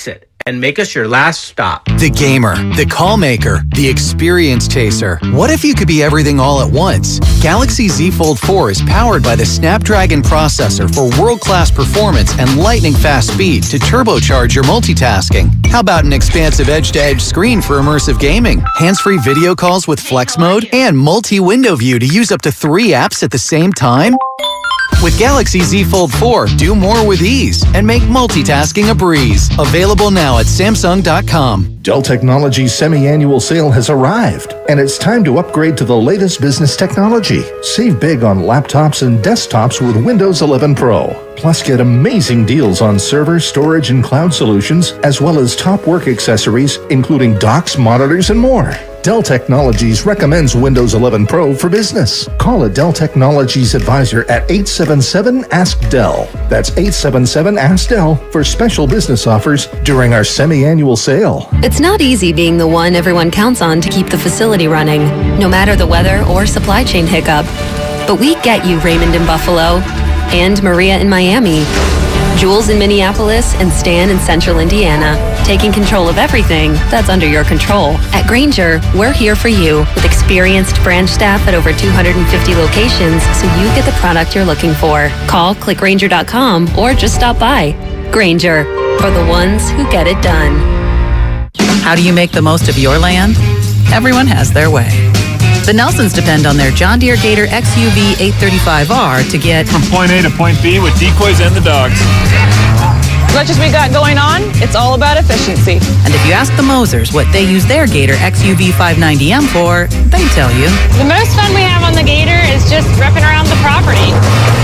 it and make us your last stop. The gamer, the call maker, the experience chaser. What if you could be everything all at once? Galaxy Z Fold 4 is powered by the Snapdragon processor for world-class performance and lightning-fast speed to turbocharge your multitasking. How about an expansive edge-to-edge screen for immersive gaming, hands-free video calls with flex mode, and multi-window view to use up to 3 apps at the same time? With Galaxy Z Fold 4, do more with ease and make multitasking a breeze. Available now at Samsung.com. Dell Technologies' semi-annual sale has arrived, and it's time to upgrade to the latest business technology. Save big on laptops and desktops with Windows 11 Pro. Plus, get amazing deals on server, storage, and cloud solutions, as well as top work accessories, including docks, monitors, and more. Dell Technologies recommends Windows 11 Pro for business. Call a Dell Technologies advisor at 877-ASK-DELL. That's 877-ASK-DELL for special business offers during our semi-annual sale. It's not easy being the one everyone counts on to keep the facility running, no matter the weather or supply chain hiccup. But we get you, Raymond in Buffalo, and Maria in Miami, Jules in Minneapolis, and Stan in Central Indiana, taking control of everything that's under your control. At Grainger, we're here for you with experienced branch staff at over 250 locations so you get the product you're looking for. Call, click Grainger.com, or just stop by. Grainger, for the ones who get it done. How do you make the most of your land? Everyone has their way. The Nelsons depend on their John Deere Gator XUV 835R to get from point A to point B with decoys and the dogs. As much as we got going on, it's all about efficiency. And if you ask the Mosers what they use their Gator XUV 590M for, they tell you. The most fun we have on the Gator is just ripping around the property.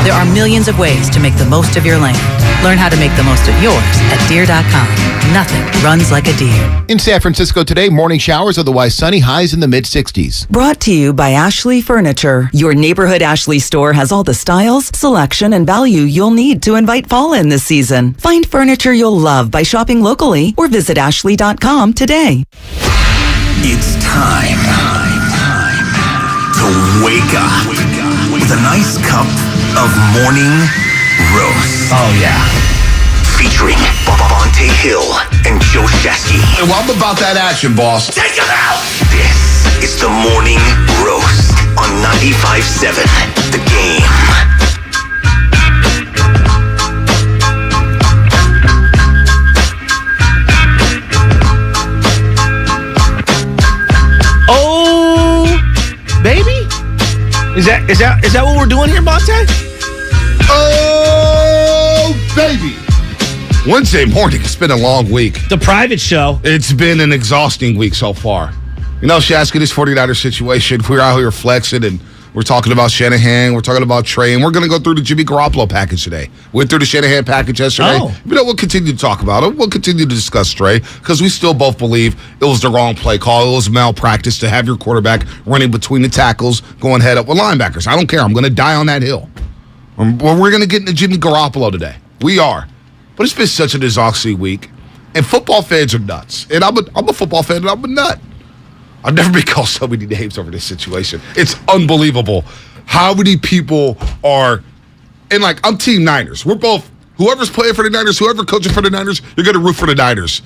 There are millions of ways to make the most of your land. Learn how to make the most of yours at Deere.com. Nothing runs like a Deere. In San Francisco today, morning showers, otherwise sunny, highs in the mid-60s. Brought to you by Ashley Furniture. Your neighborhood Ashley store has all the styles, selection, and value you'll need to invite fall in this season. Find furniture you'll love by shopping locally or visit Ashley.com today. It's time to wake up with a nice cup of morning roast. Oh, yeah. Featuring Bonte Hill and Joe Shashky. Well, I'm about that action, boss. Take it out! This is the morning roast on 95.7 The Game. Oh, baby? Is that what we're doing here, Bonte? Oh, baby. Wednesday morning, it's been a long week. The private show. It's been an exhausting week so far. You know, Shashky, this 49ers situation, we're out here flexing, and we're talking about Shanahan, we're talking about Trey, and we're going to go through the Jimmy Garoppolo package today. Went through the Shanahan package yesterday. Oh. You know, we'll continue to talk about it. We'll continue to discuss Trey, because we still both believe it was the wrong play call. It was malpractice to have your quarterback running between the tackles, going head up with linebackers. I don't care. I'm going to die on that hill. We're going to get into Jimmy Garoppolo today. We are. But it's been such an exhausting week. And football fans are nuts. And I'm a football fan, and I'm a nut. I've never been called so many names over this situation. It's unbelievable how many people are, and like, I'm Team Niners. We're both, whoever's playing for the Niners, whoever coaching for the Niners, you're going to root for the Niners.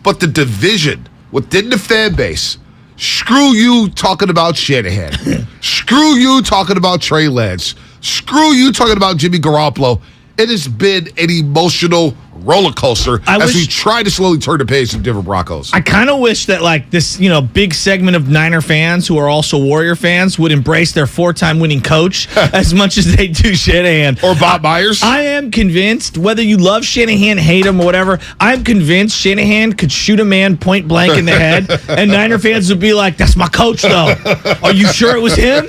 But the division within the fan base, screw you talking about Shanahan. Screw you talking about Trey Lance. Screw you talking about Jimmy Garoppolo. It has been an emotional roller coaster as we try to slowly turn the page to Denver Broncos. I kind of wish that, like, this, big segment of Niner fans who are also Warrior fans would embrace their 4-time winning coach as much as they do Shanahan. Or Bob Myers. I am convinced, whether you love Shanahan, hate him, or whatever, I'm convinced Shanahan could shoot a man point blank in the head, and Niner fans would be like, that's my coach, though. Are you sure it was him?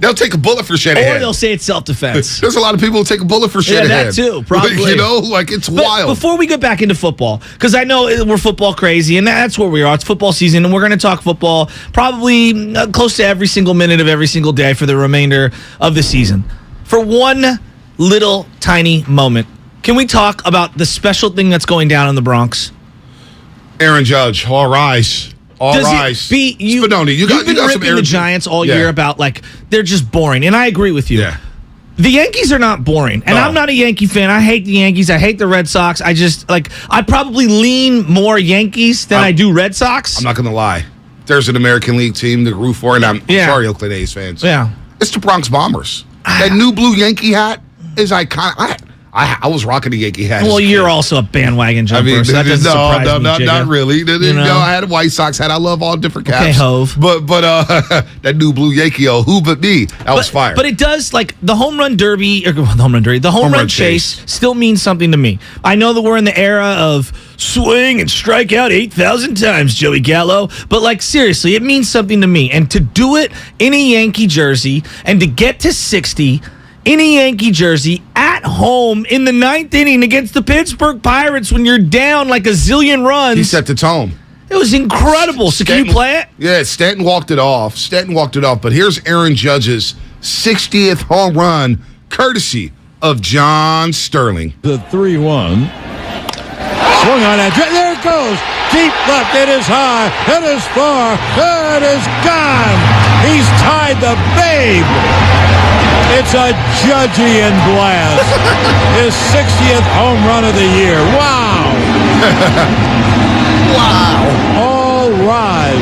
They'll take a bullet for Shanahan. Or they'll say it's self-defense. There's a lot of people who take a bullet for Shanahan. Yeah, that too, probably. It's wild. Before we get back into football, because I know we're football crazy, and that's where we are. It's football season, and we're going to talk football probably close to every single minute of every single day for the remainder of the season. For one little tiny moment, can we talk about the special thing that's going down in the Bronx? Aaron Judge, all rise. All rise. Spinoni, you got been some ripping the Giants all year about, like, they're just boring, and I agree with you. Yeah. The Yankees are not boring, and I'm not a Yankee fan. I hate the Yankees. I hate the Red Sox. I probably lean more Yankees than I do Red Sox. I'm not going to lie. There's an American League team to root for, and I'm sorry, Oakland A's fans. Yeah. It's the Bronx Bombers. That new blue Yankee hat is iconic. I was rocking the Yankee hat. Well, you're also a bandwagon jumper, so that doesn't surprise me, not really. You know? I had a White Sox hat. I love all different caps. Okay, Hove. But that new blue Yankee, who but me? That was fire. But it does, like, the home run derby, the home run chase still means something to me. I know that we're in the era of swing and strike out 8,000 times, Joey Gallo. But, like, seriously, it means something to me. And to do it in a Yankee jersey and to get to 60 in a Yankee jersey at home in the 9th inning against the Pittsburgh Pirates when you're down like a zillion runs. He set the tone. It was incredible. So can you play it? Yeah, Stanton walked it off. But here's Aaron Judge's 60th home run, courtesy of John Sterling. The 3-1. Swung on that. There it goes. Deep left. It is high. It is far. It is gone. He's tied the babe. It's a Judgian blast. His 60th home run of the year. Wow. Wow. All rise.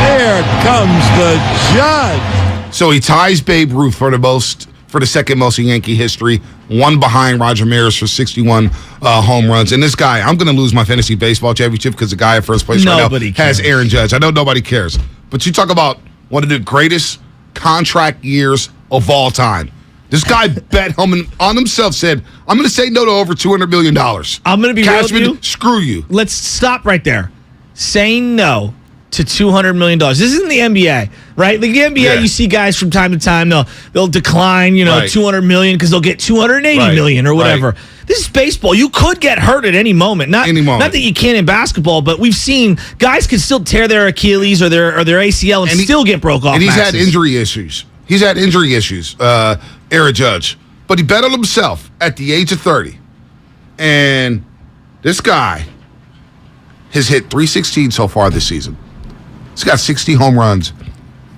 Here comes the Judge. So he ties Babe Ruth for the second most in Yankee history, one behind Roger Maris for 61 home runs. And this guy, I'm going to lose my fantasy baseball championship because the guy at first place right now has Aaron Judge. I know nobody cares. But you talk about one of the greatest contract years of all time. This guy bet on himself, said, I'm going to say no to over $200 million. I'm going to be real with you. Screw you. Let's stop right there. Saying no to $200 million. This isn't the NBA, right? Like the NBA, you see guys from time to time, they'll decline, $200 million because they'll get $280 million or whatever. Right. This is baseball. You could get hurt at any moment. Not that you can't in basketball, but we've seen guys can still tear their Achilles or their ACL and still get broke off. And he's had injury issues. Aaron Judge. But he bet on himself at the age of 30. And this guy has hit 316 so far this season. He's got 60 home runs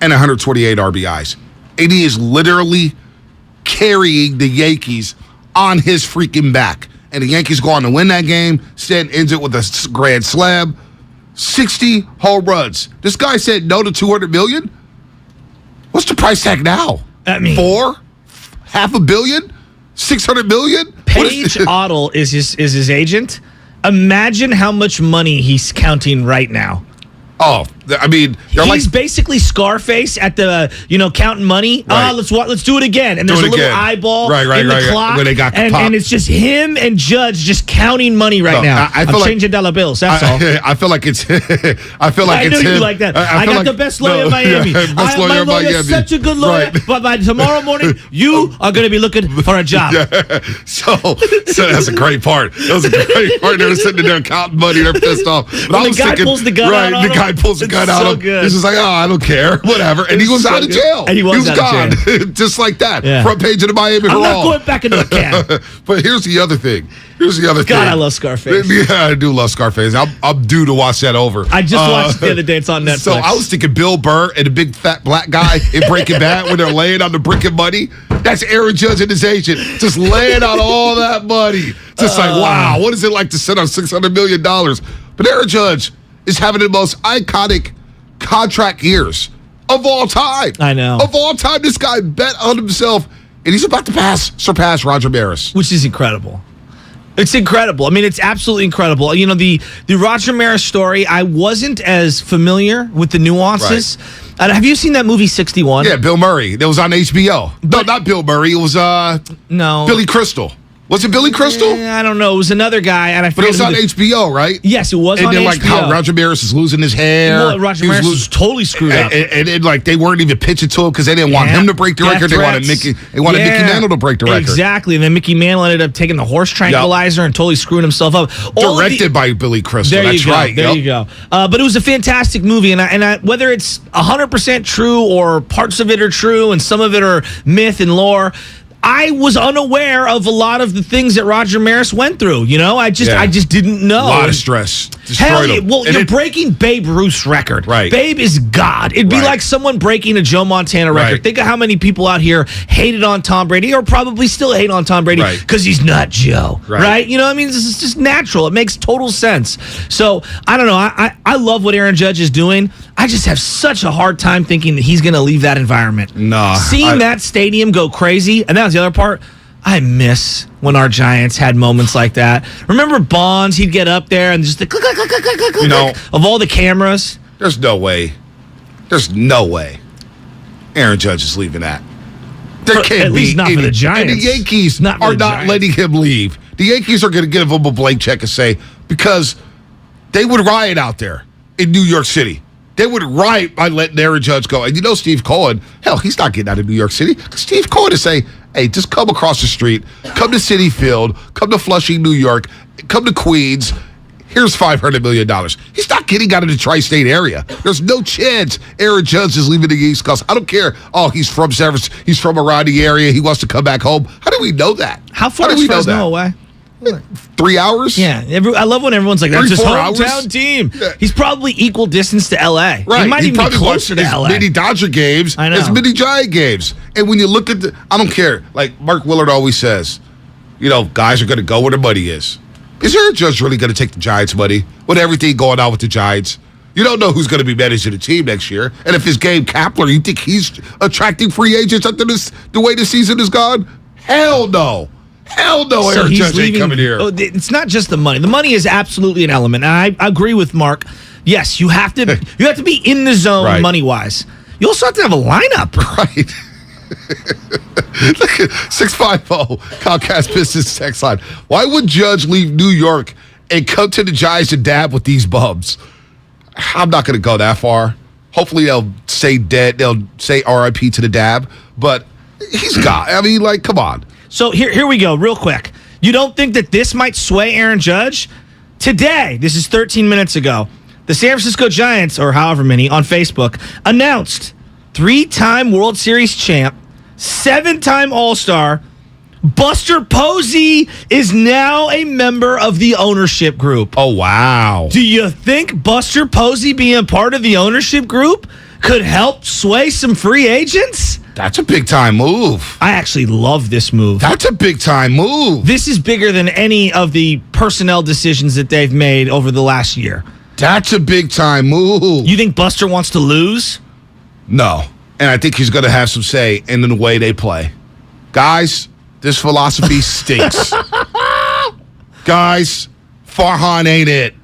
and 128 RBIs. And he is literally carrying the Yankees on his freaking back. And the Yankees go on to win that game. Stanton ends it with a grand slam. 60 home runs. This guy said no to $200 million? What's the price tag now? I mean, $4? $500 million? $600 million? Paige Ottle is his agent. Imagine how much money he's counting right now. Oh, I mean, he's basically Scarface at the counting money. Right. Let's do it again. And there's a little eyeball in the clock, when they got and it's just him and Judge just counting money now. I feel I'm changing dollar bills. That's all. I feel like it's. I knew you like that. I got the best lawyer in Miami. My lawyer's such a good lawyer. Right. But by tomorrow morning, you are going to be looking for a job. Yeah. So that's a great part. That was a great part. They're sitting there counting money. They're pissed off. But the guy pulls the gun out on him. The guy pulls the gun out. Good. He's just like, I don't care, whatever. And he was out of jail. And he was gone, just like that. Yeah. Front page of the Miami Herald. I'm not going back into the can. But here's the other thing. God, I love Scarface. Yeah, I do love Scarface. I'm due to watch that over. I just watched it the other day. It's on Netflix. So I was thinking Bill Burr and the big fat black guy in Breaking Bad when they're laying on the brick of money. That's Aaron Judge and his agent just laying on all that money. Just like, wow, what is it like to sit on $600 million? But Aaron Judge is having the most iconic contract years of all time. I know. Of all time, this guy bet on himself, and he's about to surpass Roger Maris. Which is incredible. It's incredible. I mean, it's absolutely incredible. The Roger Maris story, I wasn't as familiar with the nuances. Right. Have you seen that movie 61? Yeah, Bill Murray. That was on HBO. No, not Bill Murray. It was Billy Crystal. Was it Billy Crystal? I don't know. It was another guy, and I forget. But it was on HBO, right? Yes, it was on HBO. And then, like, how Roger Maris is losing his hair. Well, Roger Maris was totally screwed up. And then, like, they weren't even pitching to him because they didn't want him to break the record. They wanted Mickey Mantle to break the record. Exactly. And then Mickey Mantle ended up taking the horse tranquilizer and totally screwing himself up. Directed by Billy Crystal. That's right. There you go. But it was a fantastic movie, and I whether it's 100% true or parts of it are true and some of it are myth and lore, I was unaware of a lot of the things that Roger Maris went through. I just didn't know. A lot of stress. Hell, you're breaking Babe Ruth's record. Right. Babe is God. It'd be like someone breaking a Joe Montana record. Right. Think of how many people out here hated on Tom Brady, or probably still hate on Tom Brady because he's not Joe. Right? This is just natural. It makes total sense. So, I don't know. I love what Aaron Judge is doing. I just have such a hard time thinking that he's going to leave that environment. Nah. Seeing that stadium go crazy, and that was the other part, I miss when our Giants had moments like that. Remember Bonds? He'd get up there and just the click, click, click, click, click, click of all the cameras. There's no way. There's no way Aaron Judge is leaving that. There can't at least be not for the Giants. And the Yankees are not letting him leave. The Yankees are going to give him a blank check and say, because they would riot out there in New York City. They would riot by letting Aaron Judge go. And Steve Cohen, hell, he's not getting out of New York City. Steve Cohen is saying, hey, just come across the street, come to Citi Field, come to Flushing, New York, come to Queens. Here's $500 million. He's not getting out of the tri-state area. There's no chance Aaron Judge is leaving the East Coast. I don't care. Oh, he's from San Francisco. He's from around the area. He wants to come back home. How do we know that? How far is Fresno away? 3 hours? Yeah. I love when everyone's like, that's his hometown team. Yeah. He's probably equal distance to L.A. Right. He might even be closer to L.A. Many Dodger games as many Giant games. And when you look at I don't care. Like Mark Willard always says, guys are going to go where the money is. Is Aaron Judge really going to take the Giants' money with everything going on with the Giants? You don't know who's going to be managing the team next year. And if it's Gabe Kapler, you think he's attracting free agents after the way the season is gone? Hell no. Hell no, Aaron Judge ain't coming here. It's not just the money. The money is absolutely an element. And I agree with Mark. Yes, you have to be in the zone money-wise. You also have to have a lineup. Right. Look at 650 Comcast Business Text Line. Why would Judge leave New York and come to the Giants and dab with these bums? I'm not going to go that far. Hopefully they'll say dead. They'll say RIP to the dab. But he's got. Come on. So here we go, real quick. You don't think that this might sway Aaron Judge? Today, this is 13 minutes ago, the San Francisco Giants, or however many, on Facebook, announced 3-time World Series champ, 7-time All-Star, Buster Posey is now a member of the ownership group. Oh, wow. Do you think Buster Posey being part of the ownership group could help sway some free agents? That's a big-time move. I actually love this move. That's a big-time move. This is bigger than any of the personnel decisions that they've made over the last year. That's a big-time move. You think Buster wants to lose? No. And I think he's going to have some say in the way they play. Guys, this philosophy stinks. Guys, Farhan ain't it.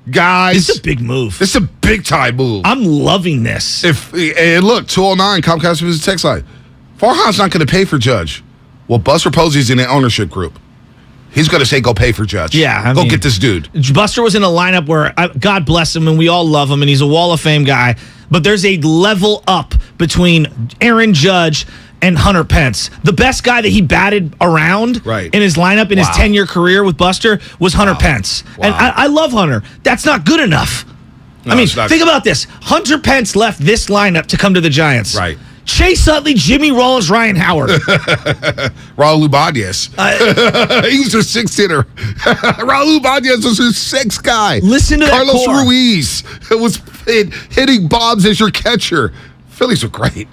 Guys, this is a big move. This is a big-time move. I'm loving this. And look, 209 Comcast Business Text Line. Farhan's not going to pay for Judge. Well, Buster Posey's in the ownership group. He's going to say, go pay for Judge. Yeah. Go get this dude. Buster was in a lineup where, God bless him, and we all love him, and he's a Wall of Fame guy. But there's a level up between Aaron Judge and Hunter Pence. The best guy that he batted around in his lineup in his 10-year career with Buster was Hunter Pence. And I love Hunter. That's not good enough. No, think about this. Hunter Pence left this lineup to come to the Giants. Right. Chase Utley, Jimmy Rollins, Ryan Howard. Raul Ibanez. He was their sixth hitter. Raul Ibanez was their sixth guy. Listen to Carlos that core. Ruiz was hitting bombs as your catcher. Phillies were great.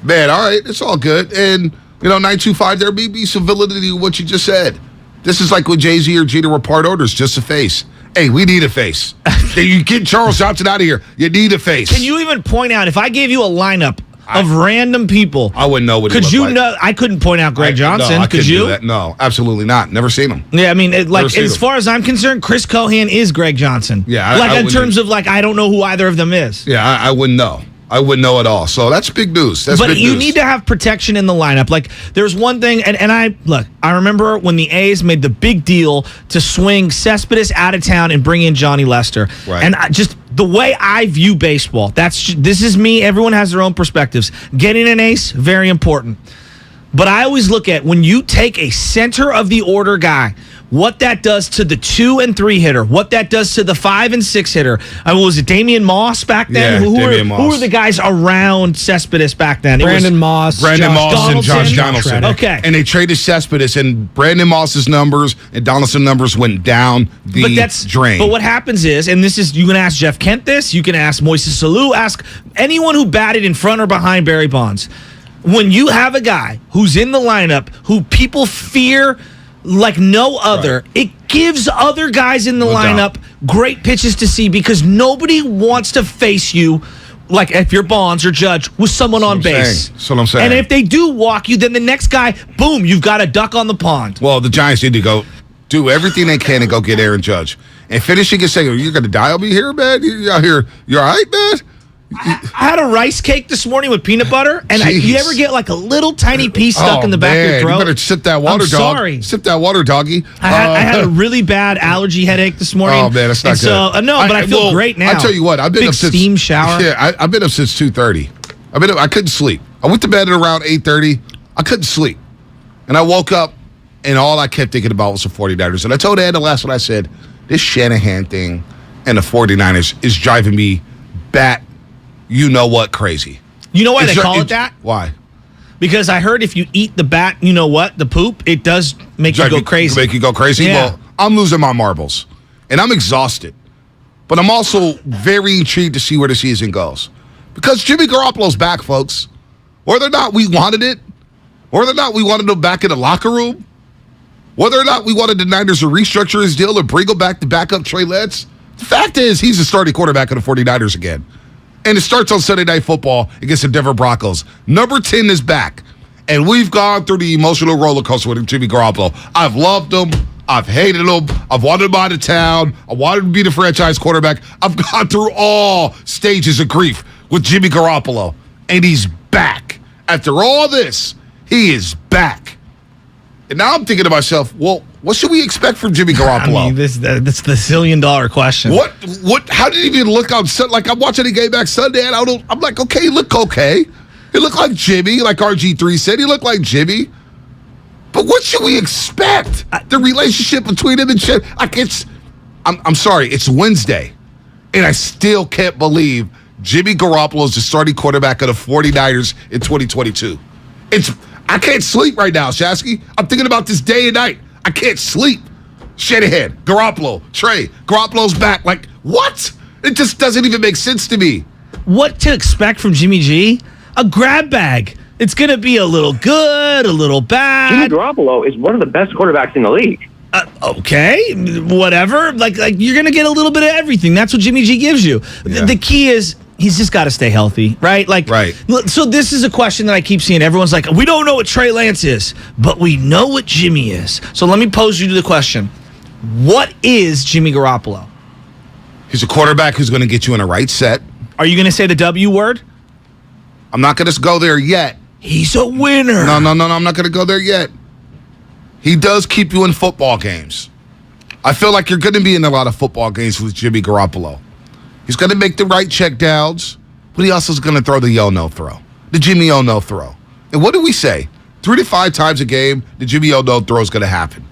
Man, all right, it's all good. And, 925, there may be some validity in what you just said. This is like when Jay-Z or Jeter were part owners, just a face. Hey, we need a face. You get Charles Johnson out of here. You need a face. Can you even point out, if I gave you a lineup of random people, I wouldn't know what he could looked you like. know? I couldn't point out Greg Johnson. No, could you? Do that. No, absolutely not. Never seen him. Yeah, as far as I'm concerned, Chris Cohan is Greg Johnson. Yeah, in terms of I don't know who either of them is. Yeah, I wouldn't know. I wouldn't know at all. So that's big news. But you need to have protection in the lineup. There's one thing, and I remember when the A's made the big deal to swing Cespedes out of town and bring in Johnny Lester. Right. And just the way I view baseball, this is me. Everyone has their own perspectives. Getting an ace, very important. But I always look at when you take a center of the order guy, what that does to the 2 and 3 hitter, what that does to the 5 and 6 hitter. What was it, Damian Moss back then? Yeah, Who were the guys around Cespedes back then? Brandon Moss and Josh Donaldson. Okay. And they traded Cespedes, and Brandon Moss's numbers and Donaldson numbers went down the drain. But what happens is, and this is, you can ask Jeff Kent this, you can ask Moises Alou, ask anyone who batted in front or behind Barry Bonds. When you have a guy who's in the lineup who people fear like no other, it gives other guys in the lineup great pitches to see because nobody wants to face you, like if you're Bonds or Judge, with someone on base. That's what I'm saying. And if they do walk you, then the next guy, boom, you've got a duck on the pond. Well, the Giants need to go do everything they can to go get Aaron Judge. And finishing and saying, you're going to dial me here, man? You out here, you all right, man? I had a rice cake this morning with peanut butter, and you ever get like a little tiny piece stuck in the back of your throat? You better sip that water, dog. Sorry. Sip that water, doggy. I had a really bad allergy headache this morning. Oh, man, that's not good. So, but I feel great now. I'll tell you what. I've been Big up since steam shower. Yeah, I've been up since 2:30. I couldn't sleep. I went to bed at around 8:30. I couldn't sleep. And I woke up, and all I kept thinking about was the 49ers. And I told Ed the last one, I said, this Shanahan thing and the 49ers is driving me crazy. You know why they call it that? Why? Because I heard if you eat the bat, the poop, it does make you go crazy. Make you go crazy? Yeah. Well, I'm losing my marbles. And I'm exhausted. But I'm also very intrigued to see where the season goes. Because Jimmy Garoppolo's back, folks. Whether or not we wanted it, whether or not we wanted him back in the locker room, whether or not we wanted the Niners to restructure his deal or bring him back to back up Trey Lance, the fact is he's the starting quarterback of the 49ers again. And it starts on Sunday Night Football against the Denver Broncos. Number 10 is back. And we've gone through the emotional roller coaster with Jimmy Garoppolo. I've loved him. I've hated him. I've wanted him out of town. I wanted him to be the franchise quarterback. I've gone through all stages of grief with Jimmy Garoppolo. And he's back. After all this, he is back. And now I'm thinking to myself, well, what should we expect from Jimmy Garoppolo? I mean, that's the $1 zillion question. What? How did he even look on Sunday? Like, I'm watching the game back Sunday, and I'm like, okay, he looked okay. He looked like Jimmy, like RG3 said. He looked like Jimmy. But what should we expect? The relationship between him and Shed. Like, I'm sorry, it's Wednesday, and I still can't believe Jimmy Garoppolo is the starting quarterback of the 49ers in 2022. I can't sleep right now, Shashky. I'm thinking about this day and night. I can't sleep. Shanahan, Garoppolo, Trey, Garoppolo's back. Like, what? It just doesn't even make sense to me. What to expect from Jimmy G? A grab bag. It's going to be a little good, a little bad. Jimmy Garoppolo is one of the best quarterbacks in the league. Okay, whatever. Like you're going to get a little bit of everything. That's what Jimmy G gives you. Yeah. The key is he's just got to stay healthy, right? Right. So this is a question that I keep seeing. Everyone's like, we don't know what Trey Lance is, but we know what Jimmy is. So let me pose you to the question. What is Jimmy Garoppolo? He's a quarterback who's going to get you in a right set. Are you going to say the W word? I'm not going to go there yet. He's a winner. No, I'm not going to go there yet. He does keep you in football games. I feel like you're going to be in a lot of football games with Jimmy Garoppolo. He's going to make the right check downs, but he also is going to throw the yo-no throw, the Jimmy yo-no throw. And what do we say? 3 to 5 times a game, the Jimmy yo-no throw is going to happen.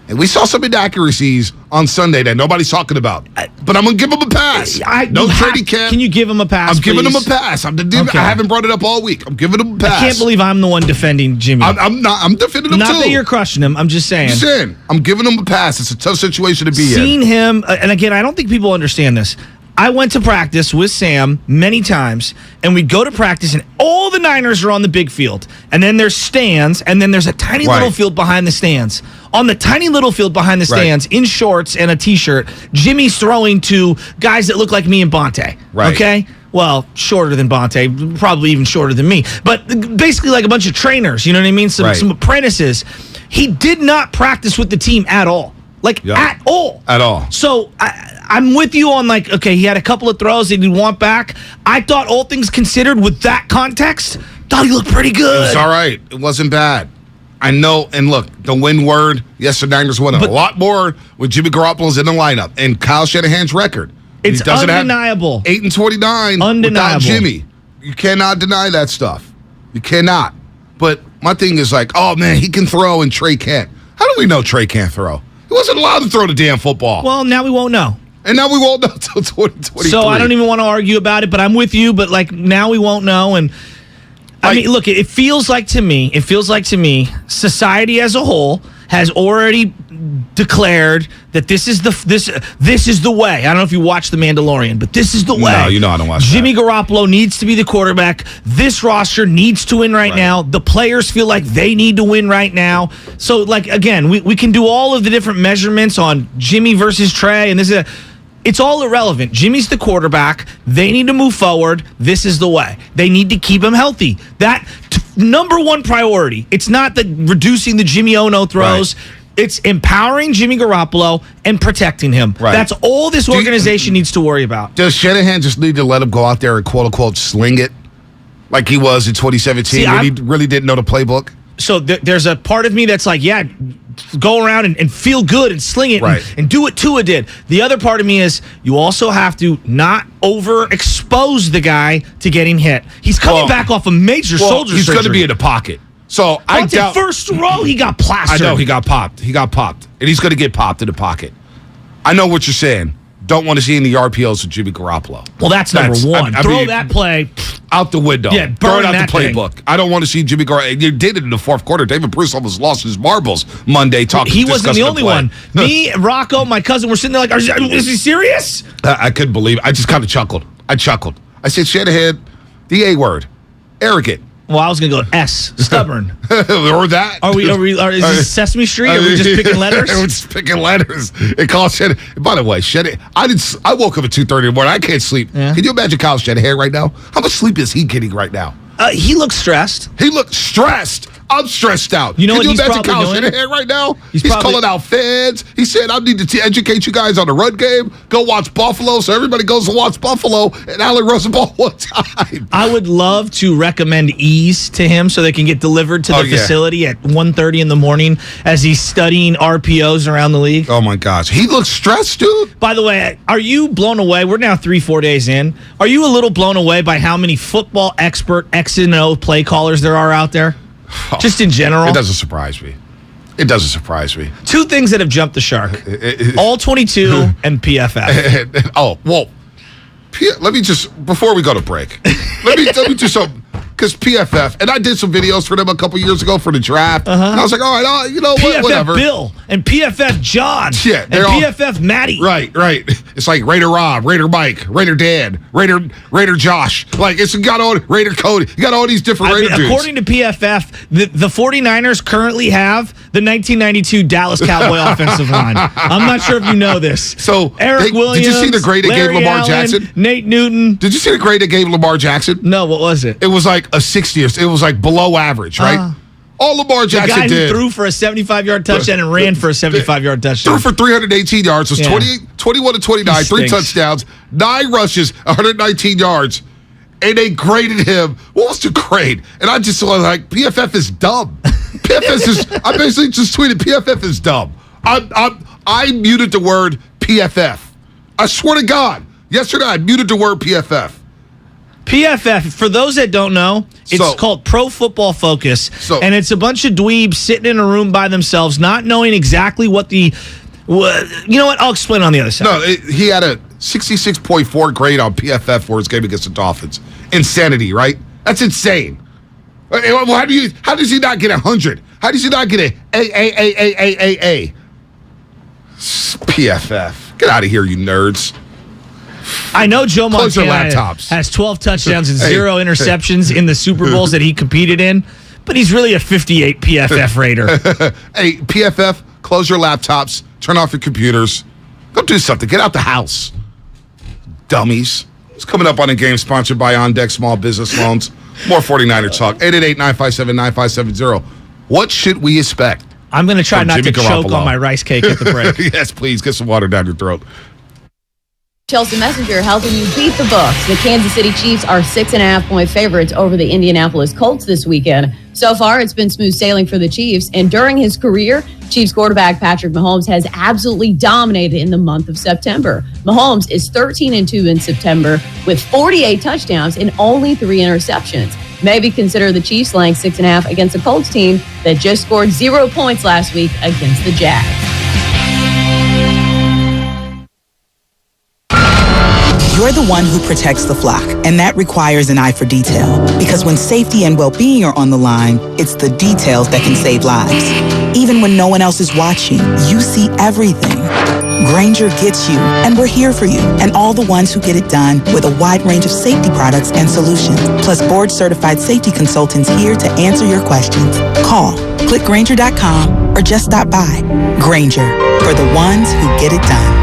And we saw some inaccuracies on Sunday that nobody's talking about. But I'm going to give him a pass. No trading camp. Can you give him a pass, I'm giving him a pass. I haven't brought it up all week. I'm giving him a pass. I can't believe I'm the one defending Jimmy. I'm not. I'm defending him, not too. Not that you're crushing him. I'm just saying. I'm giving him a pass. It's a tough situation to be in. Seeing him, and again, I don't think people understand this. I went to practice with Sam many times, and we'd go to practice, and all the Niners are on the big field. And then there's stands, and then there's a tiny little field behind the stands. On the tiny little field behind the stands, in shorts and a T-shirt, Jimmy's throwing to guys that look like me and Bonte. Right. Okay? Well, shorter than Bonte, probably even shorter than me. But basically like a bunch of trainers, you know what I mean? Some apprentices. He did not practice with the team at all. At all. At all. So I'm with you on okay, he had a couple of throws that he didn't want back. I thought all things considered with that context, thought he looked pretty good. It was all right. It wasn't bad. I know, and look, the win word, yes, the Niners won a lot more with Jimmy Garoppolo's in the lineup and Kyle Shanahan's record. It's undeniable. 8-29 without Jimmy. You cannot deny that stuff. You cannot. But my thing is oh, man, he can throw and Trey can't. How do we know Trey can't throw? He wasn't allowed to throw the damn football. Well, now we won't know. And now we won't know until 2023. So I don't even want to argue about it, but I'm with you. But like now we won't know. And I mean, look, it feels like to me, society as a whole has already declared that this is the way. I don't know if you watch The Mandalorian, but this is the way. No, you know I don't watch Jimmy Garoppolo needs to be the quarterback. This roster needs to win right now. The players feel like they need to win right now. So, like, again, we can do all of the different measurements on Jimmy versus Trey, and it's all irrelevant. Jimmy's the quarterback. They need to move forward. This is the way. They need to keep him healthy. Number one priority. It's not reducing the Jimmy Ono throws. Right. It's empowering Jimmy Garoppolo and protecting him. Right. That's all this organization needs to worry about. Does Shanahan just need to let him go out there and quote-unquote sling it like he was in 2017 when he really didn't know the playbook? So there's a part of me that's like, yeah, go around and feel good and sling it and do what Tua did. The other part of me is you also have to not overexpose the guy to getting hit. He's coming back off a major shoulder surgery. He's going to be in the pocket. So I doubt first row he got plastered. I know he got popped. And he's going to get popped in the pocket. I know what you're saying. Don't want to see any RPOs with Jimmy Garoppolo. Well, that's number one. Throw that play out the window. Yeah, throw it out the playbook. I don't want to see Jimmy Garoppolo. You did it in the fourth quarter. David Bruce almost lost his marbles Monday talking. He wasn't the only one. Me, Rocco, my cousin were sitting there like, is he serious? I couldn't believe it. I just kind of chuckled. I said, Shanahan, the A word, arrogant. Well, I was going to go S, stubborn. Or that. Is this Sesame Street? Are we just picking letters? We're just picking letters. It calls Shanahan. By the way, Shanahan, I woke up at 2:30 in the morning. I can't sleep. Yeah. Can you imagine Kyle Shanahan right now? How much sleep is he getting right now? He looks stressed. I'm stressed out. You know Can what you he's imagine Kyle Shanahan right now? He's calling out fans. He said, I need to educate you guys on the run game. Go watch Buffalo. So everybody goes to watch Buffalo and Allen Rosenball one time. I would love to recommend ease to him so they can get delivered to the facility at 1:30 in the morning as he's studying RPOs around the league. Oh, my gosh. He looks stressed, dude. By the way, are you blown away? We're now 3-4 days in. Are you a little blown away by how many football expert X and O play callers there are out there? Just in general. It doesn't surprise me. Two things that have jumped the shark. All 22 and PFF. Let me just, before we go to break, let me do something. Because PFF, and I did some videos for them a couple years ago for the draft. And I was like, all right, you know what, PFF whatever. Bill and PFF John and PFF Matty. Right. It's like Raider Rob, Raider Mike, Raider Dan, Raider Josh. Like, it's got all, Raider Cody. You got all these different Raider dudes. According to PFF, the 49ers currently have the 1992 Dallas Cowboy offensive line. I'm not sure if you know this. So, Eric Williams, did you see the grade they gave Lamar Allen, Jackson? Nate Newton. Did you see the grade they gave Lamar Jackson? No, what was it? It was like a 60th. It was like below average, right? All Lamar Jackson did. The guy who did. threw for a 75-yard touchdown and ran for a 75-yard touchdown. Threw for 318 yards, was 21 to 29, 3 touchdowns, 9 rushes, 119 yards, and they graded him. What was the grade? And I just was like, PFF is dumb. I basically just tweeted, PFF is dumb. I muted the word PFF. I swear to God. Yesterday, I muted the word PFF. PFF, for those that don't know, it's called Pro Football Focus, and it's a bunch of dweebs sitting in a room by themselves, not knowing exactly what you know what? I'll explain on the other side. No, he had a 66.4 grade on PFF for his game against the Dolphins. Insanity, right? That's insane. How does he not get 100? How does he not get A? PFF. Get out of here, you nerds. I know Joe Montana has 12 touchdowns and 0 interceptions in the Super Bowls that he competed in, but he's really a 58 PFF Raider. Hey, PFF, close your laptops, turn off your computers. Go do something. Get out the house. Dummies. It's coming up on a game sponsored by On Deck Small Business Loans. More 49er talk. 888-957-9570. What should we expect? I'm going to try not to choke on my rice cake at the break. Yes, please. Get some water down your throat. Chelsea Messenger helping you beat the Bucs. The Kansas City Chiefs are 6.5-point favorites over the Indianapolis Colts this weekend. So far, it's been smooth sailing for the Chiefs. And during his career, Chiefs quarterback Patrick Mahomes has absolutely dominated in the month of September. Mahomes is 13-2 in September with 48 touchdowns and only 3 interceptions. Maybe consider the Chiefs laying 6.5 against a Colts team that just scored 0 points last week against the Jags. the one who protects the flock, and that requires an eye for detail. Because when safety and well-being are on the line, it's the details that can save lives. Even when no one else is watching, you see everything. Grainger gets you, and we're here for you, and all the ones who get it done with a wide range of safety products and solutions, plus board-certified safety consultants here to answer your questions. Call, click Grainger.com, or just stop by. Grainger, for the ones who get it done.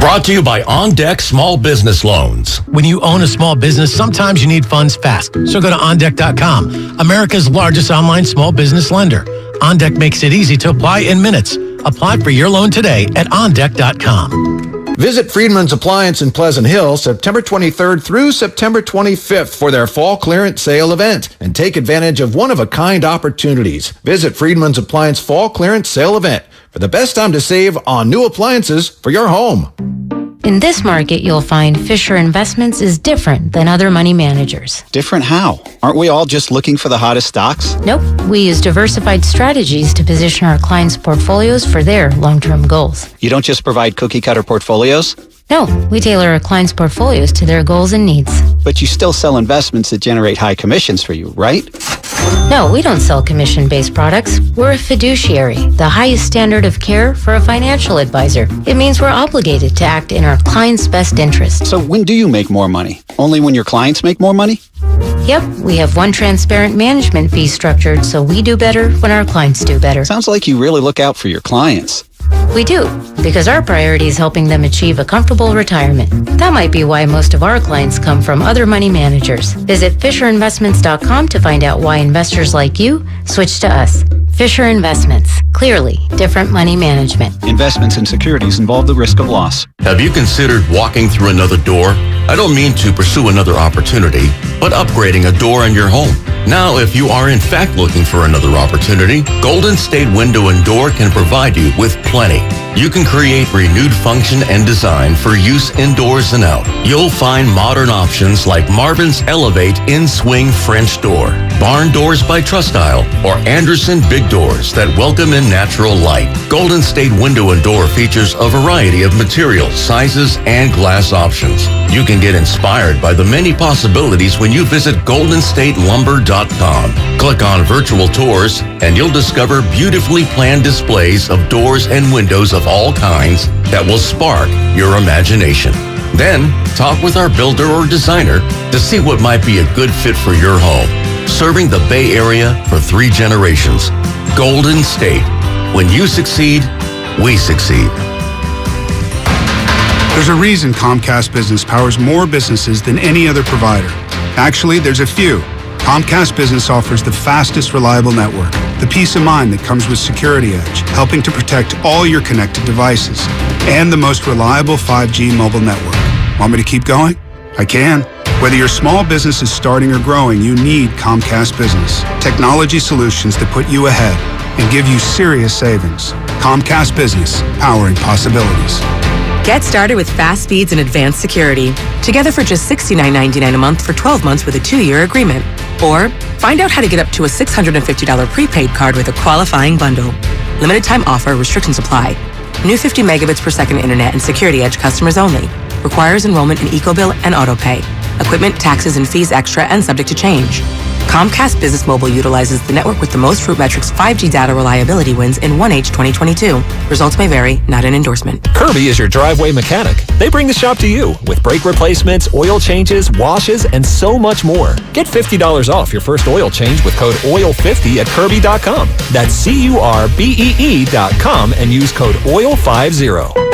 Brought to you by On Deck Small Business Loans. When you own a small business, sometimes you need funds fast. So go to OnDeck.com, America's largest online small business lender. On Deck makes it easy to apply in minutes. Apply for your loan today at OnDeck.com. Visit Friedman's Appliance in Pleasant Hill September 23rd through September 25th for their fall clearance sale event and take advantage of one-of-a-kind opportunities. Visit Friedman's Appliance Fall Clearance Sale event for the best time to save on new appliances for your home. In this market, you'll find Fisher Investments is different than other money managers. Different how? Aren't we all just looking for the hottest stocks? Nope. We use diversified strategies to position our clients' portfolios for their long-term goals. You don't just provide cookie-cutter portfolios? No, we tailor our clients' portfolios to their goals and needs. But you still sell investments that generate high commissions for you, right? No, we don't sell commission-based products. We're a fiduciary, the highest standard of care for a financial advisor. It means we're obligated to act in our clients' best interest. So when do you make more money? Only when your clients make more money? Yep, we have one transparent management fee structured, so we do better when our clients do better. Sounds like you really look out for your clients. We do, because our priority is helping them achieve a comfortable retirement. That might be why most of our clients come from other money managers. Visit FisherInvestments.com to find out why investors like you switch to us. Fisher Investments. Clearly, different money management. Investments in securities involve the risk of loss. Have you considered walking through another door? I don't mean to pursue another opportunity, but upgrading a door in your home. Now, if you are in fact looking for another opportunity, Golden State Window and Door can provide you with plenty. You can create renewed function and design for use indoors and out. You'll find modern options like Marvin's Elevate In-Swing French Door, Barn Doors by Trustyle, or Anderson Big Doors that welcome in natural light. Golden State Window and Door features a variety of materials, sizes, and glass options. You can get inspired by the many possibilities when you visit goldenstatelumber.com. Click on virtual tours and you'll discover beautifully planned displays of doors and windows of all kinds that will spark your imagination. Then, talk with our builder or designer to see what might be a good fit for your home. Serving the Bay Area for 3 generations. Golden State. When you succeed, we succeed. There's a reason Comcast Business powers more businesses than any other provider. Actually, there's a few. Comcast Business offers the fastest, reliable network, the peace of mind that comes with Security Edge, helping to protect all your connected devices, and the most reliable 5G mobile network. Want me to keep going? I can. Whether your small business is starting or growing, you need Comcast Business. Technology solutions that put you ahead and give you serious savings. Comcast Business, powering possibilities. Get started with fast speeds and advanced security. Together for just $69.99 a month for 12 months with a 2-year agreement. Or find out how to get up to a $650 prepaid card with a qualifying bundle. Limited time offer, restrictions apply. New 50 megabits per second internet and Security Edge customers only. Requires enrollment in EcoBill and AutoPay. Equipment, taxes, and fees extra and subject to change. Comcast Business Mobile utilizes the network with the most RootMetrics 5G data reliability wins in 1H 2022. Results may vary, not an endorsement. Kirby is your driveway mechanic. They bring the shop to you with brake replacements, oil changes, washes, and so much more. Get $50 off your first oil change with code OIL50 at Kirby.com. That's CURBEE.com and use code OIL50.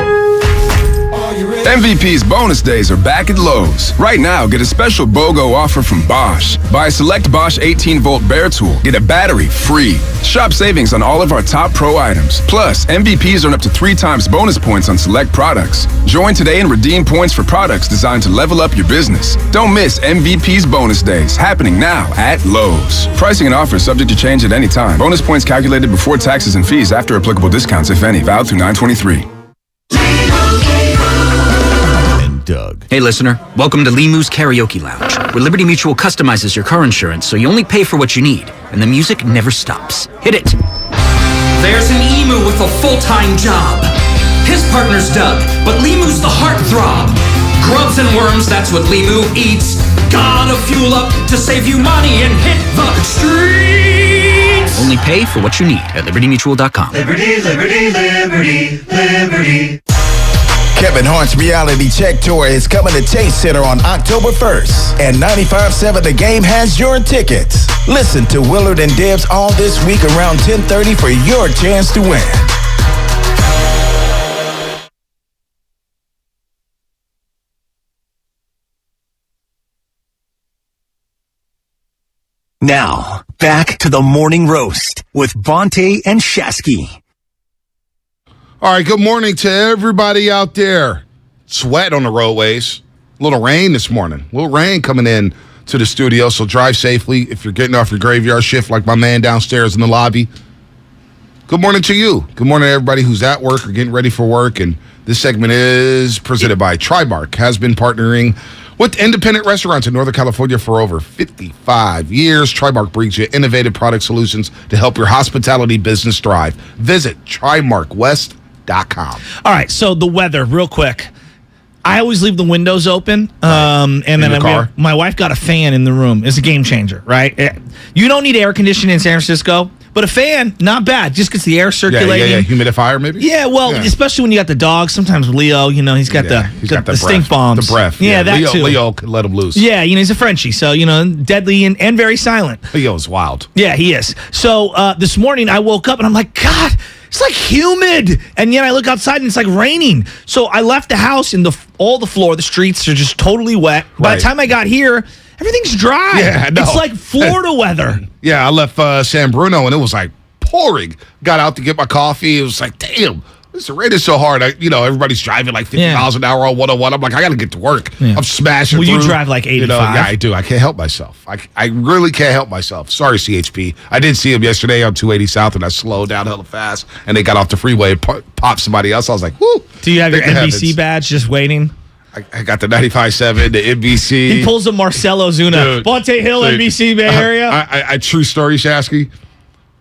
MVP's bonus days are back at Lowe's. Right now, get a special BOGO offer from Bosch. Buy a select Bosch 18-volt bare tool, get a battery free. Shop savings on all of our top pro items. Plus, MVPs earn up to 3 times bonus points on select products. Join today and redeem points for products designed to level up your business. Don't miss MVP's bonus days, happening now at Lowe's. Pricing and offers subject to change at any time. Bonus points calculated before taxes and fees after applicable discounts, if any. Valid through 9/23. Doug. Hey listener, welcome to Limu's Karaoke Lounge, where Liberty Mutual customizes your car insurance so you only pay for what you need, and the music never stops. Hit it! There's an emu with a full-time job. His partner's Doug, but Limu's the heartthrob. Grubs and worms, that's what Limu eats. Gotta fuel up to save you money and hit the streets. Only pay for what you need at libertymutual.com. Liberty, liberty, liberty, liberty. Kevin Hart's reality check tour is coming to Chase Center on October 1st. And 95.7 The Game has your tickets. Listen to Willard and Dibs all this week around 10:30 for your chance to win. Now, back to the morning roast with Bonte and Shashky. All right, good morning to everybody out there. Sweat on the roadways. A little rain this morning. A little rain coming in to the studio, so drive safely if you're getting off your graveyard shift like my man downstairs in the lobby. Good morning to you. Good morning to everybody who's at work or getting ready for work. And this segment is presented by Trimark, has been partnering with independent restaurants in Northern California for over 55 years. Trimark brings you innovative product solutions to help your hospitality business thrive. Visit TrimarkWest.com. All right, so the weather, real quick. I always leave the windows open, and then my wife got a fan in the room. It's a game changer, right? You don't need air conditioning in San Francisco, but a fan, not bad. Just gets the air circulating. Yeah. Humidifier, maybe? Yeah, well, especially when you got the dog. Sometimes Leo, he's got the stink bombs. The breath. Yeah, that Leo, too. Leo can let him loose. Yeah, he's a Frenchie, so, deadly and very silent. Leo's wild. Yeah, he is. So this morning I woke up and I'm like, God, it's like humid. And yet I look outside and it's like raining. So I left the house and all the floor, the streets are just totally wet. By the time I got here, everything's dry. Yeah, no. It's like Florida weather. Yeah, I left San Bruno and it was like pouring. Got out to get my coffee. It was like, damn, this rain is so hard. Everybody's driving like 50 miles an hour on 101. I'm like, I got to get to work. Yeah. I'm smashing through. You drive like 85. Yeah, I do. I can't help myself. I really can't help myself. Sorry, CHP. I did see him yesterday on 280 South, and I slowed down hella fast, and they got off the freeway and popped somebody else. I was like, whoo. Do you have your NBC badge just waiting? I got the 95.7, the NBC. He pulls a Marcelo Zuna. Bonte Hill, NBC Bay Area. I true story, Shashky.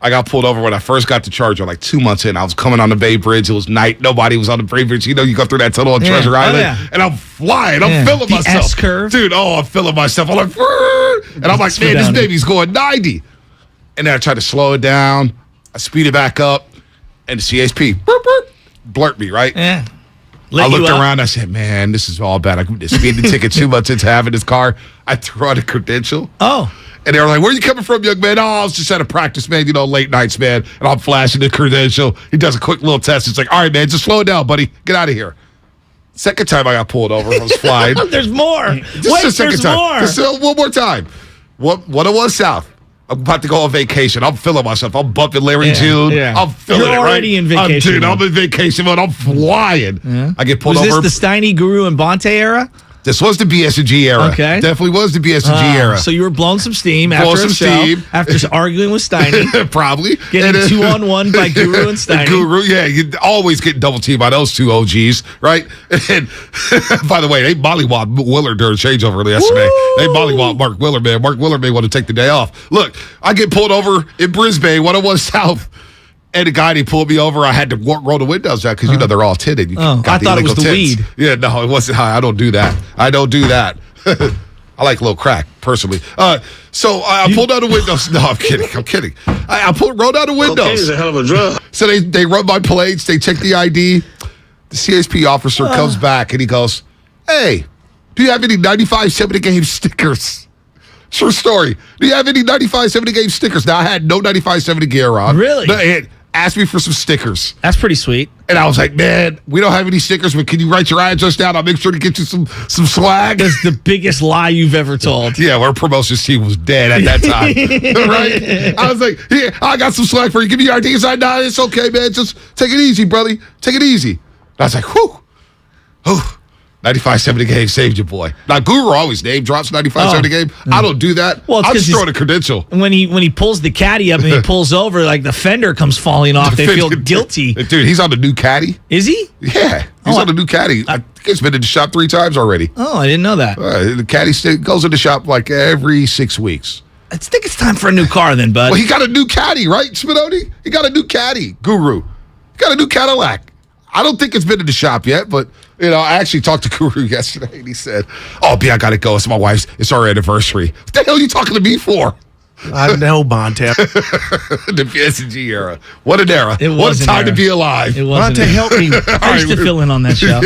I got pulled over when I first got to Charger, like 2 months in. I was coming on the Bay Bridge. It was night. Nobody was on the Bay Bridge. You go through that tunnel on Treasure Island. And I'm flying. I'm feeling myself. The S-curve. Dude, I'm feeling myself. I'm like, and I'm like, man, this baby's going 90. And then I tried to slow it down. I speed it back up. And the CHP blurt me, right? Yeah. I looked around. I said, man, this is all bad. I speeded the ticket 2 months into having this car. I threw out a credential. Oh. And they were like, where are you coming from, young man? Oh, I was just at a practice, man, late nights, man. And I'm flashing the credential. He does a quick little test. It's like, all right, man, just slow it down, buddy. Get out of here. Second time I got pulled over, I was flying. There's more. There's more. Just one more time. 101 South. I'm about to go on vacation. I'm feeling myself. I'm bumping Larry June. Yeah. I'm feeling You're already in vacation. I'm in vacation mode. I'm flying. Yeah. I get pulled over. Was this the Steiny Guru and Bonte era? This was the BS&G era. Okay. Definitely was the BS&G era. So you were blowing some steam after arguing with Steiny. Probably. Getting 2-on-1 by Guru and Steiny. Guru, yeah. You always get double teamed by those two OGs, right? And by the way, they mollywopped Willard during changeover yesterday. Woo! They mollywopped Mark Willard, man. Mark Willard may want to take the day off. Look, I get pulled over in Brisbane, 101 South. And the guy, he pulled me over. I had to roll the windows out because, they're all tinted. I thought it was the tints. weed. Yeah, no, it wasn't. I don't do that. I I like a little crack, personally. So I pulled out the windows. No, I'm kidding. I rolled out the windows. Cocaine is a hell of a drug. So they run my plates. They check the ID. The CHP officer comes back, and he goes, hey, do you have any 95-70 game stickers? True story. Do you have any 95-70 game stickers? Now, I had no 95-70 gear on. Really? It asked me for some stickers. That's pretty sweet. And I was like, man, we don't have any stickers, but can you write your address down? I'll make sure to get you some swag. That's the biggest lie you've ever told. Yeah, our promotions team was dead at that time. Right? I was like, here, I got some swag for you. Give me your ID. He's like, nah, it's okay, man. Just take it easy, brother. Take it easy. And I was like, whew. 95-70 game saved you, boy. Now, Guru always name drops 95-70 game. I don't do that. Well, I'm just throwing a credential. When he pulls the caddy up and he pulls over, like the fender comes falling off. They feel guilty. Dude, he's on the new caddy. Is he? Yeah, he's on the new caddy. I think he's been in the shop 3 times already. Oh, I didn't know that. The caddy goes in the shop like every 6 weeks. I think it's time for a new car then, bud. Well, he got a new caddy, right, Spinoni? He got a new caddy, Guru. He got a new Cadillac. I don't think it's been in the shop yet, but, I actually talked to Guru yesterday, and he said, oh, B, I got to go. It's my wife's. It's our anniversary. What the hell are you talking to me for? I know, Bonte. The PSG era. What an era. What a an time era. to be alive. It was Bonte, help me. I used to fill in on that show.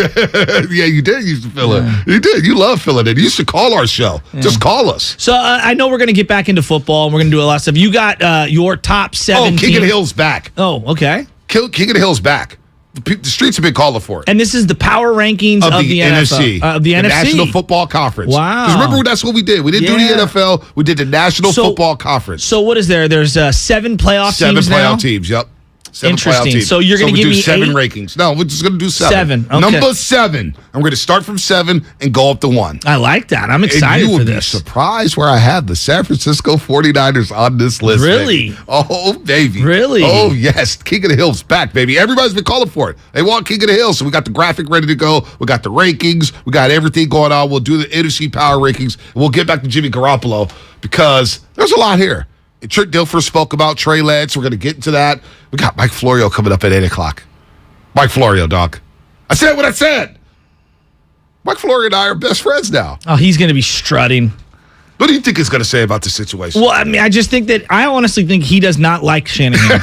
Yeah, you did used to fill in. You did. You love filling in. You used to call our show. Just call us. So I know we're going to get back into football, and we're going to do a lot of stuff. You got your top 7 King of the Hill's back. Oh, okay. King of the Hill's back. The streets have been calling for it. And this is the power rankings of the NFC. NFL. Of the NFC. National Football Conference. Wow. Because remember, that's what we did. We didn't do the NFL. We did the National Football Conference. So what is there? There's 7 playoff teams now? 7 playoff teams, yep. 7 Interesting. playoff teams. So you're going to give me 7 8? rankings. No, we're just going to do 7. 7, okay. Number 7. I'm going to start from 7 and go up to 1. I like that. I'm excited and you for will this. Be surprised where I have the San Francisco 49ers on this list. Really? Baby. Oh, baby. Really? Oh, yes. King of the Hill's back, baby. Everybody's been calling for it. They want King of the Hill, so we got the graphic ready to go. We got the rankings. We got everything going on. We'll do the NFC power rankings. We'll get back to Jimmy Garoppolo because there's a lot here. Trent Dilfer spoke about Trey Lance. We're going to get into that. We got Mike Florio coming up at 8 o'clock. Mike Florio, Doc. I said what I said. Mike Florio and I are best friends now. Oh, he's going to be strutting. What do you think he's going to say about the situation? Well, I mean, I honestly think he does not like Shanahan.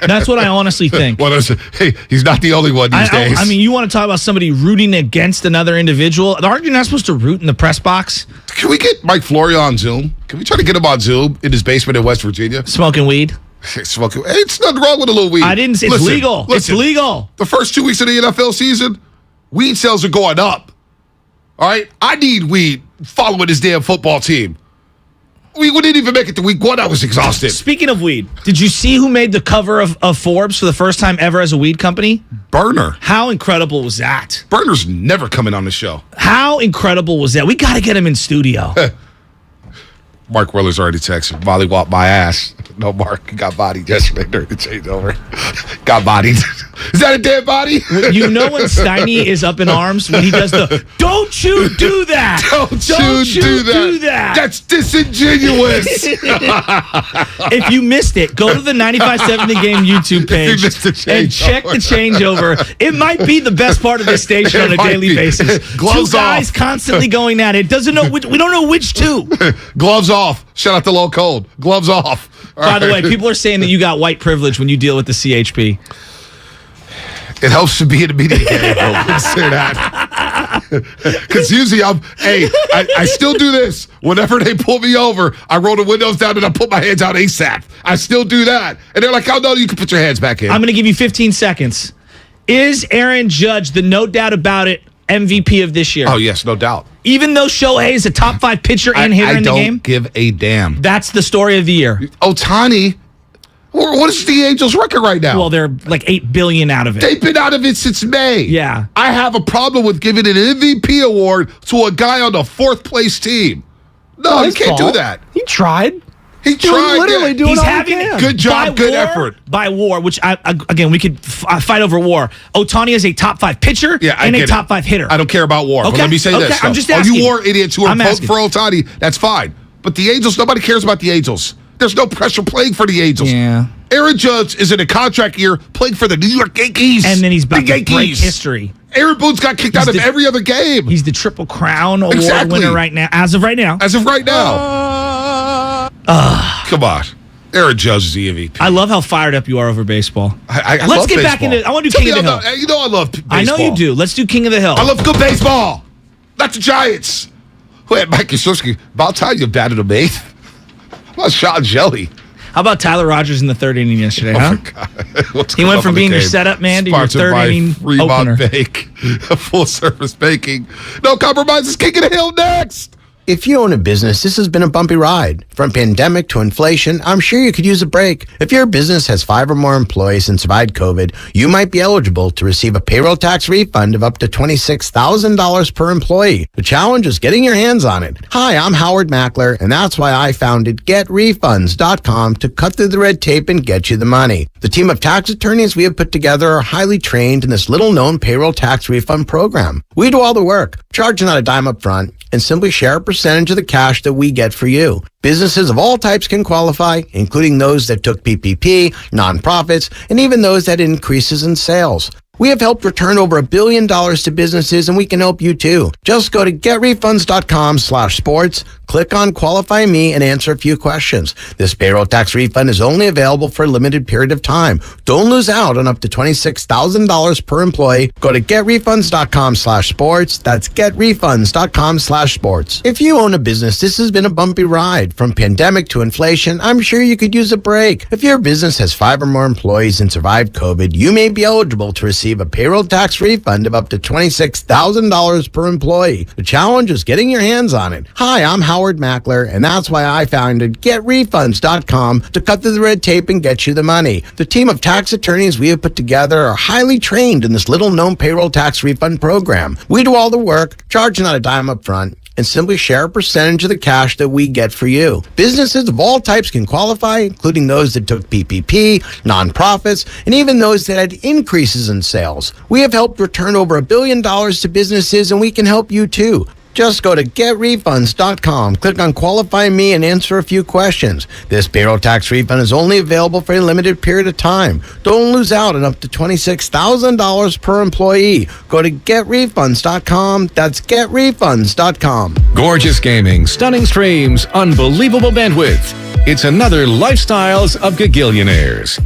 That's what I honestly think. Well, hey, he's not the only one these days. I mean, you want to talk about somebody rooting against another individual? Aren't you not supposed to root in the press box? Can we get Mike Florio on Zoom? Can we try to get him on Zoom in his basement in West Virginia? Smoking weed? Smoking. Hey, it's nothing wrong with a little weed. I didn't say it's legal. It's legal. The first 2 weeks of the NFL season, weed sales are going up. All right? I need weed following this damn football team. We didn't even make it to week 1. I was exhausted. Speaking of weed, did you see who made the cover of Forbes for the first time ever as a weed company? Burner. How incredible was that? Burner's never coming on the show. How incredible was that? We got to get him in studio. Mark Willer's already texted. Molly walked my ass. No, Mark got bodied yesterday during the changeover. Got bodied. Is that a dead body? You know when Steiny is up in arms when he does the "Don't you do that! Don't you do that! That's disingenuous." If you missed it, go to the 95.7 The Game YouTube page and check the changeover. It might be the best part of this station on a daily basis. Gloves Two guys off. constantly going at it. We don't know which two. Gloves off. Shout out to Low Cold. Gloves off. By the way, people are saying that you got white privilege when you deal with the CHP. It helps to be in a media game. Say that. Because usually I still do this. Whenever they pull me over, I roll the windows down and I put my hands out ASAP. I still do that. And they're like, oh, no, you can put your hands back in. I'm going to give you 15 seconds. Is Aaron Judge the no doubt about it MVP of this year? Oh, yes, no doubt. Even though Shohei is a top 5 pitcher and hitter in the game? I don't give a damn. That's the story of the year. Ohtani, what is the Angels' record right now? Well, they're like $8 billion out of it. They've been out of it since May. Yeah. I have a problem with giving an MVP award to a guy on the 4th place team. No, you can't do that. He tried. He tried. Literally doing He's all having he can. Good job, good effort. By war, which again we could fight over war. Ohtani is a top 5 pitcher and a top 5 hitter. I don't care about war. Okay. But let me say this. I'm though. just All asking. you war idiots who are I'm voting asking. for Ohtani, that's fine. But the Angels, nobody cares about the Angels. There's no pressure playing for the Angels. Yeah. Aaron Judge is in a contract year playing for the New York Yankees. And then he's about the to break history. Aaron Boone's got kicked out of every other game. He's the Triple Crown Award winner right now. As of right now. Come on. Aaron Judge is the MVP. I love how fired up you are over baseball. I Let's love get back baseball. into. I want to do King of the Hill. You know I love baseball. I know you do. Let's do King of the Hill. I love good baseball. Not the Giants. Wait, Mike Shashky, about time you batted him 8th. How about Sean Jelly? How about Tyler Rogers in the 3rd inning yesterday, huh? He went from being your setup man to your 3rd inning opener. Bake, full service baking. No compromises. King of the Hill next. If you own a business, this has been a bumpy ride. From pandemic to inflation, I'm sure you could use a break. If your business has 5 or more employees and survived COVID, you might be eligible to receive a payroll tax refund of up to $26,000 per employee. The challenge is getting your hands on it. Hi, I'm Howard Mackler, and that's why I founded GetRefunds.com to cut through the red tape and get you the money. The team of tax attorneys we have put together are highly trained in this little-known payroll tax refund program. We do all the work, charge not a dime up front, and simply share a percentage of the cash that we get for you. Businesses of all types can qualify, including those that took PPP, nonprofits, and even those that had increases in sales. We have helped return over $1 billion to businesses, and we can help you too. Just go to getrefunds.com/sports, click on Qualify Me, and answer a few questions. This payroll tax refund is only available for a limited period of time. Don't lose out on up to $26,000 per employee. Go to getrefunds.com/sports. That's getrefunds.com/sports. If you own a business, this has been a bumpy ride. From pandemic to inflation, I'm sure you could use a break. If your business has 5 or more employees and survived COVID, you may be eligible to receive a payroll tax refund of up to $26,000 per employee. The challenge is getting your hands on it. Hi, I'm Howard Mackler, and that's why I founded GetRefunds.com to cut through the red tape and get you the money. The team of tax attorneys we have put together are highly trained in this little-known payroll tax refund program. We do all the work, charge not a dime up front, and simply share a percentage of the cash that we get for you. Businesses of all types can qualify, including those that took PPP, nonprofits, and even those that had increases in sales. We have helped return over $1 billion to businesses, and we can help you too. Just go to getrefunds.com, click on Qualify Me, and answer a few questions. This payroll tax refund is only available for a limited period of time. Don't lose out on up to $26,000 per employee. Go to getrefunds.com. That's getrefunds.com. Gorgeous gaming, stunning streams, unbelievable bandwidth. It's another Lifestyles of Gagillionaires.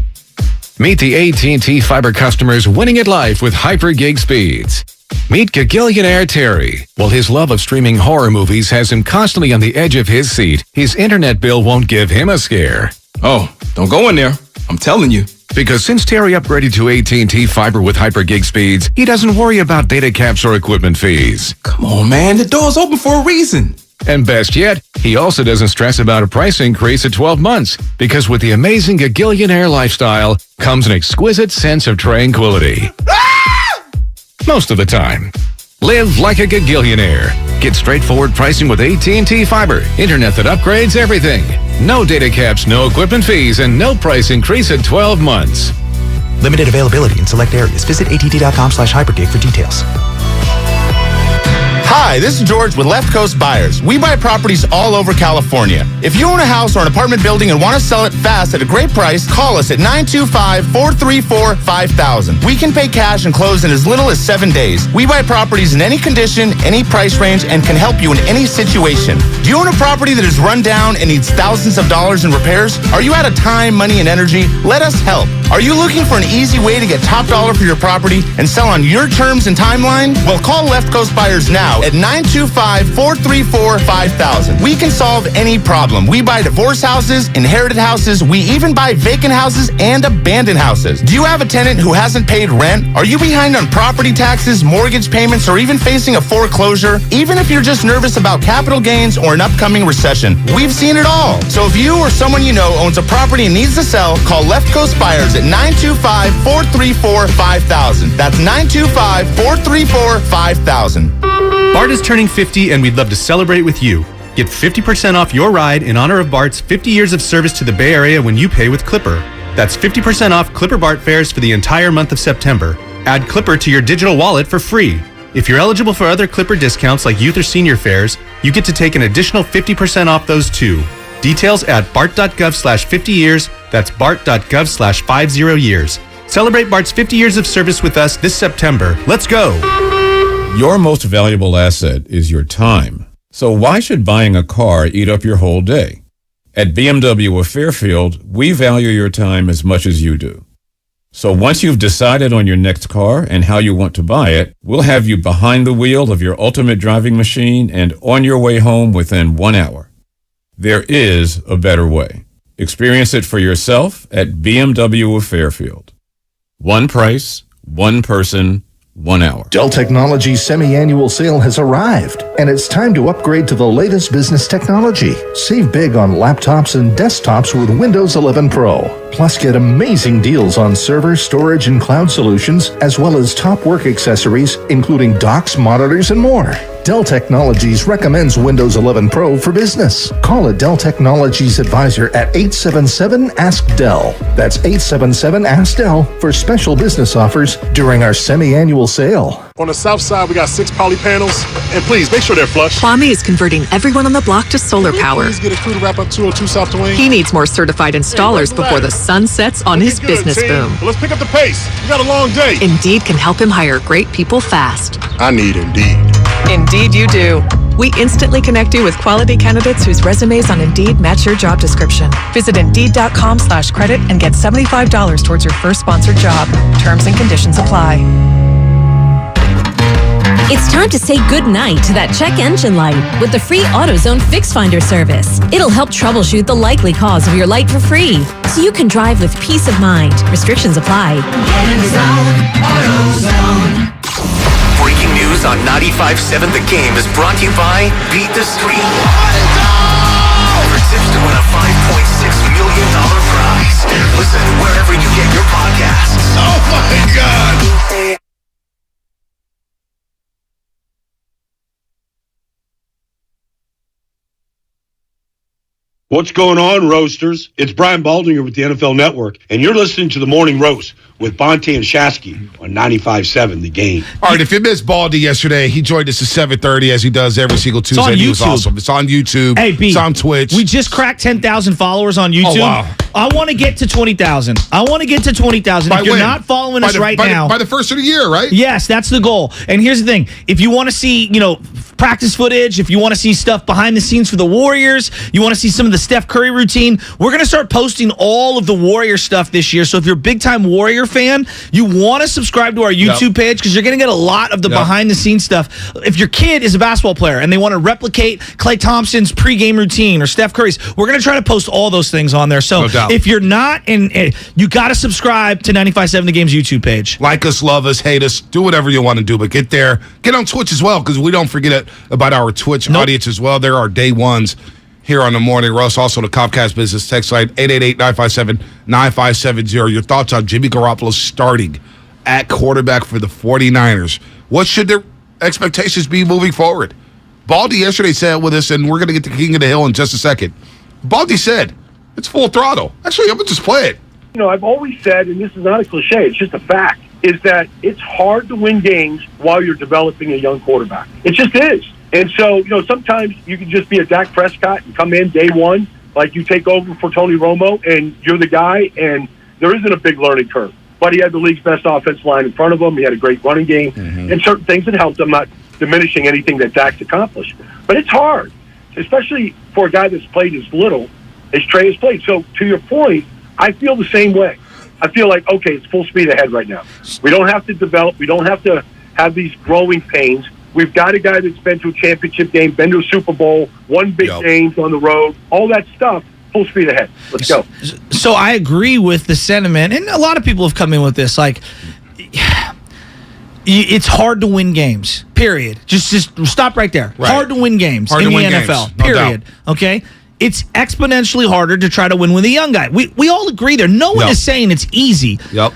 Meet the AT&T Fiber customers winning at life with hyper gig speeds. Meet Gagillionaire Terry. While his love of streaming horror movies has him constantly on the edge of his seat, his internet bill won't give him a scare. Oh, don't go in there. I'm telling you. Because since Terry upgraded to AT&T Fiber with hyper gig speeds, he doesn't worry about data caps or equipment fees. Come on, man. The door's open for a reason. And best yet, he also doesn't stress about a price increase at 12 months, because with the amazing Gagillionaire lifestyle comes an exquisite sense of tranquility. Most of the time. Live like a Gagillionaire. Get straightforward pricing with AT&T Fiber. Internet that upgrades everything. No data caps, no equipment fees, and no price increase at 12 months. Limited availability in select areas. Visit att.com/hypergig for details. Hi, this is George with Left Coast Buyers. We buy properties all over California. If you own a house or an apartment building and want to sell it fast at a great price, call us at 925-434-5000. We can pay cash and close in as little as 7 days. We buy properties in any condition, any price range, and can help you in any situation. Do you own a property that is run down and needs thousands of dollars in repairs? Are you out of time, money, and energy? Let us help. Are you looking for an easy way to get top dollar for your property and sell on your terms and timeline? Well, call Left Coast Buyers now at 925-434-5000. We can solve any problem. We buy divorce houses, inherited houses. We even buy vacant houses and abandoned houses. Do you have a tenant who hasn't paid rent? Are you behind on property taxes, mortgage payments, or even facing a foreclosure? Even if you're just nervous about capital gains or an upcoming recession, we've seen it all. So if you or someone you know owns a property and needs to sell, call Left Coast Buyers at 925-434-5000. That's 925-434-5000. Bart is turning 50 and we'd love to celebrate with you. Get 50% off your ride in honor of Bart's 50 years of service to the Bay Area when you pay with Clipper. That's 50% off Clipper Bart fares for the entire month of September. Add Clipper to your digital wallet for free. If you're eligible for other Clipper discounts like youth or senior fares, you get to take an additional 50% off those too. Details at bart.gov/50 years. That's bart.gov/50 years. Celebrate Bart's 50 years of service with us this September. Let's go! Your most valuable asset is your time. So why should buying a car eat up your whole day? At BMW of Fairfield, we value your time as much as you do. So once you've decided on your next car and how you want to buy it, we'll have you behind the wheel of your ultimate driving machine and on your way home within 1 hour. There is a better way. Experience it for yourself at BMW of Fairfield. One price, one person, 1 hour. Dell Technologies semi-annual sale has arrived, and it's time to upgrade to the latest business technology. Save big on laptops and desktops with Windows 11 Pro. Plus, get amazing deals on server, storage, and cloud solutions, as well as top work accessories, including docks, monitors, and more. Dell Technologies recommends Windows 11 Pro for business. Call a Dell Technologies advisor at 877-ASK-DELL. That's 877-ASK-DELL for special business offers during our semi-annual sale. On the south side, we got 6 poly panels. And please, make sure they're flush. Kwame is converting everyone on the block to solar power. Please get a crew to wrap up 202 South Dwayne. He needs more certified installers before the sun sets on his business boom. Well, let's pick up the pace. We got a long day. Indeed can help him hire great people fast. I need Indeed. Indeed you do. We instantly connect you with quality candidates whose resumes on Indeed match your job description. Visit Indeed.com/credit and get $75 towards your first sponsored job. Terms and conditions apply. It's time to say goodnight to that check engine light with the free AutoZone Fix Finder service. It'll help troubleshoot the likely cause of your light for free, so you can drive with peace of mind. Restrictions apply. AutoZone. Breaking news on 95.7 The Game is brought to you by Beat the Street. For tips to win a $5.6 million prize. Listen wherever you get your podcasts. Oh my God. What's going on, Roasters? It's Brian Baldinger with the NFL Network, and you're listening to The Morning Roast with Bonte and Shashky on 95.7 The Game. All right, if you missed Baldy yesterday, he joined us at 7:30 as he does every single Tuesday. It's on He was YouTube. awesome. It's on YouTube. Hey, B, it's on Twitch. We just cracked 10,000 followers on YouTube. Oh, wow. I want to get to 20,000. I want to get to 20,000. If you're when? not following us right now. By the first of the year, right? Yes, that's the goal. And here's the thing. If you want to see, practice footage, if you want to see stuff behind the scenes for the Warriors, you want to see some of the Steph Curry routine, we're going to start posting all of the Warrior stuff this year. So if you're a big-time Warrior fan, you want to subscribe to our YouTube page because you're going to get a lot of the behind-the-scenes stuff. If your kid is a basketball player and they want to replicate Klay Thompson's pregame routine or Steph Curry's, we're going to try to post all those things on there. So if you're not, you got to subscribe to 95.7 The Game's YouTube page. Like us, love us, hate us, do whatever you want to do, but get there. Get on Twitch as well, because we don't forget about our Twitch audience as well. There are day ones here on the Morning Roast. Also, the Comcast Business text line, 888-957-9570. Your thoughts on Jimmy Garoppolo starting at quarterback for the 49ers. What should their expectations be moving forward? Baldy yesterday said with us, and we're going to get to King of the Hill in just a second. Baldy said, it's full throttle. Actually, I'm going to just play it. I've always said, and this is not a cliche, it's just a fact, is that it's hard to win games while you're developing a young quarterback. It just is. And so, sometimes you can just be a Dak Prescott and come in day one, like you take over for Tony Romo, and you're the guy, and there isn't a big learning curve. But he had the league's best offensive line in front of him. He had a great running game, and certain things that helped him, not diminishing anything that Dak's accomplished. But it's hard, especially for a guy that's played as little as Trey has played. So, to your point, I feel the same way. I feel like, okay, it's full speed ahead right now. We don't have to develop. We don't have to have these growing pains. We've got a guy that's been to a championship game, been to a Super Bowl, won big games on the road, all that stuff, full speed ahead. Let's go. So I agree with the sentiment, and a lot of people have come in with this, like, it's hard to win games, period. Just stop right there. Right. Hard to win games Hard in to the win NFL, games, no period. Okay? It's exponentially harder to try to win with a young guy. We all agree there. No one is saying it's easy. Yep.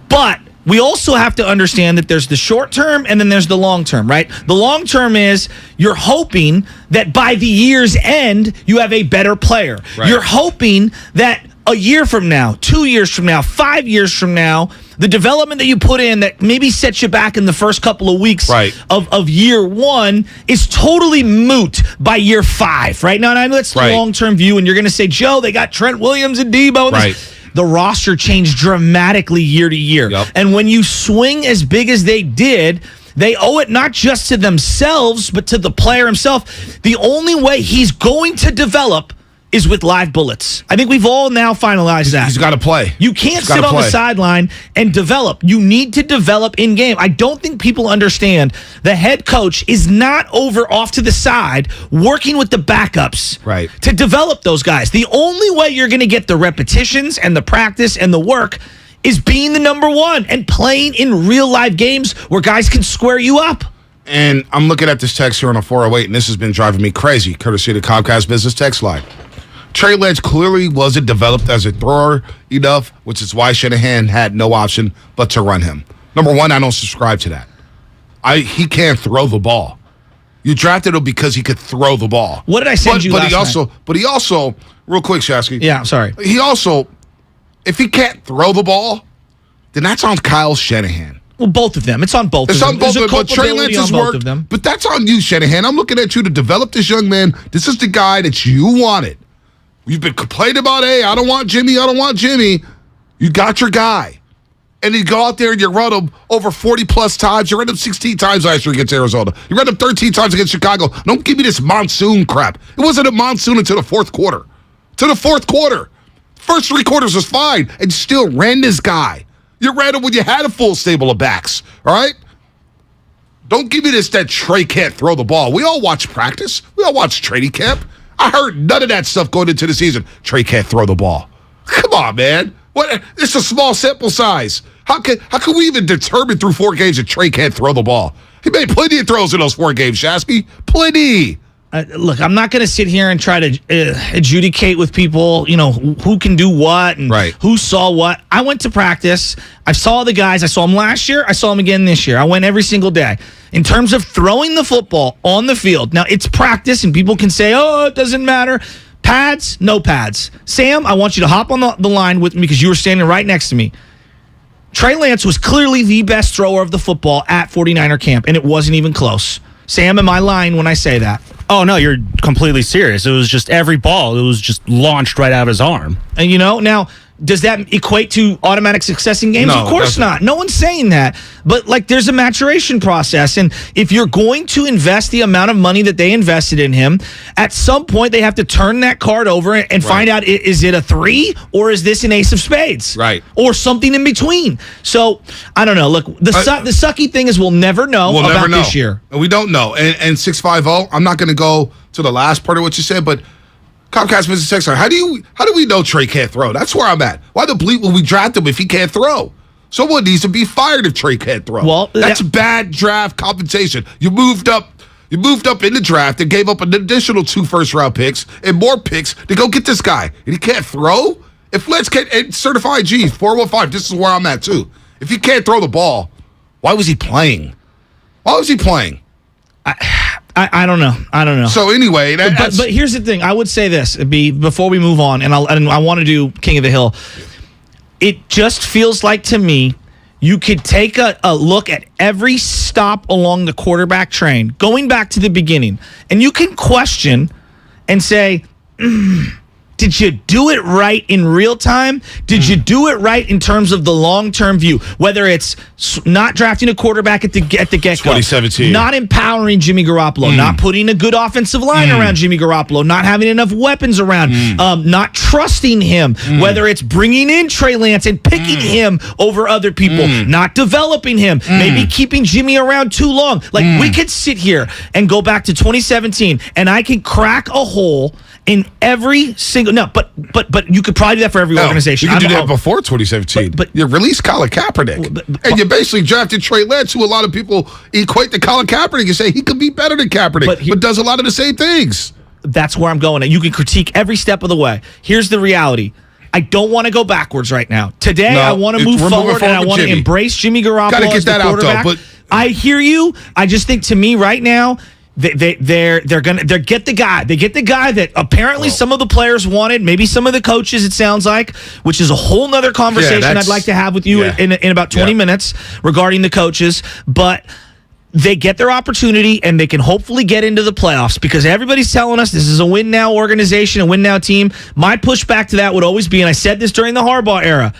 But we also have to understand that there's the short term and then there's the long term, right? The long term is you're hoping that by the year's end, you have a better player. Right. You're hoping that a year from now, 2 years from now, 5 years from now, the development that you put in that maybe sets you back in the first couple of weeks of year one is totally moot by year 5, right? Now, and I know that's the long-term view, and you're going to say, Joe, they got Trent Williams and Debo. And the roster changed dramatically year to year. And when you swing as big as they did, they owe it not just to themselves, but to the player himself. The only way he's going to develop is with live bullets. I think we've all now finalized that. He's got to play. You can't sit on the sideline and develop. You need to develop in game. I don't think people understand the head coach is not off to the side working with the backups to develop those guys. The only way you're going to get the repetitions and the practice and the work is being the number one and playing in real live games where guys can square you up. And I'm looking at this text here on a 408, and this has been driving me crazy, courtesy of the Comcast Business text line. Trey Lance clearly wasn't developed as a thrower enough, which is why Shanahan had no option but to run him. Number one, I don't subscribe to that. He can't throw the ball. You drafted him because he could throw the ball. What did I send you last night? But he also, real quick, Shashky. Yeah, sorry. He also, if he can't throw the ball, then that's on Kyle Shanahan. Well, both of them. It's on both of them. It's on both of them, but Trey Lance's work. But that's on you, Shanahan. I'm looking at you to develop this young man. This is the guy that you wanted. You've been complaining about, hey, I don't want Jimmy. You got your guy. And you go out there and you run him over 40-plus times. You ran him 16 times last year against Arizona. You ran him 13 times against Chicago. Don't give me this monsoon crap. It wasn't a monsoon until the fourth quarter. First 3 quarters was fine, and you still ran this guy. You ran him when you had a full stable of backs, all right? Don't give me this that Trey can't throw the ball. We all watch practice. We all watch training camp. I heard none of that stuff going into the season. Trey can't throw the ball. Come on, man. What? It's a small sample size. How can we even determine through 4 games that Trey can't throw the ball? He made plenty of throws in those 4 games, Shashky. Plenty. Look, I'm not going to sit here and try to adjudicate with people, who can do what and who saw what. I went to practice. I saw the guys. I saw them last year. I saw them again this year. I went every single day. In terms of throwing the football on the field, now it's practice, and people can say, oh, it doesn't matter. Pads, no pads. Sam, I want you to hop on the line with me because you were standing right next to me. Trey Lance was clearly the best thrower of the football at 49er camp, and it wasn't even close. Sam, am I lying when I say that? Oh, no, you're completely serious. It was just every ball. It was just launched right out of his arm. And, now, does that equate to automatic success in games? No, of course not. No one's saying that. But, there's a maturation process. And if you're going to invest the amount of money that they invested in him, at some point they have to turn that card over and find out, is it a 3 or is this an ace of spades? Right. Or something in between. So, I don't know. Look, the sucky thing is we'll never know about this year. We don't know. And 650, I'm not going to go to the last part of what you said, but Comcast Business Text line. How do we know Trey can't throw? That's where I'm at. Why the bleep will we draft him if he can't throw? Someone needs to be fired if Trey can't throw. Well, that's bad draft compensation. You moved up in the draft and gave up an additional 2 first-round picks and more picks to go get this guy, and he can't throw. If Lance can't certify G 415, this is where I'm at too. If he can't throw the ball, why was he playing? I don't know. So anyway, but here's the thing. I would say this before we move on, and I want to do King of the Hill. It just feels like to me you could take a look at every stop along the quarterback train, going back to the beginning, and you can question and say, did you do it right in real time? Did you do it right in terms of the long-term view? Whether it's not drafting a quarterback at the get-go, 2017, not empowering Jimmy Garoppolo, not putting a good offensive line around Jimmy Garoppolo, not having enough weapons around, not trusting him, whether it's bringing in Trey Lance and picking him over other people, not developing him, maybe keeping Jimmy around too long. We could sit here and go back to 2017, and I can crack a hole in every single but you could probably do that for every organization. You could do that before 2017. But you released Colin Kaepernick, and you basically drafted Trey Lance, who a lot of people equate to Colin Kaepernick and say he could be better than Kaepernick, but does a lot of the same things. That's where I'm going. You can critique every step of the way. Here's the reality. I don't want to go backwards right now. Today, I want to move forward, and I want to embrace Jimmy Garoppolo. Got to get that out though. But I hear you. I just think to me right now, They get the guy. They get the guy that apparently some of the players wanted, maybe some of the coaches, it sounds like, which is a whole nother conversation I'd like to have with you in about 20 minutes regarding the coaches. But they get their opportunity, and they can hopefully get into the playoffs because everybody's telling us this is a win-now organization, a win-now team. My pushback to that would always be, and I said this during the Harbaugh era,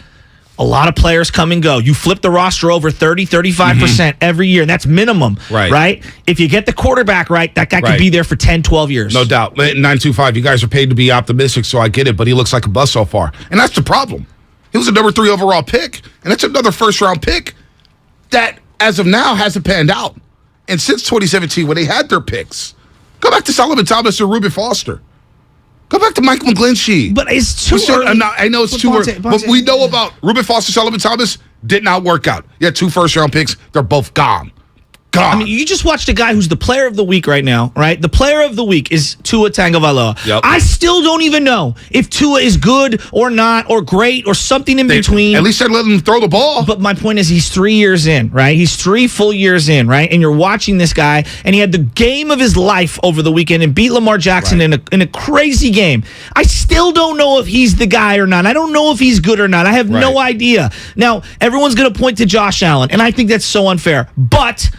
a lot of players come and go. You flip the roster over 30, 35% every year, and that's minimum, right? If you get the quarterback right, that guy could be there for 10, 12 years. No doubt. 925, you guys are paid to be optimistic, so I get it, but he looks like a bust so far. And that's the problem. He was a number 3 overall pick, and that's another first-round pick that, as of now, hasn't panned out. And since 2017, when they had their picks, go back to Solomon Thomas or Reuben Foster. Go back to Mike McGlinchey. But it's too early. I know it's too early. But we know about Reuben Foster, Solomon Thomas, did not work out. You had 2 first-round picks. They're both gone. God. I mean, you just watched a guy who's the player of the week right now, right? The player of the week is Tua Tagovailoa. Yep. I still don't even know if Tua is good or not or great or something in between. At least they're letting him throw the ball. But my point is he's 3 years in, right? He's 3 full years in, right? And you're watching this guy, and he had the game of his life over the weekend and beat Lamar Jackson in a crazy game. I still don't know if he's the guy or not. I don't know if he's good or not. I have no idea. Now, everyone's going to point to Josh Allen, and I think that's so unfair. But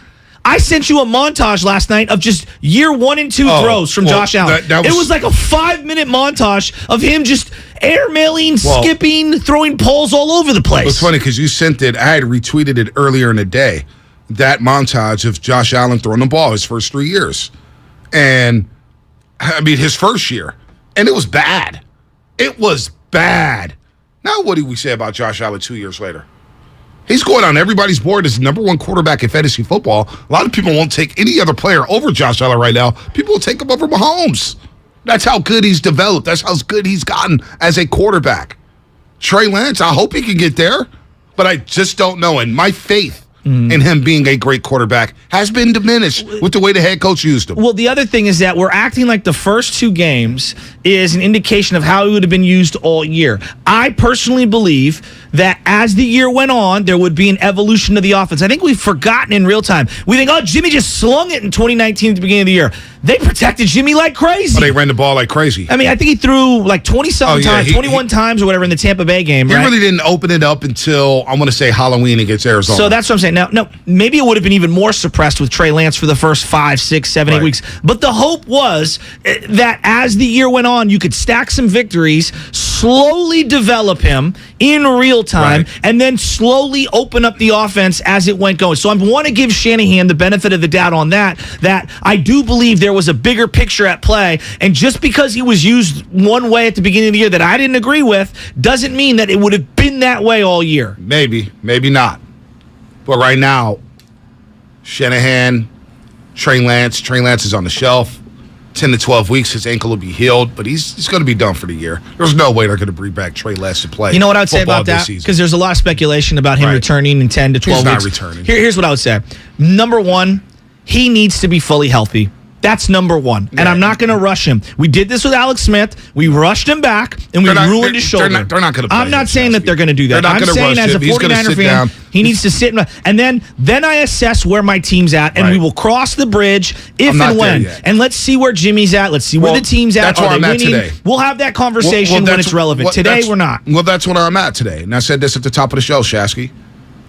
I sent you a montage last night of just year 1 and 2 throws from Josh Allen. It was like a 5-minute montage of him just airmailing, skipping, throwing balls all over the place. It's funny because you sent it. I had retweeted it earlier in the day. That montage of Josh Allen throwing the ball his first 3 years. And, I mean, his first year. And it was bad. It was bad. Now, what do we say about Josh Allen 2 years later? He's going on everybody's board as number 1 quarterback in fantasy football. A lot of people won't take any other player over Josh Allen right now. People will take him over Mahomes. That's how good he's developed. That's how good he's gotten as a quarterback. Trey Lance, I hope he can get there, but I just don't know. And my faith in him being a great quarterback has been diminished with the way the head coach used him. Well, the other thing is that we're acting like the first 2 games is an indication of how he would have been used all year. I personally believe that as the year went on, there would be an evolution of the offense. I think we've forgotten in real time. We think, Jimmy just slung it in 2019 at the beginning of the year. They protected Jimmy like crazy. They ran the ball like crazy. I mean, I think he threw like 20-something times, 21 times or whatever in the Tampa Bay game. He really didn't open it up until, I want to say, Halloween against Arizona. So that's what I'm saying. Now, no, maybe it would have been even more suppressed with Trey Lance for the first 5, 6, 7, 8 weeks. But the hope was that as the year went on, you could stack some victories, slowly develop him in real time, and then slowly open up the offense as it went going. So I want to give Shanahan the benefit of the doubt on that I do believe there was a bigger picture at play, and just because he was used one way at the beginning of the year that I didn't agree with doesn't mean that it would have been that way all year. Maybe not. But right now, Shanahan, Trey Lance is on the shelf. 10 to 12 weeks, his ankle will be healed, but he's going to be done for the year. There's no way they're going to bring back Trey Lance to play. You know what I would say about that? Because there's a lot of speculation about him returning in 10 to 12 weeks. He's not returning. Here's what I would say. Number 1, he needs to be fully healthy. That's number 1. And I'm not going to rush him. We did this with Alex Smith. We rushed him back, and we ruined his shoulder. They're not going to play I'm not saying that they're going to do that. I'm saying as a 49er fan, he needs to sit. And then I assess where my team's at, and we will cross the bridge if and when. And let's see where Jimmy's at. Let's see where the team's at. That's where I'm at today. We'll have that conversation when it's relevant. Today, we're not. Well, that's where I'm at today. And I said this at the top of the show, Shashky.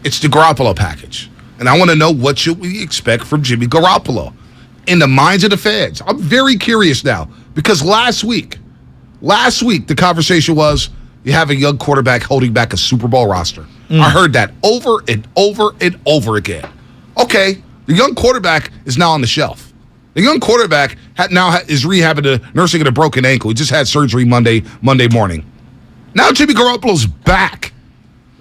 It's the Garoppolo package. And I want to know what should we expect from Jimmy Garoppolo. In the minds of the fans. I'm very curious now because last week, the conversation was you have a young quarterback holding back a Super Bowl roster. I heard that over and over and over again. Okay, the young quarterback is now on the shelf. The young quarterback is rehabbing nursing a broken ankle. He just had surgery Monday morning. Now Jimmy Garoppolo's back.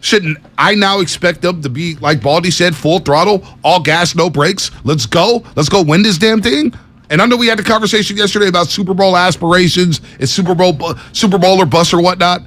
Shouldn't I now expect them to be, like Baldy said, full throttle, all gas, no brakes? Let's go win this damn thing? And I know we had the conversation yesterday about Super Bowl aspirations. It's Super Bowl or bust or whatnot.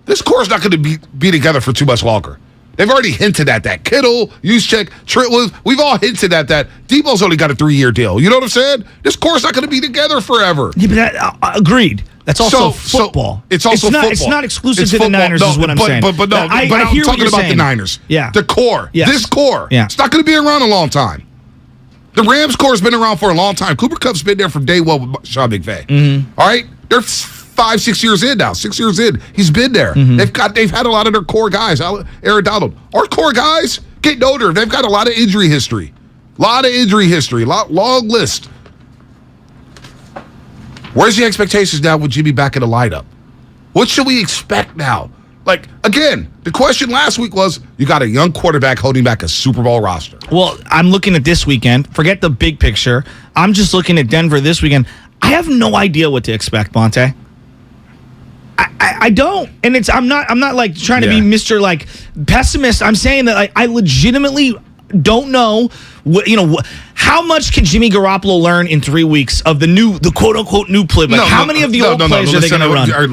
This core is not going to be together for too much longer. They've already hinted at that. Kittle, Juszczyk, Trent, we've all hinted at that. Debo's only got a 3-year deal. You know what I'm saying? This core is not going to be together forever. Yeah, but agreed. That's also football. It's also football. It's not exclusive to the Niners, is what I'm saying. But I'm talking about the Niners. Yeah. The core. Yes. This core. Yeah. It's not going to be around a long time. The Rams core has been around for a long time. Cooper Kupp's been there from day one with Sean McVay. All right? They're 5-6 years in now. 6 years in. He's been there. They've had a lot of their core guys. Aaron Donald. Our core guys getting older. They've got a lot of injury history. Long list. Where's the expectations now with Jimmy back in the lineup? What should we expect now? Like, again, the question last week was, you got a young quarterback holding back a Super Bowl roster. Well, I'm looking at this weekend. Forget the big picture. I'm just looking at Denver this weekend. I have no idea what to expect, Bonte. I don't. And I'm not like trying to be Mr. like pessimist. I'm saying that I legitimately don't know how much can Jimmy Garoppolo learn in 3 weeks of the quote unquote new playbook? How many of the old plays are they going to run? I'm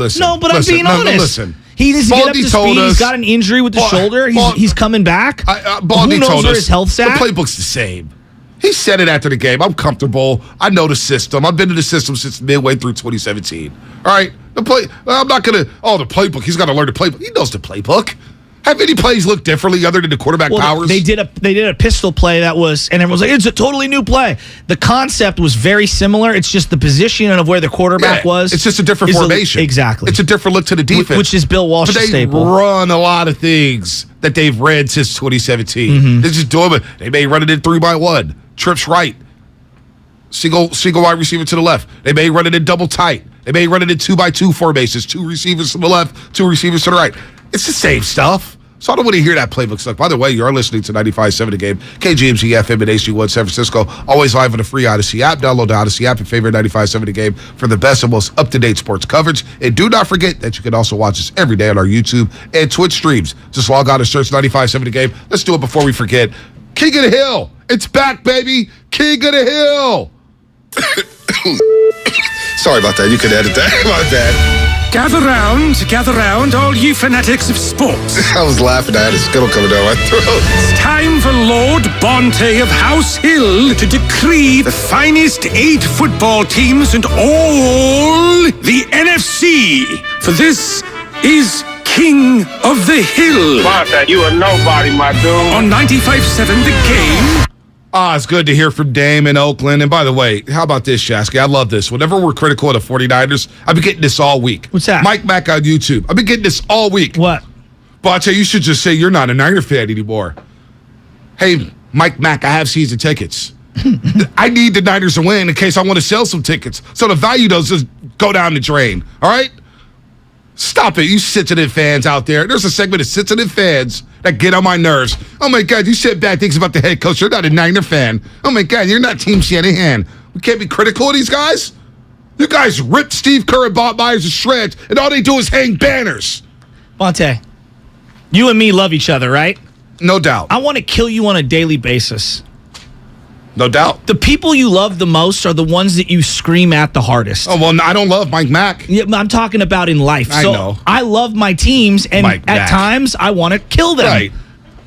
being honest. He needs to get up to speed. He's got an injury with the shoulder. He's coming back. Baldy Who knows told where us his health's at? The playbook's the same. He said it after the game. I'm comfortable. I know the system. I've been in the system since midway through 2017. All right? I'm not going to, the playbook. He's got to learn the playbook. He knows the playbook. Have any plays look differently other than the quarterback powers? They did a pistol play that was, and everyone was like, it's a totally new play. The concept was very similar. It's just the position of where the quarterback was. It's just a different formation. Exactly. It's a different look to the defense. Which is Bill Walsh's staple. They run a lot of things that they've read since 2017. Mm-hmm. They just do it. They may run it in 3-by-1. Trips right. Single wide receiver to the left. They may run it in double tight. They may run it in 2-by-2 formations. 2 receivers to the left, 2 receivers to the right. It's the same stuff. So I don't want to hear that playbook stuff. By the way, you are listening to 95.7 The Game, KGMZ FM and HD1 San Francisco. Always live on the free Odyssey app. Download the Odyssey app and favorite 95.7 The Game for the best and most up-to-date sports coverage. And do not forget that you can also watch us every day on our YouTube and Twitch streams. Just log on and search 95.7 The Game. Let's do it before we forget. King of the Hill. It's back, baby. King of the Hill. Sorry about that. You could edit that. My bad. Gather round, all you fanatics of sports. I was laughing. I had a skittle coming down my throat. It's time for Lord Bonte of House Hill to decree the finest 8 football teams in all the NFC. For this is King of the Hill. Bonte, you a nobody, my dude. On 95.7 The Game. It's good to hear from Dame in Oakland. And by the way, how about this, Shashky? I love this. Whenever we're critical of the 49ers, I've been getting this all week. What's that? Mike Mack on YouTube. I've been getting this all week. What? Bonte, you should just say you're not a Niner fan anymore. Hey, Mike Mack, I have season tickets. I need the Niners to win in case I want to sell some tickets. So the value doesn't go down the drain. All right? Stop it, you sensitive fans out there. There's a segment of sensitive fans that get on my nerves. Oh, my God, you said bad things about the head coach. You're not a Niner fan. Oh, my God, you're not Team Shanahan. We can't be critical of these guys? You guys ripped Steve Kerr and Bob Myers to shreds, and all they do is hang banners. Bonte, you and me love each other, right? No doubt. I want to kill you on a daily basis. No doubt. The people you love the most are the ones that you scream at the hardest. Oh, well, I don't love Mike Mack. Yeah, I'm talking about in life. I know. I love my teams, and at times I want to kill them. Right.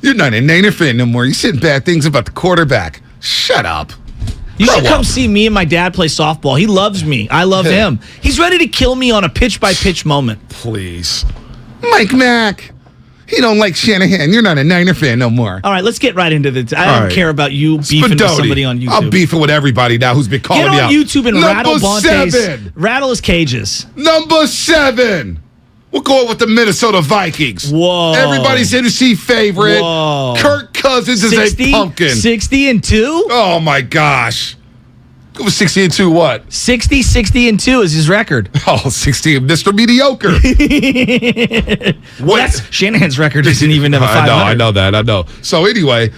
You're not a Niner fan no more. You're saying bad things about the quarterback. Shut up. You should come see me and my dad play softball. He loves me. I love him. He's ready to kill me on a pitch-by-pitch moment. Please. Mike Mack. He don't like Shanahan. You're not a Niner fan no more. All right, let's get right into this. I don't care about you beefing with somebody on YouTube. I'm beefing with everybody now who's been calling me out. Get on YouTube and rattle Bonte's. Rattle his cages. Number 7. We're going with the Minnesota Vikings. Whoa. Everybody's NFC favorite. Whoa. Kirk Cousins is a pumpkin. 60-2? Oh, my gosh. It was 60-2 what? 60-2 is his record. Oh, 60, Mr. Mediocre. Well, that's Shanahan's record doesn't even have a 500. I know that. So anyway,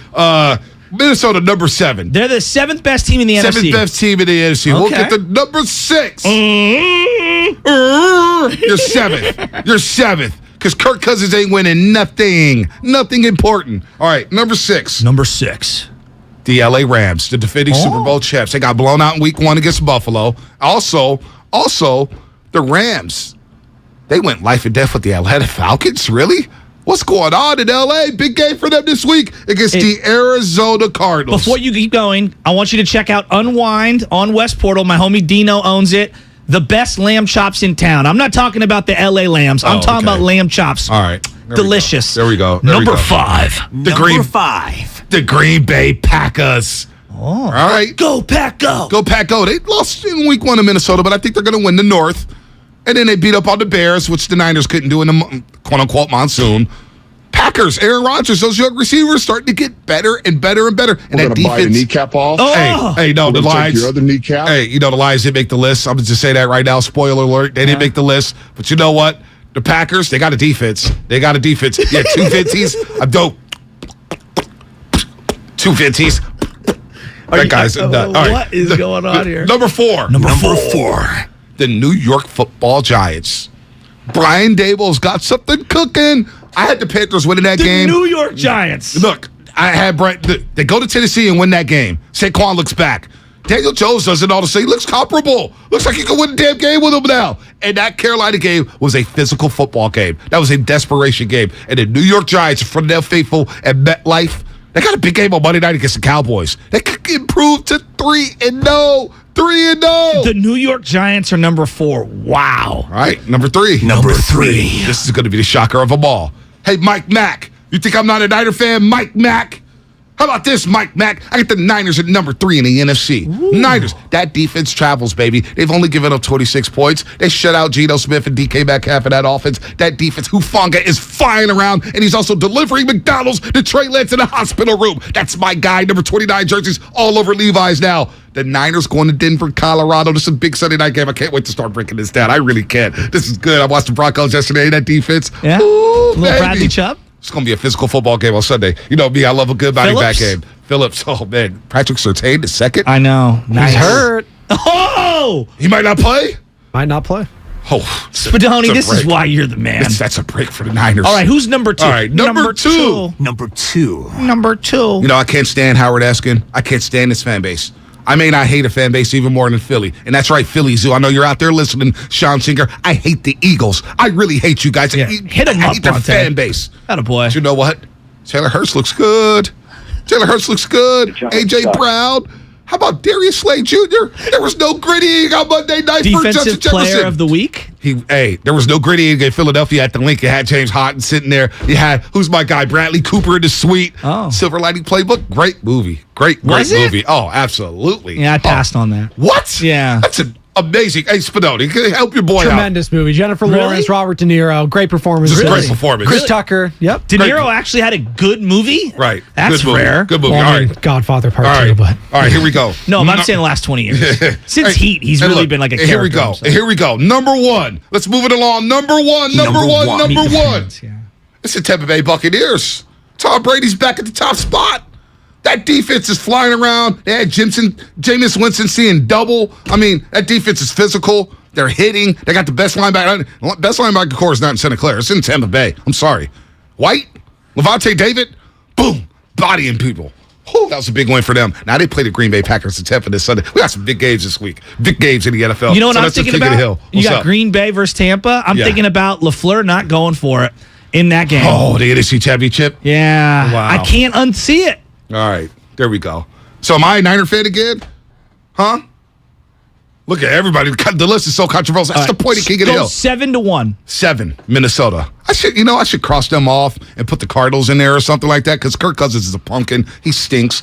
Minnesota number 7. They're the 7th best team in the NFC. 7th best team in the NFC. Okay. We'll get the number 6. You're 7th. You're 7th. Because Kirk Cousins ain't winning nothing. Nothing important. All right, number 6. Number 6. The LA Rams, the defending Super Bowl champs. They got blown out in week 1 against Buffalo. Also, the Rams, they went life and death with the Atlanta Falcons. Really? What's going on in LA? Big game for them this week against the Arizona Cardinals. Before you keep going, I want you to check out Unwind on West Portal. My homie Dino owns it. The best lamb chops in town. I'm not talking about the LA lambs. I'm talking about lamb chops. All right. Delicious. There we go. Number 5. Number 5. The Green Bay Packers. Oh. All right. Go, Pack, go. Go, Pack, go. They lost in week 1 in Minnesota, but I think they're going to win the North. And then they beat up on the Bears, which the Niners couldn't do in the quote-unquote monsoon. Packers, Aaron Rodgers, those young receivers starting to get better and better and better. And We're going to bite a kneecap off. Hey, no, the Lions. Your other kneecap. Hey, the Lions didn't make the list. I'm going to just say that right now. Spoiler alert. They didn't make the list. But you know what? The Packers, they got a defense. Yeah, 2 50s. I'm dope. 2 50s. That guy's a nut. What is going on here? Number 4. Number 4. The New York Football Giants. Brian Dable's got something cooking. I had the Panthers winning that game. The New York Giants. Look, I had they go to Tennessee and win that game. Saquon looks back. Daniel Jones does it all to say he looks comparable. Looks like he can win the damn game with him now. And that Carolina game was a physical football game. That was a desperation game. And the New York Giants in front of their faithful at MetLife, They got a big game on Monday night against the Cowboys. They could improve to 3-0. 3-0. The New York Giants are number 4. Wow. All right, number 3. Number 3. This is going to be the shocker of them all. Hey, Mike Mack. You think I'm not a Niner fan, Mike Mack? How about this, Mike Mack? I get the Niners at number 3 in the NFC. Ooh. Niners, that defense travels, baby. They've only given up 26 points. They shut out Geno Smith and DK Metcalf in that offense. That defense, Hufanga is flying around, and he's also delivering McDonald's to Trey Lance in the hospital room. That's my guy, number 29 jerseys all over Levi's now. The Niners going to Denver, Colorado. This is a big Sunday night game. I can't wait to start breaking this down. I really can't. This is good. I watched the Broncos yesterday, that defense. Yeah. Ooh, little baby. Bradley Chubb. It's going to be a physical football game on Sunday. You know me, I love a good body back game. Phillips, oh man. Patrick Surtain, the second. I know. Nice. He's hurt. Oh! He might not play? Might not play. Oh, Spadoni, this is why you're the man. That's a break for the Niners. All right, who's number 2? All right, number 2. Number 2. Number 2. You know, I can't stand Howard Eskin. I can't stand this fan base. I may not hate a fan base even more than Philly. And that's right, Philly Zoo. I know you're out there listening, Sean Singer. I hate the Eagles. I really hate you guys. Yeah. Hit them I up, hate their Bronte. fan base. Attaboy. But you know what? Taylor Hurts looks good. A.J. Brown. How about Darius Slay Jr.? There was no grittying on Monday night for Justin Defensive Jefferson. player of the week? There was no grittying in Philadelphia at the link. You had James Houghton sitting there. You had, who's my guy, Bradley Cooper in the suite. Oh. Silver Lining Playbook. Great movie. Great movie. Oh, absolutely. Yeah, I passed on that. What? Yeah. That's an amazing. Hey, Spadoni, help your boy out. Tremendous movie. Jennifer Lawrence, Robert De Niro. Great performance. This is a great performance. Chris Tucker. Yep. De Niro actually had a good movie? Right. That's good movie. rare. Good movie. Well, All I mean, right. Godfather Part All 2, right. but. All right, here we go. No, I'm saying the last 20 years. Since Heat, he's really been like a character. Here we go. himself. Here we go. Number 1. Let's move it along. Number one. Meet the fans, yeah. It's the Tampa Bay Buccaneers. Tom Brady's back at the top spot. That defense is flying around. They had Jameis Winston seeing double. I mean, that defense is physical. They're hitting. They got the best linebacker. Best linebacker core is not in Santa Clara. It's in Tampa Bay. I'm sorry. White, Levante David, boom, bodying people. Whew, that was a big win for them. Now they play the Green Bay Packers in Tampa this Sunday. We got some big games this week. Big games in the NFL. You know what So I'm that's just thinking King of the about? Hill. You What's got up? Green Bay versus Tampa. I'm Yeah. thinking about LaFleur not going for it in that game. Oh, the NFC Championship? Yeah. Wow. I can't unsee it. All right, there we go. So am I a Niner fan again? Huh? Look at everybody. The list is so controversial. That's the point of King of the Go Hill. 7-1. 7, Minnesota. I should cross them off and put the Cardinals in there or something like that because Kirk Cousins is a pumpkin. He stinks.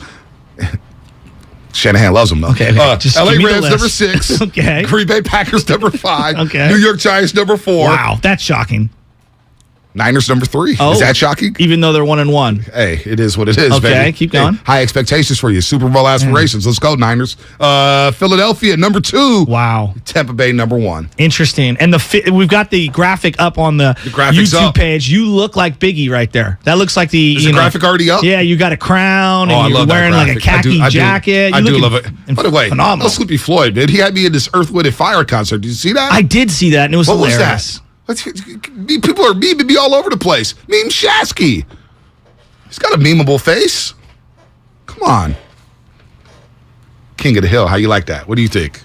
Shanahan loves him, though. Okay, just LA give me the Rams, list. number 6. Okay. Green Bay Packers, number 5. Okay. New York Giants, number 4. Wow, that's shocking. Niners, number 3. Oh. Is that shocking? Even though they're 1-1. Hey, it is what it is, Okay, baby. keep going. High expectations for you. Super Bowl aspirations. Let's go, Niners. Philadelphia, number 2. Wow. Tampa Bay, number 1. Interesting. And we've got the graphic up on the graphic's YouTube up. page. You look like Biggie right there. That looks like the Is the graphic already up? Yeah, you got a crown Oh, I and you're love that wearing like a graphic. khaki jacket. I You do looking love it. By the way, phenomenal. Sleepy Floyd, man. He had me in this Earth, Wind, and Fire concert. Did you see that? I did see that, and it was What hilarious. was that? People are memeing me all over the place. Meme Shashky. He's got a memeable face. Come on. King of the Hill. How you like that? What do you think?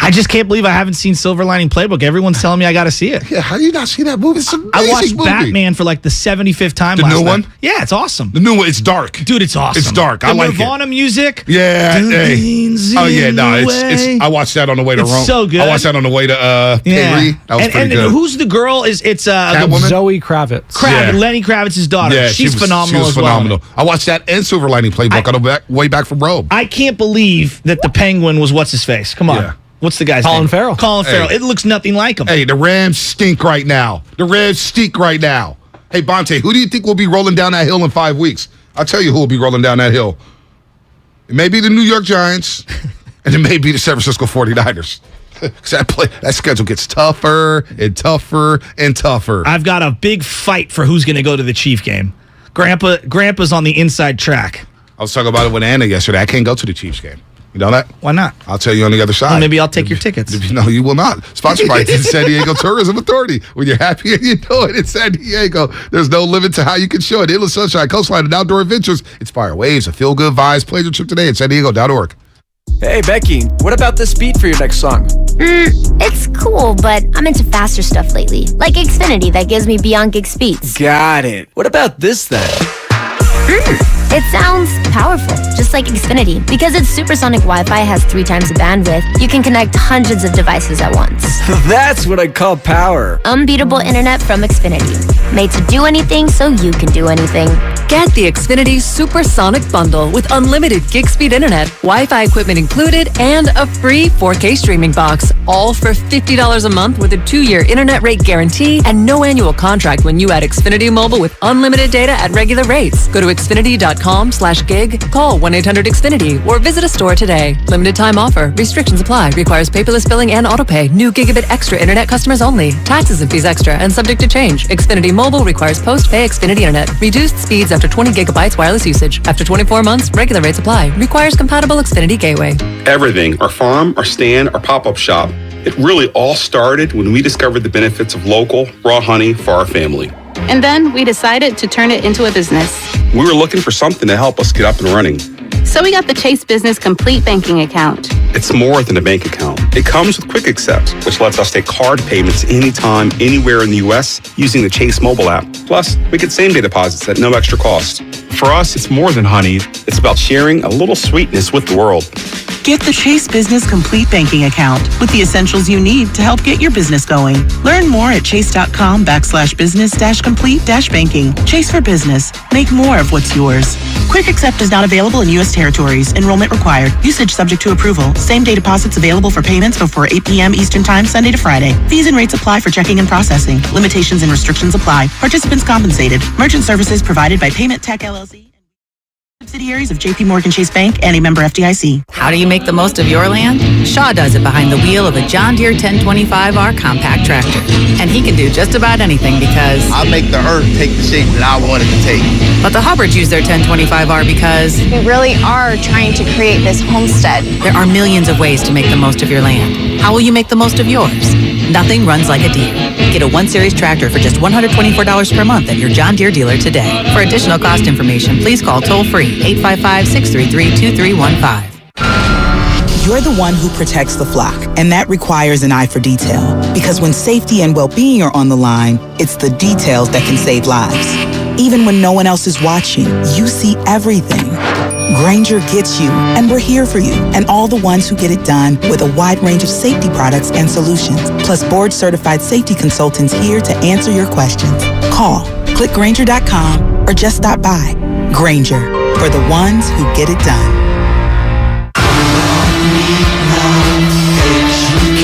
I just can't believe I haven't seen Silver Lining Playbook. Everyone's telling me I got to see it. Yeah, how do you not see that movie? It's an I amazing watched movie. Batman for like the 75th time The last new night. one? Yeah, it's awesome. The new one, it's dark. Dude, it's awesome. It's dark. The I like Nirvana it. music. Yeah. The Hey. beans Oh yeah, in no, the it's way. I watched that on the way to It's Rome. so good. I watched that on the way to Yeah. Kaylee. That was pretty and good. who's the girl? It's Catwoman? Zoe Kravitz. Yeah. Lenny Kravitz's daughter. Yeah, she's she was phenomenal as phenomenal. well. I watched that and Silver Lining Playbook on the way back from Rome. I can't believe that the Penguin was what's his face. Come on. Yeah. What's the guy's Colin name? Farrell. Colin Farrell. Hey. It looks nothing like him. Hey, the Rams stink right now. Hey, Bonte, who do you think will be rolling down that hill in 5 weeks? I'll tell you who will be rolling down that hill. It may be the New York Giants, and it may be the San Francisco 49ers. Because that schedule gets tougher and tougher and tougher. I've got a big fight for who's going to go to the Chief game. Grandpa's on the inside track. I was talking about it with Anna yesterday. I can't go to the Chiefs game. You know that? Why not? I'll tell you on the other side. Well, maybe I'll take your tickets. No, you will not. Sponsored by the San Diego Tourism Authority. When you're happy and you know it in San Diego, there's no limit to how you can show it. Endless sunshine, coastline, and outdoor adventures. Inspire waves and feel good vibes. Plan your trip today at sandiego.org. Hey, Becky, what about this beat for your next song? It's cool, but I'm into faster stuff lately. Like Xfinity that gives me beyond gig speeds. Got it. What about this then? It sounds powerful, just like Xfinity. Because its supersonic Wi-Fi has 3 times the bandwidth, you can connect hundreds of devices at once. That's what I call power. Unbeatable internet from Xfinity. Made to do anything so you can do anything. Get the Xfinity Supersonic Bundle with unlimited gig speed internet, Wi-Fi equipment included, and a free 4K streaming box. All for $50 a month with a 2-year internet rate guarantee and no annual contract when you add Xfinity Mobile with unlimited data at regular rates. Go to Xfinity.com/gig, call 1-800-XFINITY, or visit a store today. Limited time offer. Restrictions apply. Requires paperless billing and autopay. New gigabit extra internet customers only. Taxes and fees extra and subject to change. Xfinity Mobile requires post-pay Xfinity internet. Reduced speeds after 20 gigabytes wireless usage. After 24 months, regular rates apply. Requires compatible Xfinity gateway. Everything, our farm, our stand, our pop-up shop, it really all started when we discovered the benefits of local, raw honey for our family. And then we decided to turn it into a business. We were looking for something to help us get up and running. So we got the Chase Business Complete Banking Account. It's more than a bank account. It comes with Quick Accept, which lets us take card payments anytime, anywhere in the U.S. using the Chase mobile app. Plus, we get same-day deposits at no extra cost. For us, it's more than honey. It's about sharing a little sweetness with the world. Get the Chase Business Complete Banking Account with the essentials you need to help get your business going. Learn more at chase.com/business-complete-banking. Chase for business. Make more of what's yours. Quick Accept is not available in U.S. territories. Enrollment required. Usage subject to approval. Same-day deposits available for payments before 8 p.m. Eastern Time, Sunday to Friday. Fees and rates apply for checking and processing. Limitations and restrictions apply. Participants compensated. Merchant services provided by Payment Tech LLC. Subsidiaries of JP Morgan Chase Bank and a member FDIC. How do you make the most of your land? Shaw does it behind the wheel of a John Deere 1025R compact tractor. And he can do just about anything because I make the earth take the shape that I want it to take. But the Hubbards use their 1025R because we really are trying to create this homestead. There are millions of ways to make the most of your land. How will you make the most of yours? Nothing runs like a Deere. Get a 1-Series tractor for just $124 per month at your John Deere dealer today. For additional cost information, please call toll-free 855-633-2315. You're the one who protects the flock, and that requires an eye for detail. Because when safety and well-being are on the line, it's the details that can save lives. Even when no one else is watching, you see everything. Grainger gets you, and we're here for you, and all the ones who get it done with a wide range of safety products and solutions, plus board-certified safety consultants here to answer your questions. Call, click Grainger.com, or just stop by. Grainger, for the ones who get it done.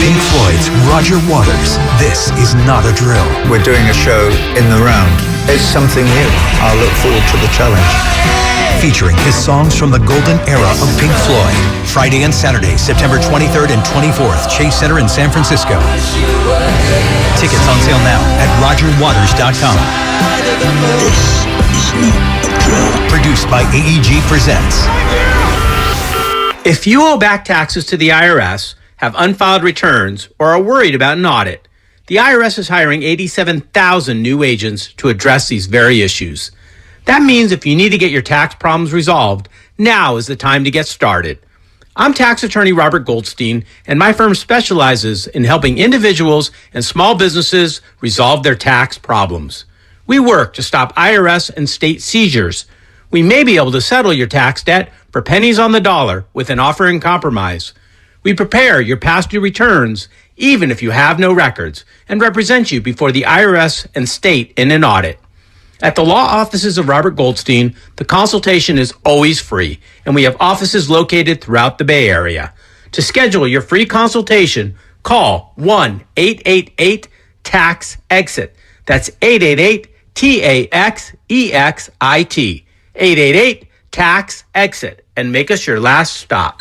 Pink Floyd's Roger Waters. This is not a drill. We're doing a show in the round. It's something new. I'll look forward to the challenge. Featuring his songs from the golden era of Pink Floyd. Friday and Saturday, September 23rd and 24th, Chase Center in San Francisco. Tickets on sale now at RogerWaters.com. This is not a drill. Produced by AEG Presents. If you owe back taxes to the IRS, have unfiled returns, or are worried about an audit, the IRS is hiring 87,000 new agents to address these very issues. That means if you need to get your tax problems resolved, now is the time to get started. I'm tax attorney Robert Goldstein, and my firm specializes in helping individuals and small businesses resolve their tax problems. We work to stop IRS and state seizures. We may be able to settle your tax debt for pennies on the dollar with an offer in compromise. We prepare your past due returns, even if you have no records, and represent you before the IRS and state in an audit. At the law offices of Robert Goldstein, the consultation is always free, and we have offices located throughout the Bay Area. To schedule your free consultation, call 1-888-TAX-EXIT. That's 888-TAXEXIT. 888-TAX-EXIT, and make us your last stop.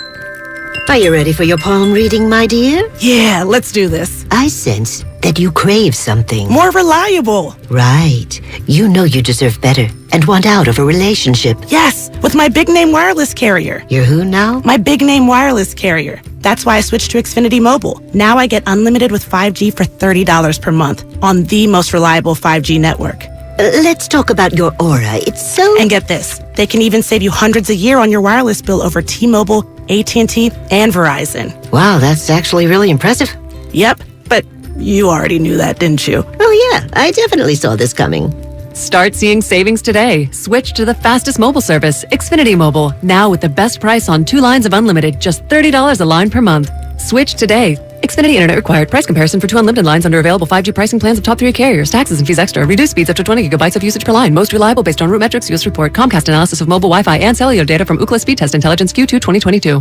Are you ready for your palm reading, my dear? Yeah, let's do this. I sense that you crave something. More reliable. Right. You know you deserve better and want out of a relationship. Yes, with my big name wireless carrier. You're who now? My big name wireless carrier. That's why I switched to Xfinity Mobile. Now I get unlimited with 5G for $30 per month on the most reliable 5G network. Let's talk about your aura. It's so... And get this. They can even save you hundreds a year on your wireless bill over T-Mobile, AT&T, and Verizon. Wow, that's actually really impressive. Yep, but you already knew that, didn't you? Oh, yeah. I definitely saw this coming. Start seeing savings today. Switch to the fastest mobile service, Xfinity Mobile. Now with the best price on 2 lines of unlimited, just $30 a line per month. Switch today. Xfinity Internet required. Price comparison for 2 unlimited lines under available 5G pricing plans of top 3 carriers. Taxes and fees extra. Reduced speeds up to 20 gigabytes of usage per line. Most reliable based on root metrics. US report. Comcast analysis of mobile Wi-Fi and cellular data from Ookla Speed Test Intelligence Q2 2022.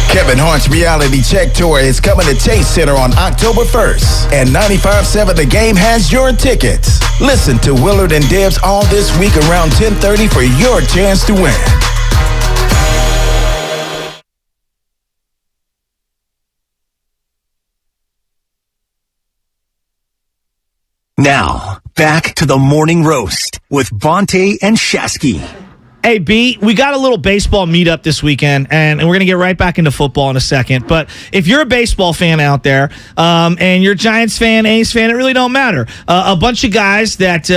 Kevin Hart's Reality Check Tour is coming to Chase Center on October 1st. And 95.7 The Game has your tickets. Listen to Willard and Dibs all this week around 10:30 for your chance to win. Now, back to the morning roast with Bonte and Shashky. Hey, B, we got a little baseball meetup this weekend, and we're going to get right back into football in a second. But if you're a baseball fan out there, and you're a Giants fan, A's fan, it really don't matter. A bunch of guys that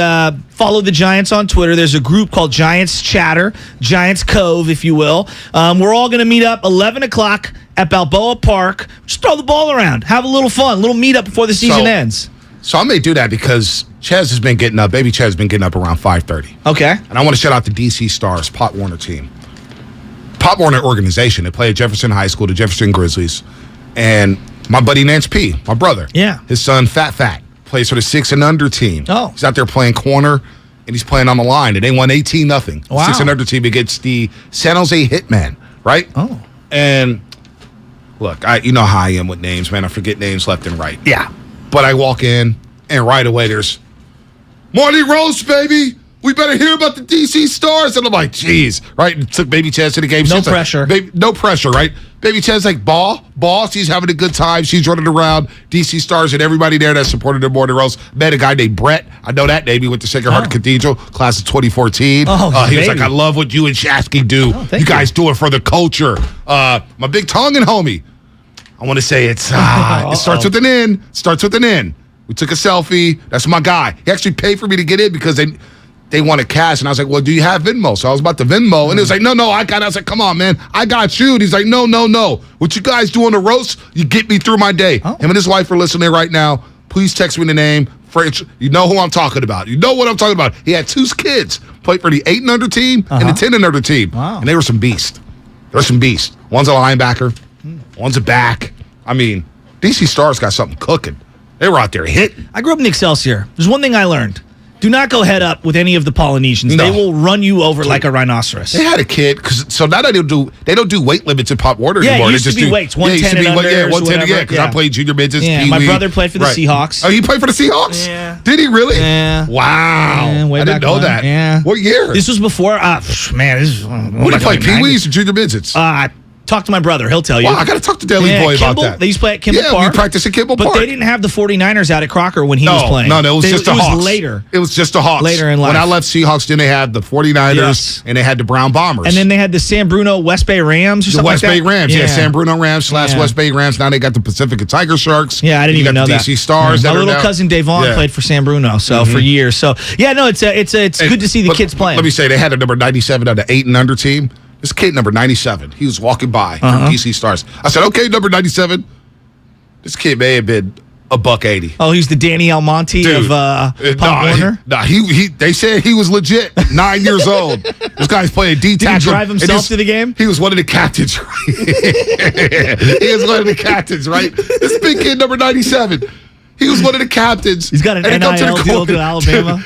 follow the Giants on Twitter. There's a group called Giants Chatter, Giants Cove, if you will. We're all going to meet up 11 o'clock at Balboa Park. Just throw the ball around. Have a little fun, a little meetup before the season ends. So I may do that because Chez has been getting up. Baby Chez has been getting up around 5:30. Okay. And I want to shout out the DC Stars Pop Warner team. Pop Warner organization. They play at Jefferson High School, the Jefferson Grizzlies. And my buddy Nance P., my brother. Yeah. His son, Fat, plays for the 6 and under team. Oh. He's out there playing corner, and he's playing on the line. And they won 18-0. Wow. 6 and under team against the San Jose Hitmen, right? Oh. And look, you know how I am with names, man. I forget names left and right. Yeah. But I walk in, and right away there's, morning roast, baby. We better hear about the DC Stars. And I'm like, geez, right? And took Baby Chaz to the game. No pressure. No pressure, right? Baby Chaz like, boss. She's having a good time. She's running around. DC Stars and everybody there that supported the morning roast. Met a guy named Brett. I know that name. He went to Sacred Heart Cathedral, class of 2014. He was like, I love what you and Shashky do. You guys do it for the culture. My big Tongan homie. I want to say it starts with an N. Starts with an N. We took a selfie. That's my guy. He actually paid for me to get in because they wanted cash. And I was like, well, do you have Venmo? So I was about to Venmo. And he was like, no, I got it. I was like, come on, man. I got you. And he's like, no. What you guys do on the roast, you get me through my day. Him and his wife are listening right now. Please text me the name. French. You know who I'm talking about. You know what I'm talking about. He had 2 kids. Played for the 8 and under team and the 10 and under team. Wow. And they were some beasts. One's a linebacker. One's a back. I mean, DC Stars got something cooking. They were out there hitting. I grew up in Excelsior. There's one thing I learned. Do not go head up with any of the Polynesians. No. They will run you over like a rhinoceros. They had a kid, so now they don't do weight limits in Pop Warner anymore. Yeah, it used to be weights, 110 and under. 110, because I played junior midgets. Yeah, my brother played for the Seahawks. Oh, you played for the Seahawks? Yeah. Did he really? Yeah. Wow. Yeah, I didn't know that. Yeah. What year? This was before, this is... What did he play, Pee-wees or junior midgets? Talk to my brother. He'll tell you. Wow, I got to talk to Daily Boy about that. They used to play at Kimball Park. Yeah, we practiced at Kimball Park. But they didn't have the 49ers out at Crocker when he was playing. No, it was just the Hawks. It was later. It was just the Hawks. Later in life. When I left Seahawks, then they had the 49ers, and they had the Brown Bombers. And then they had the San Bruno West Bay Rams or something like that. The West Bay Rams, yeah. San Bruno Rams / West Bay Rams. Now they got the Pacific and Tiger Sharks. Yeah, I didn't even know that. DC Stars. My little cousin Davon played for San Bruno for years. So, yeah, no, it's good to see the kids playing. Let me say, they had a number 97 on the 8 and under team. This kid, number 97, he was walking by from DC Stars. I said, okay, number 97. This kid may have been $180. Oh, he's the Danny Almonte of Pop Warner? They said he was legit 9 years old. This guy's playing D-tackle. Did he drive himself to the game? He was one of the captains. He was one of the captains, right? This big kid, number 97. He was one of the captains. He's got an NIL deal to Alabama.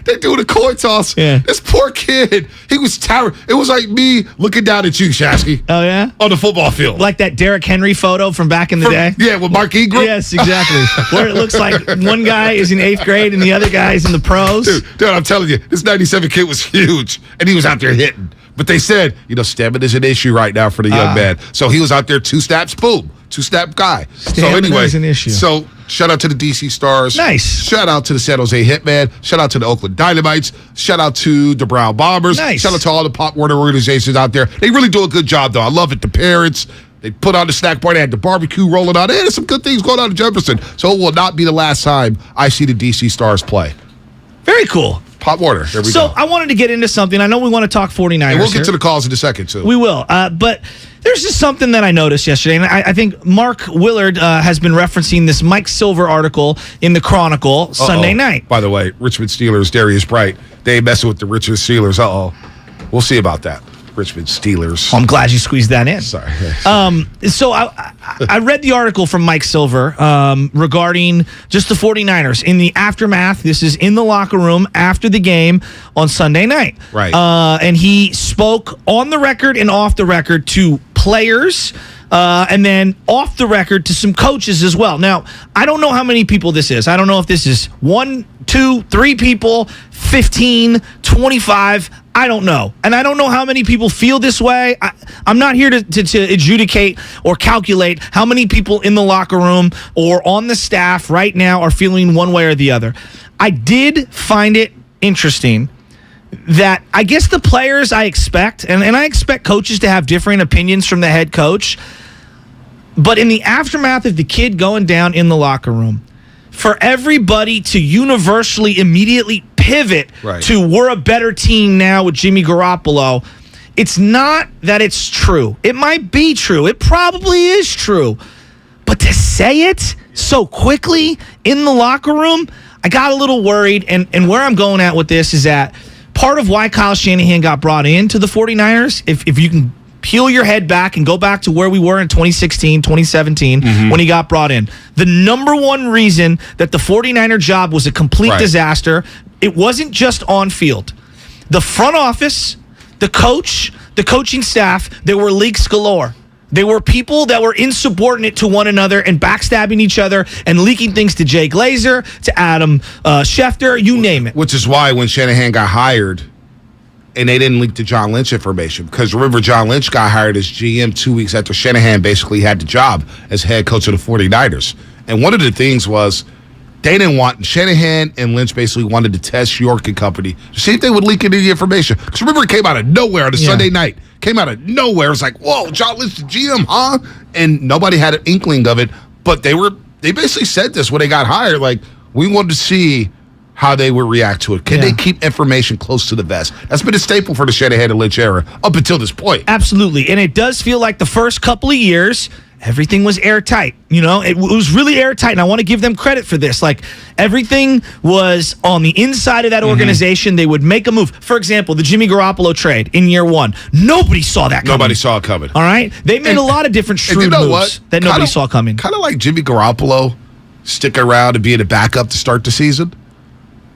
They doing a coin toss. Yeah. This poor kid, he was terrible. It was like me looking down at you, Shashky. Oh, yeah? On the football field. Like that Derrick Henry photo from back in the day? Yeah, with Mark Ingram. Yes, exactly. Where it looks like one guy is in 8th grade and the other guy is in the pros. Dude, I'm telling you, this 97 kid was huge, and he was out there hitting. But they said, stamina is an issue right now for the young man. So he was out there 2 snaps, boom. 2-snap guy. Stamina is an issue. So shout out to the DC Stars. Nice. Shout out to the San Jose Hitman. Shout out to the Oakland Dynamites. Shout out to the Brown Bombers. Nice. Shout out to all the Pop Warner organizations out there. They really do a good job, though. I love it. The parents, they put on the snack bar. They had the barbecue rolling out. Hey, there's some good things going on in Jefferson. So it will not be the last time I see the DC Stars play. Very cool. Pop Warner. There we go. So I wanted to get into something. I know we want to talk 49ers. And we'll get to the calls in a second, too. We will. But There's just something that I noticed yesterday, and I think Mark Willard has been referencing this Mike Silver article in the Chronicle Sunday night. By the way, Richmond Steelers, Darius Bright, they ain't messing with the Richmond Steelers. We'll see about that. Richmond Steelers. I'm glad you squeezed that in. Sorry. So I read the article from Mike Silver regarding just the 49ers. In the aftermath, this is in the locker room after the game on Sunday night. Right. And he spoke on the record and off the record to players and then off the record to some coaches as well. Now, I don't know how many people this is. I don't know if this is 1, 2, 3 people, 15, 25. I don't know. And I don't know how many people feel this way. I'm not here to adjudicate or calculate how many people in the locker room or on the staff right now are feeling one way or the other. I did find it interesting that I guess the players I expect, and I expect coaches to have different opinions from the head coach, but in the aftermath of the kid going down in the locker room, for everybody to universally immediately pivot to we're a better team now with Jimmy Garoppolo, it's not that it's true. It might be true. It probably is true. But to say it so quickly in the locker room, I got a little worried. And where I'm going at with this is that part of why Kyle Shanahan got brought into the 49ers, if you can peel your head back and go back to where we were in 2016, 2017, when he got brought in. The number one reason that the 49er job was a complete disaster, it wasn't just on field. The front office, the coach, the coaching staff, there were leaks galore. They were people that were insubordinate to one another and backstabbing each other and leaking things to Jay Glazer, to Adam Schefter, you name it. Which is why when Shanahan got hired, and they didn't leak to John Lynch information, because remember, John Lynch got hired as GM 2 weeks after Shanahan basically had the job as head coach of the 49ers. And one of the things was they didn't want, Shanahan and Lynch basically wanted to test York and company to see if they would leak any information. Because remember, it came out of nowhere on a Sunday night. Came out of nowhere. It was like, whoa, John Lynch, the GM, huh? And nobody had an inkling of it. But they basically said this when they got hired, like, we wanted to see how they would react to it. Can they keep information close to the vest? That's been a staple for the Shanahan and Lynch era up until this point. Absolutely. And it does feel like the first couple of years, everything was airtight. You know, it was really airtight, and I want to give them credit for this. Like, everything was on the inside of that organization. They would make a move. For example, the Jimmy Garoppolo trade in year one. Nobody saw that coming. Nobody saw it coming. All right? They made a lot of different shrewd moves that nobody saw coming. Kind of like Jimmy Garoppolo sticking around to being a backup to start the season.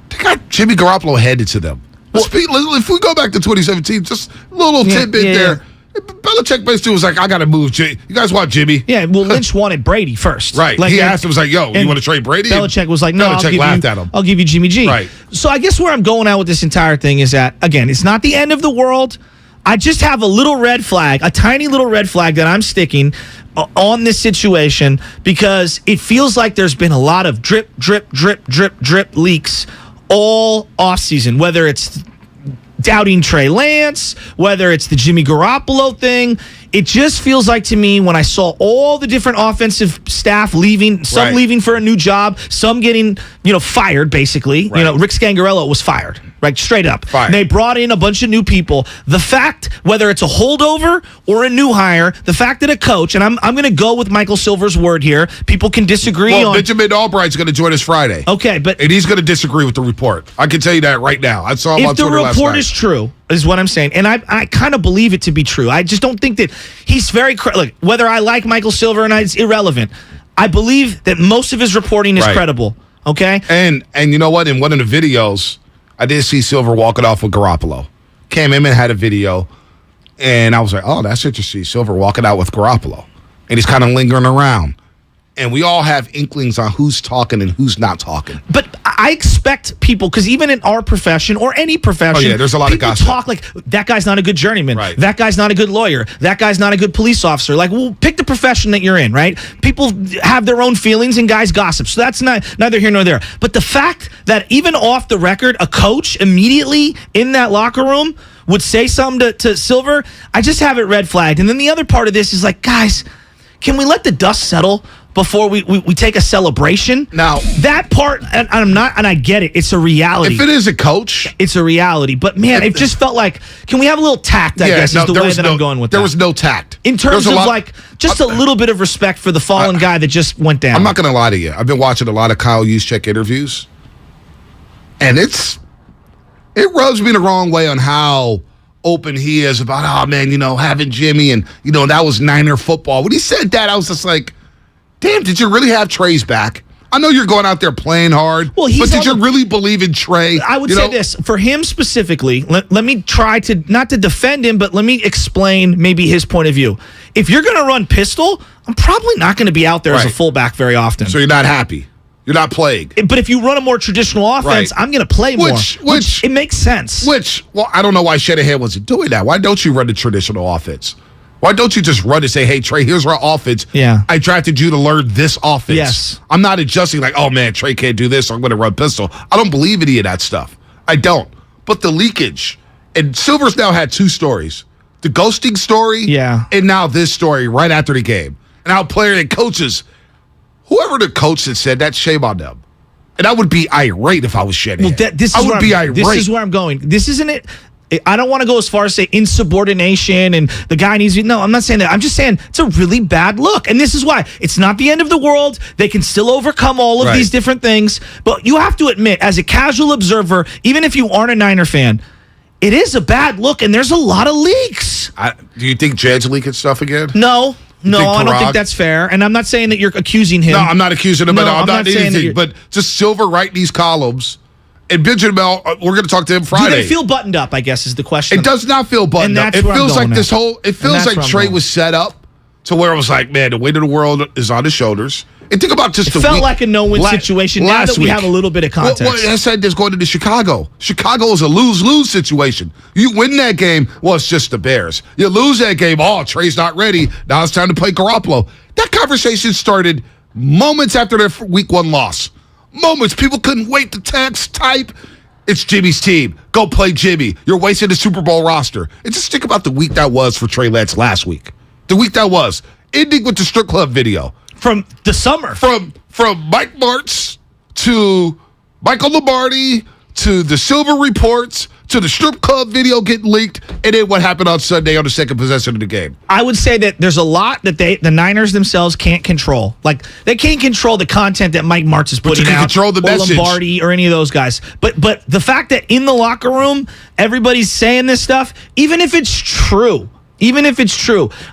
They got Jimmy Garoppolo headed to them. Well, if we go back to 2017, just a little tidbit there. Belichick basically was like, I got to move. You guys want Jimmy? Yeah, well, Lynch wanted Brady first. Right. Like, he asked him, was like, yo, you want to trade Brady? Belichick was like, no, I'll give you Jimmy G. Right. So I guess where I'm going at with this entire thing is that, again, it's not the end of the world. I just have a little red flag, a tiny little red flag that I'm sticking on this situation, because it feels like there's been a lot of drip leaks all offseason, whether it's doubting Trey Lance, whether it's the Jimmy Garoppolo thing. It just feels like to me, when I saw all the different offensive staff leaving, some leaving for a new job, some getting, fired, basically. Right. Rick Scangarello was fired, right? Straight up. Fired. They brought in a bunch of new people. The fact, whether it's a holdover or a new hire, the fact that a coach, and I'm going to go with Michael Silver's word here. People can disagree on. Benjamin Albright's going to join us Friday. Okay, and he's going to disagree with the report. I can tell you that right now. I saw him on Twitter last night. If the report is true, is what I'm saying, and I kind of believe it to be true. I just don't think that he's very look. Whether I like Michael Silver or not, it's irrelevant. I believe that most of his reporting is credible. Okay, and you know what? In one of the videos, I did see Silver walking off with Garoppolo. Cam Emmett had a video, and I was like, oh, that's interesting. Silver walking out with Garoppolo, and he's kind of lingering around. And we all have inklings on who's talking and who's not talking. But I expect people, because even in our profession or any profession, there's a lot of gossip. People talk like, that guy's not a good journeyman. Right. That guy's not a good lawyer. That guy's not a good police officer. Like, well, pick the profession that you're in, right? People have their own feelings and guys gossip. So that's neither here nor there. But the fact that even off the record, a coach immediately in that locker room would say something to Silver, I just have it red flagged. And then the other part of this is like, guys, can we let the dust settle before we take a celebration. Now that part, and I get it. It's a reality. If it is a coach, it's a reality. But man, it just felt like, can we have a little tact? I guess is the way that I'm going with that. There was no tact in terms of just a little bit of respect for the fallen guy that just went down. I'm not going to lie to you. I've been watching a lot of Kyle Juszczyk interviews, and it rubs me the wrong way on how open he is about, oh man, having Jimmy and that was Niner football. When he said that, I was just like, damn, did you really have Trey's back? I know you're going out there playing hard, but did you really believe in Trey? I would say this. For him specifically, let me try to, not to defend him, but let me explain maybe his point of view. If you're going to run pistol, I'm probably not going to be out there as a fullback very often. So you're not happy. You're not playing. But if you run a more traditional offense, I'm going to play more. Which it makes sense. Well, I don't know why Shanahan wasn't doing that. Why don't you run the traditional offense? Why don't you just run and say, hey, Trey, here's our offense. Yeah. I drafted you to learn this offense. Yes. I'm not adjusting like, oh, man, Trey can't do this, so I'm going to run pistol. I don't believe any of that stuff. I don't. But the leakage, and Silver's now had two stories. The ghosting story, and now this story right after the game. And how player and coaches, whoever the coach that said that, shame on them. And I would be irate if I was Shanahan. Well, this is where I'm going. This isn't it. I don't want to go as far as say insubordination and the guy needs to. No, I'm not saying that. I'm just saying it's a really bad look. And this is why. It's not the end of the world. They can still overcome all of these different things. But you have to admit, as a casual observer, even if you aren't a Niner fan, it is a bad look, and there's a lot of leaks. Do you think Jed's leaking stuff again? No, I don't think that's fair. And I'm not saying that you're accusing him. No, I'm not accusing him. I'm not anything. But just Silver write these columns. And Benjamin Bell, we're going to talk to him Friday. Do they feel buttoned up, I guess, is the question. It does not feel buttoned up. It feels like it feels like Trey was set up to where it was like, man, the weight of the world is on his shoulders. And think about just it felt like a no-win situation now that we have a little bit of context. Well, I said this going into Chicago. Chicago is a lose-lose situation. You win that game, well, it's just the Bears. You lose that game, Trey's not ready. Now it's time to play Garoppolo. That conversation started moments after their week 1 loss. Moments. People couldn't wait to type. It's Jimmy's team. Go play Jimmy. You're wasting the Super Bowl roster. And just think about the week that was for Trey Lance last week. The week that was. Ending with the strip club video. From the summer. From Mike Martz to Michael Lombardi to the Silver reports to the strip club video getting leaked, and then what happened on Sunday on the second possession of the game. I would say that there's a lot that the Niners themselves can't control. Like, they can't control the content that Mike Martz is putting out. But you can control the message. Or Lombardi or any of those guys. But the fact that in the locker room, everybody's saying this stuff, even if it's true,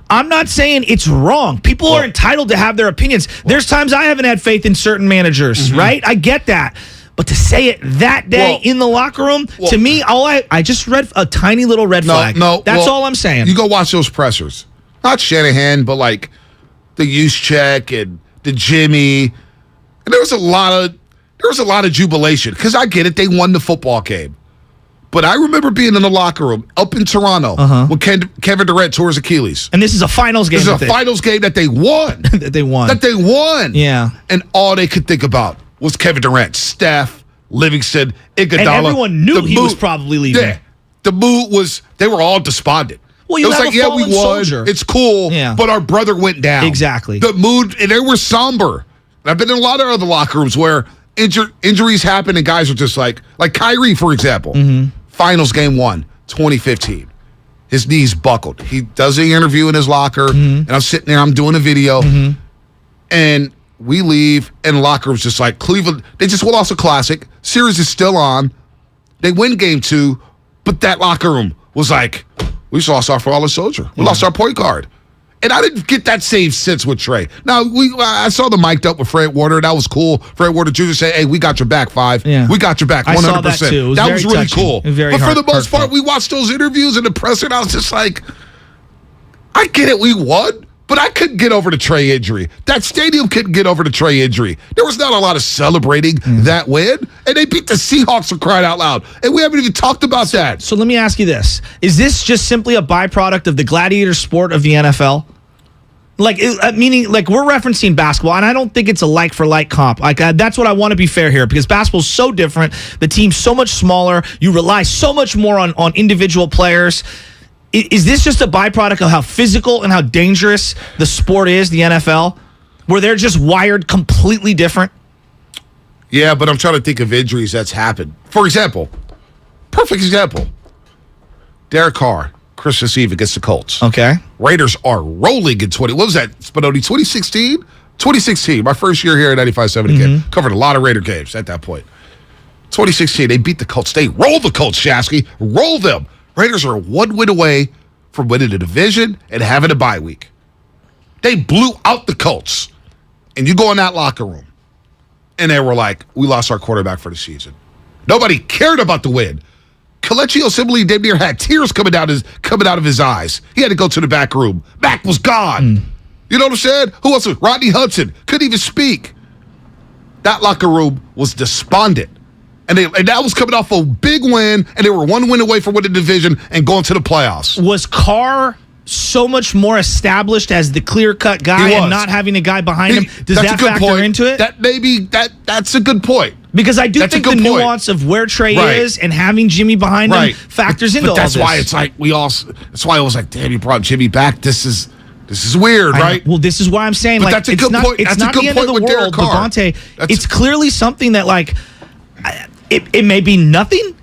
I'm not saying it's wrong. People are entitled to have their opinions. There's times I haven't had faith in certain managers, right? I get that. But to say it that day in the locker room, to me, I just read a tiny little red flag. That's all I'm saying. You go watch those pressers. Not Shanahan, but like the Juszczyk and the Jimmy. And there was a lot of jubilation. Because I get it, they won the football game. But I remember being in the locker room up in Toronto when Kevin Durant tore his Achilles. And this is a finals game. This is a finals game that they won. That they won. Yeah. And all they could think about was Kevin Durant, Steph, Livingston, Iguodala. And everyone knew he was probably leaving. Yeah. The mood was, they were all despondent. Well, it was like, we won. Soldier. It's cool, but our brother went down. Exactly. The mood, and they were somber. I've been in a lot of other locker rooms where injuries happen and guys are just like Kyrie, for example. Finals game 1, 2015. His knees buckled. He does an interview in his locker, and I'm sitting there, I'm doing a video, and we leave, and the locker room's just like, Cleveland, they just lost a classic. Series is still on. They win game 2, but that locker room was like, we just lost our fallen soldier. We lost our point guard. And I didn't get that same sense with Trey. Now, I saw the mic'd up with Fred Warner. That was cool. Fred Warner Jr. said, hey, we got your back, 5. Yeah. We got your back, 100%. I saw that too. That was really cool. But for the most part, heartfelt. we watched those interviews and the presser, and I was just like, I get it, we won. But I couldn't get over the Trey injury. That stadium couldn't get over the Trey injury. There was not a lot of celebrating that win. And they beat the Seahawks for crying out loud. And we haven't even talked about that. So let me ask you this. Is this just simply a byproduct of the gladiator sport of the NFL? Meaning we're referencing basketball, and I don't think it's a like-for-like comp. That's what I want to be fair here, because basketball's so different. The team's so much smaller. You rely so much more on individual players. Is this just a byproduct of how physical and how dangerous the sport is, the NFL? where they're just wired completely different? Yeah, but I'm trying to think of injuries that's happened. For example, perfect example, Derek Carr, Christmas Eve against the Colts. Okay. Raiders are rolling in what was that, Spinoni, 2016? 2016, my first year here at 95.7 again. Covered a lot of Raider games at that point. 2016, they beat the Colts. They rolled the Colts, Shashky. Roll them. Raiders are 1 win away from winning the division and having a bye week. They blew out the Colts. And you go in that locker room, and they were like, we lost our quarterback for the season. Nobody cared about the win. Kelechi Osemele damn near had tears coming out of his eyes. He had to go to the back room. Mac was gone. You know what I'm saying? Who else? Rodney Hudson couldn't even speak. That locker room was despondent. And that was coming off a big win, and they were 1 win away from winning the division and going to the playoffs. Was Carr so much more established as the clear-cut guy and not having a guy behind him? Does that factor into it? That's a good point. Because I do think the nuance of where Trey is and having Jimmy behind him factors into all this. That's why it's like that's why I was like, damn, you brought Jimmy back. This is weird, right? Well, this is why I'm saying, but that's a good point. It's not the end of the world, Devontae. It's clearly something that, like, it may be nothing.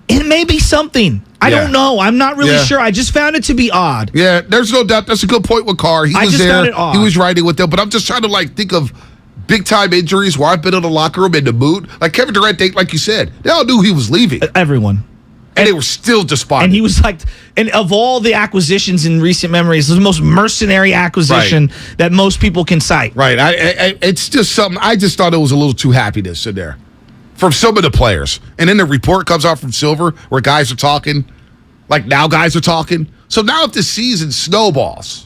It may be something. I don't know. I'm not really sure. I just found it to be odd. Yeah, there's no doubt. That's a good point with Carr. He was there. Found it odd. He was riding with them. But I'm just trying to, like, think of big-time injuries where I've been in the locker room in the mood. Like Kevin Durant, like you said, they all knew he was leaving. Everyone. And they were still despondent. And he was like, and of all the acquisitions in recent memories, the most mercenary acquisition that most people can cite. Right. It's just something. I just thought it was a little too happiness in there from some of the players. And then the report comes out from Silver where guys are talking, like now guys are talking. So now if the season snowballs,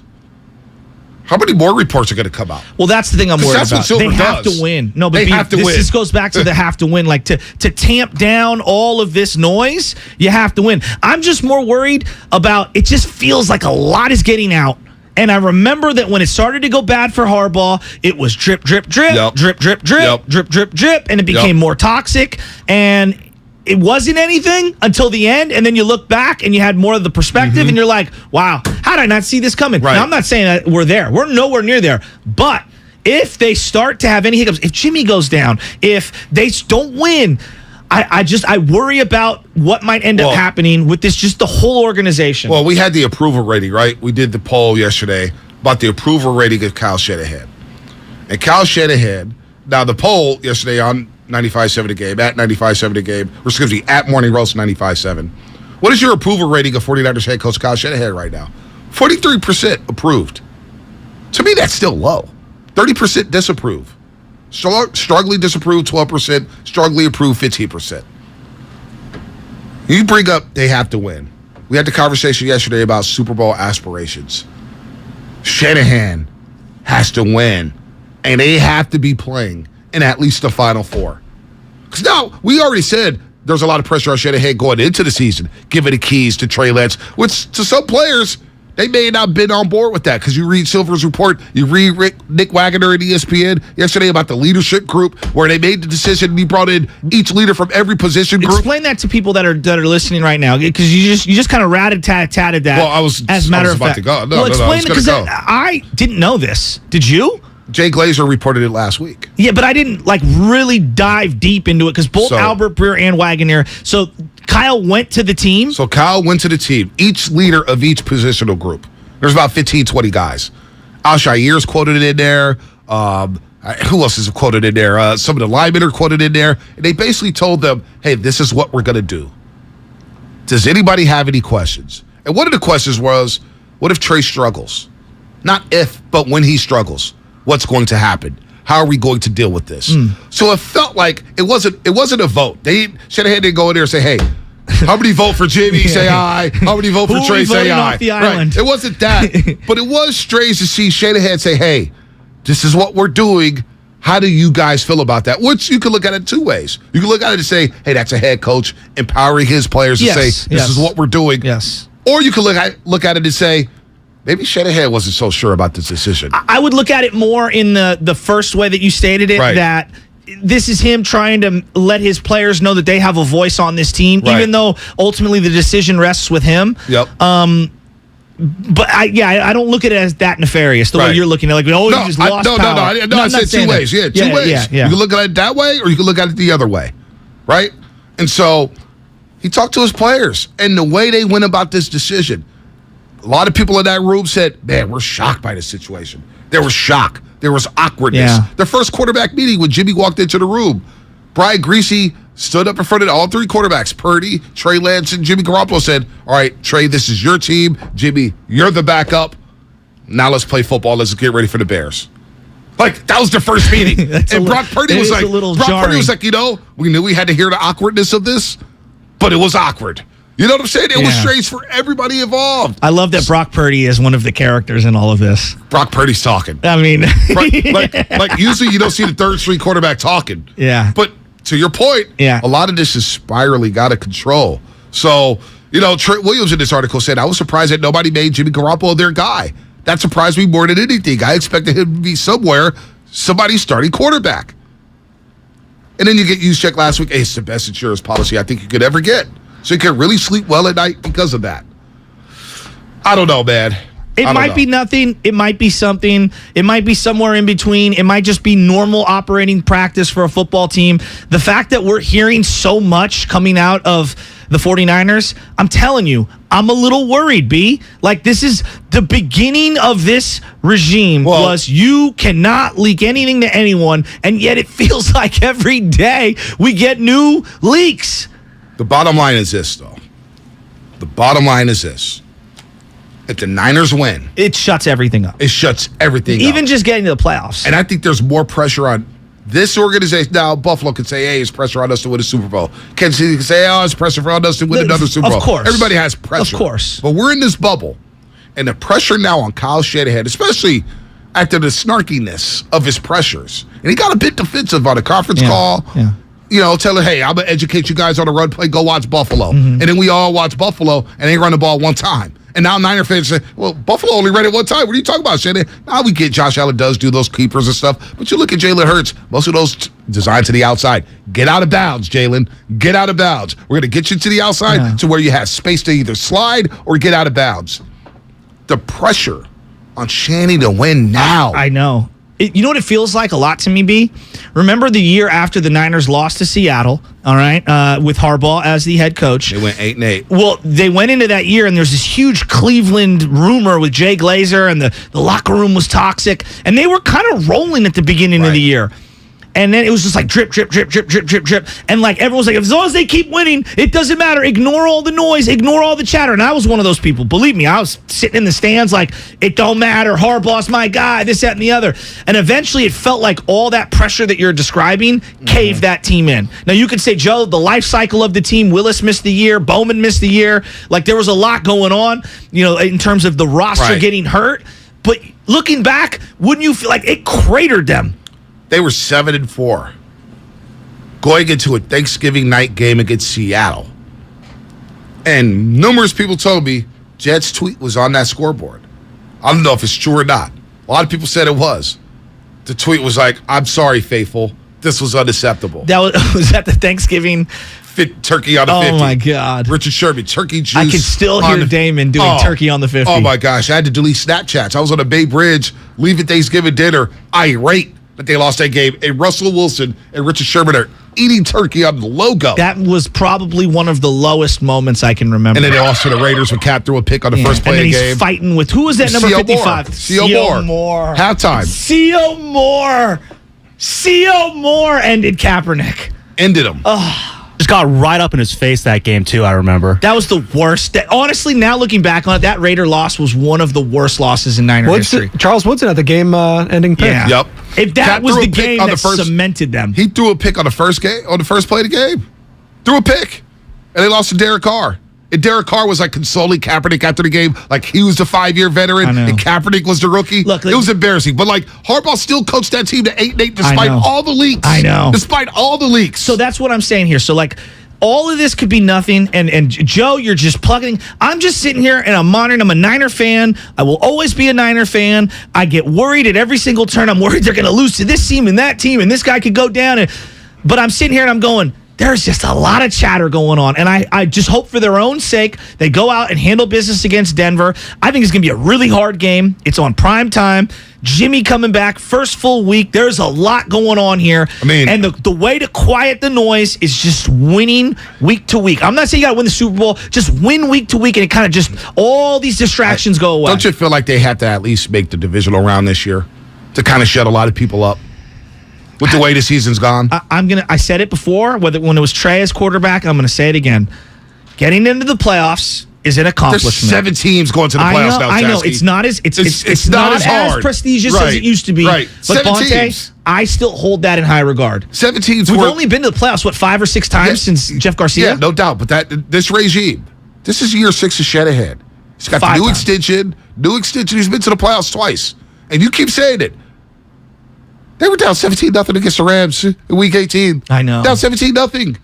how many more reports are going to come out? Well, that's the thing I'm worried about. They have to win. No, but they have to win. This goes back to the have to win. Like to tamp down all of this noise, you have to win. I'm just more worried about it. Just feels like a lot is getting out. And I remember that when it started to go bad for Harbaugh, it was drip, drip, drip, drip, drip, drip, drip, drip, drip, and it became more toxic. And it wasn't anything until the end, and then you look back and you had more of the perspective, and you're like, wow, how did I not see this coming? Now, I'm not saying that we're there. We're nowhere near there. But if they start to have any hiccups, if Jimmy goes down, if they don't win, I worry about what might end up happening with this, just the whole organization. Well, we had the approval rating, right? We did the poll yesterday about the approval rating of Kyle Shanahan. And Kyle Shanahan, now the poll yesterday on 95.7 The Game, at 95.7 The Game, or excuse me, at Morning Roast 95.7. What is your approval rating of 49ers head coach Kyle Shanahan right now? 43% approved. To me, that's still low. 30% disapprove. Strongly disapprove, 12%. Strongly approve, 15%. You bring up they have to win. We had the conversation yesterday about Super Bowl aspirations. Shanahan has to win, and they have to be playing in at least the Final Four. Because now, we already said there's a lot of pressure on Shanahan going into the season, giving the keys to Trey Lance, which to some players, they may not have been on board with that. Because you read Silver's report, you read Nick Wagoner at ESPN yesterday about the leadership group where they made the decision and he brought in each leader from every position group. Explain that to people that are listening right now, because you just kind of ratted-tatted that. Well, I was about to go. No, explain it, because I didn't know this. Did you? Jay Glazer reported it last week. Yeah, but I didn't really dive deep into it because both Albert Breer and Wagoner. So Kyle went to the team. So Kyle went to the team. Each leader of each positional group. There's about 15, 20 guys. Al Shair's quoted in there. Who else is quoted in there? Some of the linemen are quoted in there. And they basically told them, hey, this is what we're going to do. Does anybody have any questions? And one of the questions was, what if Trey struggles? Not if, but when he struggles. What's going to happen? How are we going to deal with this? So it felt like it wasn't a vote. Shanahan didn't go in there and say, hey, how many vote for Jimmy? Say aye. How many vote for Trey? Say aye. Right. It wasn't that. But it was strange to see Shanahan say, hey, this is what we're doing. How do you guys feel about that? Which you can look at it two ways. You can look at it and say, hey, that's a head coach empowering his players to say, this is what we're doing. Yes. Or you can look at it and say, maybe Shanahan wasn't so sure about this decision. I would look at it more in the first way that you stated it, that this is him trying to let his players know that they have a voice on this team, even though ultimately the decision rests with him. Yep. But I don't look at it as that nefarious the way you're looking at it. Like, you just lost power. I said two ways. Yeah, two ways. Yeah. You can look at it that way, or you can look at it the other way, right? And so he talked to his players, and the way they went about this decision, a lot of people in that room said, man, we're shocked by this situation. There was shock. There was awkwardness. Yeah. The first quarterback meeting when Jimmy walked into the room, Brian Griese stood up in front of all three quarterbacks, Purdy, Trey Lance, and Jimmy Garoppolo, said, all right, Trey, this is your team. Jimmy, you're the backup. Now let's play football. Let's get ready for the Bears. Like, that was the first meeting. And Brock Purdy was like, we knew we had to hear the awkwardness of this, but it was awkward. You know what I'm saying? It was strange for everybody involved. I love that Brock Purdy is one of the characters in all of this. Brock Purdy's talking. I mean, like usually you don't see the third string quarterback talking. Yeah. But to your point, a lot of this is spirally out of control. So, Trent Williams in this article said, I was surprised that nobody made Jimmy Garoppolo their guy. That surprised me more than anything. I expected him to be somebody's starting quarterback. And then you get Juszczyk last week. Hey, it's the best insurance policy I think you could ever get. So you can really sleep well at night because of that. I don't know, man. It might be nothing. It might be something. It might be somewhere in between. It might just be normal operating practice for a football team. The fact that we're hearing so much coming out of the 49ers, I'm telling you, I'm a little worried, B. Like, this is the beginning of this regime was you cannot leak anything to anyone, and yet it feels like every day we get new leaks. The bottom line is this, though. The bottom line is this. If the Niners win, it shuts everything up. It shuts everything up. Even just getting to the playoffs. And I think there's more pressure on this organization. Now, Buffalo could say, hey, it's pressure on us to win a Super Bowl. Kansas City could say, oh, it's pressure on us to win another Super Bowl. Of course. Everybody has pressure. Of course. But we're in this bubble. And the pressure now on Kyle Shanahan, especially after the snarkiness of his pressures. And he got a bit defensive on a conference call. Yeah. Telling, hey, I'm going to educate you guys on the run play. Go watch Buffalo. Mm-hmm. And then we all watch Buffalo, and they run the ball one time. And now Niner fans say, well, Buffalo only ran it one time. What are you talking about, Shanahan? Now we get Josh Allen does do those keepers and stuff. But you look at Jalen Hurts, most of those designed to the outside. Get out of bounds, Jalen. Get out of bounds. We're going to get you to the outside to where you have space to either slide or get out of bounds. The pressure on Shanny to win now. I know. You know what it feels like a lot to me, B? Remember the year after the Niners lost to Seattle, all right, with Harbaugh as the head coach. They went 8-8. Well, they went into that year, and there's this huge Cleveland rumor with Jay Glazer, and the locker room was toxic, and they were kind of rolling at the beginning of the year. And then it was just like drip, drip, drip, drip, drip, drip, drip. And like everyone's like, as long as they keep winning, it doesn't matter. Ignore all the noise. Ignore all the chatter. And I was one of those people. Believe me, I was sitting in the stands like, it don't matter. Harbaugh's my guy, this, that, and the other. And eventually it felt like all that pressure that you're describing caved that team in. Now you could say, Joe, the life cycle of the team, Willis missed the year, Bowman missed the year. Like there was a lot going on, in terms of the roster getting hurt. But looking back, wouldn't you feel like it cratered them? They were 7-4 going into a Thanksgiving night game against Seattle. And numerous people told me Jed's tweet was on that scoreboard. I don't know if it's true or not. A lot of people said it was. The tweet was like, I'm sorry, faithful. This was unacceptable. That was that the Thanksgiving turkey on the 50. Oh, my God. Richard Sherman, turkey juice. I can still hear Damon doing turkey on the 50. Oh, my gosh. I had to delete Snapchats. I was on a Bay Bridge leaving Thanksgiving dinner, irate that they lost that game. And Russell Wilson and Richard Sherman are eating turkey on the logo. That was probably one of the lowest moments I can remember. And then they lost to the Raiders when Cap threw a pick on the first play of the game. And he's fighting with, who was that number 55? C.O. Moore. Halftime. C.O. Moore ended Kaepernick. Ended him. Just got right up in his face that game, too, I remember. That was the worst. Honestly, now looking back on it, that Raider loss was one of the worst losses in Niner history. Charles Woodson at the game-ending pick. Yeah. Yep. If that was the game that cemented them. He threw a pick on the first play of the game. Threw a pick. And they lost to Derek Carr. And Derek Carr was like consoling Kaepernick after the game, like he was the 5-year veteran and Kaepernick was the rookie. Look, it was embarrassing. But like Harbaugh still coached that team to 8-8 despite all the leaks. I know. Despite all the leaks. So that's what I'm saying here. So like all of this could be nothing. And Joe, you're just plugging. I'm just sitting here and I'm monitoring. I'm a Niner fan. I will always be a Niner fan. I get worried at every single turn. I'm worried they're going to lose to this team and that team and this guy could go down. But I'm sitting here and I'm going, there's just a lot of chatter going on. And I just hope for their own sake they go out and handle business against Denver. I think it's going to be a really hard game. It's on prime time. Jimmy coming back, first full week. There's a lot going on here. And the way to quiet the noise is just winning week to week. I'm not saying you got to win the Super Bowl. Just win week to week, and it kind of just, all these distractions go away. Don't you feel like they have to at least make the divisional round this year to kind of shut a lot of people up? With the way the season's gone? I said it before, when it was Trey as quarterback, I'm going to say it again. Getting into the playoffs is an accomplishment. There's 7 teams going to the playoffs now, I know. Shashky. It's not as hard. As prestigious as it used to be. Right. But 7 Bonte, teams. I still hold that in high regard. 7 teams. We've only been to the playoffs, 5 or 6 times since Jeff Garcia? Yeah, no doubt. But this regime, this is year 6 of Shanahan. He's got the new extension. He's been to the playoffs twice. And you keep saying it. They were down 17-0 against the Rams in Week 18. I know. Down 17-0.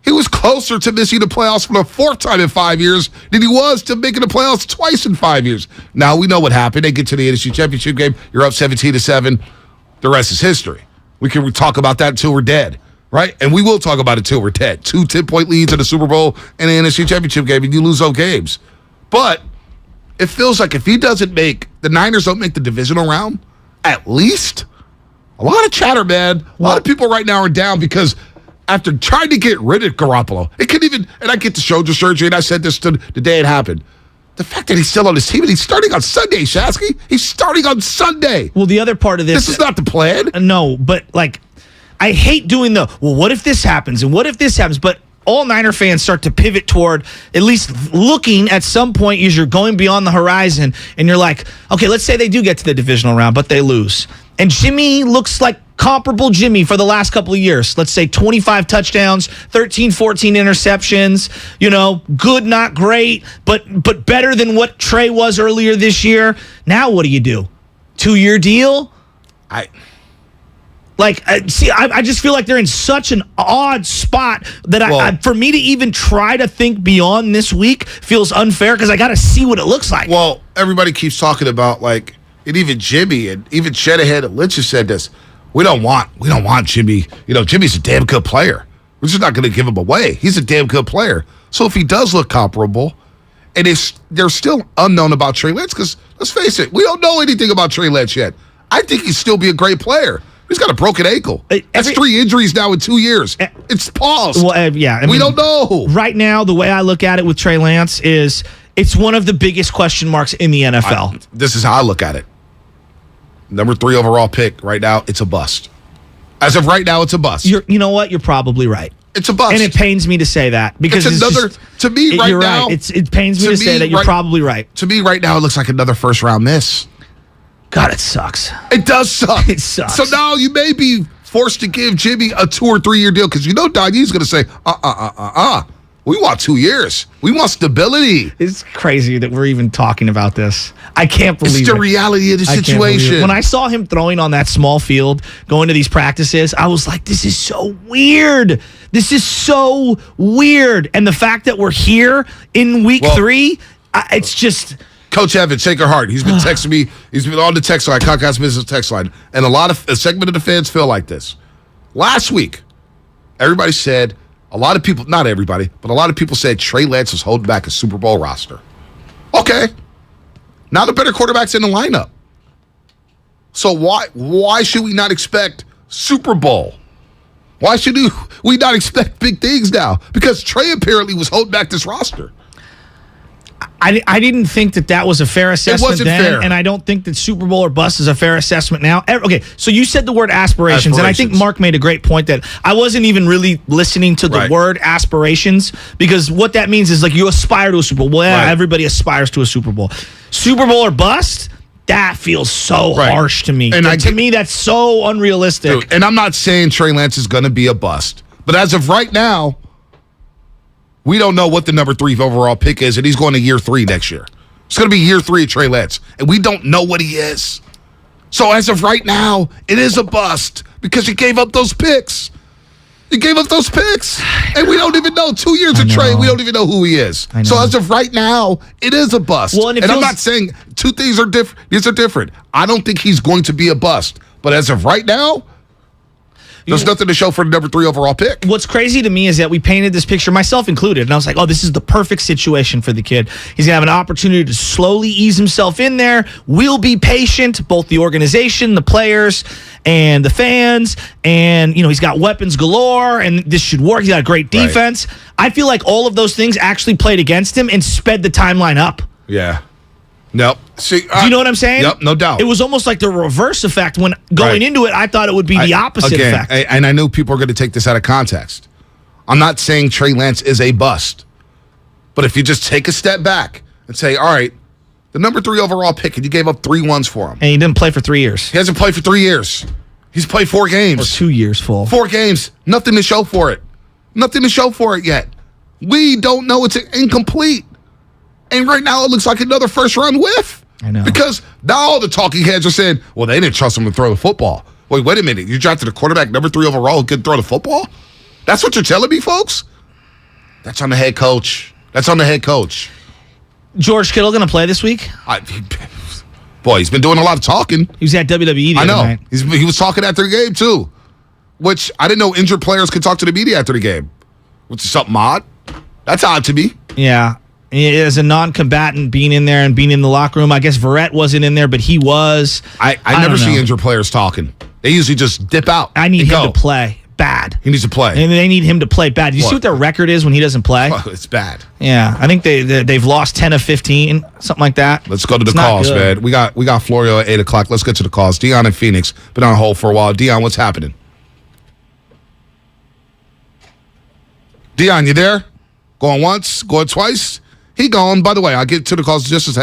He was closer to missing the playoffs for the 4th time in 5 years than he was to making the playoffs twice in 5 years. Now, we know what happened. They get to the NFC Championship game. You're up 17-7. The rest is history. We can talk about that until we're dead, right? And we will talk about it until we're dead. 2 10-point leads in the Super Bowl and the NFC Championship game, and you lose those games. But it feels like if he doesn't make, the Niners don't make the divisional round, at least, a lot of chatter, man. A lot of people right now are down because after trying to get rid of Garoppolo, it could even, and I get the shoulder surgery, and I said this the day it happened. The fact that he's still on his team, and he's starting on Sunday, Shashky. He's starting on Sunday. Well, the other part of this is not the plan. No, but I hate doing what if this happens, and what if this happens, but all Niner fans start to pivot toward at least looking at some point as you're going beyond the horizon, and you're like, okay, let's say they do get to the divisional round, but they lose. And Jimmy looks like comparable Jimmy for the last couple of years. Let's say 25 touchdowns, 13, 14 interceptions, good, not great, but better than what Trey was earlier this year. Now what do you do? 2-year deal? I just feel like they're in such an odd spot that for me to even try to think beyond this week feels unfair because I got to see what it looks like. Well, everybody keeps talking about and even Jimmy and even Shanahan and Lynch has said this. We don't want Jimmy. Jimmy's a damn good player. We're just not going to give him away. He's a damn good player. So if he does look comparable, and they're still unknown about Trey Lance, because let's face it, we don't know anything about Trey Lance yet. I think he'd still be a great player. He's got a broken ankle. That's 3 injuries now in 2 years. It's paused. Well, we don't know. Right now, the way I look at it with Trey Lance is it's one of the biggest question marks in the NFL. This is how I look at it. Number 3 overall pick right now, it's a bust. As of right now, it's a bust. You know what? You're probably right. It's a bust. And it pains me to say that because it's another, to me right you're now. Right. It pains me to say that you're probably right. To me right now, it looks like another first-round miss. God, it sucks. It does suck. It sucks. So now you may be forced to give Jimmy a 2 or 3 year deal because Donnie's going to say, we want 2 years. We want stability. It's crazy that we're even talking about this. I can't believe it's the reality of the situation. When I saw him throwing on that small field, going to these practices, I was like, this is so weird. This is so weird. And the fact that we're here in week 3, it's just... Coach Evan, Shaker Hart, he's been texting me. He's been on the text line, Comcast Business text line. And a segment of the fans feel like this. Last week, everybody said, a lot of people, not everybody, but a lot of people said Trey Lance was holding back a Super Bowl roster. Okay. Now the better quarterback's in the lineup. So why should we not expect Super Bowl? Why should we not expect big things now? Because Trey apparently was holding back this roster. I didn't think that was a fair assessment. It wasn't then, fair. And I don't think that Super Bowl or bust is a fair assessment now. Okay, so you said the word aspirations, and I think Mark made a great point that I wasn't even really listening to the word aspirations because what that means is you aspire to a Super Bowl. Well, everybody aspires to a Super Bowl. Super Bowl or bust? That feels so harsh to me. And to me, that's so unrealistic. Dude, and I'm not saying Trey Lance is going to be a bust, but as of right now, we don't know what the number 3 overall pick is, and he's going to year 3 next year. It's going to be year 3 of Trey Lance, and we don't know what he is. So as of right now, it is a bust because he gave up those picks. He gave up those picks, and we don't even know. 2 years of Trey, we don't even know who he is. So as of right now, it is a bust. Well, and I'm not saying 2 things are different. These are different. I don't think he's going to be a bust, but as of right now, There's nothing to show for the number 3 overall pick. What's crazy to me is that we painted this picture, myself included, and I was like, oh, this is the perfect situation for the kid. He's going to have an opportunity to slowly ease himself in there. We'll be patient, both the organization, the players, and the fans. And, he's got weapons galore, and this should work. He's got a great defense. Right. I feel like all of those things actually played against him and sped the timeline up. Yeah. Nope. See, do you know what I'm saying? Yep, no doubt. It was almost like the reverse effect. When going into it, I thought it would be the opposite effect. And I know people are going to take this out of context. I'm not saying Trey Lance is a bust. But if you just take a step back and say, all right, the number 3 overall pick, and you gave up 3 ones for him. And he didn't play for 3 years. He hasn't played for 3 years. He's played 4 games. Or 2 years full. 4 games. Nothing to show for it. Nothing to show for it yet. We don't know. It's incomplete. And right now it looks like another first-round whiff. I know. Because now all the talking heads are saying, well, they didn't trust him to throw the football. Wait a minute. You drafted a quarterback number 3 overall who could throw the football? That's what you're telling me, folks? That's on the head coach. George Kittle going to play this week? He's been doing a lot of talking. He was at WWE the other night. He was talking after the game, too. Which I didn't know injured players could talk to the media after the game. Which is something odd. That's odd to me. Yeah. As a non-combatant being in there and being in the locker room, I guess Verrett wasn't in there, but he was. I never see injured players talking. They usually just dip out. I need him to play bad. He needs to play. And they need him to play bad. Do you see what their record is when he doesn't play? Oh, it's bad. Yeah. I think they've lost 10 of 15, something like that. Let's go to the calls, man. We got Florio at 8 o'clock. Let's get to the calls. Dion in Phoenix. Been on hold for a while. Dion, what's happening? Dion, you there? Going once? Going twice? He gone. By the way, I'll get to the calls just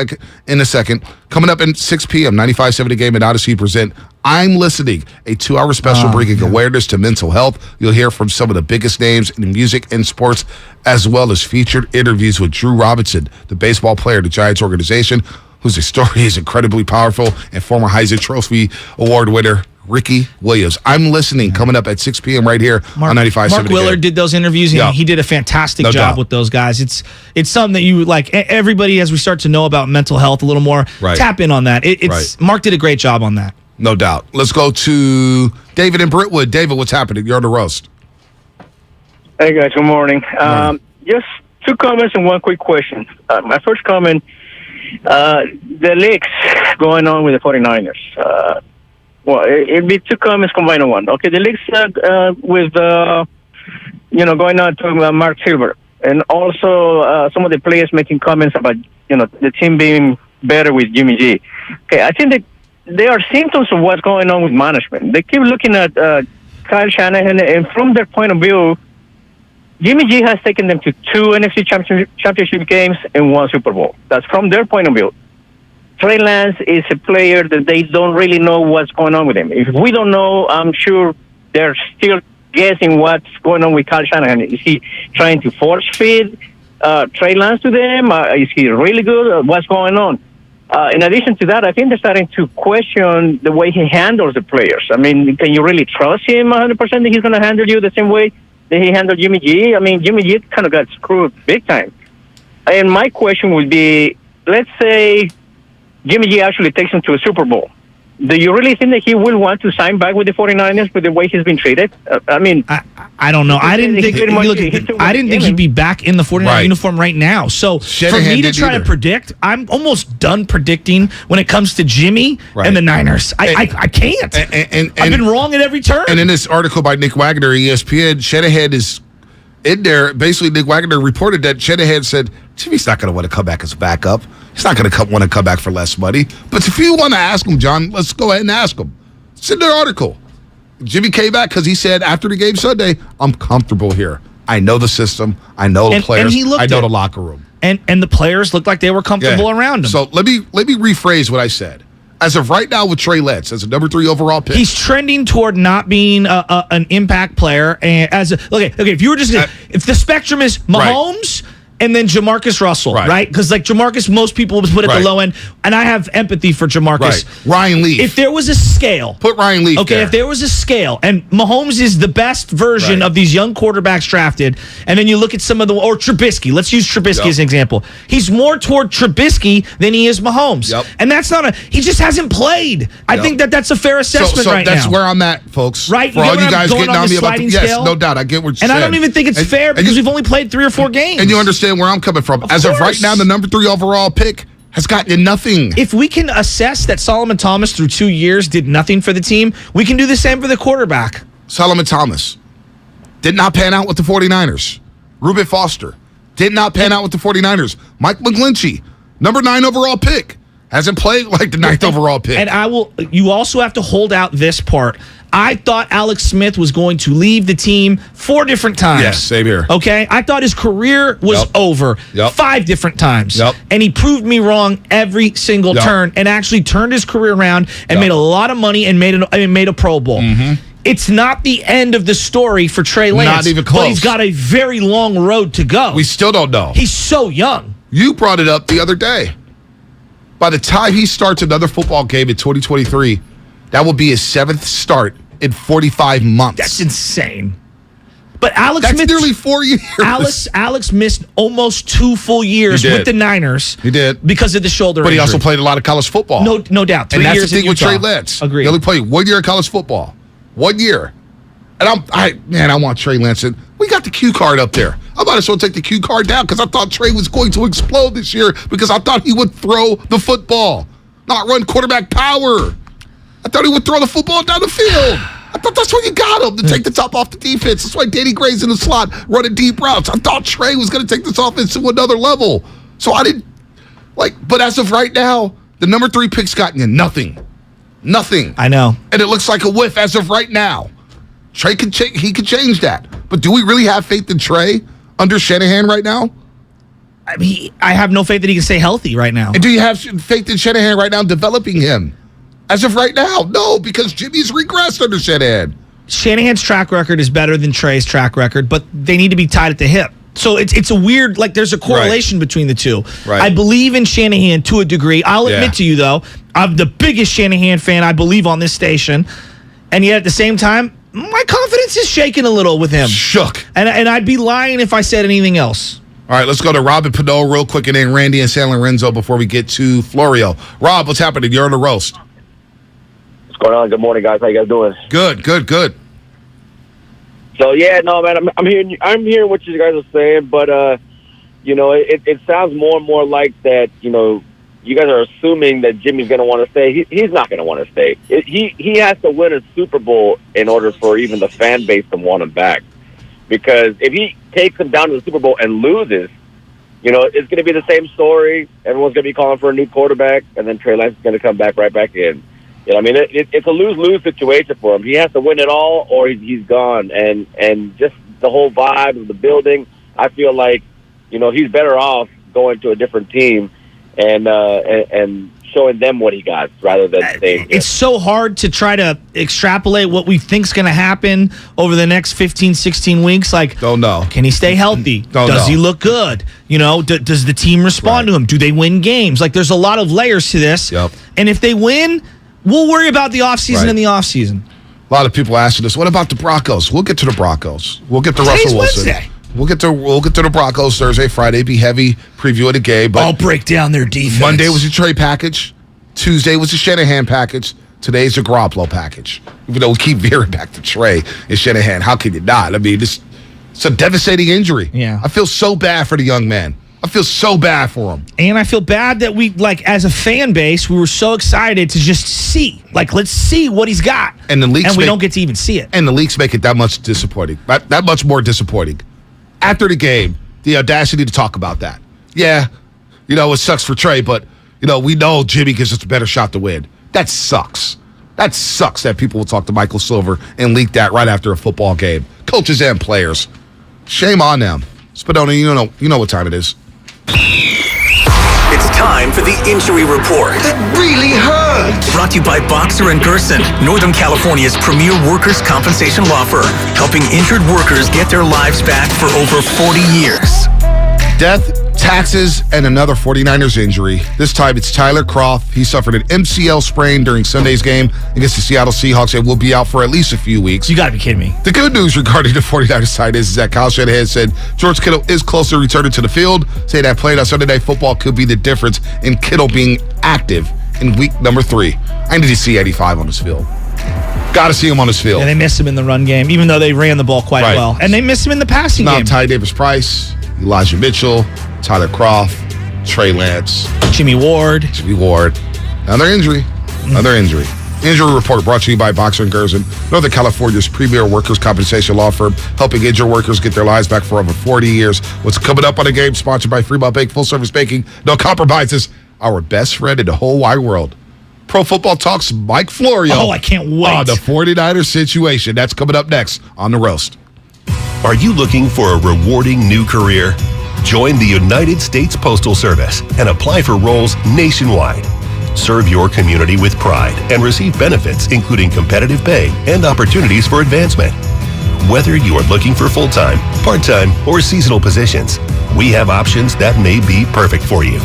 in a second. Coming up at 6 p.m., 95.7 The Game and Odyssey present I'm Listening, a 2-hour special bringing awareness to mental health. You'll hear from some of the biggest names in music and sports, as well as featured interviews with Drew Robinson, the baseball player of the Giants organization, whose story is incredibly powerful, and former Heisman Trophy Award winner Ricky Williams. I'm Listening, coming up at 6 p.m. right here on 95.7. Mark Willard did those interviews, and he did a fantastic job with those guys. It's something that you like. Everybody, as we start to know about mental health a little more, tap in on that. Mark did a great job on that. No doubt. Let's go to David in Brentwood. David, what's happening? You're on the roast. Hey, guys. Good morning. Just 2 comments and 1 quick question. My first comment, the leaks going on with the 49ers. Well, it'd be 2 comments combined in 1. Okay, the leaks with, going on to Mark Silver. And also some of the players making comments about, the team being better with Jimmy G. Okay, I think that there are symptoms of what's going on with management. They keep looking at Kyle Shanahan, and from their point of view, Jimmy G has taken them to 2 NFC championship games and 1 Super Bowl. That's from their point of view. Trey Lance is a player that they don't really know what's going on with him. If we don't know, I'm sure they're still guessing what's going on with Kyle Shanahan. Is he trying to force feed Trey Lance to them? Is he really good? What's going on? In addition to that, I think they're starting to question the way he handles the players. I mean, can you really trust him 100% that he's going to handle you the same way that he handled Jimmy G? I mean, Jimmy G kind of got screwed big time. And my question would be, let's say Jimmy G actually takes him to a Super Bowl. Do you really think that he will want to sign back with the 49ers with the way he's been treated? I mean, I don't know. I didn't think he'd be back in the 49er uniform right now. So Shanahan, for me to try to predict, I'm almost done predicting when it comes to Jimmy and the Niners. I can't. And I've been wrong at every turn. And in this article by Nick Wagner, ESPN, Shanahan is in there. Basically, Nick Wagner reported that Shanahan said Jimmy's not going to want to come back as a backup. He's not going to want to come back for less money. But if you want to ask him, John, let's go ahead and ask him. It's in their article. Jimmy came back because he said after the game Sunday, I'm comfortable here. I know the system. I know the players. I know the locker room. And the players looked like they were comfortable around him. So let me rephrase what I said. As of right now with Trey Lance, as a number 3 overall pick, he's trending toward not being an impact player. And if you were just if the spectrum is Mahomes and then Jamarcus Russell, right? Because like Jamarcus, most people would put at the low end, and I have empathy for Jamarcus. Right. Ryan Leaf. If there was a scale, put Ryan Leaf. Okay, there. if there was a scale, and Mahomes is the best version of these young quarterbacks drafted, and then you look at some of or Trubisky. Let's use Trubisky as an example. He's more toward Trubisky than he is Mahomes, and that's not he just hasn't played. I think that's a fair assessment right now. That's where I'm at, folks. Right, for all you guys getting on me about yes, no doubt, I get what you're saying. And I don't even think it's fair because we've only played 3 or 4 games. And you understand where I'm coming from. As of right now, the number 3 overall pick has gotten nothing. If we can assess that Solomon Thomas through 2 years did nothing for the team, we can do the same for the quarterback. Solomon Thomas did not pan out with the 49ers. Reuben Foster did not pan out with the 49ers. Mike McGlinchey, number 9 overall pick, hasn't played like the 9th overall pick. And you also have to hold out this part. I thought Alex Smith was going to leave the team 4 different times. Yes, same here. Okay? I thought his career was over 5 different times. And he proved me wrong every single turn and actually turned his career around and made a lot of money and made a Pro Bowl. It's not the end of the story for Trey Lance. Not even close. But he's got a very long road to go. We still don't know. He's so young. You brought it up the other day. By the time he starts another football game in 2023, that will be his 7th start in 45 months. That's insane. But Alex That's Smith, nearly 4 years. Alex missed almost 2 full years with the Niners. He did. Because of the shoulder But he injury. also played a lot of college football. No doubt. 3 and years that's the thing in with Utah. Trey Lance. Agreed. He only played 1 year of college football. 1 year. And I want Trey Lance. We got the cue card up there. I might as well take the cue card down because I thought Trey was going to explode this year because I thought he would throw the football, not run quarterback power. I thought he would throw the football down the field. I thought that's what you got him, to take the top off the defense. That's why Danny Gray's in the slot running deep routes. I thought Trey was going to take this offense to another level. So I didn't, but as of right now, the number 3 pick's gotten you nothing. Nothing. I know. And it looks like a whiff as of right now. Trey could change that. But do we really have faith in Trey under Shanahan right now? I mean, I have no faith that he can stay healthy right now. And do you have faith in Shanahan right now developing him? As of right now, no, because Jimmy's regressed under Shanahan. Shanahan's track record is better than Trey's track record, but they need to be tied at the hip. So it's a weird, there's a correlation between the two. Right. I believe in Shanahan to a degree. I'll admit to you, though, I'm the biggest Shanahan fan, I believe, on this station. And yet at the same time, my confidence is shaking a little with him. Shook. And I'd be lying if I said anything else. All right, let's go to Rob and Pinot real quick, and then Randy and San Lorenzo before we get to Florio. Rob, what's happening? You're on the roast. What's going on? Good morning, guys. How you guys doing? Good. So yeah, no, man, I'm hearing what you guys are saying, but it sounds more and more like that. You guys are assuming that Jimmy's going to want to stay. He's not going to want to stay. He has to win a Super Bowl in order for even the fan base to want him back. Because if he takes them down to the Super Bowl and loses, it's going to be the same story. Everyone's going to be calling for a new quarterback, and then Trey Lance is going to come back right back in. It's a lose-lose situation for him. He has to win it all, or he's gone. And just the whole vibe of the building, I feel like, he's better off going to a different team and showing them what he got rather than staying here. It's so hard to try to extrapolate what we think's going to happen over the next 15, 16 weeks. Don't know. Can he stay healthy? Does he look good? Does the team respond to him? Do they win games? There's a lot of layers to this. Yep. And if they win, we'll worry about the offseason in the offseason. A lot of people asking us, what about the Broncos? We'll get to the Broncos. We'll get to Today's Russell Wilson. Wednesday. We'll get to the Broncos Thursday, Friday. Be heavy preview of the game. But I'll break down their defense. Monday was a Trey package. Tuesday was a Shanahan package. Today's a Garoppolo package. Even though we keep veering back to Trey and Shanahan, how can you not? I mean, it's a devastating injury. Yeah. I feel so bad for the young man. I feel so bad for him. And I feel bad that we, as a fan base, we were so excited to just see. Let's see what he's got. And the leaks we don't get to even see it. And the leaks make it that much disappointing. That much more disappointing. After the game, the audacity to talk about that. Yeah, it sucks for Trey, but, we know Jimmy gives us a better shot to win. That sucks. That sucks that people will talk to Michael Silver and leak that right after a football game. Coaches and players. Shame on them. Spadoni, you know what time it is. It's time for the injury report. That really hurt. Brought to you by Boxer & Gerson, Northern California's premier workers' compensation law firm, helping injured workers get their lives back for over 40 years. Death, taxes, and another 49ers injury. This time it's Tyler Kroft. He suffered an MCL sprain during Sunday's game against the Seattle Seahawks and will be out for at least a few weeks. You got to be kidding me. The good news regarding the 49ers side is that Kyle Shanahan said George Kittle is close to returning to the field, saying that playing on Sunday Night Football could be the difference in Kittle being active in week number 3. I need to see 85 on this field. Got to see him on his field. Yeah, they missed him in the run game, even though they ran the ball quite well. And they missed him in the passing game. Ty Davis-Price, Elijah Mitchell, Tyler Kroft, Trey Lance, Jimmy Ward. Another injury. Injury report brought to you by Boxer & Gerson, Northern California's premier workers' compensation law firm, helping injured workers get their lives back for over 40 years. What's coming up on the game, sponsored by Fremont Bank, full-service banking, no compromises. Our best friend in the whole wide world. Pro Football Talks Mike Florio. Oh, I can't wait. On the 49ers situation. That's coming up next on The Roast. Are you looking for a rewarding new career? Join the United States Postal Service and apply for roles nationwide. Serve your community with pride and receive benefits including competitive pay and opportunities for advancement. Whether you are looking for full-time, part-time, or seasonal positions, we have options that may be perfect for you.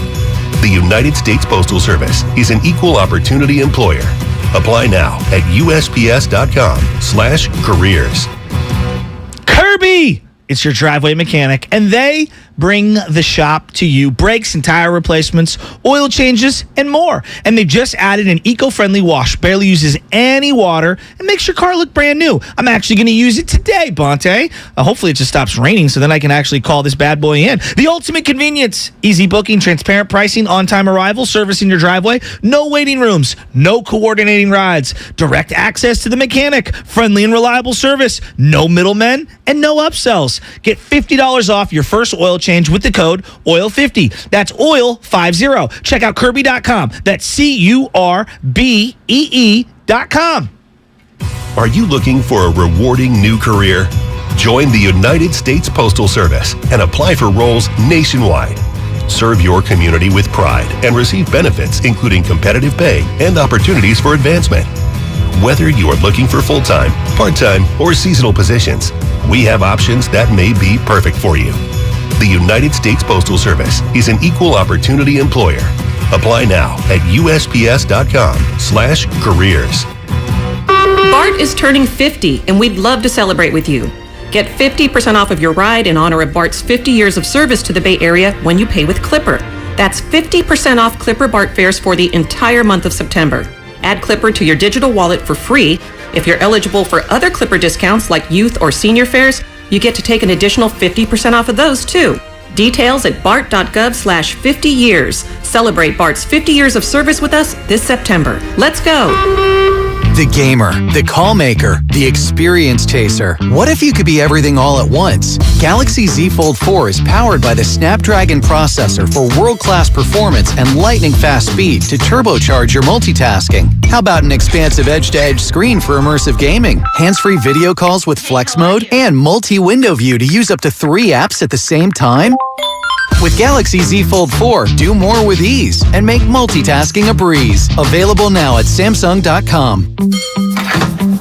The United States Postal Service is an equal opportunity employer. Apply now at USPS.com/careers. Kirby! It's your driveway mechanic, and they bring the shop to you. Brakes and tire replacements, oil changes, and more. And they've just added an eco-friendly wash. Barely uses any water and makes your car look brand new. I'm actually going to use it today, Bonte. Hopefully it just stops raining so then I can actually call this bad boy in. The ultimate convenience. Easy booking, transparent pricing, on-time arrival, service in your driveway. No waiting rooms, no coordinating rides. Direct access to the mechanic. Friendly and reliable service. No middlemen and no upsells. Get $50 off your first oil change with the code OIL50. That's OIL50. Check out Kirby.com. That's CURBEE.com. Are you looking for a rewarding new career? Join the United States Postal Service and apply for roles nationwide. Serve your community with pride and receive benefits including competitive pay and opportunities for advancement. Whether you are looking for full-time, part-time, or seasonal positions, we have options that may be perfect for you. The United States Postal Service is an equal opportunity employer. Apply now at USPS.com/careers. Bart is turning 50, and we'd love to celebrate with you. Get 50% off of your ride in honor of Bart's 50 years of service to the Bay Area when you pay with Clipper. That's 50% off Clipper Bart fares for the entire month of September. Add Clipper to your digital wallet for free. If you're eligible for other Clipper discounts like youth or senior fares, you get to take an additional 50% off of those too. Details at bart.gov/50 years. Celebrate Bart's 50 years of service with us this September. Let's go. The gamer, the call maker, the experience chaser. What if you could be everything all at once? Galaxy Z Fold 4 is powered by the Snapdragon processor for world-class performance and lightning-fast speed to turbocharge your multitasking. How about an expansive edge-to-edge screen for immersive gaming, hands-free video calls with flex mode, and multi-window view to use up to 3 apps at the same time? With Galaxy Z Fold 4, do more with ease and make multitasking a breeze. Available now at Samsung.com.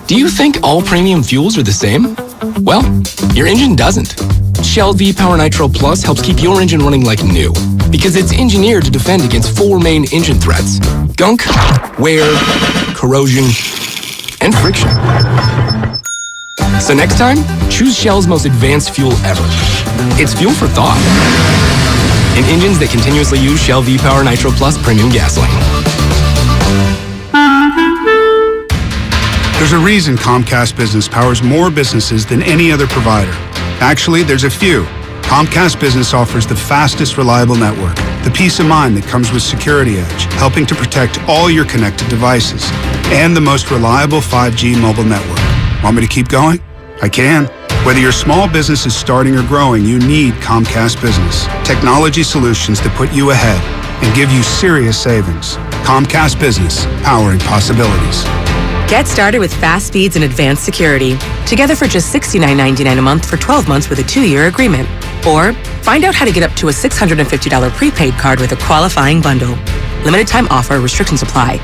Do you think all premium fuels are the same? Well, your engine doesn't. Shell V-Power Nitro Plus helps keep your engine running like new because it's engineered to defend against 4 main engine threats: gunk, wear, corrosion, and friction. So next time, choose Shell's most advanced fuel ever. It's fuel for thought. In engines that continuously use Shell V-Power Nitro Plus premium gasoline. There's a reason Comcast Business powers more businesses than any other provider. Actually, there's a few. Comcast Business offers the fastest, reliable network, the peace of mind that comes with Security Edge, helping to protect all your connected devices, and the most reliable 5G mobile network. Want me to keep going? I can. Whether your small business is starting or growing, you need Comcast Business. Technology solutions that put you ahead and give you serious savings. Comcast Business, powering possibilities. Get started with fast speeds and advanced security. Together for just $69.99 a month for 12 months with a 2-year agreement. Or find out how to get up to a $650 prepaid card with a qualifying bundle. Limited time offer, restrictions apply.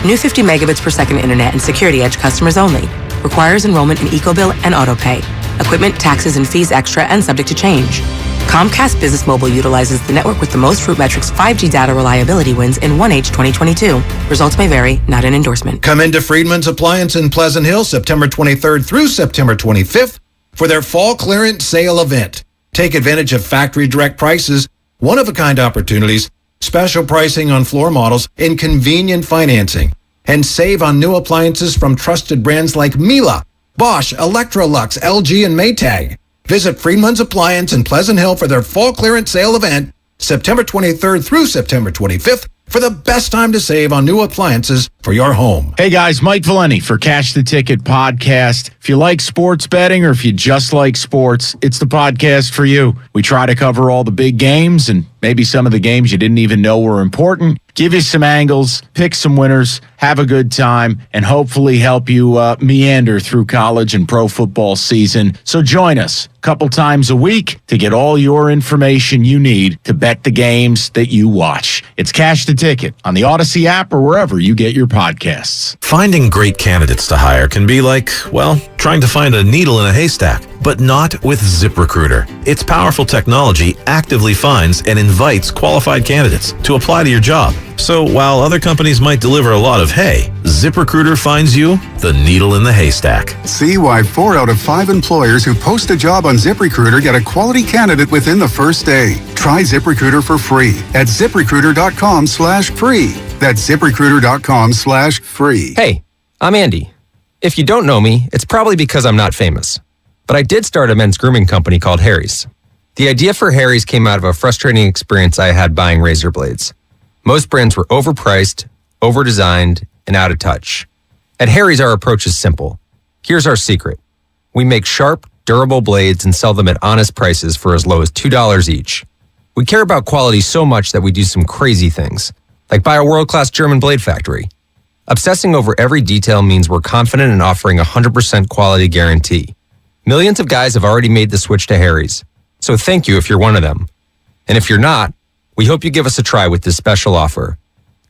New 50 megabits per second internet and Security Edge customers only. Requires enrollment in EcoBill and AutoPay. Equipment, taxes, and fees extra and subject to change. Comcast Business Mobile utilizes the network with the most RootMetrics 5G data reliability wins in 1H 2022. Results may vary, not an endorsement. Come into Friedman's Appliance in Pleasant Hill September 23rd through September 25th for their fall clearance sale event. Take advantage of factory direct prices, one-of-a-kind opportunities, special pricing on floor models, and convenient financing. And save on new appliances from trusted brands like Miele, Bosch, Electrolux, LG, and Maytag. Visit Friedman's Appliance in Pleasant Hill for their fall clearance sale event, September 23rd through September 25th, for the best time to save on new appliances for your home. Hey guys, Mike Valeni for Cash the Ticket podcast. If you like sports betting or if you just like sports, it's the podcast for you. We try to cover all the big games and maybe some of the games you didn't even know were important. Give you some angles, pick some winners, have a good time, and hopefully help you meander through college and pro football season. So join us a couple times a week to get all your information you need to bet the games that you watch. It's Cash the Ticket on the Odyssey app or wherever you get your podcasts. Finding great candidates to hire can be like, well, trying to find a needle in a haystack, but not with ZipRecruiter. Its powerful technology actively finds and invites qualified candidates to apply to your job. So while other companies might deliver a lot of hay, ZipRecruiter finds you the needle in the haystack. See why 4 out of 5 employers who post a job on ZipRecruiter get a quality candidate within the first day. Try ZipRecruiter for free at ZipRecruiter.com/free. That's ZipRecruiter.com/free. Hey, I'm Andy. If you don't know me, it's probably because I'm not famous. But I did start a men's grooming company called Harry's. The idea for Harry's came out of a frustrating experience I had buying razor blades. Most brands were overpriced, overdesigned, and out of touch. At Harry's, our approach is simple. Here's our secret. We make sharp, durable blades and sell them at honest prices for as low as $2 each. We care about quality so much that we do some crazy things, like buy a world-class German blade factory. Obsessing over every detail means we're confident in offering a 100% quality guarantee. Millions of guys have already made the switch to Harry's, so thank you if you're one of them. And if you're not, we hope you give us a try with this special offer.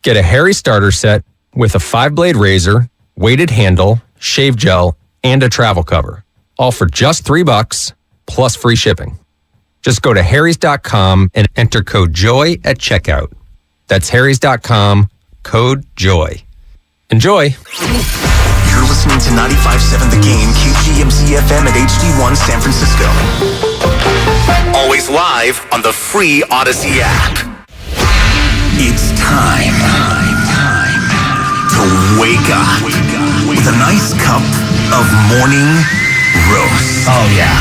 Get a Harry starter set with a 5-blade razor, weighted handle, shave gel, and a travel cover. All for just $3 plus free shipping. Just go to harrys.com and enter code JOY at checkout. That's harrys.com, code JOY. Enjoy. You're listening to 95.7 The Game, KGMZ FM at HD1 San Francisco. Always live on the free Odyssey app. It's time to wake up with a nice cup of morning roast. Oh, yeah.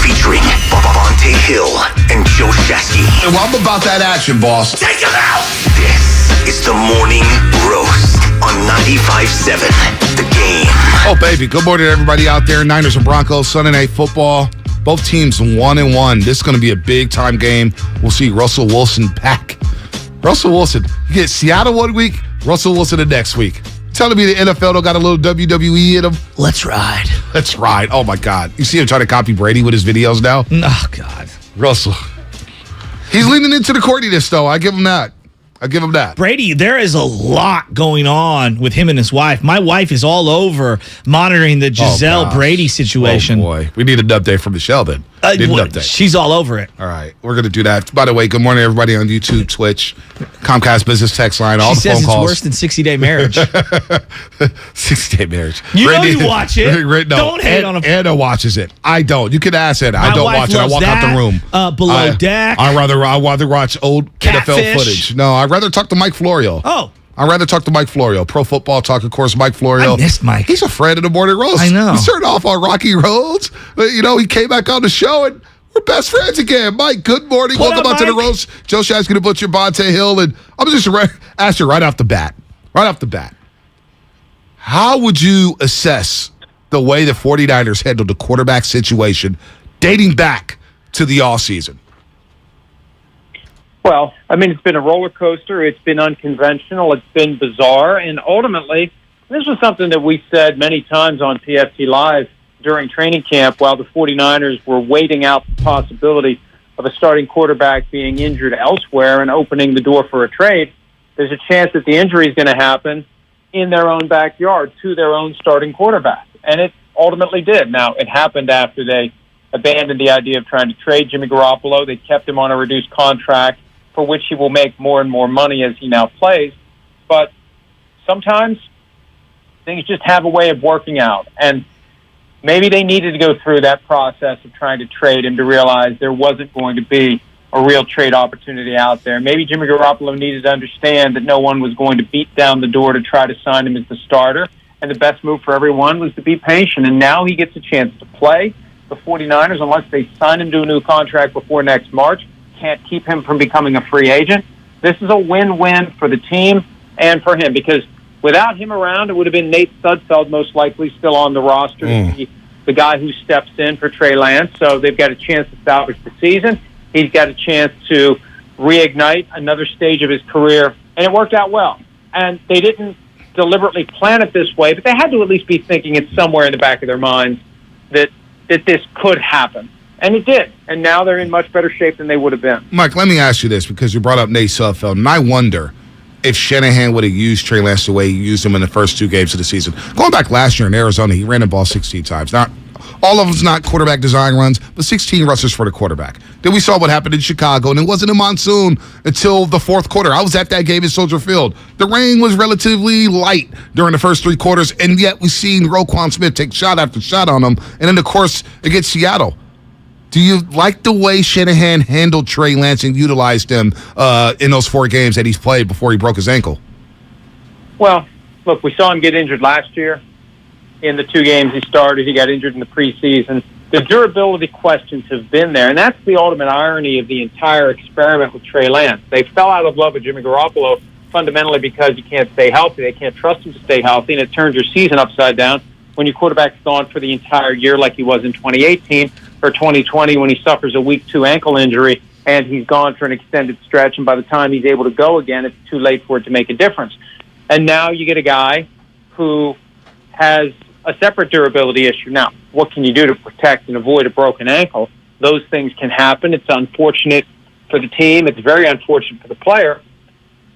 Featuring Bonte Hill and Joe Shashky. Well, I'm about that action, boss. Take him out! This is the morning roast on 95.7 The Game. Oh, baby. Good morning, everybody out there. Niners and Broncos, Sunday Night Football. Both teams 1-1. This is going to be a big-time game. We'll see Russell Wilson back. Russell Wilson. You get Seattle one week, Russell Wilson the next week. Telling me the NFL don't got a little WWE in them? Let's ride. Let's ride. Oh, my God. You see him trying to copy Brady with his videos now? Oh, God. Russell. He's leaning into the corniness, though. I give him that. Brady, there is a lot going on with him and his wife. My wife is all over monitoring the Giselle Brady situation. Oh, boy. We need an update from Michelle, then. Need an update. She's all over it. All right. We're going to do that. By the way, good morning, everybody on YouTube, Twitch, Comcast Business Text Line, all the phone calls. She says it's worse than 60-day marriage. 60-day marriage. You know you watch it. Don't hate on him. Anna watches it. I don't. You can ask Anna. I don't watch it. I walk out the room. Below Deck. I'd rather watch old Catfish. NFL footage. No, I'd rather talk to Mike Florio. Oh. I'd rather talk to Mike Florio. Pro Football Talk, of course, Mike Florio. I missed Mike. He's a friend of the Morning Roast. I know. He started off on Rocky Roads. He came back on the show, and we're best friends again. Mike, good morning. Welcome out to the Roast. Joe Shashky, the Butcher, Bonte Hill, and I'm just ask you right off the bat, how would you assess the way the 49ers handled the quarterback situation dating back to the offseason? Well, I mean, it's been a roller coaster. It's been unconventional. It's been bizarre. And ultimately, this was something that we said many times on PFT Live during training camp while the 49ers were waiting out the possibility of a starting quarterback being injured elsewhere and opening the door for a trade. There's a chance that the injury is going to happen in their own backyard to their own starting quarterback. And it ultimately did. Now, it happened after they abandoned the idea of trying to trade Jimmy Garoppolo. They kept him on a reduced contract for which he will make more and more money as he now plays. But sometimes things just have a way of working out. And maybe they needed to go through that process of trying to trade him to realize there wasn't going to be a real trade opportunity out there. Maybe Jimmy Garoppolo needed to understand that no one was going to beat down the door to try to sign him as the starter. And the best move for everyone was to be patient. And now he gets a chance to play. The 49ers, unless they sign him to a new contract before next March, can't keep him from becoming a free agent. This is a win-win for the team and for him, because without him around, it would have been Nate Sudfeld most likely still on the roster to be the guy who steps in for Trey Lance. So they've got a chance to salvage the season. He's got a chance to reignite another stage of his career, and it worked out well. And they didn't deliberately plan it this way, but they had to at least be thinking it somewhere in the back of their minds that this could happen. And it did. And now they're in much better shape than they would have been. Mike, let me ask you this, because you brought up Nate Sudfeld, and I wonder if Shanahan would have used Trey Lance the way he used him in the first 2 games of the season. Going back last year in Arizona, he ran the ball 16 times. Not all of them's not quarterback design runs, but 16 rushes for the quarterback. Then we saw what happened in Chicago, and it wasn't a monsoon until the fourth quarter. I was at that game in Soldier Field. The rain was relatively light during the first 3 quarters, and yet we've seen Roquan Smith take shot after shot on them, and then, of course, against Seattle. Do you like the way Shanahan handled Trey Lance and utilized him in those 4 games that he's played before he broke his ankle? Well, look, we saw him get injured last year. In the 2 games he started, he got injured in the preseason. The durability questions have been there, and that's the ultimate irony of the entire experiment with Trey Lance. They fell out of love with Jimmy Garoppolo fundamentally because you can't stay healthy. They can't trust him to stay healthy, and it turns your season upside down when your quarterback's gone for the entire year like he was in 2018 or 2020 when he suffers a week 2 ankle injury and he's gone for an extended stretch, and by the time he's able to go again, it's too late for it to make a difference. And now you get a guy who has a separate durability issue. Now, what can you do to protect and avoid a broken ankle? Those things can happen. It's unfortunate for the team. It's very unfortunate for the player.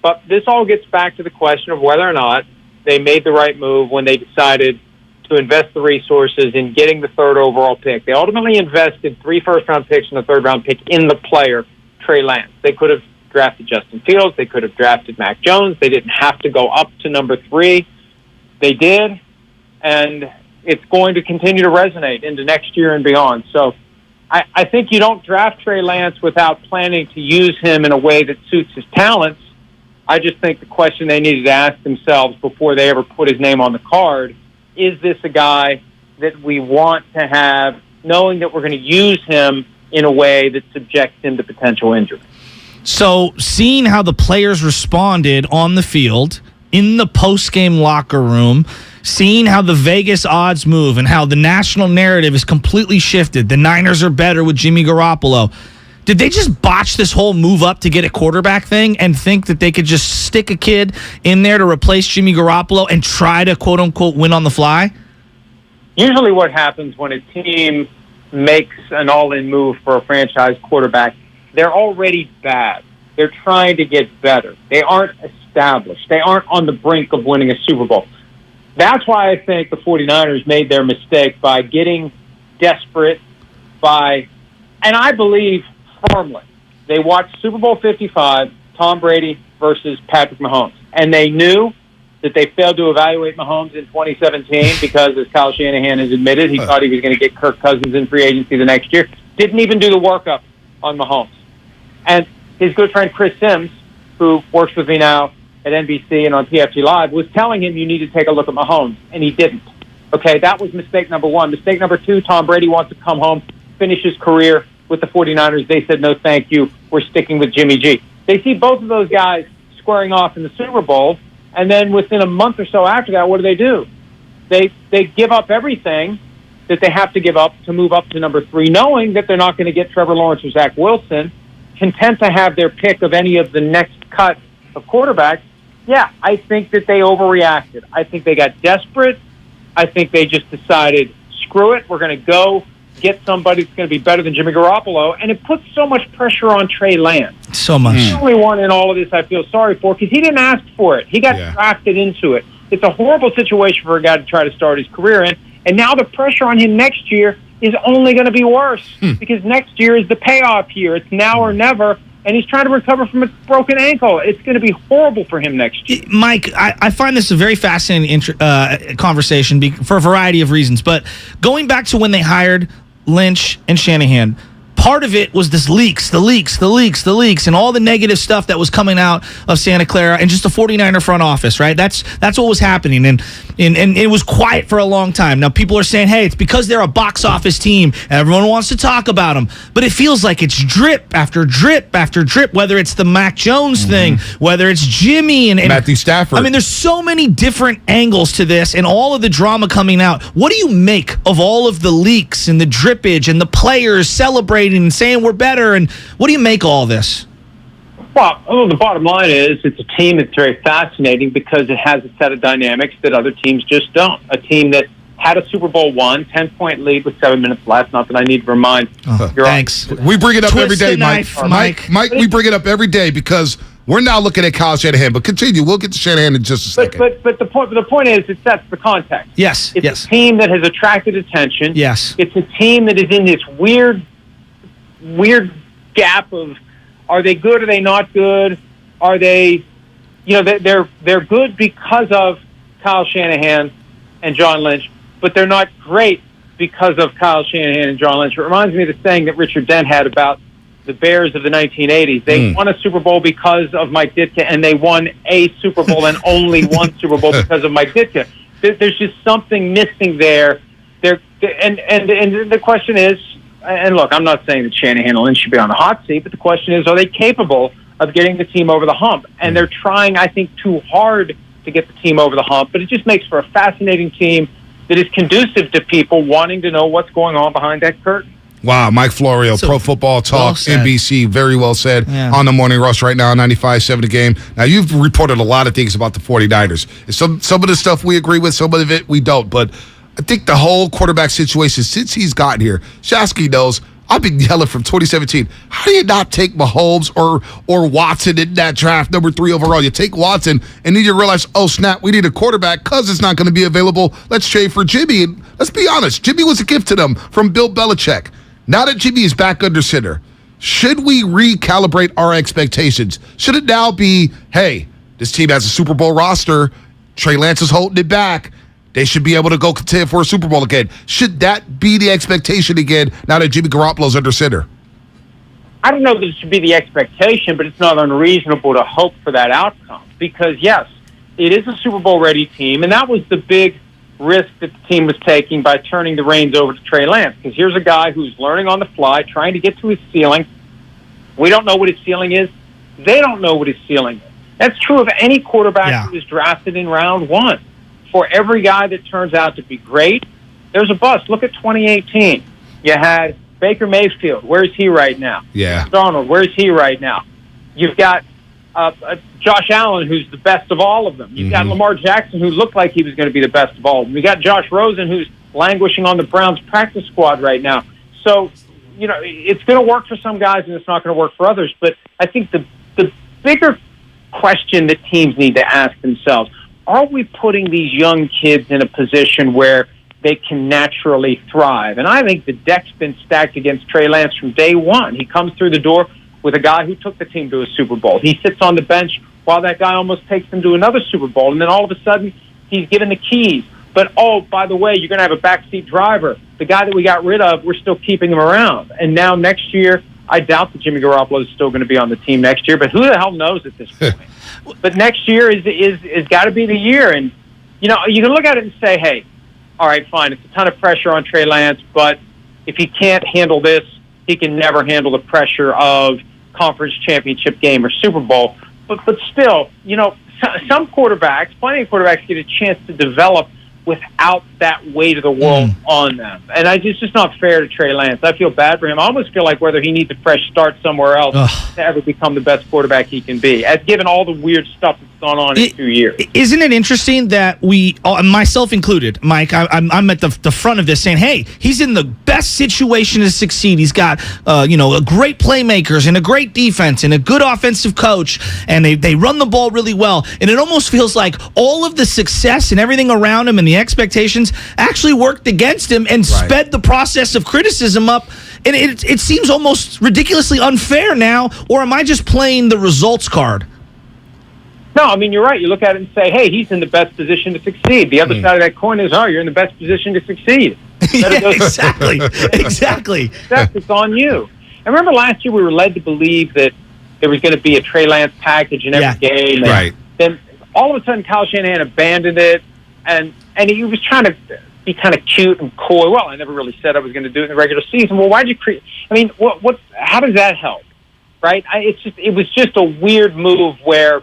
But this all gets back to the question of whether or not they made the right move when they decided to invest the resources in getting the 3rd overall pick. They ultimately invested 3 first-round picks and a 3rd-round pick in the player, Trey Lance. They could have drafted Justin Fields. They could have drafted Mac Jones. They didn't have to go up to number 3. They did. And it's going to continue to resonate into next year and beyond. So I think you don't draft Trey Lance without planning to use him in a way that suits his talents. I just think the question they needed to ask themselves before they ever put his name on the card, is this a guy that we want to have, knowing that we're going to use him in a way that subjects him to potential injury? So seeing how the players responded on the field, in the post-game locker room, seeing how the Vegas odds move and how the national narrative is completely shifted. The Niners are better with Jimmy Garoppolo. Did they just botch this whole move up to get a quarterback thing and think that they could just stick a kid in there to replace Jimmy Garoppolo and try to, quote-unquote, win on the fly? Usually what happens when a team makes an all-in move for a franchise quarterback, they're already bad. They're trying to get better. They aren't established. They aren't on the brink of winning a Super Bowl. That's why I think the 49ers made their mistake by getting desperate and I believe firmly, they watched Super Bowl 55, Tom Brady versus Patrick Mahomes, and they knew that they failed to evaluate Mahomes in 2017 because, as Kyle Shanahan has admitted, he thought he was going to get Kirk Cousins in free agency the next year. Didn't even do the workup on Mahomes. And his good friend Chris Sims, who works with me now at NBC and on PFT Live, was telling him you need to take a look at Mahomes, and he didn't. Okay, that was mistake number 1. Mistake number 2, Tom Brady wants to come home, finish his career with the 49ers. They said, no, thank you. We're sticking with Jimmy G. They see both of those guys squaring off in the Super Bowl, and then within a month or so after that, what do? They give up everything that they have to give up to move up to number 3, knowing that they're not going to get Trevor Lawrence or Zach Wilson, content to have their pick of any of the next cut of quarterbacks. Yeah, I think that they overreacted. I think they got desperate. I think they just decided, screw it, we're going to go get somebody that's going to be better than Jimmy Garoppolo, and it puts so much pressure on Trey Lance. So much. He's the only one in all of this I feel sorry for because he didn't ask for it. He got drafted into it. It's a horrible situation for a guy to try to start his career in, and now the pressure on him next year is only going to be worse because next year is the payoff year. It's now or never. And he's trying to recover from a broken ankle. It's going to be horrible for him next year. Mike, I find this a very fascinating conversation for a variety of reasons. But going back to when they hired Lynch and Shanahan, part of it was the leaks, and all the negative stuff that was coming out of Santa Clara and just the 49er front office, right? That's what was happening. And it was quiet for a long time. Now, people are saying, hey, it's because they're a box office team. Everyone wants to talk about them. But it feels like it's drip after drip after drip, whether it's the Mac Jones thing, whether it's Jimmy and Matthew Stafford. I mean, there's so many different angles to this and all of the drama coming out. What do you make of all of the leaks and the drippage and the players celebrating and saying we're better? And what do you make of all this? Well, the bottom line is it's a team that's very fascinating because it has a set of dynamics that other teams just don't. A team that had a Super Bowl 10-point lead with 7 minutes left. Not that I need to remind. Thanks. We bring it up every day, Mike. Mike, we bring it up every day because we're now looking at Kyle Shanahan. But continue. We'll get to Shanahan in just a second. But the point is it sets the context. Yes. It's a team that has attracted attention. Yes. It's a team that is in this weird gap of, are they good? Are they not good? Are they, they're good because of Kyle Shanahan and John Lynch, but they're not great because of Kyle Shanahan and John Lynch. It reminds me of the saying that Richard Dent had about the Bears of the 1980s. They won a Super Bowl because of Mike Ditka, and they won a Super Bowl and only one Super Bowl because of Mike Ditka. There's just something missing there. And the question is, and look, I'm not saying that Shanahan and Lynch should be on the hot seat, but the question is, are they capable of getting the team over the hump? And they're trying, I think, too hard to get the team over the hump, but it just makes for a fascinating team that is conducive to people wanting to know what's going on behind that curtain. Wow, Mike Florio, Pro Football Talk, NBC, very well said, on the Morning Rush right now, 95.7 The Game. Now, you've reported a lot of things about the 49ers. Some of the stuff we agree with, some of it we don't, but I think the whole quarterback situation, since he's gotten here, Shashky knows, I've been yelling from 2017, how do you not take Mahomes or Watson in that draft, number 3 overall? You take Watson, and then you realize, oh, snap, we need a quarterback because it's not going to be available. Let's trade for Jimmy. And let's be honest, Jimmy was a gift to them from Bill Belichick. Now that Jimmy is back under center, should we recalibrate our expectations? Should it now be, hey, this team has a Super Bowl roster, Trey Lance is holding it back, they should be able to go contend for a Super Bowl again? Should that be the expectation again now that Jimmy Garoppolo's under center? I don't know that it should be the expectation, but it's not unreasonable to hope for that outcome. Because, yes, it is a Super Bowl-ready team, and that was the big risk that the team was taking by turning the reins over to Trey Lance. Because here's a guy who's learning on the fly, trying to get to his ceiling. We don't know what his ceiling is. They don't know what his ceiling is. That's true of any quarterback who was drafted in round 1. For every guy that turns out to be great, there's a bust. Look at 2018. You had Baker Mayfield. Where's he right now? Yeah. Donald, where's he right now? You've got Josh Allen, who's the best of all of them. You've got Lamar Jackson, who looked like he was going to be the best of all of them. You got Josh Rosen, who's languishing on the Browns practice squad right now. So, it's going to work for some guys and it's not going to work for others. But I think the bigger question that teams need to ask themselves, are we putting these young kids in a position where they can naturally thrive? And I think the deck's been stacked against Trey Lance from day one. He comes through the door with a guy who took the team to a Super Bowl. He sits on the bench while that guy almost takes them to another Super Bowl. And then all of a sudden, he's given the keys. But, oh, by the way, you're going to have a backseat driver. The guy that we got rid of, we're still keeping him around. And now next year, I doubt that Jimmy Garoppolo is still going to be on the team next year. But who the hell knows at this point? But next year is got to be the year. And, you can look at it and say, hey, all right, fine, it's a ton of pressure on Trey Lance, but if he can't handle this, he can never handle the pressure of conference championship game or Super Bowl. But still, some quarterbacks, plenty of quarterbacks get a chance to develop without that weight of the world on them. And it's just not fair to Trey Lance. I feel bad for him. I almost feel like whether he needs a fresh start somewhere else to ever become the best quarterback he can be, as given all the weird stuff that's gone on in 2 years. Isn't it interesting that we, myself included, Mike, I'm at the front of this saying, hey, he's in the best situation to succeed. He's got, great playmakers and a great defense and a good offensive coach, and they run the ball really well. And it almost feels like all of the success and everything around him and the expectations actually worked against him and sped the process of criticism up. And it seems almost ridiculously unfair now, or am I just playing the results card? No, I mean, you're right. You look at it and say, hey, he's in the best position to succeed. The other side of that coin is, you're in the best position to succeed. Yeah, exactly. Exactly. It's on you. I remember last year we were led to believe that there was going to be a Trey Lance package in every game. And then all of a sudden Kyle Shanahan abandoned it, and he was trying to be kind of cute and coy. Well, I never really said I was going to do it in the regular season. Well, why'd you create? I mean, how does that help? Right? It was just a weird move where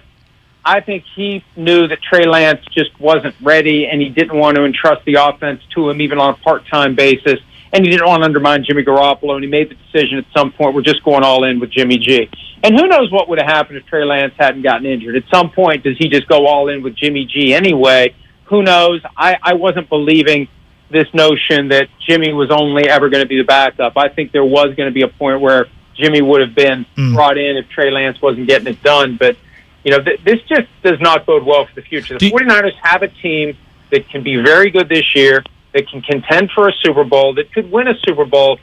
I think he knew that Trey Lance just wasn't ready, and he didn't want to entrust the offense to him even on a part-time basis, and he didn't want to undermine Jimmy Garoppolo, and he made the decision at some point, we're just going all in with Jimmy G. And who knows what would have happened if Trey Lance hadn't gotten injured. At some point, does he just go all in with Jimmy G anyway? Who knows? I wasn't believing this notion that Jimmy was only ever going to be the backup. I think there was going to be a point where Jimmy would have been brought in if Trey Lance wasn't getting it done. But, this just does not bode well for the future. The 49ers have a team that can be very good this year, that can contend for a Super Bowl, that could win a Super Bowl.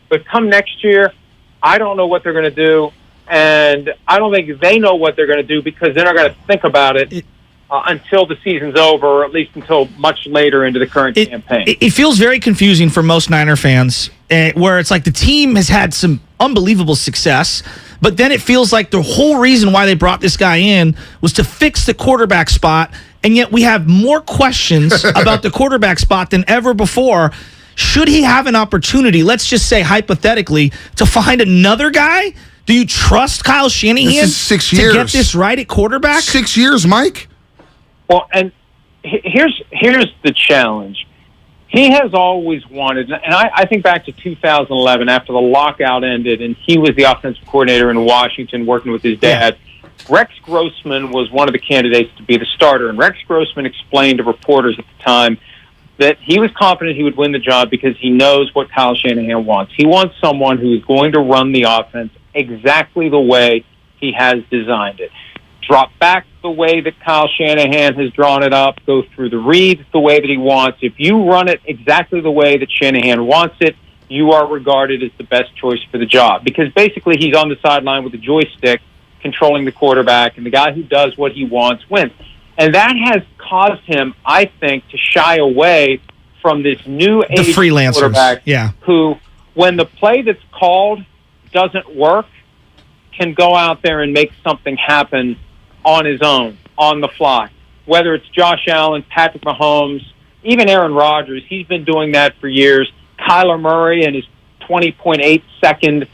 But come next year, I don't know what they're going to do. And I don't think they know what they're going to do because they're not going to think about it until the season's over, or at least until much later into the current campaign. It feels very confusing for most Niner fans, where it's like the team has had some unbelievable success, but then it feels like the whole reason why they brought this guy in was to fix the quarterback spot, and yet we have more questions about the quarterback spot than ever before. Should he have an opportunity, let's just say hypothetically, to find another guy? Do you trust Kyle Shanahan This is 6 years. to get this right at quarterback? 6 years, Mike? Well, and here's the challenge. He has always wanted, and I think back to 2011 after the lockout ended, and he was the offensive coordinator in Washington working with his dad. Yeah. Rex Grossman was one of the candidates to be the starter, and Rex Grossman explained to reporters at the time that he was confident he would win the job because he knows what Kyle Shanahan wants. He wants someone who is going to run the offense exactly the way he has designed it. Drop back the way that Kyle Shanahan has drawn it up, go through the reads the way that he wants. If you run it exactly the way that Shanahan wants it, you are regarded as the best choice for the job. Because basically he's on the sideline with a joystick controlling the quarterback, and the guy who does what he wants wins. And that has caused him, I think, to shy away from this new age freelancers quarterback who, when the play that's called doesn't work, can go out there and make something happen on his own, on the fly. Whether it's Josh Allen, Patrick Mahomes, even Aaron Rodgers, he's been doing that for years. Kyler Murray and his 20.8-second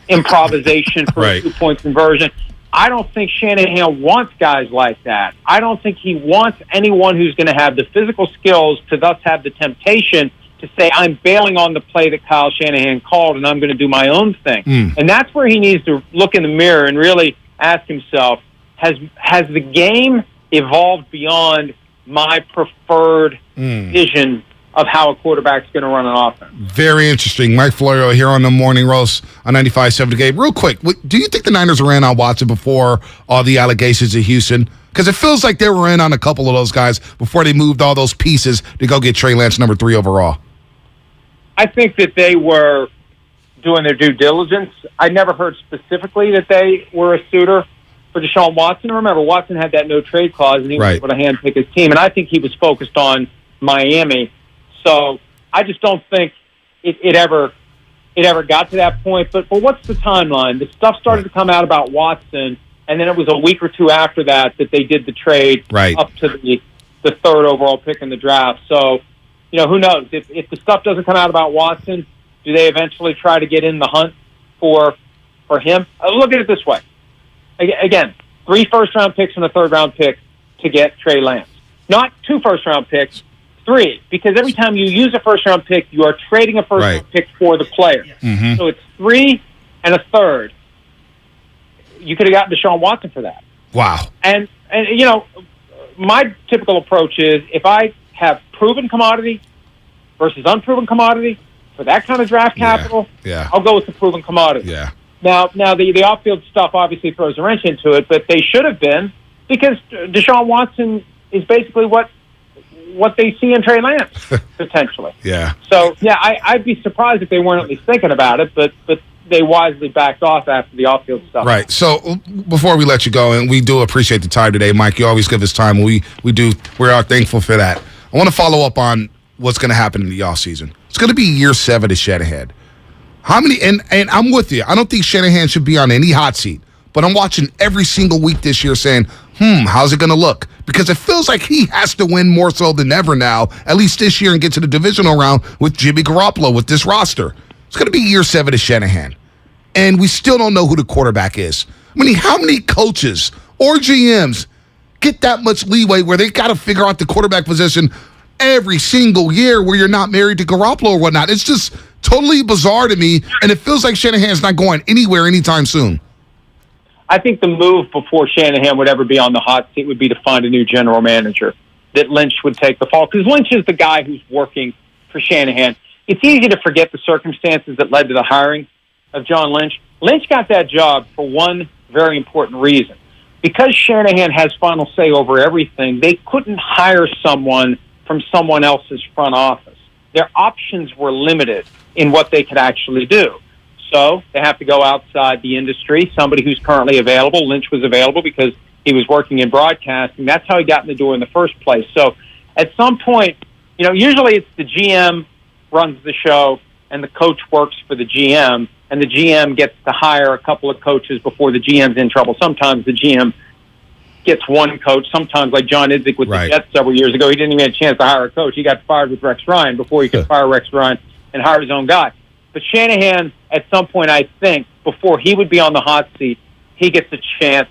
improvisation for a 2-point conversion. I don't think Shanahan wants guys like that. I don't think he wants anyone who's going to have the physical skills to thus have the temptation to say, I'm bailing on the play that Kyle Shanahan called and I'm going to do my own thing. And that's where he needs to look in the mirror and really ask himself, has the game evolved beyond my preferred vision of how a quarterback's going to run an offense? Very interesting. Mike Florio here on the Morning Roast on 95.7 The Game. Real quick, do you think the Niners were in on Watson before all the allegations at Houston? Because it feels like they were in on a couple of those guys before they moved all those pieces to go get Trey Lance number 3 overall. I think that they were doing their due diligence. I never heard specifically that they were a suitor for Deshaun Watson. Remember, Watson had that no-trade clause, and he was able to handpick his team. And I think he was focused on Miami. So I just don't think it ever got to that point. But what's the timeline? The stuff started to come out about Watson, and then it was a week or two after that they did the trade up to the 3rd overall pick in the draft. So, who knows? If the stuff doesn't come out about Watson, do they eventually try to get in the hunt for him? Look at it this way. Again, 3 first-round picks and a 3rd-round pick to get Trey Lance. Not 2 first-round picks, 3. Because every time you use a first-round pick, you are trading a first-round pick for the player. So it's 3 and a 3rd. You could have gotten Deshaun Watson for that. Wow. And And, my typical approach is if I have proven commodity versus unproven commodity for that kind of draft capital, I'll go with the proven commodity. Yeah. Now the off-field stuff obviously throws a wrench into it, but they should have been, because Deshaun Watson is basically what they see in Trey Lance, potentially. Yeah. So, I'd be surprised if they weren't at least thinking about it, but they wisely backed off after the off-field stuff. Right. So before we let you go, and we do appreciate the time today, Mike, you always give us time. We are thankful for that. I want to follow up on what's going to happen in the offseason. It's going to be year 7 of Shanahan. How many, and I'm with you. I don't think Shanahan should be on any hot seat, but I'm watching every single week this year saying, how's it going to look? Because it feels like he has to win more so than ever now, at least this year, and get to the divisional round with Jimmy Garoppolo with this roster. It's going to be year 7 of Shanahan. And we still don't know who the quarterback is. I mean, how many coaches or GMs get that much leeway where they got to figure out the quarterback position every single year where you're not married to Garoppolo or whatnot? It's just totally bizarre to me, and it feels like Shanahan's not going anywhere anytime soon. I think the move before Shanahan would ever be on the hot seat would be to find a new general manager, that Lynch would take the fall, because Lynch is the guy who's working for Shanahan. It's easy to forget the circumstances that led to the hiring of John Lynch. Lynch got that job for one very important reason. Because Shanahan has final say over everything, they couldn't hire someone from someone else's front office. Their options were limited in what they could actually do. So they have to go outside the industry, somebody who's currently available. Lynch was available because he was working in broadcasting. That's how he got in the door in the first place. So at some point, usually it's the GM runs the show and the coach works for the GM, and the GM gets to hire a couple of coaches before the GM's in trouble. Sometimes the GM gets one coach. Sometimes, like John Idzik with the Jets several years ago, he didn't even have a chance to hire a coach. He got fired with Rex Ryan before he could fire Rex Ryan and hire his own guy. But Shanahan, at some point, I think, before he would be on the hot seat, he gets a chance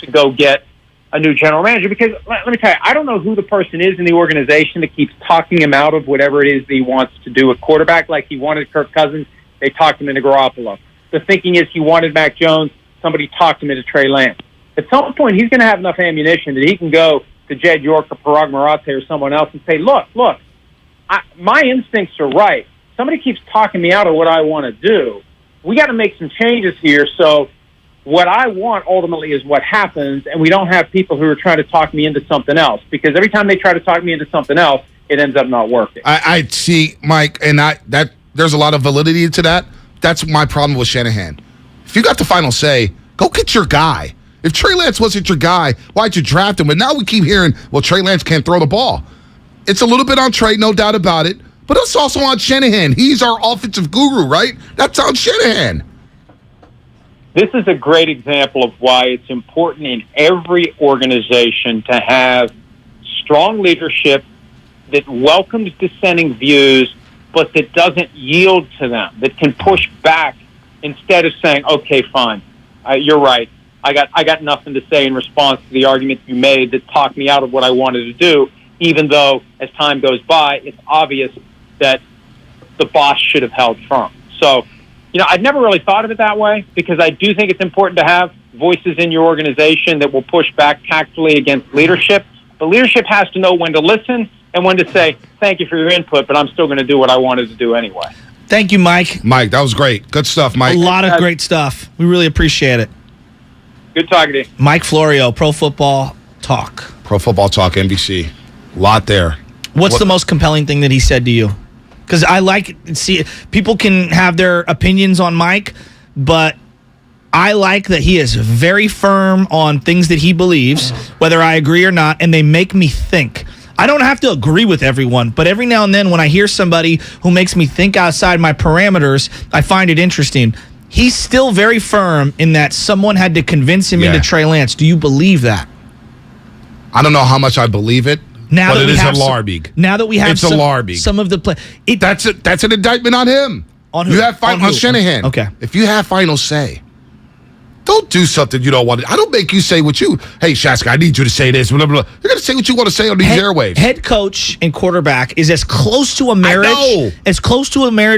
to go get a new general manager. Because, let me tell you, I don't know who the person is in the organization that keeps talking him out of whatever it is that he wants to do at quarterback. Like he wanted Kirk Cousins, they talked him into Garoppolo. The thinking is he wanted Mac Jones, somebody talked him into Trey Lance. At some point, he's going to have enough ammunition that he can go to Jed York or Parag Marathe or someone else and say, look, my instincts are right. Somebody keeps talking me out of what I want to do. We got to make some changes here. So what I want ultimately is what happens, and we don't have people who are trying to talk me into something else, because every time they try to talk me into something else, it ends up not working. I see, Mike, and that there's a lot of validity to that. That's my problem with Shanahan. If you got the final say, go get your guy. If Trey Lance wasn't your guy, why'd you draft him? But now we keep hearing, well, Trey Lance can't throw the ball. It's a little bit on Trey, no doubt about it, but it's also on Shanahan. He's our offensive guru, right? That's on Shanahan. This is a great example of why it's important in every organization to have strong leadership that welcomes dissenting views, but that doesn't yield to them, that can push back instead of saying, okay, fine, you're right. I got nothing to say in response to the argument you made that talked me out of what I wanted to do, even though as time goes by, it's obvious that the boss should have held firm. So, I'd never really thought of it that way, because I do think it's important to have voices in your organization that will push back tactfully against leadership. But leadership has to know when to listen and when to say, thank you for your input, but I'm still going to do what I wanted to do anyway. Thank you, Mike. Mike, that was great. Good stuff, Mike. A lot of great stuff. We really appreciate it. Good talking to you. Mike Florio, Pro Football Talk. Pro Football Talk, NBC. A lot there. What's the most compelling thing that he said to you? Because I see people can have their opinions on Mike, but I like that he is very firm on things that he believes, whether I agree or not, and they make me think. I don't have to agree with everyone, but every now and then when I hear somebody who makes me think outside my parameters, I find it interesting. He's still very firm in that someone had to convince him into Trey Lance. Do you believe that? I don't know how much I believe it, but it is alarming. Now that we have alarming. Some of the play. That's an indictment on him. On who? You have on Shanahan. Okay. If you have final say, don't do something you don't want to. I don't make you say what you, hey, Shashka, I need you to say this. Blah, blah, blah. You're going to say what you want to say on these airwaves. Head coach and quarterback is as close to a marriage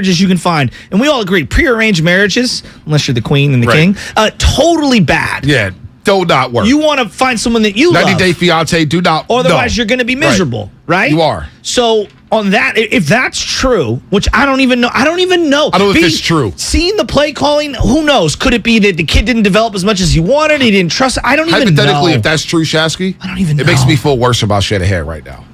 as you can find. And we all agree, prearranged marriages, unless you're the queen and the king, totally bad. Yeah. do not work. You want to find someone that you 90 love. 90-day fiance, do not. Otherwise, you're going to be miserable, right? You are. So on that, if that's true, which I don't even know. I don't know if it's true. Seeing the play calling, who knows? Could it be that the kid didn't develop as much as he wanted? He didn't trust. I don't even know. Hypothetically, if that's true, Shashky, I don't even know. It makes me feel worse about Shanahan right now.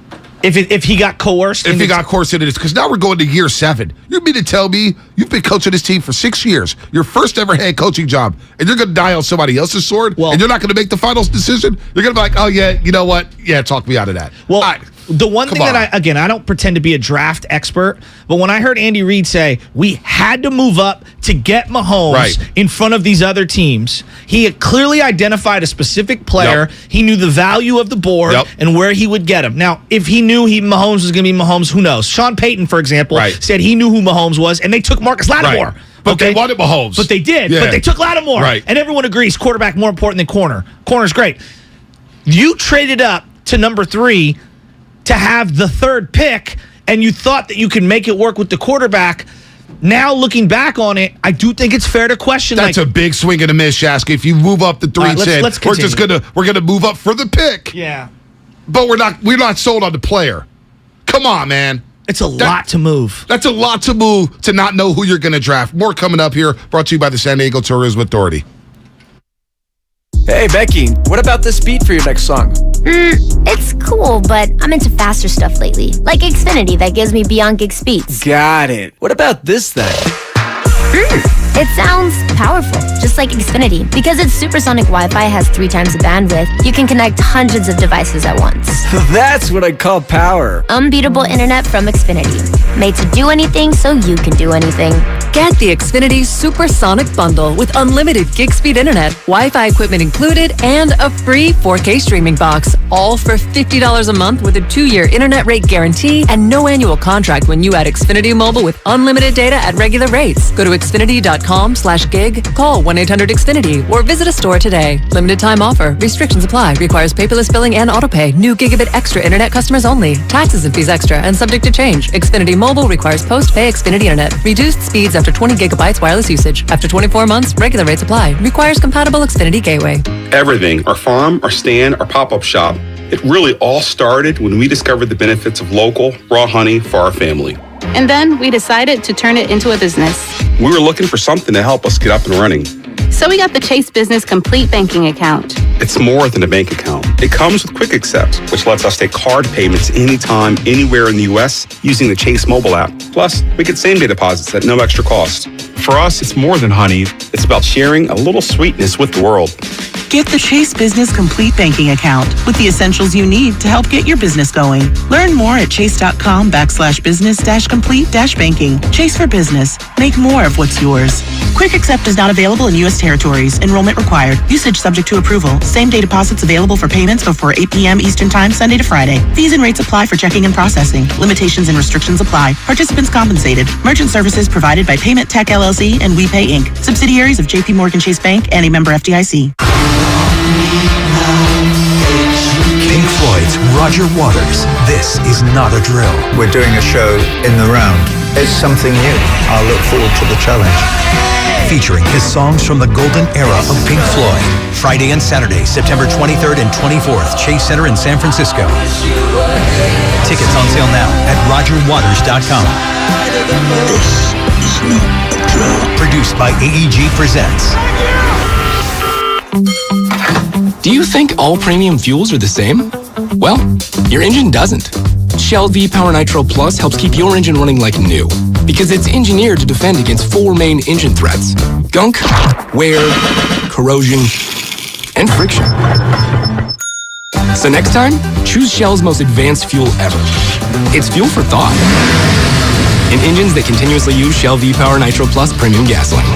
If he got coerced? If he got coerced into this, because now we're going to year 7. You mean to tell me you've been coaching this team for 6 years, your first ever head coaching job, and you're going to die on somebody else's sword, and you're not going to make the final decision? You're going to be like, oh, yeah, you know what? Yeah, talk me out of that. Well, the one thing that I don't pretend to be a draft expert, but when I heard Andy Reid say we had to move up to get Mahomes in front of these other teams, he had clearly identified a specific player. He knew the value of the board and where he would get him. Now, if he knew Mahomes was going to be Mahomes, who knows? Sean Payton, for example, said he knew who Mahomes was, and they took Marcus Lattimore. But they wanted Mahomes. But they did. Yeah. But they took Lattimore. And everyone agrees quarterback more important than corner. Corner's great. You traded up to number 3 to have the 3rd pick, and you thought that you could make it work with the quarterback. Now, looking back on it, I do think it's fair to question. That's a big swing and a miss, Shashky. If you move up the 3 and said, we're gonna move up for the pick. Yeah. But we're not sold on the player. Come on, man. It's a lot to move. That's a lot to move to not know who you're going to draft. More coming up here, brought to you by the San Diego Tourism Authority. Hey, Becky, what about this beat for your next song? It's cool, but I'm into faster stuff lately. Like Xfinity that gives me beyond gig speeds. Got it. What about this then? It sounds powerful, just like Xfinity. Because its supersonic Wi-Fi has 3 times the bandwidth, you can connect hundreds of devices at once. That's what I call power. Unbeatable internet from Xfinity. Made to do anything so you can do anything. Get the Xfinity Supersonic Bundle with unlimited gig speed internet, Wi-Fi equipment included, and a free 4K streaming box. All for $50 a month with a 2-year internet rate guarantee and no annual contract when you add Xfinity Mobile with unlimited data at regular rates. Go to Xfinity.com/gig, call 1-800-XFINITY, or visit a store today. Limited time offer. Restrictions apply. Requires paperless billing and autopay. New Gigabit Extra internet customers only. Taxes and fees extra and subject to change. Xfinity Mobile requires post-pay Xfinity internet. Reduced speeds after 20 gigabytes wireless usage. After 24 months, regular rates apply. Requires compatible Xfinity gateway. Everything, our farm, our stand, our pop-up shop, it really all started when we discovered the benefits of local, raw honey for our family. And then we decided to turn it into a business. We were looking for something to help us get up and running. So we got the Chase Business Complete Banking Account. It's more than a bank account. It comes with Quick Accept, which lets us take card payments anytime, anywhere in the U.S. using the Chase mobile app. Plus, we get same-day deposits at no extra cost. For us, it's more than honey. It's about sharing a little sweetness with the world. Get the Chase Business Complete Banking Account with the essentials you need to help get your business going. Learn more at chase.com/business-complete-banking. Chase for business. Make more of what's yours. Quick Accept is not available in U.S. territories. Enrollment required. Usage subject to approval. Same-day deposits available for payments before 8 p.m. Eastern Time, Sunday to Friday. Fees and rates apply for checking and processing. Limitations and restrictions apply. Participants compensated. Merchant services provided by Payment Tech LLC and WePay Inc. Subsidiaries of J.P. Morgan Chase Bank and a member FDIC. Pink Floyd's Roger Waters. This is not a drill. We're doing a show in the round. It's something new. I'll look forward to the challenge. Featuring his songs from the golden era of Pink Floyd. Friday and Saturday, September 23rd and 24th, Chase Center in San Francisco. Tickets on sale now at RogerWaters.com. This is not a drill. Produced by AEG Presents. Do you think all premium fuels are the same? Well, your engine doesn't. Shell V-Power Nitro Plus helps keep your engine running like new because it's engineered to defend against 4 main engine threats: gunk, wear, corrosion, and friction. So next time, choose Shell's most advanced fuel ever. It's fuel for thought. In engines that continuously use Shell V-Power Nitro Plus premium gasoline.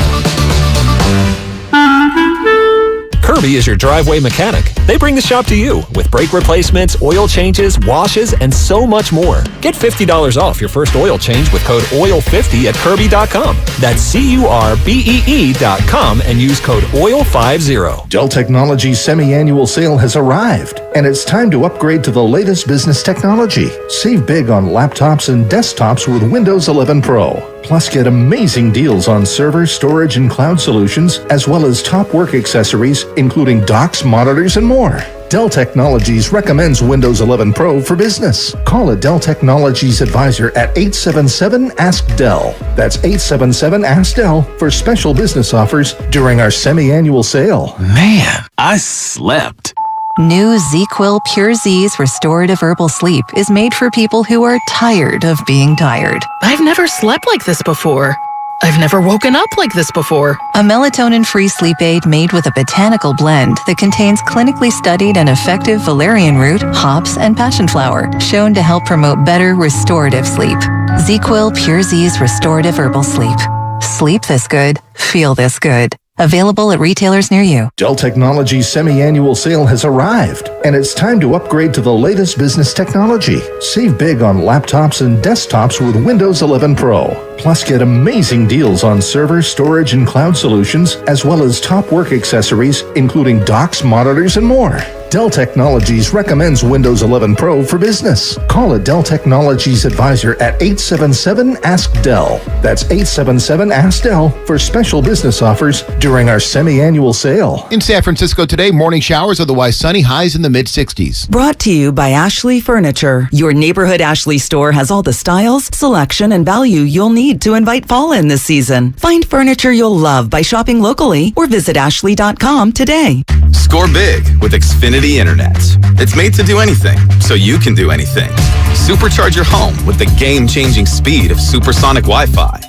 Kirby is your driveway mechanic. They bring the shop to you with brake replacements, oil changes, washes, and so much more. Get $50 off your first oil change with code OIL50 at Kirby.com. That's CURBEE.com and use code OIL50. Dell Technologies' semi-annual sale has arrived, and it's time to upgrade to the latest business technology. Save big on laptops and desktops with Windows 11 Pro. Plus, get amazing deals on server, storage, and cloud solutions, as well as top work accessories, including docks, monitors, and more. Dell Technologies recommends Windows 11 Pro for business. Call a Dell Technologies advisor at 877-ASK-DELL. That's 877-ASK-DELL for special business offers during our semi-annual sale. Man, I slept. New ZzzQuil Pure Z's Restorative Herbal Sleep is made for people who are tired of being tired. I've never slept like this before. I've never woken up like this before. A melatonin-free sleep aid made with a botanical blend that contains clinically studied and effective valerian root, hops, and passion flower, shown to help promote better restorative sleep. ZzzQuil Pure Z's Restorative Herbal Sleep. Sleep this good. Feel this good. Available at retailers near you. Dell Technologies semi-annual sale has arrived, and it's time to upgrade to the latest business technology. Save big on laptops and desktops with Windows 11 Pro. Plus, get amazing deals on server, storage, and cloud solutions, as well as top work accessories, including docks, monitors, and more. Dell Technologies recommends Windows 11 Pro for business. Call a Dell Technologies advisor at 877-ASK-DELL. That's 877-ASK-DELL for special business offers during our semi-annual sale. In San Francisco today, morning showers, otherwise sunny, highs in the mid-60s. Brought to you by Ashley Furniture. Your neighborhood Ashley store has all the styles, selection, and value you'll need to invite fall in this season. Find furniture you'll love by shopping locally or visit ashley.com today. Score big with Xfinity Internet. It's made to do anything, so you can do anything. Supercharge your home with the game-changing speed of supersonic Wi-Fi.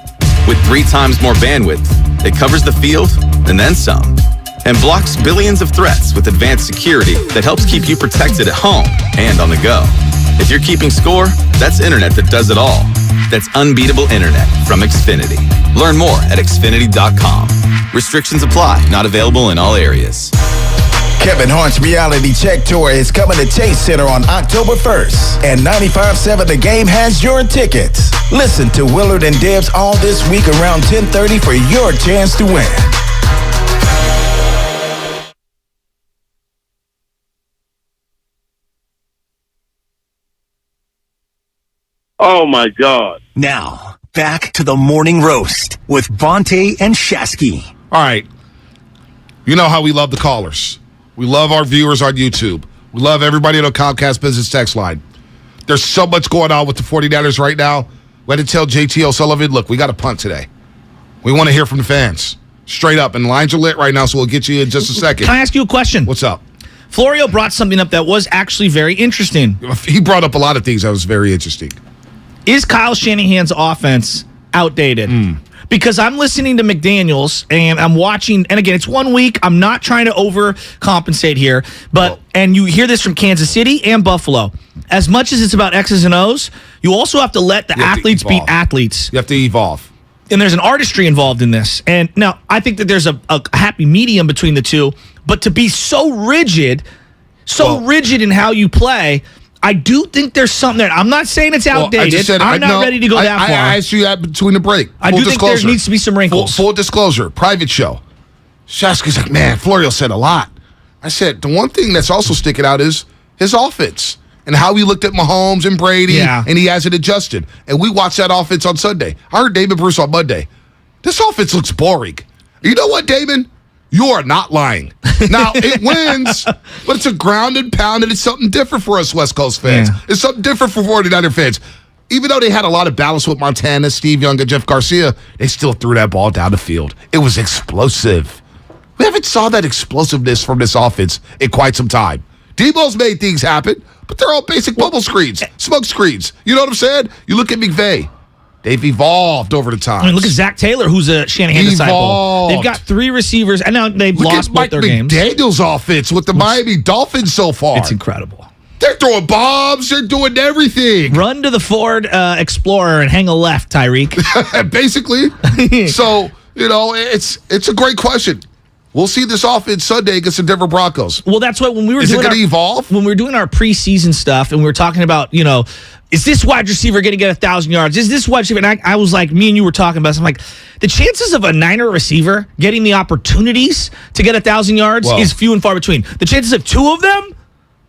With 3 times more bandwidth, it covers the field and then some. And blocks billions of threats with advanced security that helps keep you protected at home and on the go. If you're keeping score, that's internet that does it all. That's unbeatable internet from Xfinity. Learn more at Xfinity.com. Restrictions apply, not available in all areas. Kevin Hart's Reality Check Tour is coming to Chase Center on October 1st, and 95.7 The Game has your tickets. Listen to Willard and Dibs all this week around 10:30 for your chance to win. Oh, my God. Now, back to the morning roast with Bonte and Shashky. All right. You know how we love the callers. We love our viewers on YouTube. We love everybody on the Comcast Business Text line. There's so much going on with the 49ers right now. We had to tell JT O'Sullivan, look, we got a punt today. We want to hear from the fans. Straight up. And lines are lit right now, so we'll get you in just a second. Can I ask you a question? What's up? Florio brought something up that was actually very interesting. He brought up a lot of things that was very interesting. Is Kyle Shanahan's offense outdated? Because I'm listening to McDaniels and I'm watching, and again, it's 1 week. I'm not trying to overcompensate here, but and you hear this from Kansas City and Buffalo. As much as it's about X's and O's, you also have to let the athletes be athletes. You have to evolve. And there's an artistry involved in this. And now I think that there's a happy medium between the two, but to be so rigid in how you play, I do think there's something there. I'm not saying it's outdated. I'm not ready to go that far. I asked you that between the break. I do think there needs to be some wrinkles. Full disclosure, private show. Shashky's like, man, Florio said a lot. I said, the one thing that's also sticking out is his offense and how he looked at Mahomes and Brady, and he hasn't adjusted. And we watched that offense on Sunday. I heard David Bruce on Monday. This offense looks boring. You know what, Damon? You are not lying. Now, it wins, but it's a ground and pound, and it's something different for us West Coast fans. Yeah. It's something different for 49er fans. Even though they had a lot of balance with Montana, Steve Young, and Jeff Garcia, they still threw that ball down the field. It was explosive. We haven't saw that explosiveness from this offense in quite some time. Debo's made things happen, but they're all basic bubble screens, smoke screens. You know what I'm saying? You look at McVay. They've evolved over the time. I mean, look at Zach Taylor, who's a Shanahan disciple. They've got 3 receivers, and now they've lost both their games. Look at Mike McDaniel's offense with the Miami Dolphins so far. It's incredible. They're throwing bombs. They're doing everything. Run to the Ford Explorer and hang a left, Tyreek. Basically. So, you know, it's a great question. We'll see this offense Sunday against the Denver Broncos. Well, that's what when we were doing it going to evolve? When we were doing our preseason stuff and we were talking about, you know, is this wide receiver going to get 1,000 yards? Is this wide receiver? And I was like, me and you were talking about this. I'm like, the chances of a Niner receiver getting the opportunities to get 1,000 yards is few and far between. The chances of 2 of them,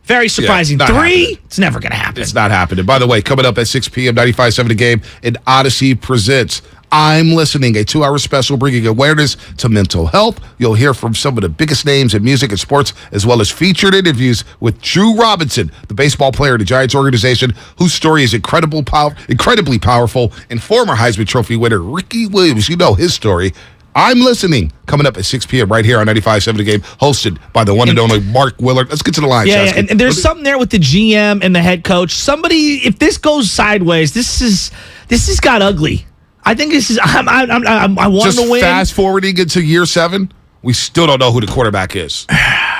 Very surprising. Yeah, 3, happening. it's never going to happen. It's not happening. By the way, coming up at 6 p.m., 95.7 The Game, and Odyssey presents I'm Listening, a 2-hour special bringing awareness to mental health. You'll hear from some of the biggest names in music and sports, as well as featured interviews with Drew Robinson, the baseball player in the Giants organization, whose story is incredibly powerful, and former Heisman Trophy winner Ricky Williams. You know his story. I'm Listening, coming up at 6 p.m. right here on 95.7 The Game, hosted by the one and only Mark Willard. Let's get to the line, Yeah, Shashky. and there's something there with the GM and the head coach. Somebody, if this goes sideways, this has got ugly. I think this is. I want to win. Just fast forwarding into year 7, we still don't know who the quarterback is.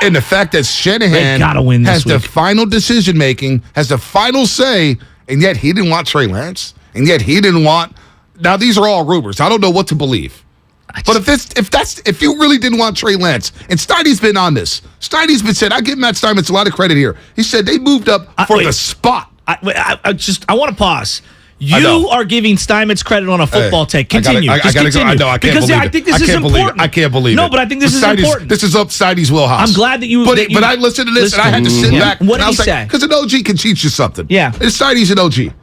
And the fact that Shanahan has the final decision making, has the final say, and yet he didn't want Trey Lance, and yet he didn't want. Now these are all rumors. I don't know what to believe. But if you really didn't want Trey Lance, and Steiny's been on this, Steiny's been saying, I give Matt Steinmetz a lot of credit here. He said they moved up for the spot. I want to pause. You are giving Steinmetz credit on a football take. Continue. I gotta go. I know. I can't because believe I it. think this is important. I can't believe it. No, but I think this is important. This is up Steiny's wheelhouse. I'm glad that you. But I listened to this and I had to sit back. What did he say? Because an OG can teach you something. Yeah. And Steiny's an OG.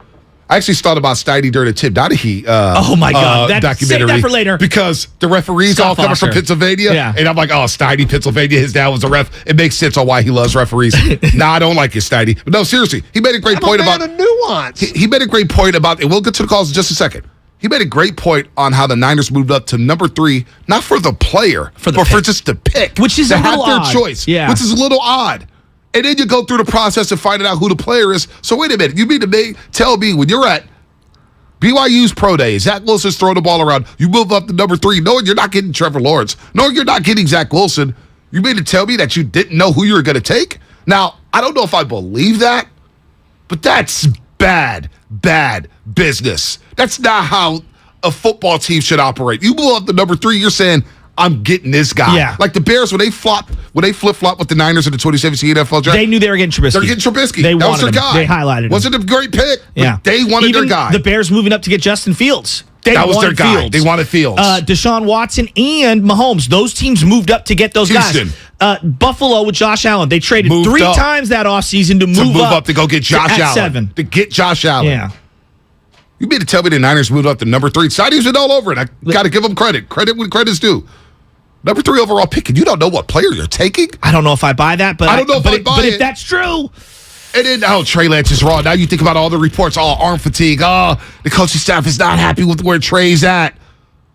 I actually thought about Steiny during the Tim Donaghy oh my God, documentary. Save that for later. Because the referees all coming from Pennsylvania. Yeah. And I'm like, oh, Steiny, Pennsylvania. His dad was a ref. It makes sense on why he loves referees. Nah, I don't like it, Steiny. But no, seriously, he made a great point about a nuance. He made a great point about, and we'll get to the calls in just a second. He made a great point on how the Niners moved up to number 3, not for the player, but for just the pick. Which is to a have little their odd. choice. Yeah. Which is a little odd. And then you go through the process of finding out who the player is. So wait a minute. You mean to tell me when you're at BYU's pro day, Zach Wilson's throwing the ball around, you move up to number 3, knowing you're not getting Trevor Lawrence, knowing you're not getting Zach Wilson, you mean to tell me that you didn't know who you were going to take? Now, I don't know if I believe that, but that's bad business. That's not how a football team should operate. You move up to number 3, you're saying, I'm getting this guy. Yeah. Like the Bears, when they flip-flop with the Niners in the 2017 NFL draft. They knew they were getting Trubisky. They're getting Trubisky. They that was their wanted him. guy. They highlighted him. Wasn't a great pick, but Yeah. they wanted Even their guy. the Bears moving up to get Justin Fields. That was their guy. Fields. They wanted Fields. Deshaun Watson and Mahomes. Those teams moved up to get those Houston. guys. Buffalo with Josh Allen. They traded Moved 3 up. times that offseason to move up to go get Josh at Allen. 7. To get Josh Allen. Yeah. You mean to tell me the Niners moved up to number 3? Steiny's been all over it. I got to give them credit. Credit when credit's due. Number 3 overall pick, and you don't know what player you're taking? I don't know if I buy that, but I don't know if I buy But it. if that's true. And then, Trey Lance is raw. Now you think about all the reports, arm fatigue. The coaching staff is not happy with where Trey's at.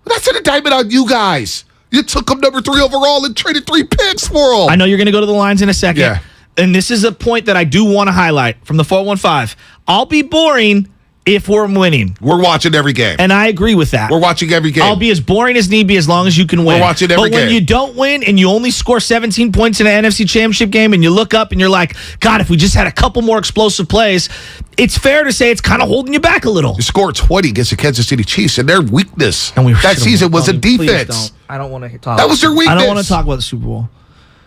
That's an indictment on you guys. You took him number 3 overall and traded 3 picks for him. I know you're going to go to the lines in a second. Yeah. And this is a point that I do want to highlight from the 415. I'll be boring if we're winning. We're watching every game. And I agree with that. We're watching every game. I'll be as boring as need be as long as you can win. We're watching every game. But when you don't win and you only score 17 points in an NFC Championship game and you look up and you're like, God, if we just had a couple more explosive plays, it's fair to say it's kind of holding you back a little. You scored 20 against the Kansas City Chiefs, and their weakness that season was a defense. I don't want to talk. That was their weakness. I don't want to talk about the Super Bowl.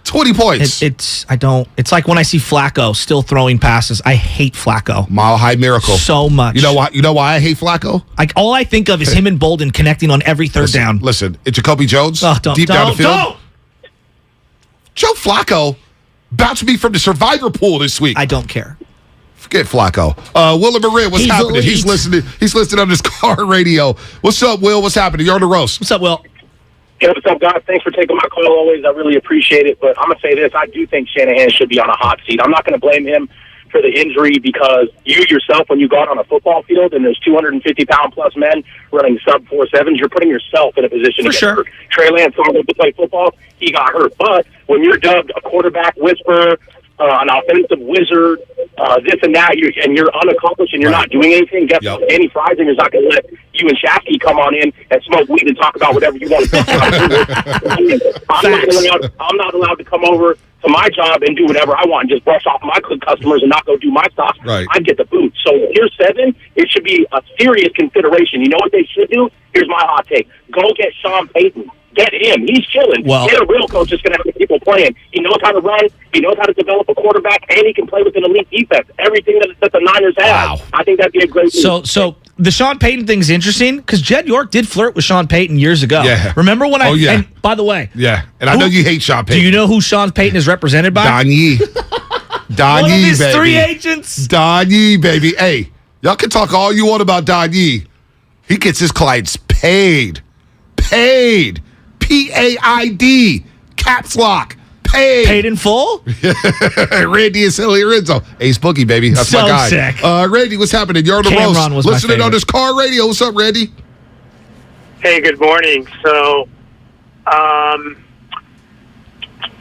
20 points. It's like when I see Flacco still throwing passes. I hate Flacco. Mile high miracle. So much. You know why I hate Flacco? All I think of is him and Bolden connecting on every third down. Listen, it's Jacoby Jones down the field. Don't. Joe Flacco bounced me from the survivor pool this week. I don't care. Forget Flacco. Will and Maria, what's happening? Elite. He's listening on his car radio. What's up, Will? What's happening? You're on the roast. What's up, Will? Hey, what's up, guys? Thanks for taking my call always. I really appreciate it. But I'm going to say this. I do think Shanahan should be on a hot seat. I'm not going to blame him for the injury because you yourself, when you got on a football field and there's 250-pound-plus men running sub-4.7s, you're putting yourself in a position to get hurt. Trey Lance started to play football. He got hurt. But when you're dubbed a quarterback whisperer, an offensive wizard, this and that, and you're unaccomplished and you're not doing anything, guess what? Danny Freisinger's not going to let you and Shashky come on in and smoke weed and talk about whatever you want to talk about. I'm not allowed to come over to my job and do whatever I want and just brush off my customers and not go do my stuff. Right. I'd get the boot. So year 7, it should be a serious consideration. You know what they should do? Here's my hot take. Go get Sean Payton. Get him. He's chilling. Well, get a real coach that's going to have people playing. He knows how to run. He knows how to develop a quarterback, and he can play with an elite defense. Everything that the Niners have. Wow. I think that'd be a great move. So the Sean Payton thing's interesting because Jed York did flirt with Sean Payton years ago. Yeah. Remember when yeah. And by the way. Yeah. And I know you hate Sean Payton. Do you know who Sean Payton is represented by? Don Yee. Don Yee, his baby. 3 agents. Don Yee, baby. Hey, y'all can talk all you want about Don Yee. He gets his clients paid. Paid. P-A-I-D. Caps lock. Paid. Paid in full? Randy and Silly Rizzo. Ace Boogie, baby. That's So my guy. sick. Randy, what's happening? You're on the Cameron was roast. my Listening on favorite. this car radio. What's up, Randy? Hey, good morning. So,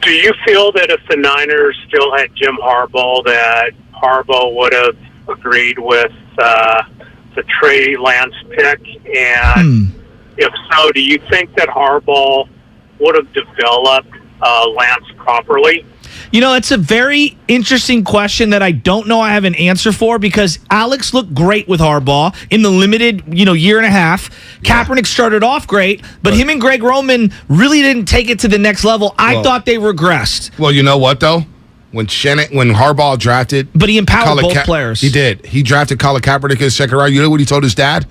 do you feel that if the Niners still had Jim Harbaugh, that Harbaugh would have agreed with the Trey Lance pick? And if so, do you think that Harbaugh would have developed Lance properly? You know, it's a very interesting question that I don't know I have an answer for because Alex looked great with Harbaugh in the limited, year and a half. Kaepernick started off great, but him and Greg Roman really didn't take it to the next level. I thought they regressed. Well, you know what, though? When Harbaugh drafted... But he empowered both players. He did. He drafted Colin Kaepernick in the second round. You know what he told his dad?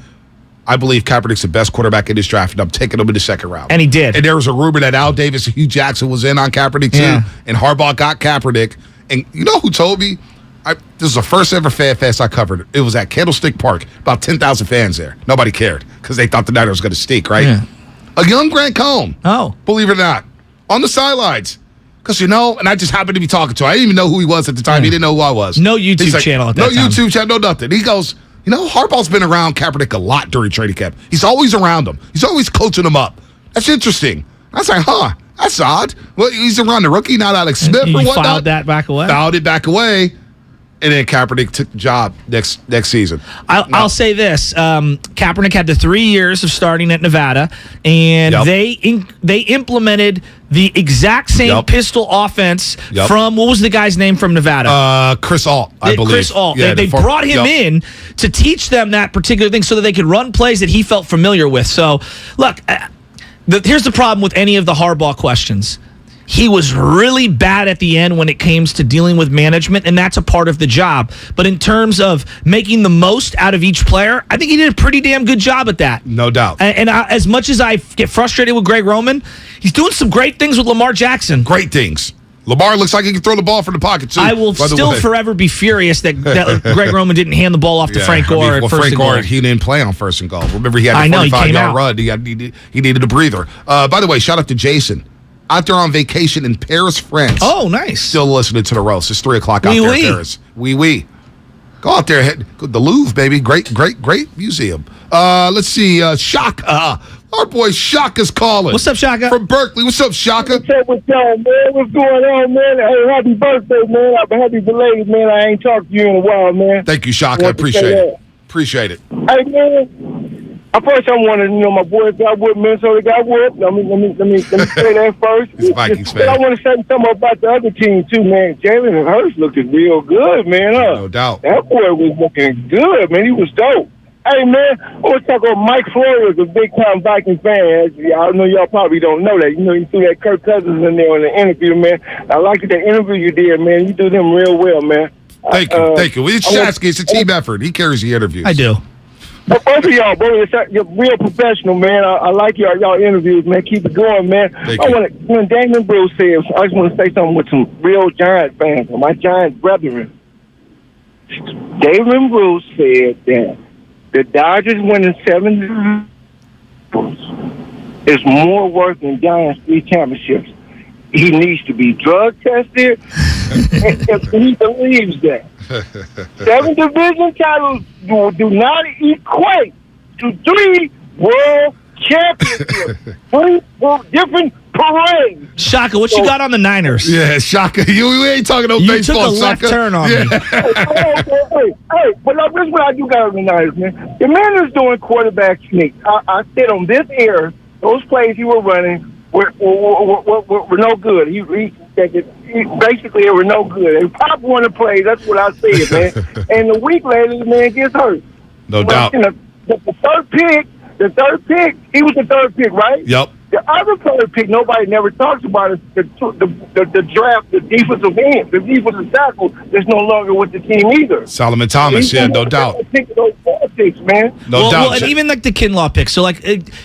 I believe Kaepernick's the best quarterback in this draft, and I'm taking him in the second round. And he did. And there was a rumor that Al Davis and Hugh Jackson was in on Kaepernick, too. Yeah. And Harbaugh got Kaepernick. And you know who told me? This is the first ever fan fest I covered. It was at Candlestick Park. About 10,000 fans there. Nobody cared because they thought the Niners was going to stink, right? Yeah. A young Grant Cohn. Oh. Believe it or not. On the sidelines. Because, and I just happened to be talking to him. I didn't even know who he was at the time. He didn't know who I was. No YouTube channel at that time. No YouTube channel, no nothing. He goes, Harbaugh's been around Kaepernick a lot during training camp. He's always around him. He's always coaching him up. That's interesting. I was like, that's odd. Well, he's around the rookie, not Alex Smith or whatnot. Filed that back away. Filed it back away. And then Kaepernick took the job next season. I'll say this: Kaepernick had the 3 years of starting at Nevada, and they implemented the exact same pistol offense from what was the guy's name from Nevada? Chris Alt, I believe. Chris Alt. Yeah, they brought him in to teach them that particular thing so that they could run plays that he felt familiar with. So, look, here's the problem with any of the Harbaugh questions. He was really bad at the end when it came to dealing with management, and that's a part of the job. But in terms of making the most out of each player, I think he did a pretty damn good job at that. No doubt. And as much as I get frustrated with Greg Roman, he's doing some great things with Lamar Jackson. Great things. Lamar looks like he can throw the ball from the pocket, too. I will still forever be furious that Greg Roman didn't hand the ball off to Frank Gore at first and goal. He didn't play on first and goal. Remember, he had a 45-yard run. He needed a breather. By the way, shout out to Jason. Out there on vacation in Paris, France. Oh, nice. Still listening to the roast. It's 3 o'clock out there in Paris. Oui. Go out there. The Louvre, baby. Great museum. Let's see. Shaka. Our boy Shaka's calling. What's up, Shaka? From Berkeley. What's up, Shaka? What's up with y'all, man? What's going on, man? Hey, happy birthday, man. I'm happy belated, man. I ain't talked to you in a while, man. Thank you, Shaka. I appreciate it. Appreciate it. Hey, man. First, I wanted, my boys got whooped, Minnesota got whooped. Let me say that first. He's a Vikings fan. But I want to say something about the other team, too, man. Jalen Hurts looking real good, man. No doubt. That boy was looking good, man. He was dope. Hey, man, I want to talk about Mike Florio is a big-time Vikings fan. I know y'all probably don't know that. You threw that Kirk Cousins in there in the interview, man. I like that interview you did, man. You do them real well, man. Thank you. It's Shashky. It's a team effort. He carries the interviews. I do. But both of y'all, bro, you're real professional, man. I like y'all interviews, man. Keep it going, man. When Damon Bruce says, I just want to say something with some real Giant fans, my Giant brethren. Damon Bruce said that the Dodgers winning 7 is more worth than Giants 3 championships. He needs to be drug tested, and he believes that. 7 division titles do not equate to 3 world championships. 3 different parades. Shaka, what you got on the Niners? Yeah, Shaka, you ain't talking no baseball, took a left Shaka. turn on me. Hey, but look, this is what I do got on the Niners, man. The man is doing quarterback sneak. I said on this air, those plays he was running were no good. He basically they were no good. They probably want to play. That's what I said, man. And a week later, the man gets hurt. No doubt. The third pick, he was the third pick, right? Yep. The other third pick, nobody never talks about is the draft, the defensive end, the defensive tackle that's no longer with the team either. Solomon Thomas, no doubt. Those picks, man. No doubt. Well, and even like the Kinlaw pick. So, like,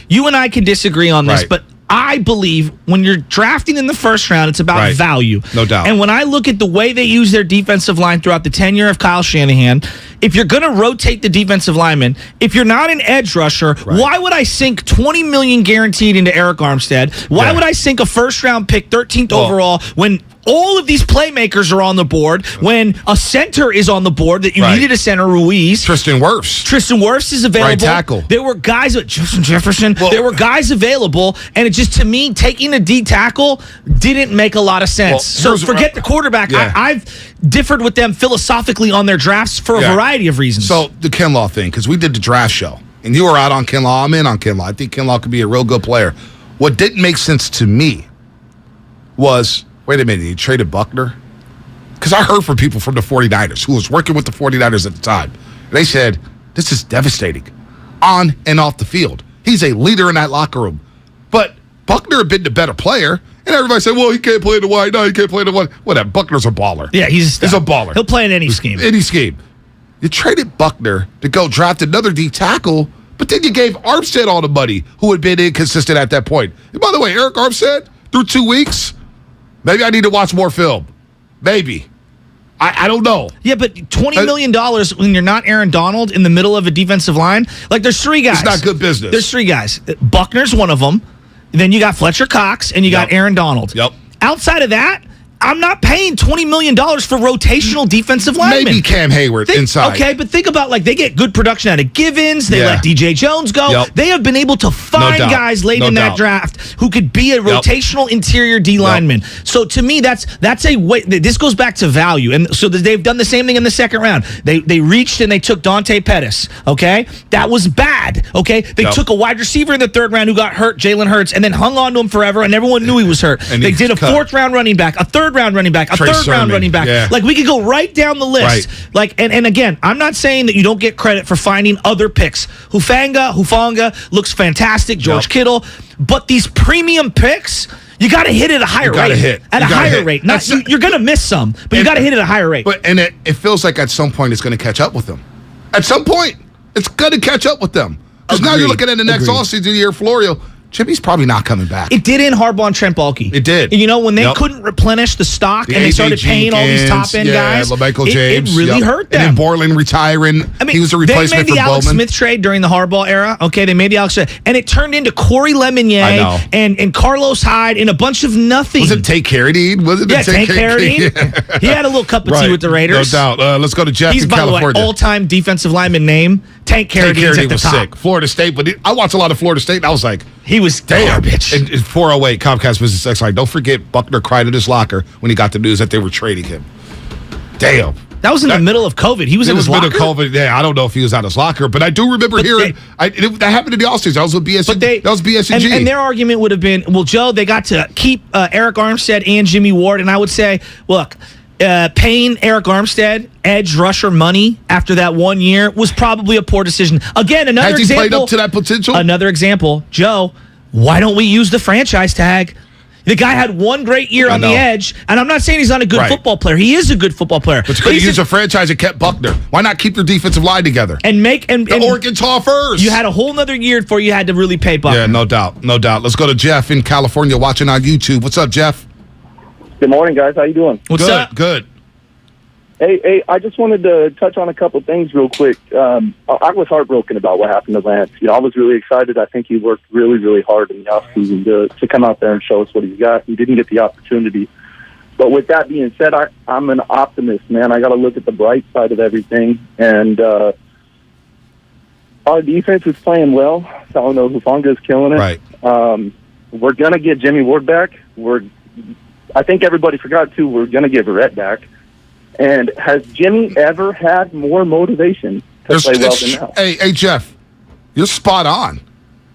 you and I can disagree on this, but I believe when you're drafting in the first round, it's about value. No doubt. And when I look at the way they use their defensive line throughout the tenure of Kyle Shanahan, if you're going to rotate the defensive lineman, if you're not an edge rusher, why would I sink $20 million guaranteed into Eric Armstead? Why would I sink a first-round pick, 13th overall, when all of these playmakers are on the board, when a center is on the board that you needed a center, Ruiz. Tristan Wirfs is available. Right tackle. There were guys, Justin Jefferson, there were guys available, and it just, to me, taking a D tackle didn't make a lot of sense. So forget the quarterback. I've differed with them philosophically on their drafts for a variety of reasons. So the Kinlaw thing, because we did the draft show, and you were out on Kinlaw. I'm in on Kinlaw. I think Kinlaw could be a real good player. What didn't make sense to me was, wait a minute, you traded Buckner? Because I heard from people from the 49ers who was working with the 49ers at the time. They said, this is devastating on and off the field. He's a leader in that locker room. But Buckner had been the better player. And everybody said, well, he can't play in the wide. No, he can't play in the wide. Whatever. Buckner's a baller. Yeah, he's a baller. He'll play in any scheme. Any scheme. You traded Buckner to go draft another D tackle, but then you gave Armstead all the money, who had been inconsistent at that point. And by the way, Eric Armstead, through 2 weeks, maybe I need to watch more film. Maybe. I don't know. Yeah, but $20 million when you're not Aaron Donald in the middle of a defensive line, like there's three guys. It's not good business. There's three guys. Buckner's one of them. Then you got Fletcher Cox, and you got Aaron Donald. Yep. Outside of that, I'm not paying $20 million for rotational defensive linemen. Maybe Cam Hayward inside. Okay, but think about, like, they get good production out of Givens. They let DJ Jones go. Yep. They have been able to find guys late in that draft who could be a rotational interior D lineman. So to me, that's a way. This goes back to value. And so they've done the same thing in the second round. They reached and they took Dante Pettis. Okay? That was bad. Okay? They took a wide receiver in the third round who got hurt, Jalen Hurts, and then hung on to him forever, and everyone knew he was hurt. And they did a fourth-round running back, a third-round running back, a third-round running back. Yeah. Like, we could go right down the list. Like, and again, I'm not saying that you don't get credit for finding other picks. Hufanga looks fantastic. George Kittle. But these premium picks, you got to hit at a higher rate. At a higher rate. You're going to miss some, but you got to hit at a higher rate. And it feels like at some point it's going to catch up with them. At some point, it's going to catch up with them. Because now you're looking at the next offseason year, Florio. Jimmy's probably not coming back. It did in Harbaugh and Trent Baalke. It did. You know, when they couldn't replenish the stock and they started paying all these top-end guys, James, it really hurt them. And then Borland retiring. I mean, he was a replacement for Bowman. They made the Alex Smith trade during the Harbaugh era. Okay, they made the Alex Smith. And it turned into Corey Lemonnier and Carlos Hyde and a bunch of nothing. Was it Tate Carradine? Tate Carradine. He had a little cup of tea with the Raiders. No doubt. Let's go to Jeff in California. He's, by the way, all-time defensive lineman name. Tank Carradine at the top. Sick. Florida State, but I watched a lot of Florida State, and I was like, he was garbage. And 408 Comcast Business X line. Don't forget, Buckner cried in his locker when he got the news that they were trading him. Damn. That was in the middle of COVID. He was in his locker? It was middle of COVID. Yeah, I don't know if he was out of his locker, but I do remember hearing that happened in the offseason. That was with BS&G. That was BS&G. And their argument would have been, well, Joe, they got to keep Eric Armstead and Jimmy Ward, and I would say, look, paying Eric Armstead edge rusher money after that 1 year was probably a poor decision. Again, another example. Has he played up to that potential? Another example. Joe, why don't we use the franchise tag? The guy had one great year on the edge, and I'm not saying he's not a good football player. He is a good football player. But you could have used a franchise and kept Buckner. Why not keep your defensive line together? And Arkansas first. You had a whole nother year before you had to really pay Buckner. Yeah, no doubt. No doubt. Let's go to Jeff in California watching on YouTube. What's up, Jeff? Good morning, guys. How you doing? What's up? Good. Hey, I just wanted to touch on a couple things real quick. I was heartbroken about what happened to Lance. You know, I was really excited. I think he worked really, really hard in the offseason to come out there and show us what he's got. He didn't get the opportunity. But with that being said, I'm an optimist, man. I got to look at the bright side of everything. And our defense is playing well. Salano Hufanga is killing it. Right. We're going to get Jimmy Ward back. I think everybody forgot, too, we're going to get Verrett back. And has Jimmy ever had more motivation to play well than now? Hey, Jeff, you're spot on.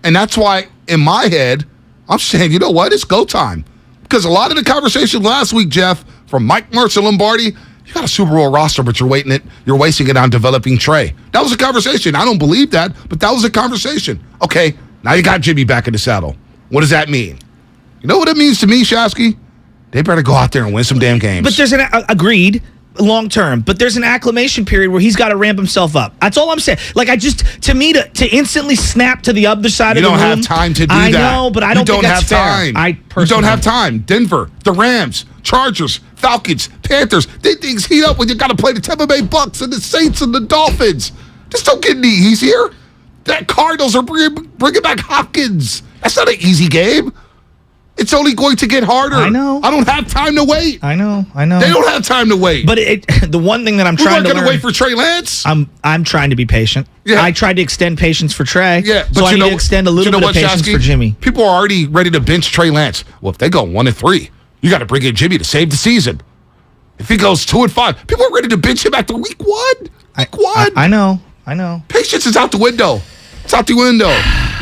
And that's why, in my head, I'm saying, you know what? It's go time. Because a lot of the conversation last week, Jeff, from Mike Mertz and Lombardi, you got a Super Bowl roster, but you're wasting it on developing Trey. That was a conversation. I don't believe that, but that was a conversation. Okay, now you got Jimmy back in the saddle. What does that mean? You know what it means to me, Shashky? They better go out there and win some damn games. But there's agreed. long term, but there's an acclimation period where he's got to ramp himself up. That's all I'm saying. Like, to instantly snap to the other side of the room. You don't have time to do that. I know, but I don't think that's fair. You don't have time. Denver, the Rams, Chargers, Falcons, Panthers. Things heat up when you got to play the Tampa Bay Bucs and the Saints and the Dolphins. Just don't get any easier. That Cardinals are bringing back Hopkins. That's not an easy game. It's only going to get harder. I know. I don't have time to wait. I know. They don't have time to wait. But the one thing that I'm trying to learn. We're not going to wait for Trey Lance. I'm trying to be patient. Yeah. I tried to extend patience for Trey. Yeah, but so I need to extend a little bit of patience for Jimmy. People are already ready to bench Trey Lance. Well, if they go 1-3, you got to bring in Jimmy to save the season. If he goes 2-5, people are ready to bench him after week 1. Week 1. I know. Patience is out the window. It's out the window.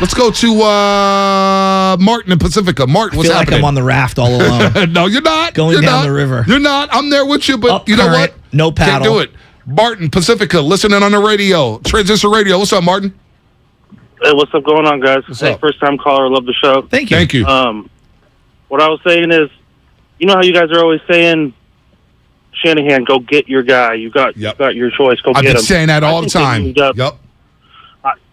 Let's go to Martin in Pacifica. Martin, what's happening? Like I'm on the raft all alone. No, you're not. Going down the river. You're not. I'm there with you, but Up you know current, what? No paddle. Can't do it. Martin, Pacifica, listening on the radio. Transistor Radio. What's up, Martin? Hey, what's up going on, guys? up? First-time caller. Love the show. Thank you. Thank you. What I was saying is, you know how you guys are always saying, Shanahan, go get your guy. You got your choice. Go I've get him. been saying that all the time. Yep.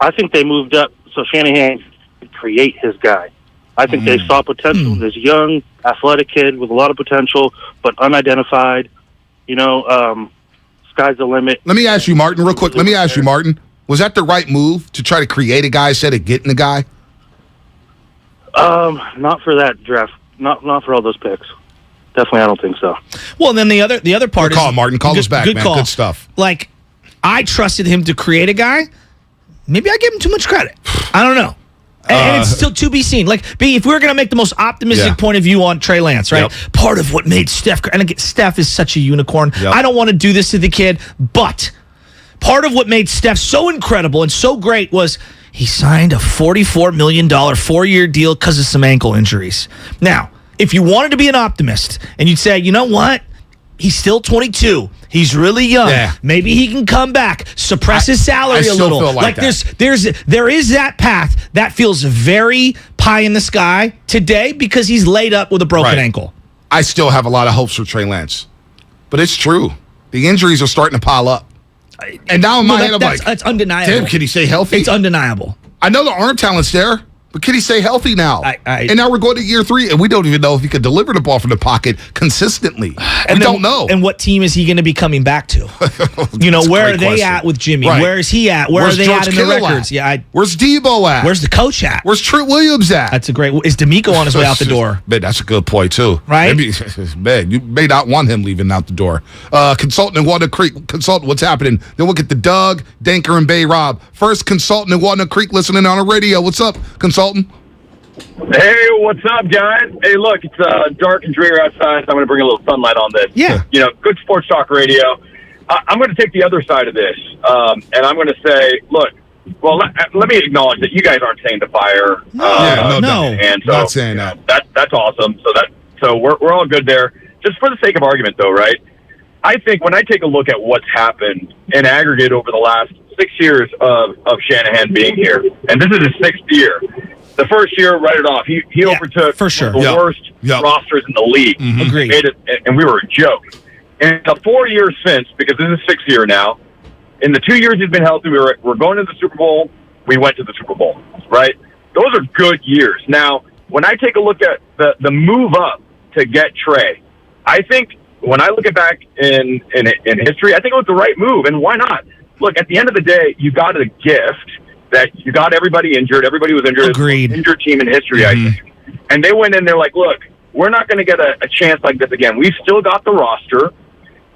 I think they moved up so Shanahan could create his guy. I think they saw potential in this young, athletic kid with a lot of potential, but unidentified. You know, sky's the limit. Let me ask you, Martin, real quick. Was that the right move to try to create a guy instead of getting a guy? Not for that draft. Not for all those picks. Definitely, I don't think so. Well, and then the other part Good call, Martin. Call us back, man. Call. Good stuff. Like, I trusted him to create a guy. Maybe I gave him too much credit. I don't know. And it's still to be seen. Like, if we were going to make the most optimistic point of view on Trey Lance, right? Yep. Part of what made Steph, and again, Steph is such a unicorn. Yep. I don't want to do this to the kid, but part of what made Steph so incredible and so great was he signed a $44 million 4-year deal because of some ankle injuries. Now, if you wanted to be an optimist and you'd say, you know what? He's still 22. He's really young. Yeah. Maybe he can come back, suppress his salary a little. Feel like there is that path that feels very pie in the sky today because he's laid up with a broken ankle. I still have a lot of hopes for Trey Lance, but it's true. The injuries are starting to pile up, and now in my head, I'm like, "That's undeniable." Damn, can he stay healthy? It's undeniable. I know the arm talent's there. But can he stay healthy now? And now we're going to year 3, and we don't even know if he could deliver the ball from the pocket consistently. We don't know. And what team is he going to be coming back to? You know, where are they at with Jimmy? Right. Where is he at? Where's are they George at in Kittle the records? Where's Debo at? Where's the coach at? Where's Trent Williams at? That's a great. Is D'Amico on his way out the door? Man, that's a good point too. Right? Man, you may not want him leaving out the door. Consultant in Walnut Creek. Consultant, what's happening? Then we'll get to Doug, Danker, and Bay Rob. First, consultant in Walnut Creek listening on the radio. What's up, consultant? Hey, what's up, guys? Hey, look, it's dark and dreary outside, so I'm going to bring a little sunlight on this. Yeah. You know, good sports talk radio. I'm going to take the other side of this, and I'm going to say, look, well, let me acknowledge that you guys aren't saying to fire. No. And so, not saying that. That's awesome. So we're all good there. Just for the sake of argument, though, right? I think when I take a look at what's happened in aggregate over the last 6 years of Shanahan being here, and this is his 6th year. The first year, write it off. He overtook for sure. the worst rosters in the league. Mm-hmm. Agreed. Made it, and we were a joke. And the 4 years since, because this is 6th year now, in the 2 years he's been healthy, we're going to the Super Bowl. We went to the Super Bowl, right? Those are good years. Now, when I take a look at the move up to get Trey, I think when I look at back in history, I think it was the right move. And why not? Look, at the end of the day, you got a gift that you got everybody injured. Everybody was injured. Agreed. Injured team in history, I think. And they went in there like, look, we're not going to get a chance like this again. We've still got the roster.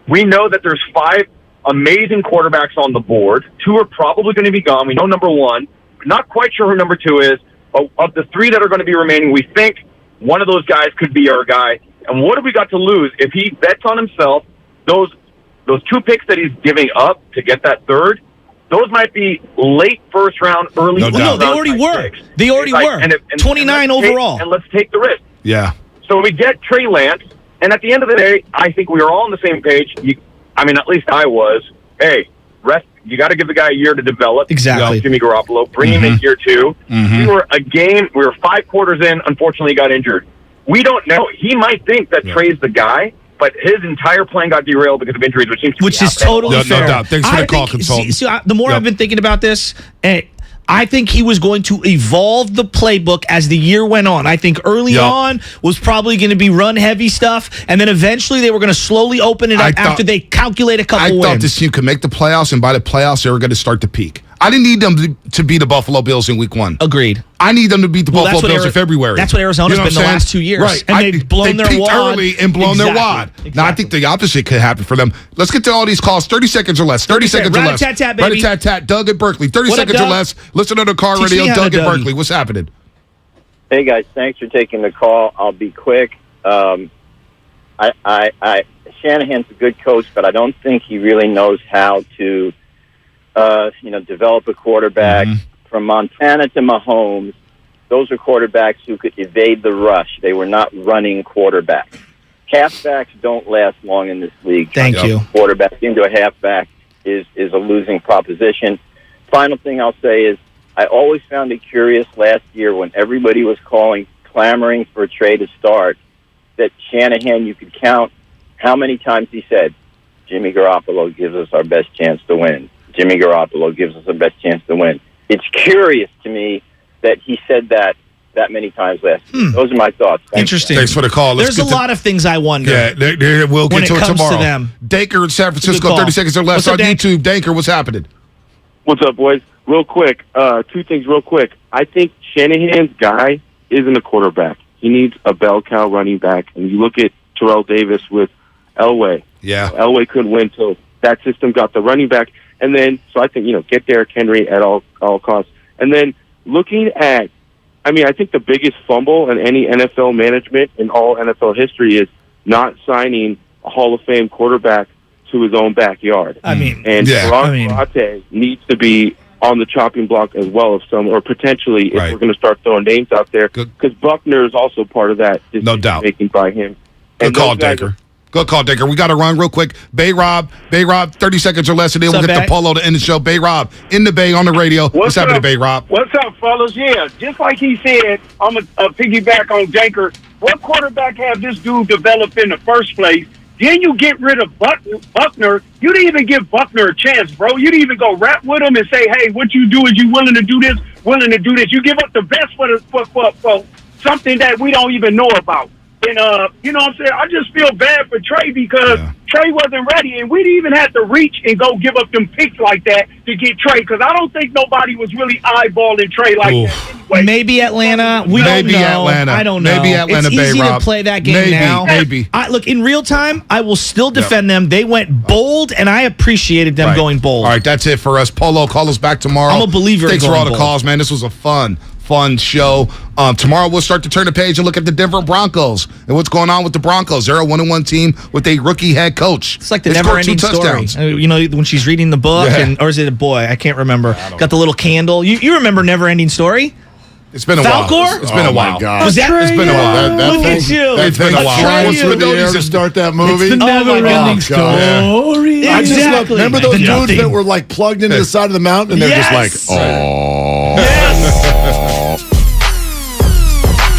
We know that there's 5 amazing quarterbacks on the board. 2 are probably going to be gone. We know number 1. We're not quite sure who number 2 is. But of the 3 that are going to be remaining, we think one of those guys could be our guy. And what have we got to lose? If he bets on himself, those 2 picks that he's giving up to get that 3rd, those might be late first round, early No, they already were. Picks. They already were. And 29 overall. And let's take the risk. Yeah. So we get Trey Lance, and at the end of the day, I think we are all on the same page. At least I was. Hey, rest. You got to give the guy a year to develop. Exactly. Jimmy Garoppolo. Bring him in year 2. We were 5 quarters in. Unfortunately, he got injured. We don't know. He might think that Trey's the guy, but his entire plan got derailed because of injuries, which is totally fair. No doubt. Thanks for the call, consultant. The more I've been thinking about this, I think he was going to evolve the playbook as the year went on. I think early on was probably going to be run-heavy stuff, and then eventually they were going to slowly open it up after they calculate a couple wins. I thought this team could make the playoffs, and by the playoffs, they were going to start to peak. I didn't need them to beat the Buffalo Bills in week 1. Agreed. I need them to beat the Buffalo Bills in February. That's what Arizona's been the last 2 years. Right. And they've blown their peaked wad. early and blown their wad. Exactly. Now, I think the opposite could happen for them. Let's get to all these calls. 30 seconds or less. 30 seconds or less. Rat-a-tat-tat, baby. Rat-a-tat-tat. Doug at Berkeley. 30 What seconds up, or less. Listen to the car Teach radio. me how Doug to at Doug. Berkeley. What's happening? Hey, guys. Thanks for taking the call. I'll be quick. Shanahan's a good coach, but I don't think he really knows how to, develop a quarterback. From Montana to Mahomes, those are quarterbacks who could evade the rush. They were not running quarterbacks. Halfbacks don't last long in this league. Thank you. Quarterback into a halfback is a losing proposition. Final thing I'll say is I always found it curious last year when everybody was clamoring for a trade to start, that Shanahan, you could count how many times he said, Jimmy Garoppolo gives us our best chance to win. Jimmy Garoppolo gives us our best chance to win. It's curious to me that he said that many times last year. Those are my thoughts. Interesting. Thanks for the call. There's a lot of things I wonder. Yeah, we'll get to it tomorrow. To them. Danker in San Francisco, 30 seconds or less on YouTube. Danker, what's happening? What's up, boys? Real quick, 2 things real quick. I think Shanahan's guy isn't a quarterback. He needs a bell cow running back. And you look at Terrell Davis with Elway. Yeah. Elway couldn't win until that system got the running back. And then, so I think, get Derrick Henry at all costs. And then looking at, I think the biggest fumble in any NFL management in all NFL history is not signing a Hall of Fame quarterback to his own backyard. Parate needs to be on the chopping block as well, if potentially if we're going to start throwing names out there, because Buckner is also part of that. No doubt. Making by him. Good call, Danker. Good call, Danker. We got to run real quick. Bay Rob, 30 seconds or less, and then we'll get the Polo to end the show. Bay Rob, in the Bay on the radio. What's happening, Bay Rob? What's up, fellas? Yeah, just like he said, I'm going to piggyback on Danker. What quarterback have this dude developed in the first place? Then you get rid of Buckner. You didn't even give Buckner a chance, bro. You didn't even go rap with him and say, hey, what you do is you willing to do this, willing to do this. You give up the best for something that we don't even know about. And, you know what I'm saying? I just feel bad for Trey because Trey wasn't ready, and we didn't even have to reach and go give up them picks like that to get Trey, because I don't think nobody was really eyeballing Trey like that anyway. Maybe Atlanta. We don't know. Atlanta. I don't know. Maybe Atlanta, it's easy to play that game now. Maybe. Look, in real time, I will still defend them. They went bold, and I appreciated them going bold. All right, that's it for us. Polo, call us back tomorrow. I'm a believer Thanks in for going all the bold. calls, man. This was a fun show. Tomorrow we'll start to turn the page and look at the Denver Broncos and what's going on with the Broncos. They're a 1-1 team with a rookie head coach. It's like the never-ending story. When she's reading the book, or is it a boy? I can't remember. Got the little candle. You remember Never-Ending Story? It's been a while. Falcor? It's been a while. Was that? It's been a while. Look at you. It's been a while. Once with the air to start that movie. It's the never-ending story. Yeah. I just love, Exactly. remember those dudes that were like plugged into the side of the mountain and they're just like, oh. Yes.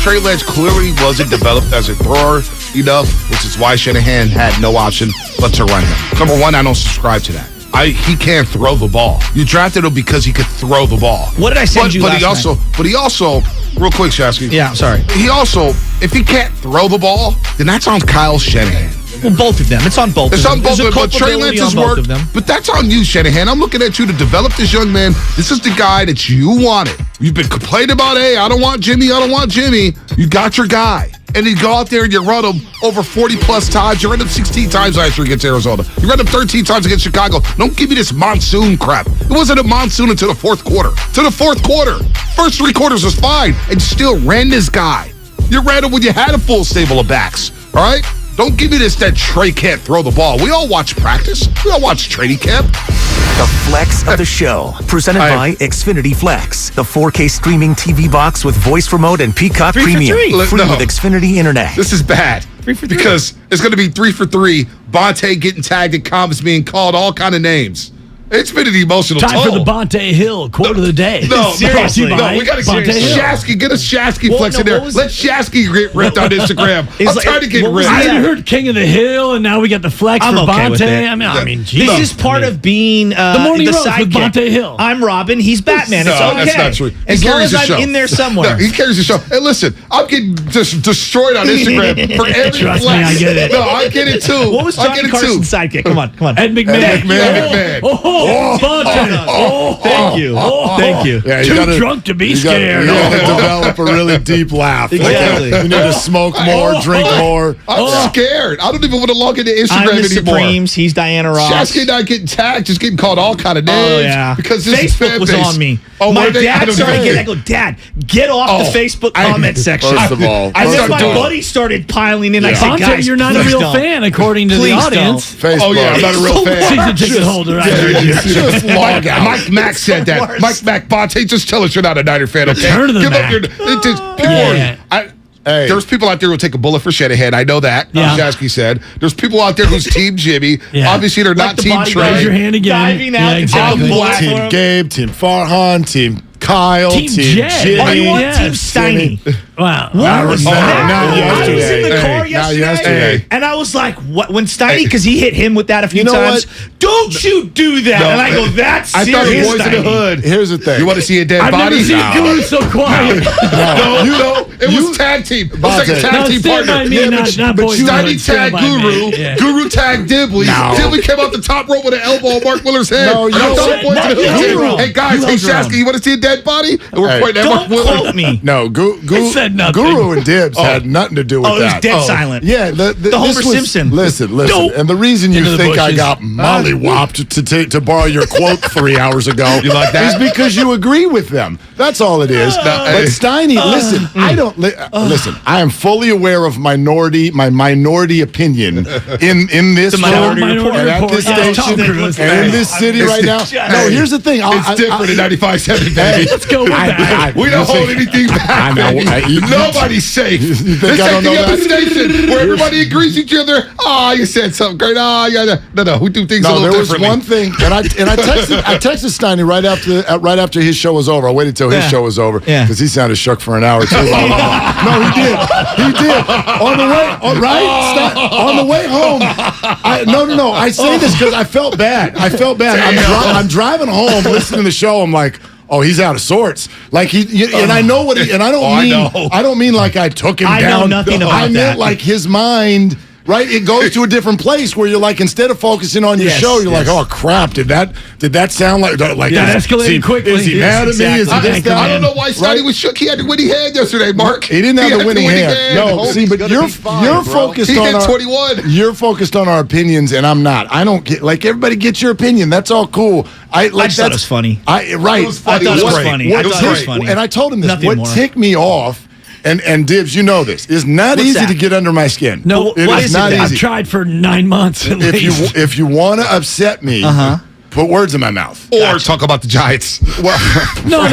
Trey Lance clearly wasn't developed as a thrower enough, which is why Shanahan had no option but to run him. Number one, I don't subscribe to that. He can't throw the ball. You drafted him because he could throw the ball. What did I send you last night? But he also, real quick, Shashky. Yeah, sorry. He also, if he can't throw the ball, then that's on Kyle Shanahan. Well, both of them. It's on both of them. It's on both of them, but Trey culpability Lance's on both work. of them. But that's on you, Shanahan. I'm looking at you to develop this young man. This is the guy that you wanted. You've been complaining about, hey, I don't want Jimmy. You got your guy. And you go out there and you run him over 40-plus times. You run him 16 times last year against Arizona. You run him 13 times against Chicago. Don't give me this monsoon crap. It wasn't a monsoon until the fourth quarter. First 3 quarters was fine, and you still ran this guy. You ran him when you had a full stable of backs, all right? Don't give me this that Trey can't throw the ball. We all watch practice. We all watch training camp. The Flex of the Show, presented by Xfinity Flex, the 4K streaming TV box with voice remote and Peacock Premium, free with Xfinity Internet. This is bad. 3 for 3. Because it's going to be 3 for 3. Bonte getting tagged and comments being called all kind of names. It's been an emotional Time toll. for the Bonte Hill quote of the day. No, Seriously. we got to get Shashky. Get a Shashky flex in there. Let Shashky get ripped on Instagram. I'm trying to get ripped. I heard King of the Hill, and now we got the flex for okay Bonte. with it. I mean, this is part of being the morning roast sidekick. with Bonte Hill. I'm Robin. He's Batman. It's No, okay. that's not true. As long as I'm in there somewhere. No, he carries the show. Hey, listen, I'm getting just destroyed on Instagram for every Trust flex. me, I get it. No, I get it too. What was Johnny Carson's sidekick? Come on. Ed McMahon. McMahon. Oh, Bonte. Thank you. Thank you. Yeah, Too drunk to be scared. You got to develop a really deep laugh. Exactly. You need to smoke more, drink more. I'm scared. I don't even want to log into Instagram I'm the anymore. Supremes. He's Diana Ross. Shashky and I getting tagged, just getting called all kind of names. Oh, yeah. Because this Facebook was on me. Oh, my were they? dad started getting, I go, Dad, get off the Facebook comment section. First of all. And then my buddy started piling in. I said, Bonte, guys, you're not a please real don't. fan, according to the Please audience. Facebook. Oh, yeah, I'm not a real fan. Season ticket holder. I heard you. Just log out. Mike Mack said that. worst. Mike Mack, Bonte, just tell us you're not a Niner fan, okay? Turn to the Give Mac. up your... Hey. There's people out there who'll take a bullet for Shanahan. I know that. Yeah. Shashky said. There's people out there who's Team Jimmy. Yeah. Obviously, they're not the Team bodyguard. Raise your Trey. hand again. Diving out and exactly. taking bullets. Team Gabe, Team Farhan, Team Kyle, Team Jed. Jimmy. Oh, you want Yes. Team Steiny? Wow. What was that? Not I was in yesterday. the car Not yesterday, yesterday. and I was like, "What?" When Steiny, because he hit him with that a few You know times. Don't you do that? No. and I go, "That's I thought serious." Boys in the Steiny." Hood. Here's the thing. You want to see a dead I've body? never seen Guru so quiet. No, it was tag team. It was like a Bonte. tag No, team stand partner. by me, not Boys in the Hood, Steiny stand tagged by Guru. me. Yeah. Guru tagged Dibley. No. Dibley came out the top rope with an elbow on Mark Miller's head. No, you And I know thought what? Boys in the You Hood held said, wrong. hey, guys, You hey, held wrong. Shashky, you want to see a dead body? And we're Hey. pointing at Mark Don't Miller. quote me. No, I said nothing. Guru and Dibs had nothing to do with Oh, it was that. dead silent. Yeah, The this Homer was- Simpson. Listen. Nope. And the reason you Into the think I bushes. got mollywopped to borrow your quote 3 hours ago You like that? is because you agree with them. That's all it is. But Steiny, listen, I don't listen. I am fully aware of my minority opinion in this The Minority room Report. and at this Yeah, station Tom Cruise. and in this city It's right now. the- No, here's the thing. It's different in 95.7, baby. Let's go with that. We don't hold anything back. I know. baby. Nobody's safe. You think It's I like don't the know other that? station where everybody agrees with each other. Oh, you said something great. Oh, yeah. No. We do things a No, little there was differently. one thing, and I texted Steiny right after his show was over. I waited till his show was over because he sounded shook for an hour too. No, he did. On the way, on the way home. No. I say this because I felt bad. I'm driving home, listening to the show. I'm like, oh, he's out of sorts. Like and I know what he. And I don't mean like I took him I down. know nothing about I meant that. like his mind. Right, it goes to a different place where you're like, instead of focusing on your show, you're like, oh crap, did that sound like That escalated quickly. Is he mad at me? Is he this, that? I don't know why Steiny was shook. He had the winning hand yesterday, Mark. He didn't have the winning hand. No, see, but you're focused He on hit our 21. You're focused on our opinions, and I'm not. I don't get like everybody gets your opinion. That's all cool. I just thought it was funny. Right. It was funny. I thought it was Great. funny. I thought it was funny. And I told him this. Nothing what more. ticked me off. And Dibs, you know this. It's not What's easy that? to get under my skin. No, it is not easy. I've tried for 9 months at least. If you want to upset me, put words in my mouth. Or talk about the Giants. Well, No.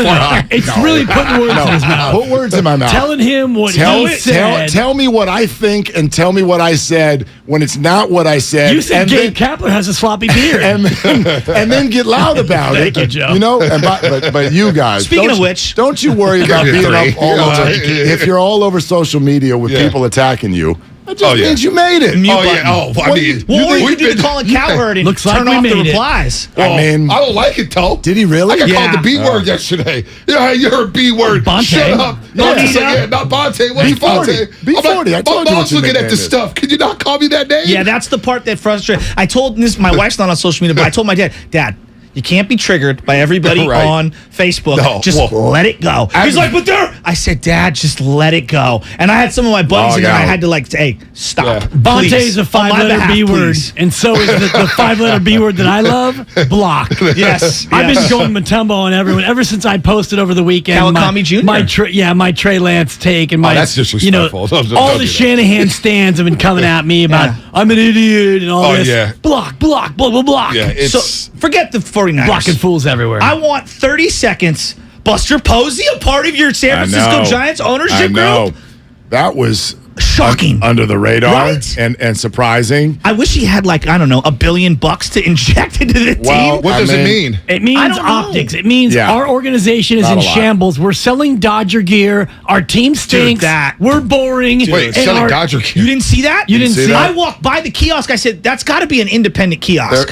It's really putting words in his mouth. Put words in my mouth. Telling him what he said. Tell me what I think and tell me what I said when it's not what I said. You said Gabe Kapler has a sloppy beard. and then get loud about it. Thank you, Joe. You know, but you guys. Speaking of which, don't you worry about Give you being three. up all over. If you're all over social media with people attacking you, that just means you made it. We do the Colin Cowherd and Looks like turn we off the made it. replies. I don't like it, though. Did he really? I got called the B word yesterday. Yeah, you're a B word. Bonte. Shut up. Yeah. Not Bonte. What's Bonte? B40. I told you my what mom's your looking at nickname this is. stuff. Can you not call me that name? Yeah, that's the part that frustrates. I told this. My wife's not on social media, but I told my dad, you can't be triggered by everybody Right. on Facebook. No, just let it go. He's like, but there. I said, Dad, just let it go. And I had some of my buddies in there. I had to hey, stop. Bonte is a On my 5-letter behalf, B word, please. and so is the 5-letter B word that I love, block. Yes. I've been going Matumbo on everyone ever since I posted over the weekend. Kawakami Jr.? My Trey Lance take and my that's disrespectful. Don't all do the that. Shanahan stands have been coming at me about I'm an idiot and all this. Yeah. Block, blah, blah, block. Yeah, it's... So forget the 49ers. Blocking fools everywhere. I want 30 seconds. Buster Posey, a part of your San Francisco Giants ownership I know. group? That was Shocking. Under the radar. Right? And surprising. I wish he had like, I don't know, $1 billion to inject into the team. What does it mean? It means optics. It means our organization is Not in a lot. shambles. We're selling Dodger gear. Our team stinks. We're boring. Wait, And selling Dodger gear? You didn't see that? You didn't see that? I walked by the kiosk. I said, that's got to be an independent kiosk.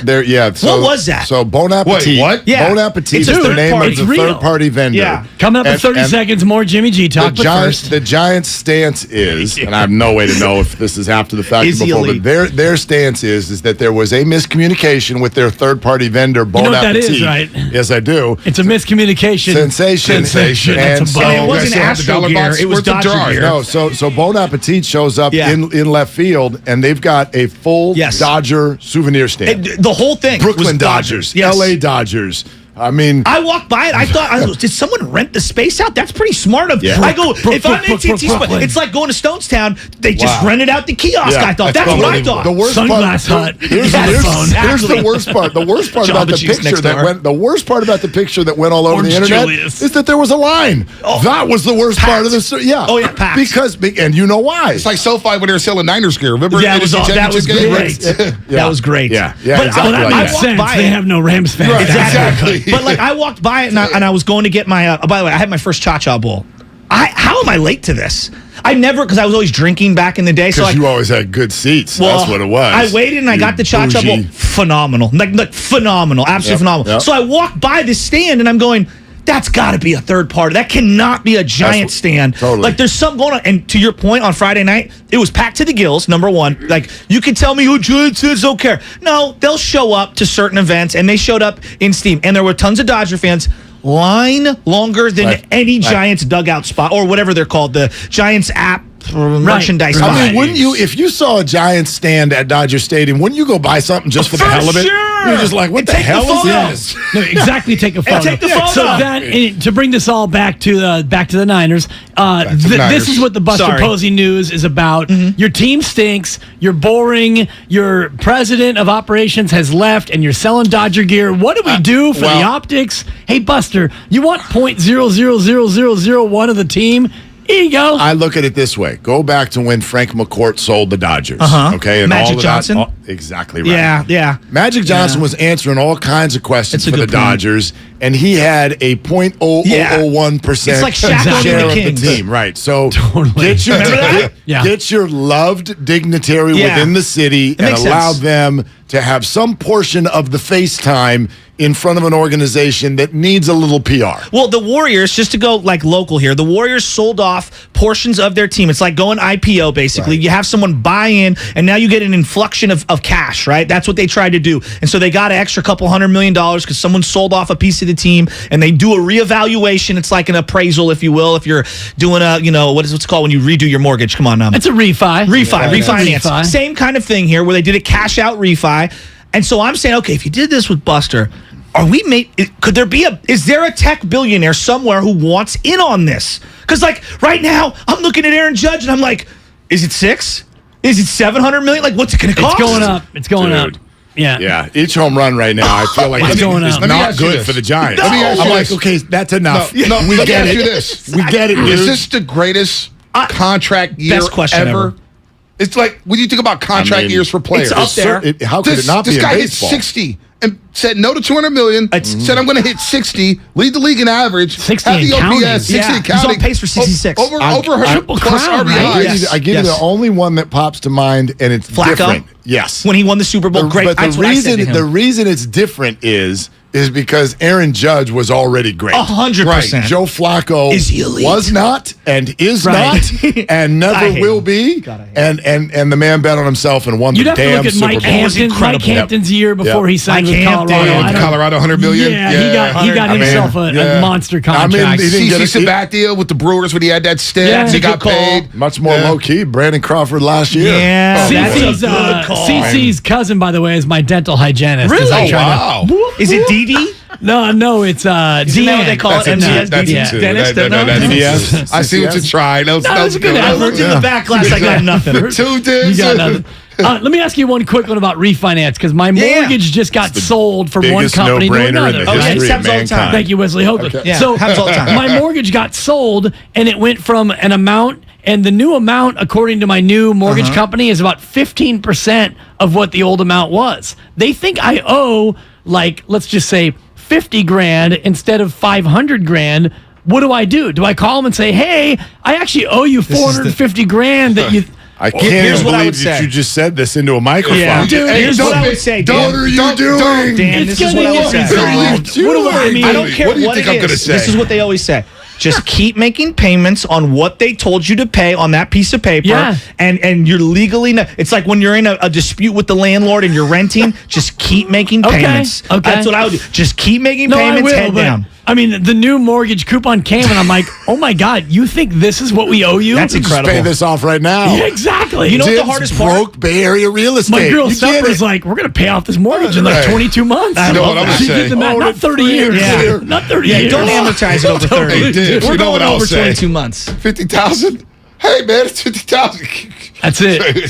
So, what was that? So Bon Appetit. Wait, what? Yeah. Bon Appetit It's is a the third name party. of the It's real. third-party vendor. Yeah. Coming up in 30 seconds, more Jimmy G talk. But first, The Giants' stance is, and I have no way to know if this is after the fact Is or he before, elite? but their stance is that there was a miscommunication with their third-party vendor, Bon know what that Appetit. is, right? Yes, I do. it's a miscommunication. Sensation. That's And a so- bummer. And it wasn't guys have the Astro dollar gear. box It was worth of Dodger jars. gear. No, so Bon Appetit shows up Yeah. in left field, and they've got a full Yes. Dodger souvenir stand. The whole thing Brooklyn was Dodgers, Yes. L.A. Dodgers. I mean, I walked by it. I thought, did someone rent the space out? That's pretty smart of. Yeah. I go, if I'm AT&T, Brooklyn. it's like going to Stonestown. They just Wow. rented out the kiosk. Yeah, I thought that's that's what I unbelievable. thought. The worst Sunglass part, Hut. Here's Yes, the exactly. worst part. The worst part about Jamba the Juice picture next that door. went. The worst part about the picture that went all over Orange the internet Julius. is that there was a line. Oh. That was the worst part of the. Yeah. Oh, yeah, packed. Because and you know why? It's like SoFi when they were selling Niners gear. Remember? Yeah, It was the that was championship game? great. That was great. Yeah. But exactly I like Makes that. walked sense. by They it. have no Rams fans. Right. Exactly. Exactly. But like I walked by it and I was going to get my. By the way, I had my first Cha-Cha Bowl. How am I late to this? I never, because I was always drinking back in the day. So Because you always had good seats. well, That's what it was. I waited and I got the Cha-Cha Bowl. bougie. Phenomenal. Like phenomenal. Absolutely Yep, phenomenal. yep. So I walked by this stand and I'm going, that's got to be a third party. That cannot be a giant stand. Totally. Like there's something going on. And to your point, on Friday night, it was packed to the gills, number one. Like you can tell me who Giants is, don't care. No, they'll show up to certain events and they showed up in steam. And there were tons of Dodger fans. Line longer than any Giants dugout spot or whatever they're called, the Giants app merchandise spot. I mean, wouldn't you, if you saw a Giants stand at Dodger Stadium, wouldn't you go buy something just for the hell of it? sure. You're just like, what And the take the hell is photo. this? No, exactly. Take a photo. take the photo. So that to bring this all back to the Niners. This is what the Buster Sorry. Posey news is about. Your team stinks. You're boring. Your president of operations has left, and you're selling Dodger gear. What do we do for the optics? Hey, Buster, you want 0.00001 of the team? Here you go. I look at it this way. Go back to when Frank McCourt sold the Dodgers. Okay, and Magic all of Johnson? That, exactly right. Yeah. Magic Johnson was answering all kinds of questions That's a for the good point. Dodgers, and he had a 0.0001% It's like Shaq owning share the of the Kings. team. Right. So Totally. get your Remember that? Yeah. get your loved dignitary Yeah. within the city and makes allow sense. them to have some portion of the FaceTime in front of an organization that needs a little PR. Well, the Warriors, just to go like local here, the Warriors sold off portions of their team. It's like going IPO, basically. Right. You have someone buy in, and now you get an inflection of cash, right? That's what they tried to do. And so they got an extra couple $100 million because someone sold off a piece of the team, and they do a reevaluation. It's like an appraisal, if you will, if you're doing a, what's it called when you redo your mortgage? Come on, It's a refi. refinance. Refi. Same kind of thing here where they did a cash out refi. And so I'm saying, okay, if you did this with Buster, is there a tech billionaire somewhere who wants in on this? Because like right now, I'm looking at Aaron Judge and I'm like, is it 6? Is it 700 million? Like, what's it going to cost? It's going up. It's going Dude. up. Yeah. Yeah, each home run right now, I feel like It's going it's up. Let me not ask you good this. for the Giants. Let me ask you I'm like, this. okay, that's enough. No, we let me get ask it. you this. We get it, dude. Is this the greatest contract year Best question ever. It's like when you think about contract years for players. it's up there. How could it not be This in guy hit baseball? 60 and said no to $200 million. Said I'm going to hit 60, lead the league in average, 60 have the and counting. OPS, 60 Yeah, and he's on counting. pace for 66. Over Triple plus crown, RBIs. right? I give you the only one that pops to mind, and it's Flacco? different. Yes. When he won the Super Bowl, great. But That's the what I said to him. reason it's different is because Aaron Judge was already great. 100%. Right. Joe Flacco Is he elite? was not and is Right. not and I never hate will him. be. God, I hate And the man bet on himself and won You'd the have to damn look at Super Mike Bowl. Hampton. Mike incredible. Hampton's year before he signed Mike with Hampton. Colorado. I don't- Colorado, $100 million. Yeah, he got I mean, himself a monster contract. he didn't get CC it. Sabathia with the Brewers when he had that stint. Yeah, he good got call. paid. Much more low key. Brandon Crawford last year. Yeah, that's a CC's, good call. CC's cousin, by the way, is my dental hygienist. Really? As I Oh, try wow. to- Is it Didi? No, it's Isn't that what Deanne. they call it? That's MCS? it. That's Yeah. it too. Dennis, That's DDS. I see what you're trying. No, it's a good I effort. looked in the back glass. I got nothing. Two You dibs. got nothing. Let me ask you one quick one about refinance because my Yeah. mortgage just got sold from one biggest company to no-brainer another. in the Okay, history it of happens all the time. mankind. Thank you, Wesley Hoagland. Yeah, so happens all the time. my mortgage got sold, and it went from an amount And the new amount, according to my new mortgage company, is about 15% of what the old amount was. They think I owe, like, let's just say $50,000 instead of $500,000. What do? Do I call them and say, hey, I actually owe you $450,000 that you... I can't believe that you just said this into a microphone. Yeah. Dude, here's what I would say, Dan. What are you doing? Dan, this is what I would say. I don't care what it is. This is what they always say. Just keep making payments on what they told you to pay on that piece of paper, and you're legally. It's like when you're in a dispute with the landlord and you're renting. Just keep making payments. Okay. That's what I would do. Just keep making payments. Head down. I mean, the new mortgage coupon came, and I'm like, oh my God, you think this is what we owe you? That's incredible. Just pay this off right now. Yeah, exactly. You know what the hardest part? Broke Bay Area real estate. My girl Supper's like, we're going to pay off this mortage in like 22 months. I know what I'm She saying. did the math, not 30 years. Yeah. Not 30 years. Don't amortize it over 30. Hey, Dibs, We're you know going what I'll over say. 22 months. 50,000? Hey, man, it's 50,000. That's it.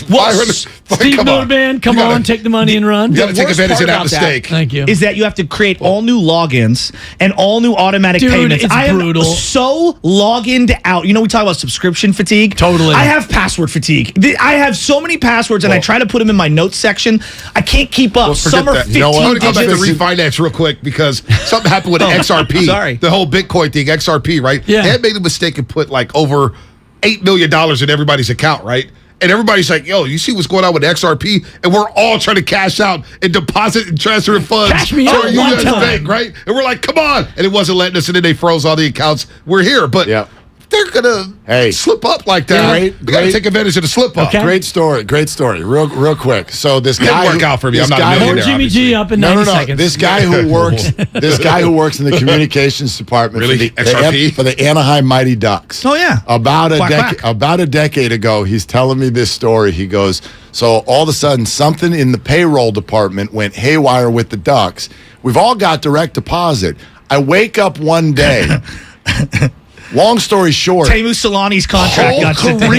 Steve Miller Band, come on, take the money and run. You got to take advantage of that about mistake. Thank you. Is that you have to create all new logins and all new automatic payments. It's brutal. I am so logged out. You know, we talk about subscription fatigue. Totally. I have password fatigue. I have so many passwords, and I try to put them in my notes section. I can't keep up. Some are 15 I'm going to come back to digits. refinance real quick because something happened with XRP. Sorry. The whole Bitcoin thing, XRP, right? Yeah. They had made a mistake and put like over $8 million in everybody's account, right? And everybody's like, yo, you see what's going on with XRP? And we're all trying to cash out and deposit and transfer funds Cash me to out our one US time. bank, right? And we're like, come on. And it wasn't letting us, and then they froze all the accounts. We're here. But they're going to slip up like that. Yeah. You got to take advantage of the slip up. Okay. Great story. Real quick. So this guy didn't work out for me. I'm not a millionaire, Jimmy G up in 90 seconds. This guy who works in the communications department for the Anaheim Mighty Ducks. Oh yeah. About a decade ago, he's telling me this story. He goes, so all of a sudden something in the payroll department went haywire with the Ducks. We've all got direct deposit. I wake up one day. Long story short, Teemu Solani's contract got shut down.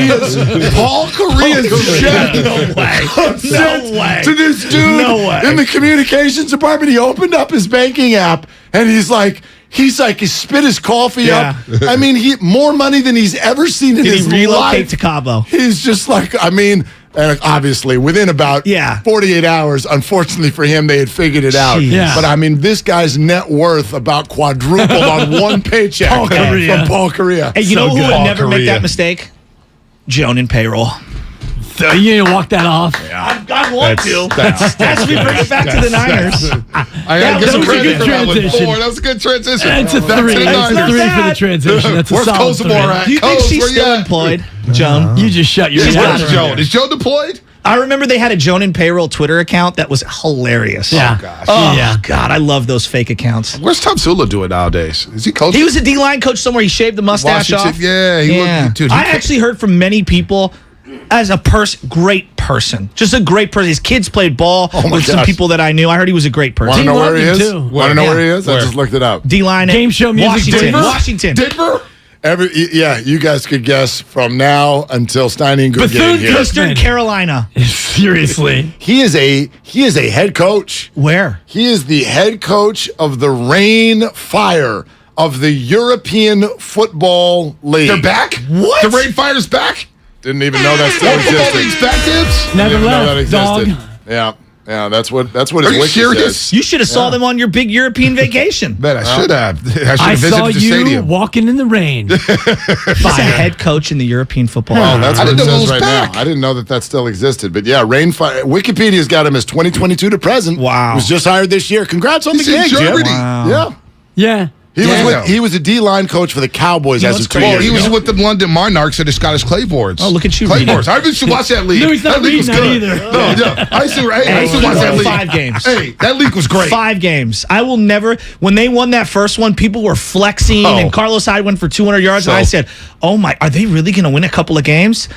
Paul Correa's check. No way. To this dude in the communications department. He opened up his banking app and he's like, he spit his coffee up. I mean, more money than he's ever seen in his life. Did he relocate to Cabo? He's just like, and obviously, within about 48 hours, unfortunately for him, they had figured it out. Yeah. But, this guy's net worth about quadrupled on one paycheck from Paul Correa. Hey, you know who would never make that mistake? Joan in payroll. So you need to walk that off. Yeah. I want to. As we bring it back to the Niners. That was a good transition. That was a good transition. It's a 3. It's a 3 for the transition. That's a solid 3. At? Do you think she's still employed, Joan? You just shut your mouth. Joan? Is Joan deployed? I remember they had a Joan in Payroll Twitter account that was hilarious. Yeah. Oh, gosh. Oh, God. I love those fake accounts. Where's Tom Sula doing nowadays? Is he coaching? He was a D-line coach somewhere. He shaved the mustache off. Yeah. I actually heard from many people as a great person. Just a great person. His kids played ball with some people that I knew. I heard he was a great person. Want to know where he is? Want to know where he is? I just looked it up. D-line Game show music. Washington. Denver? You guys could guess from now until Steiny and Guru get in here. Eastern Carolina. Seriously. He is a head coach. Where? He is the head coach of the Rain Fire of the European Football League. They're back? What? The Rain Fire's back? Didn't even know that still existed. League's back, Dibs? Never Didn't know that left, existed. dog. Yeah, that's what his Are you wiki serious? says. You should have saw them on your big European vacation. Man, I should have. I should I have saw visited the you stadium. walking in the rain. He's a head coach in the European Football Oh, League. that's what it says right now. I didn't know that still existed. But yeah, Rain Fire. Wikipedia's got him as 2022 to present. Wow. He was just hired this year. Congrats on He's the in gig, Jim. Germany. Wow. Yeah. He was a D-line coach for the Cowboys as of 2 years He was ago. with the London Monarchs and the Scottish Claibornes. Oh, look at you Claibornes. I used to watch that league. No, he's not that league was reading good. that either. No. I used to watch that league. 5 games. Hey, that league was great. 5 games. I will never. When they won that first one, people were flexing, and Carlos Hyde went for 200 yards, and I said, "Oh my, are they really going to win a couple of games?"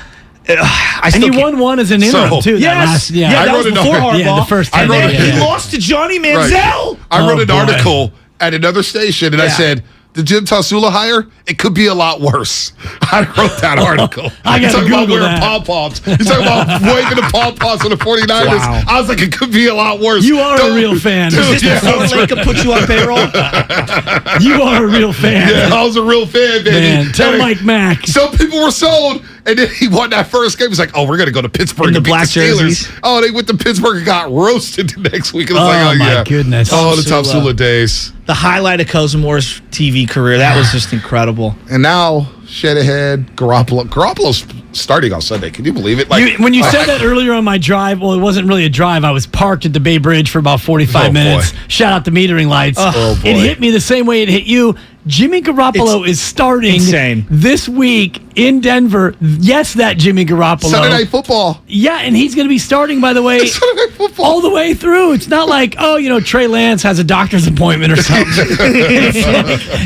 And he won one as an interim, too. Yes. That was before Harbaugh. Yeah, the first and then he lost to Johnny Manziel. Right. I wrote an article at another station, and I said, the Jim Tasula hire, it could be a lot worse. I wrote that article. I got to talking about Google wearing that. pom-poms. You're talking about waving the pom-poms on the 49ers. Wow. I was like, it could be a lot worse. You are a real fan. Is this before Lincoln put you on payroll? You are a real fan. Yeah, I was a real fan, baby. Man, tell Mike Mack. Some people were sold. And then he won that first game. He's like, "Oh, we're gonna go to Pittsburgh In the and beat black the Steelers." jerseys. Oh, they went to Pittsburgh and got roasted the next week. It was my goodness. Oh, the Tom Sula days. The highlight of Kozumore's TV career. That was just incredible. And now Shanahan, Garoppolo's starting on Sunday. Can you believe it? When you said that earlier on my drive, well, it wasn't really a drive. I was parked at the Bay Bridge for about 45 minutes. Boy. Shout out the metering lights. Oh, boy. It hit me the same way it hit you. Jimmy Garoppolo is starting this week in Denver. Yes, that Jimmy Garoppolo. Sunday Night Football. Yeah, and he's going to be starting, by the way, all the way through. It's not like, Trey Lance has a doctor's appointment or something.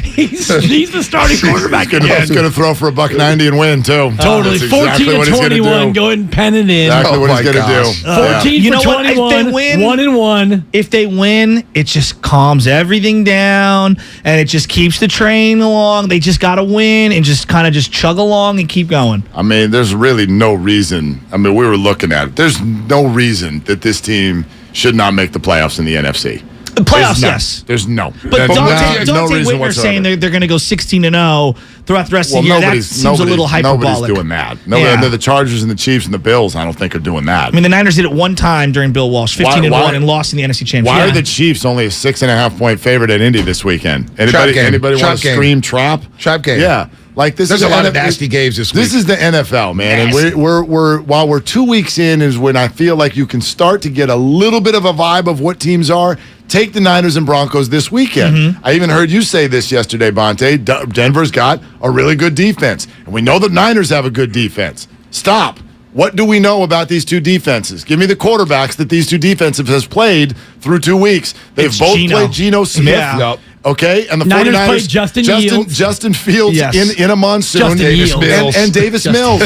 He's the starting quarterback. He's going to throw for $190 and win, too. Totally. That's exactly 14 what to he's gonna 21. do. Go ahead and pen it in. Exactly what he's going to do. 14 You for know what? 21. If they win, 1-1. If they win, it just calms everything down, and it just keeps the train along. They just got to win and just kind of just chug along and keep going. I mean, there's really no reason. I mean, we were looking at it. There's no reason that this team should not make the playoffs in the NFC. The playoffs, yes. There's no. But Dante Whitner saying they're going to go 16-0 throughout the rest of the year, that seems a little hyperbolic. Nobody's doing that. The Chargers and the Chiefs and the Bills, I don't think, are doing that. I mean, the Niners did it one time during Bill Walsh, 15-1, and lost in the NFC Championship. Why are the Chiefs only a 6.5-point favorite at Indy this weekend? Anybody want to scream trap? Trap game. Yeah. Like this There's is a lot of nasty games this week. This is the NFL, man, and we're while we're 2 weeks in is when I feel like you can start to get a little bit of a vibe of what teams are. Take the Niners and Broncos this weekend. Mm-hmm. I even heard you say this yesterday, Bonte. Denver's got a really good defense, and we know the Niners have a good defense. Stop. What do we know about these two defenses? Give me the quarterbacks that these two defenses has played through 2 weeks. They've both played Geno Smith. Yeah. Yep. Okay, and the Niners 49ers played Justin Fields in a monsoon, and Davis Mills.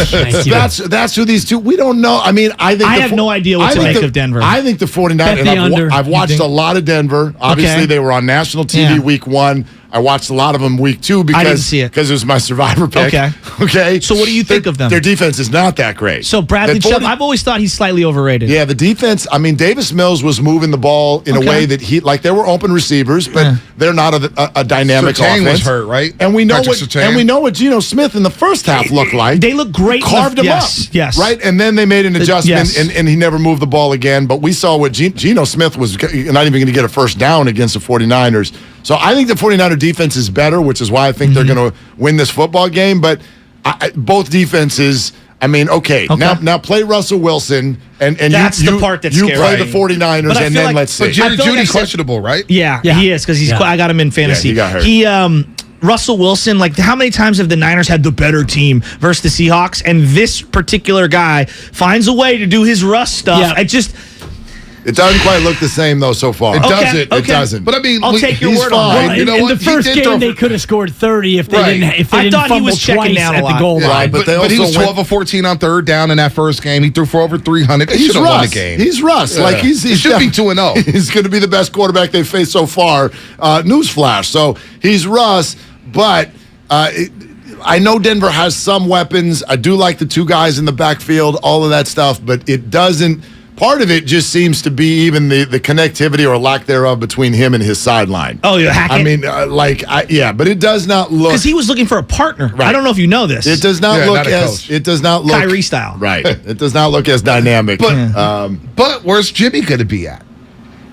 That's who these two. We don't know. I mean, I have no idea what to make of Denver. I think the 49ers. And I've watched a lot of Denver. Obviously, they were on national TV week 1. I watched a lot of them week 2 because I didn't see it because it was my survivor pick. Okay. So what do you think of them? Their defense is not that great. So Bradley Chubb, I've always thought he's slightly overrated. Yeah, the defense. I mean, Davis Mills was moving the ball in a way that there were open receivers, but they're not a dynamic offense. Was hurt, right? And we know what Geno Smith in the first half looked like. They look great. Carved him up. Yes. Right, and then they made an adjustment, and he never moved the ball again. But we saw what Geno Smith was not even going to get a first down against the 49ers. So I think the 49er defense is better, which is why I think they're going to win this football game. But both defenses, I mean, okay. Now play Russell Wilson, and that's you the part that's you scary. play the 49ers, and then let's see. But Judy's questionable, right? Yeah, he is, because I got him in fantasy. Yeah, he got hurt. Russell Wilson, like, how many times have the Niners had the better team versus the Seahawks? And this particular guy finds a way to do his Russ stuff. Yeah. It doesn't quite look the same, though, so far. It doesn't. It doesn't. But I mean, I'll take your word on Well, that. you know in the first game, they could have scored 30 if they didn't fumble twice at the goal line. Right, but he was 12 of 14 on third down in that first game. He threw for over 300. He should have won the game. He's Russ. Yeah. Like he should be 2-0. He's going to be the best quarterback they've faced so far. Newsflash. So he's Russ, but I know Denver has some weapons. I do like the two guys in the backfield, all of that stuff, but it doesn't. Part of it just seems to be even the connectivity or lack thereof between him and his sideline. Oh, yeah, Hackett? I mean, but it does not look, because he was looking for a partner. Right. I don't know if you know this. It does not look as it does not look Kyrie style. Right. It does not look as dynamic. But where's Jimmy going to be at?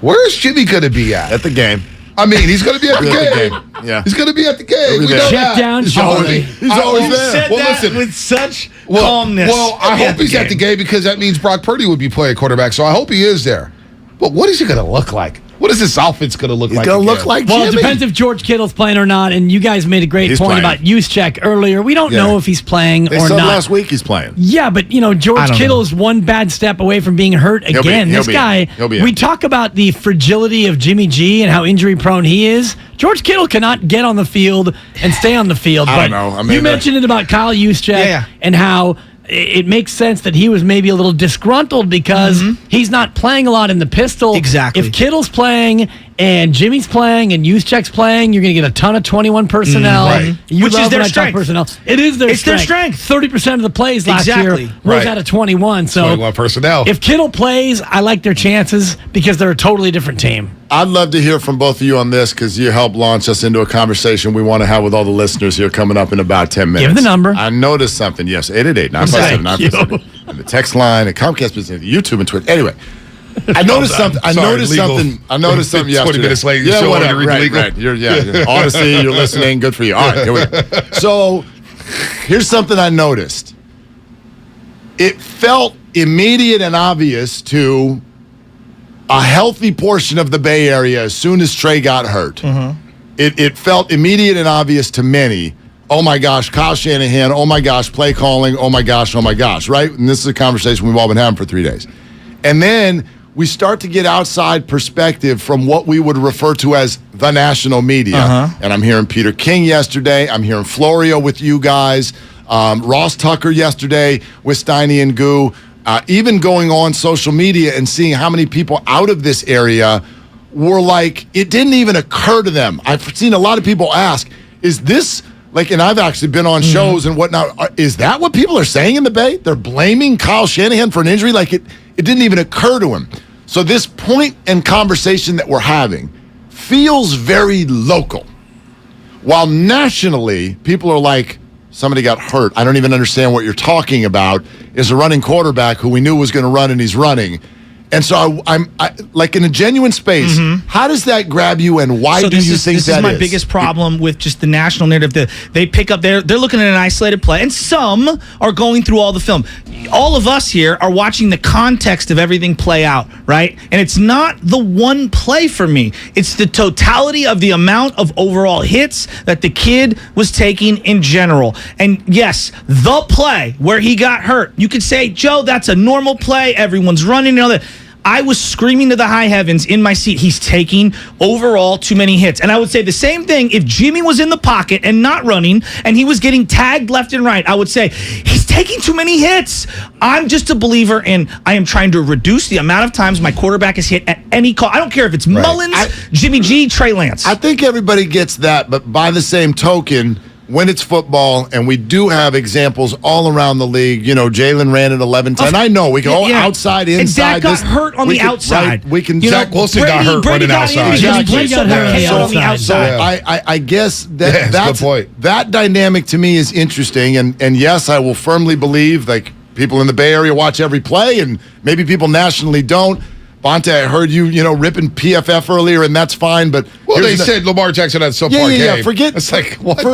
Where's Jimmy going to be at the game? I mean, he's going to be at the game. Yeah, he's going to be at the game. We know Check down, Charlie. He's always there. Said that with such calmness. Well, I hope he's at the game, because that means Brock Purdy would be playing quarterback. So I hope he is there. But what is he going to look like? What is this outfit's going to look like? He's going to look like Jimmy. Well, it depends if George Kittle's playing or not. And you guys made a great point about Juszczyk earlier. We don't know if he's playing or said not. Last week he's playing. Yeah, but George Kittle is one bad step away from being hurt again. This guy, we talk about the fragility of Jimmy G and how injury prone he is. George Kittle cannot get on the field and stay on the field. I don't know. I mean, you mentioned it about Kyle Juszczyk and how it makes sense that he was maybe a little disgruntled because he's not playing a lot in the pistol. Exactly. If Kittle's playing and Jimmy's playing and Juszczyk's playing, you're going to get a ton of 21 personnel. Right. Which is their strength. Personnel. It is their strength. 30% of the plays last year was out of 21. So 21 personnel. If Kittle plays, I like their chances because they're a totally different team. I'd love to hear from both of you on this because you helped launch us into a conversation we want to have with all the listeners here coming up in about 10 minutes. Give the number. I noticed something. Yes, 888-957-957. And the text line and Comcast business, YouTube and Twitter. Anyway, I noticed something. I noticed something yesterday. 20 minutes late. Yeah, whatever. Right. You're Odyssey, you're listening. Good for you. All right, here we go. So here's something I noticed. It felt immediate and obvious to a healthy portion of the Bay Area as soon as Trey got hurt. Mm-hmm. It felt immediate and obvious to many. Oh my gosh, Kyle Shanahan. Oh my gosh, play calling. Oh my gosh, right? And this is a conversation we've all been having for 3 days. And then we start to get outside perspective from what we would refer to as the national media. And I'm hearing Peter King yesterday. I'm hearing Florio with you guys. Ross Tucker yesterday with Steiny and Guru. Even going on social media and seeing how many people out of this area were like, it didn't even occur to them. I've seen a lot of people ask, is this, like, and I've actually been on shows and whatnot, is that what people are saying in the Bay? They're blaming Kyle Shanahan for an injury? Like, it didn't even occur to him. So this point and conversation that we're having feels very local. While nationally, people are like, somebody got hurt. I don't even understand what you're talking about. Is a running quarterback who we knew was going to run and he's running. And so I'm like in a genuine space. How does that grab you, and why do you think that is? This is my biggest problem with just the national narrative. They pick up they're looking at an isolated play, and some are going through all the film. All of us here are watching the context of everything play out, right? And it's not the one play for me. It's the totality of the amount of overall hits that the kid was taking in general. And yes, the play where he got hurt, you could say, Joe, that's a normal play. Everyone's running and all that. I was screaming to the high heavens in my seat. He's taking overall too many hits. And I would say the same thing if Jimmy was in the pocket and not running and he was getting tagged left and right. I would say, he's taking too many hits. I'm just a believer in I am trying to reduce the amount of times my quarterback is hit at any call. I don't care if it's Mullins, Jimmy G, Trey Lance. I think everybody gets that, but by the same token, when it's football, and we do have examples all around the league, you know, Jalen ran at 11-10. I know we go outside, inside. And Dak got hurt on the outside. We can. Zach Wilson got hurt running outside. So I guess that's a good point. That dynamic to me is interesting, and yes, I will firmly believe like people in the Bay Area watch every play, and maybe people nationally don't. Bonte, I heard you ripping PFF earlier, and that's fine. But they said Lamar Jackson had a subpar game. Yeah.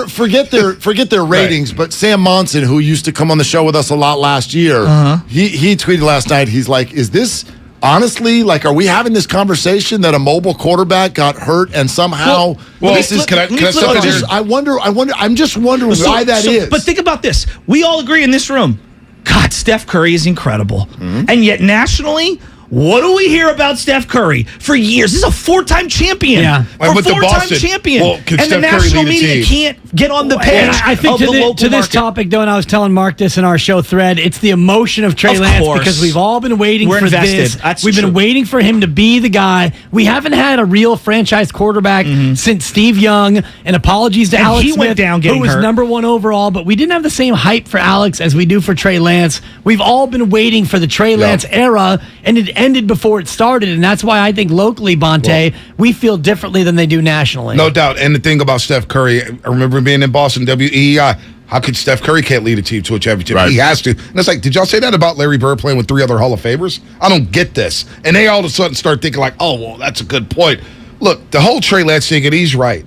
Forget their ratings. Right. But Sam Monson, who used to come on the show with us a lot last year, he tweeted last night. He's like, "Is this honestly like? Are we having this conversation that a mobile quarterback got hurt and somehow this is? Can I step in here? I wonder. I'm just wondering why that is. But think about this. We all agree in this room. God, Steph Curry is incredible, and yet nationally. What do we hear about Steph Curry for years? This is a four-time champion. Yeah. Four-time champion. Well, and the national media can't get on the page. I think to this topic, though, and I was telling Mark this in our show thread, it's the emotion of Trey Lance because we've all been waiting for this. We've been waiting for him to be the guy. We haven't had a real franchise quarterback since Steve Young, and apologies to Alex Smith, went down who was number one overall, but we didn't have the same hype for Alex as we do for Trey Lance. We've all been waiting for the Trey Lance era, and it ended before it started, and that's why I think locally, Bonte, we feel differently than they do nationally. No doubt. And the thing about Steph Curry, I remember being in Boston, WEEI, how could Steph Curry can't lead a team to a championship? Right. He has to. And it's like, did y'all say that about Larry Bird playing with 3 other Hall of Famers? I don't get this. And they all of a sudden start thinking like, oh, well, that's a good point. Look, the whole Trey Lance thing, and he's right.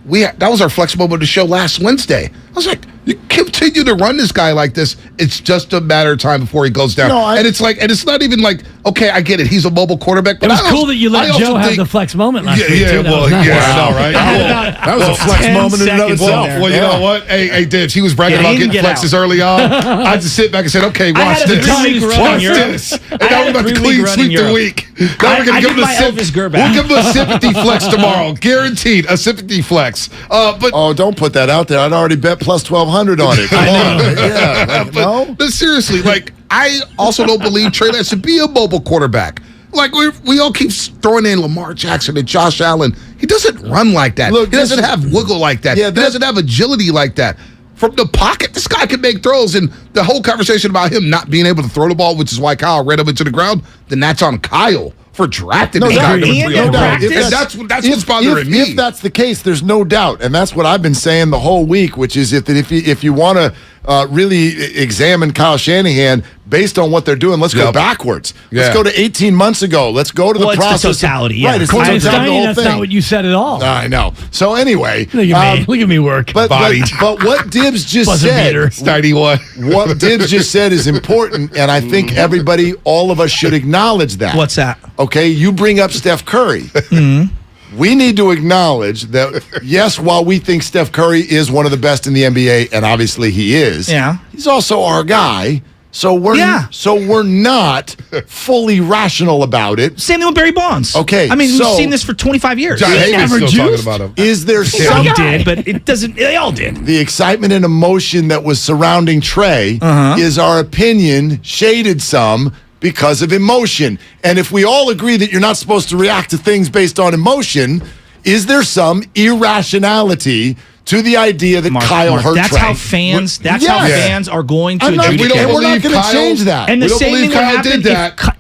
That was our flex moment of the show last Wednesday. I was like, you continue to run this guy like this, it's just a matter of time before he goes down. And it's not even like, okay, I get it. He's a mobile quarterback. But it was cool that you let Joe have the flex moment last week. Yeah, well, nice. I know, right? That was a flex moment in and of itself. Well, you know what? Hey, Dibs, he was bragging about getting flexes early on. I just sit back and said, okay, watch this. Watch this. And now we're about to clean sweep the week. Now we're going to give him we'll give him a sympathy flex tomorrow. Guaranteed, a sympathy flex. But don't put that out there. I'd already bet plus 1,200 on it. Come on. But seriously, like, I also don't believe Trey Lance should be a mobile quarterback. Like, we all keep throwing in Lamar Jackson and Josh Allen. He doesn't run like that. Look, he doesn't have wiggle like that. Yeah, he doesn't have agility like that. From the pocket, this guy can make throws. And the whole conversation about him not being able to throw the ball, which is why Kyle ran him into the ground, then that's on Kyle for drafting No this guy. doubt. And that's what's bothering me. If that's the case, there's no doubt, and that's what I've been saying the whole week, which is if you want to really examine Kyle Shanahan based on what they're doing, let's go backwards. Let's go to 18 months ago. Let's go to the process. It's the totality. Right, it's the totality of the whole that's thing. not what you said at all. I know. So anyway, Look at me work. But what Dibs just said, what Dibs just said is important, and I think everybody, all of us, should acknowledge that. What's that? Okay, you bring up Steph Curry. We need to acknowledge that, yes, while we think Steph Curry is one of the best in the NBA, and obviously he is, he's also our guy. So we're not fully rational about it. Same thing with Barry Bonds. Okay, I mean, we've seen this for 25 years. John Hayden's still talking about him. Is there some did, but it doesn't. They all did. The excitement and emotion that was surrounding Trey is our opinion shaded some because of emotion. And if we all agree that you're not supposed to react to things based on emotion, is there some irrationality to the idea that Kyle hurt That's Trey? how fans. That's how fans are going to adjudicate. We're not going to change that. And the same thing would happen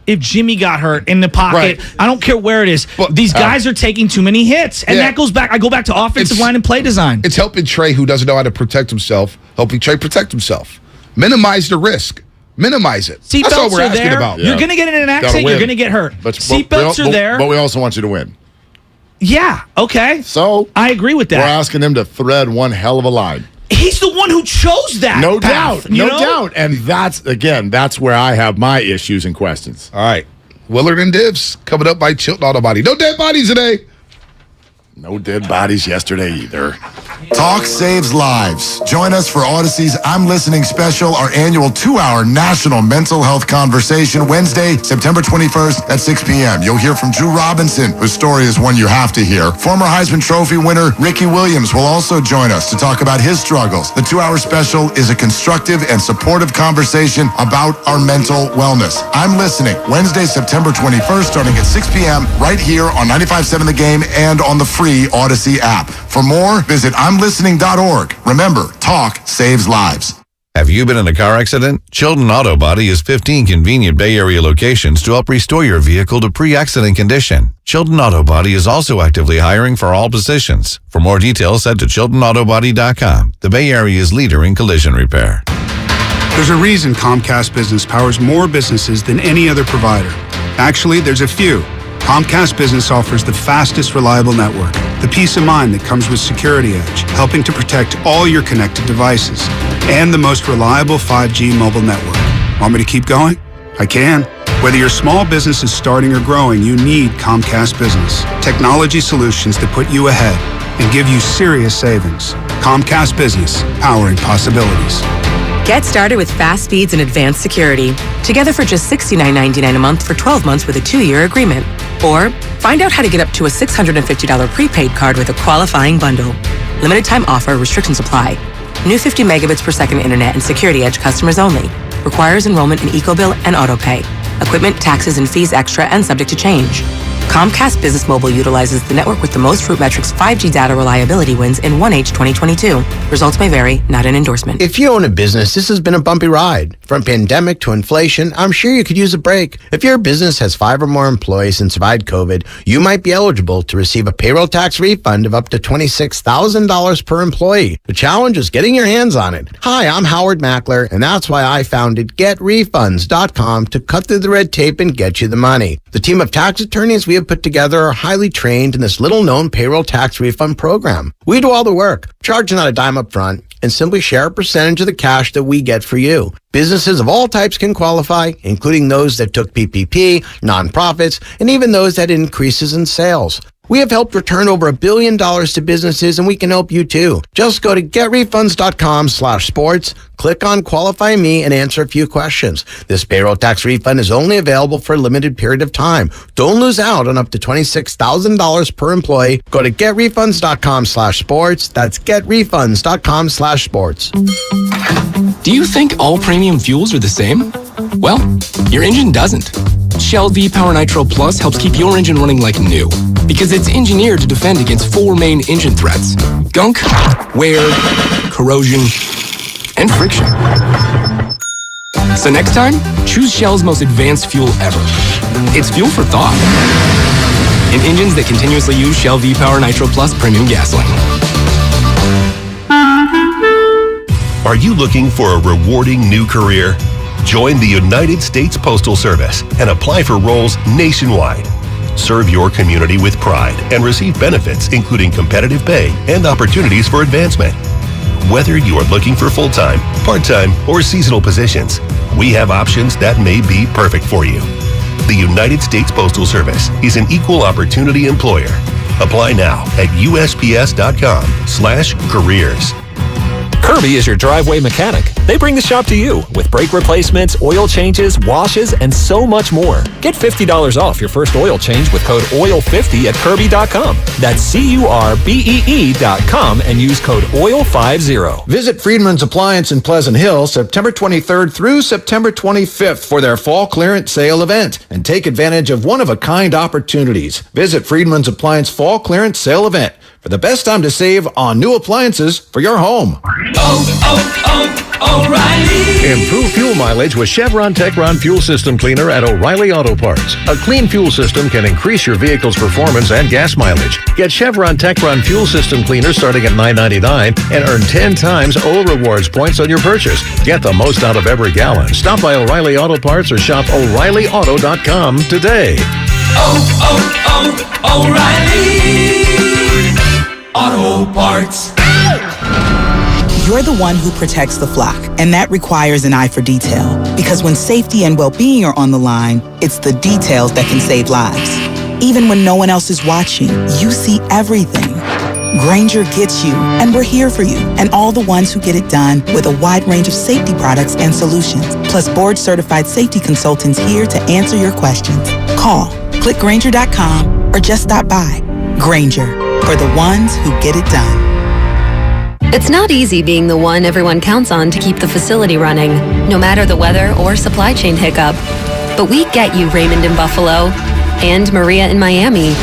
if Jimmy got hurt in the pocket. I don't care where it is. But these guys are taking too many hits, and that goes back. I go back to offensive line and play design. It's helping Trey, who doesn't know how to protect himself, helping Trey protect himself. Minimize the risk. Minimize it. Seatbelts That's all we're are asking there. about. You're going to get in an accident. You're going to get hurt. Seatbelts are there. But we also want you to win. Yeah, okay. So I agree with that. We're asking him to thread one hell of a line. He's the one who chose that. No path, doubt. No doubt. And that's where I have my issues and questions. All right. Willard and Dibs coming up by Chilton Auto Body. No dead bodies today. No dead bodies yesterday either. Talk saves lives. Join us for Odyssey's I'm Listening special, our annual 2-hour national mental health conversation, Wednesday, September 21st at 6 p.m. You'll hear from Drew Robinson, whose story is one you have to hear. Former Heisman Trophy winner Ricky Williams will also join us to talk about his struggles. The 2-hour special is a constructive and supportive conversation about our mental wellness. I'm Listening, Wednesday, September 21st, starting at 6 p.m. right here on 95.7 The Game and on the free Odyssey app. For more, visit I'mListening.org. Remember, talk saves lives. Have you been in a car accident? Chilton Auto Body has 15 convenient Bay Area locations to help restore your vehicle to pre-accident condition. Chilton Auto Body is also actively hiring for all positions. For more details, head to ChiltonAutoBody.com. The Bay Area's leader in collision repair. There's a reason Comcast Business powers more businesses than any other provider. Actually, there's a few. Comcast Business offers the fastest, reliable network, the peace of mind that comes with Security Edge, helping to protect all your connected devices, and the most reliable 5G mobile network. Want me to keep going? I can. Whether your small business is starting or growing, you need Comcast Business. Technology solutions that put you ahead and give you serious savings. Comcast Business, powering possibilities. Get started with fast speeds and advanced security. Together for just $69.99 a month for 12 months with a 2-year agreement. Or find out how to get up to a $650 prepaid card with a qualifying bundle. Limited time offer, restrictions apply. New 50 megabits per second internet and Security Edge customers only. Requires enrollment in EcoBill and AutoPay. Equipment, taxes, and fees extra and subject to change. Comcast Business Mobile utilizes the network with the most RootMetrics 5G data reliability wins in 1H 2022. Results may vary, not an endorsement. If you own a business, this has been a bumpy ride. From pandemic to inflation, I'm sure you could use a break. If your business has 5 or more employees and survived COVID, you might be eligible to receive a payroll tax refund of up to $26,000 per employee. The challenge is getting your hands on it. Hi, I'm Howard Mackler, and that's why I founded GetRefunds.com to cut through the red tape and get you the money. The team of tax attorneys we have put together are highly trained in this little-known payroll tax refund program. We do all the work, charge not a dime up front, and simply share a percentage of the cash that we get for you. Businesses of all types can qualify, including those that took PPP, nonprofits, and even those that had increases in sales. We have helped return over $1 billion to businesses, and we can help you too. Just go to getrefunds.com/sports, click on Qualify Me, and answer a few questions. This payroll tax refund is only available for a limited period of time. Don't lose out on up to $26,000 per employee. Go to getrefunds.com/sports. That's getrefunds.com/sports. Do you think all premium fuels are the same? Well, your engine doesn't. Shell V-Power Nitro Plus helps keep your engine running like new because it's engineered to defend against 4 main engine threats: gunk, wear, corrosion, and friction. So next time, choose Shell's most advanced fuel ever. It's fuel for thought. In engines that continuously use Shell V-Power Nitro Plus premium gasoline. Are you looking for a rewarding new career? Join the United States Postal Service and apply for roles nationwide. Serve your community with pride and receive benefits including competitive pay and opportunities for advancement. Whether you are looking for full-time, part-time, or seasonal positions, we have options that may be perfect for you. The United States Postal Service is an equal opportunity employer. Apply now at USPS.com/careers. Kirby is your driveway mechanic. They bring the shop to you with brake replacements, oil changes, washes, and so much more. Get $50 off your first oil change with code OIL50 at Kirby.com. That's CURBEE.com and use code OIL50. Visit Friedman's Appliance in Pleasant Hill September 23rd through September 25th for their fall clearance sale event and take advantage of one-of-a-kind opportunities. Visit Friedman's Appliance Fall Clearance Sale event for the best time to save on new appliances for your home. O'Reilly. Improve fuel mileage with Chevron Techron Fuel System Cleaner at O'Reilly Auto Parts. A clean fuel system can increase your vehicle's performance and gas mileage. Get Chevron Techron Fuel System Cleaner starting at $9.99 and earn 10 times O Rewards points on your purchase. Get the most out of every gallon. Stop by O'Reilly Auto Parts or shop O'ReillyAuto.com today. O'Reilly Auto Parts. You're the one who protects the flock, and that requires an eye for detail. Because when safety and well-being are on the line, it's the details that can save lives. Even when no one else is watching, you see everything. Grainger gets you, and we're here for you, and all the ones who get it done with a wide range of safety products and solutions, plus board-certified safety consultants here to answer your questions. Call, click Grainger.com, or just stop by. Grainger, for the ones who get it done. It's not easy being the one everyone counts on to keep the facility running, no matter the weather or supply chain hiccup. But we get you, Raymond in Buffalo, and Maria in Miami,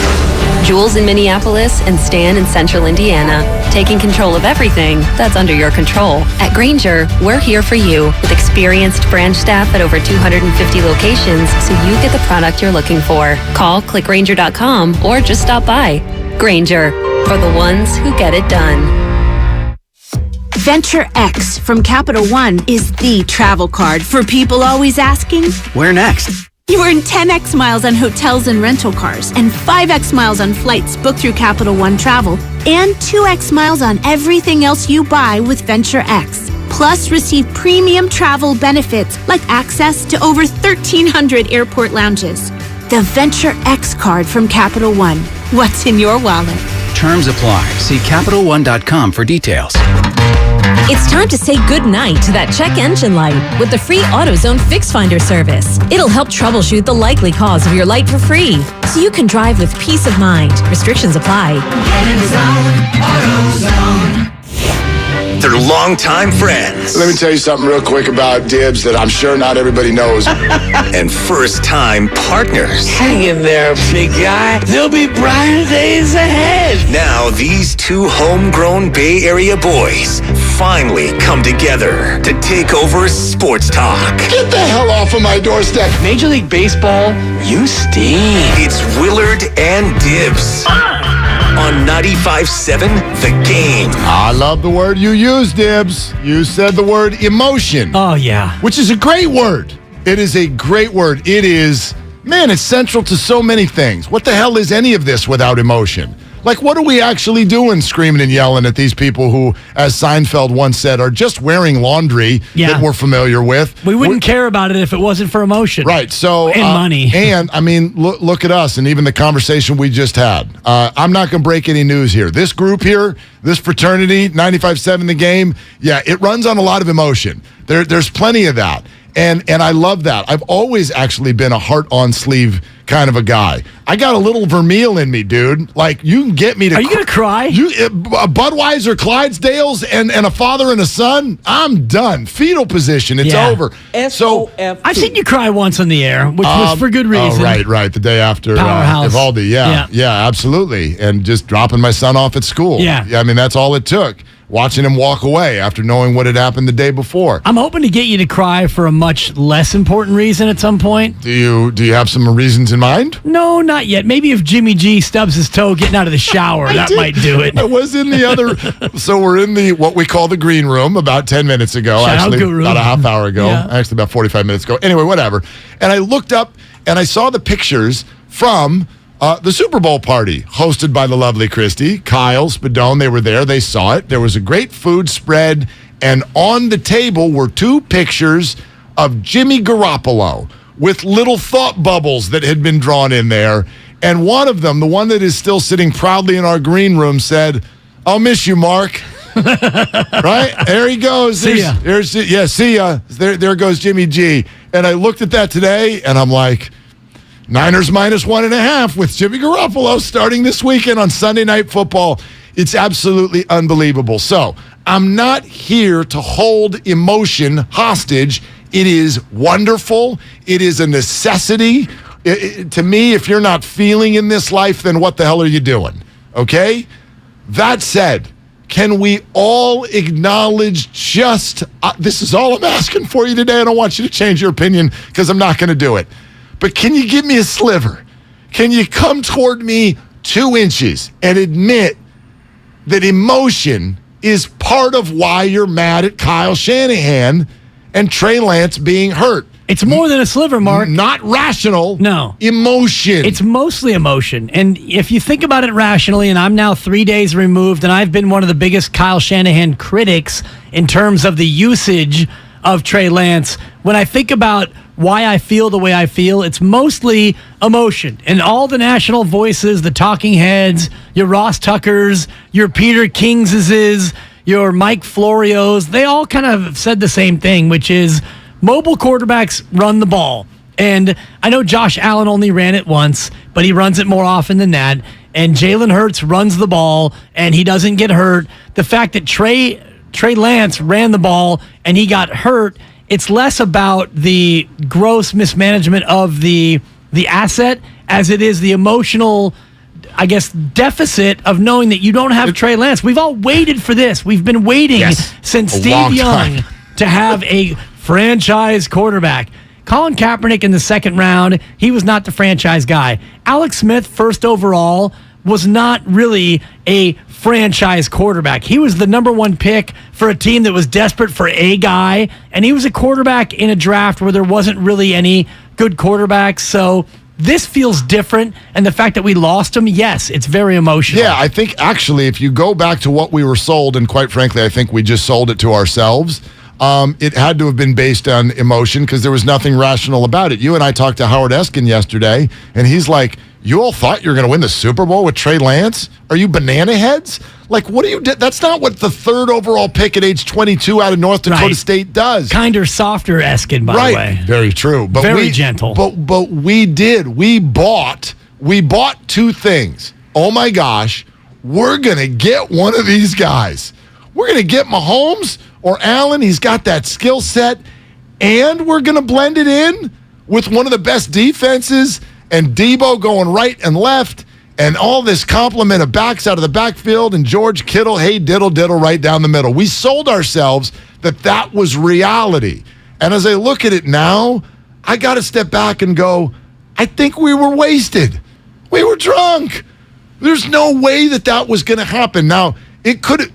Jules in Minneapolis, and Stan in Central Indiana, taking control of everything that's under your control. At Grainger, we're here for you with experienced branch staff at over 250 locations so you get the product you're looking for. Call, click Grainger.com, or just stop by. Grainger, for the ones who get it done. Venture X from Capital One is the travel card for people always asking, where next? You earn 10x miles on hotels and rental cars, and 5x miles on flights booked through Capital One Travel, and 2x miles on everything else you buy with Venture X. Plus, receive premium travel benefits like access to over 1,300 airport lounges. The Venture X card from Capital One. What's in your wallet? Terms apply. See CapitalOne.com for details. It's time to say goodnight to that check engine light with the free AutoZone Fix Finder service. It'll help troubleshoot the likely cause of your light for free, so you can drive with peace of mind. Restrictions apply. AutoZone. They're longtime friends. Let me tell you something real quick about Dibs that I'm sure not everybody knows. And first-time partners. Hang in there, big guy. There'll be brighter days ahead. Now these two homegrown Bay Area boys finally come together to take over sports talk. Get the hell off of my doorstep. Major League Baseball, you stink. It's Willard and Dibs. On 95.7 The Game. I love the word you used, Dibs. You said the word emotion. Oh, yeah. Which is a great word. It is a great word. It is, man, it's central to so many things. What the hell is any of this without emotion? Like, what are we actually doing screaming and yelling at these people who, as Seinfeld once said, are just wearing laundry that we're familiar with? We wouldn't care about it if it wasn't for emotion. Right. So and money. And, I mean, look at us and even the conversation we just had. I'm not going to break any news here. This group here, this fraternity, 95.7 The Game, yeah, it runs on a lot of emotion. There's plenty of that. And I love that. I've always actually been a heart-on-sleeve kind of a guy. I got a little Vermeil in me, dude. Like, you can get me to... Are you going to cry? Budweiser, Clydesdales, and a father and a son, I'm done. Fetal position, it's over. So I've seen you cry once on the air, which was for good reason. Oh, right. The day after Uvalde. Yeah, absolutely. And just dropping my son off at school. Yeah. I mean, that's all it took. watching him walk away after knowing what had happened the day before. I'm hoping to get you to cry for a much less important reason at some point. Do you have some reasons in mind? No, not yet. Maybe if Jimmy G stubs his toe getting out of the shower, that might do it. I was in the other. So we're in what we call the green room about 10 minutes ago. Shout actually, out Guru. about a half hour ago. Yeah. Actually, about 45 minutes ago. Anyway, whatever. And I looked up and I saw the pictures from the Super Bowl party hosted by the lovely Christy. Kyle, Spadone, they were there. They saw it. There was a great food spread. And on the table were 2 pictures of Jimmy Garoppolo with little thought bubbles that had been drawn in there. And one of them, the one that is still sitting proudly in our green room, said, "I'll miss you, Mark." Right? There he goes. See ya. See ya. There goes Jimmy G. And I looked at that today, and I'm like, Niners -1.5 with Jimmy Garoppolo starting this weekend on Sunday Night Football. It's absolutely unbelievable. So I'm not here to hold emotion hostage. It is wonderful. It is a necessity. To me, if you're not feeling in this life, then what the hell are you doing? Okay? That said, can we all acknowledge this is all I'm asking for you today. I don't want you to change your opinion because I'm not going to do it. But can you give me a sliver? Can you come toward me 2 inches and admit that emotion is part of why you're mad at Kyle Shanahan and Trey Lance being hurt? It's more than a sliver, Mark. Not rational. No. Emotion. It's mostly emotion. And if you think about it rationally, and I'm now 3 days removed, and I've been one of the biggest Kyle Shanahan critics in terms of the usage of Trey Lance, when I think about why I feel the way I feel, it's mostly emotion. And all the national voices, the talking heads, your Ross Tuckers, your Peter Kingses, your Mike Florios, they all kind of said the same thing, which is mobile quarterbacks run the ball. And I know Josh Allen only ran it once, but he runs it more often than that. And Jalen Hurts runs the ball, and he doesn't get hurt. The fact that Trey Lance ran the ball and he got hurt, it's less about the gross mismanagement of the asset as it is the emotional, I guess, deficit of knowing that you don't have Trey Lance. We've all waited for this. We've been waiting since Steve Young to have a franchise quarterback. Colin Kaepernick in the 2nd round, he was not the franchise guy. Alex Smith, 1st overall, was not really a franchise quarterback. He was the number 1 pick for a team that was desperate for a guy, and he was a quarterback in a draft where there wasn't really any good quarterbacks. So this feels different, and the fact that we lost him, yes, it's very emotional. Yeah, I think actually if you go back to what we were sold, and quite frankly, I think we just sold it to ourselves, it had to have been based on emotion because there was nothing rational about it. You and I talked to Howard Eskin yesterday, and he's like, you all thought you were going to win the Super Bowl with Trey Lance? Are you banana heads? Like, what do you do? That's not what the 3rd overall pick at age 22 out of North Dakota State does. Kinder softer Eskin, by the way. Very true. But very gentle. But we did. We bought 2 things. Oh, my gosh. We're going to get one of these guys. We're going to get Mahomes or Allen. He's got that skill set. And we're going to blend it in with one of the best defenses and Debo going right and left, and all this complement of backs out of the backfield, and George Kittle, hey, diddle, right down the middle. We sold ourselves that was reality. And as I look at it now, I got to step back and go, I think we were wasted. We were drunk. There's no way that was going to happen. Now,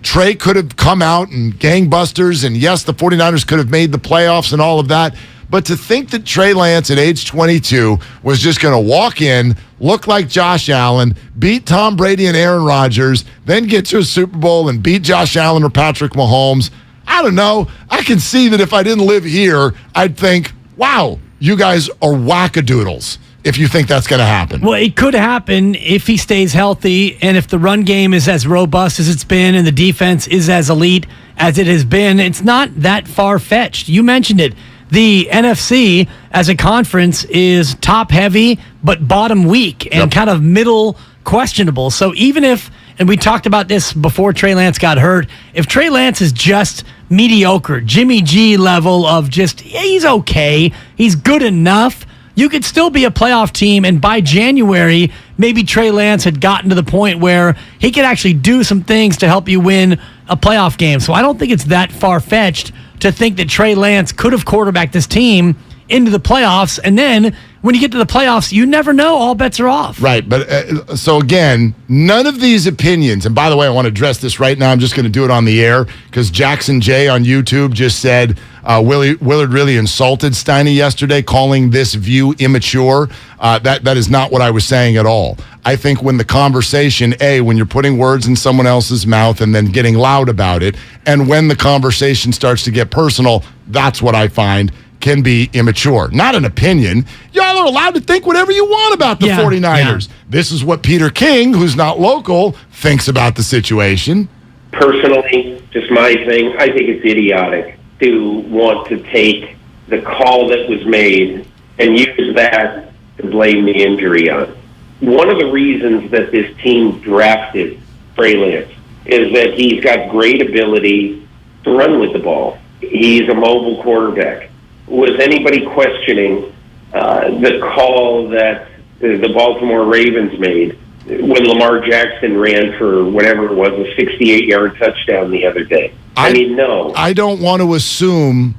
Trey could have come out and gangbusters, and yes, the 49ers could have made the playoffs and all of that. But to think that Trey Lance at age 22 was just going to walk in, look like Josh Allen, beat Tom Brady and Aaron Rodgers, then get to a Super Bowl and beat Josh Allen or Patrick Mahomes, I don't know. I can see that if I didn't live here, I'd think, wow, you guys are wackadoodles if you think that's going to happen. Well, it could happen if he stays healthy and if the run game is as robust as it's been and the defense is as elite as it has been. It's not that far-fetched. You mentioned it. The NFC as a conference is top heavy, but bottom weak and kind of middle questionable. So even if, and we talked about this before Trey Lance got hurt, if Trey Lance is just mediocre, Jimmy G level of just, he's okay, he's good enough, you could still be a playoff team, and by January, maybe Trey Lance had gotten to the point where he could actually do some things to help you win a playoff game. So I don't think it's that far-fetched to think that Trey Lance could have quarterbacked this team into the playoffs, and then when you get to the playoffs, you never know. All bets are off. Right, but so again, none of these opinions, and by the way, I want to address this right now. I'm just going to do it on the air because Jackson J on YouTube just said Willard really insulted Steiny yesterday, calling this view immature. That is not what I was saying at all. I think when the conversation, when you're putting words in someone else's mouth and then getting loud about it, and when the conversation starts to get personal, that's what I find can be immature. Not an opinion. Y'all are allowed to think whatever you want about the 49ers. Yeah. This is what Peter King, who's not local, thinks about the situation. Personally, just my thing, I think it's idiotic to want to take the call that was made and use that to blame the injury on. One of the reasons that this team drafted Trey Lance is that he's got great ability to run with the ball. He's a mobile quarterback. Was anybody questioning the call that the Baltimore Ravens made when Lamar Jackson ran for whatever it was, a 68-yard touchdown the other day? I mean, no. I don't want to assume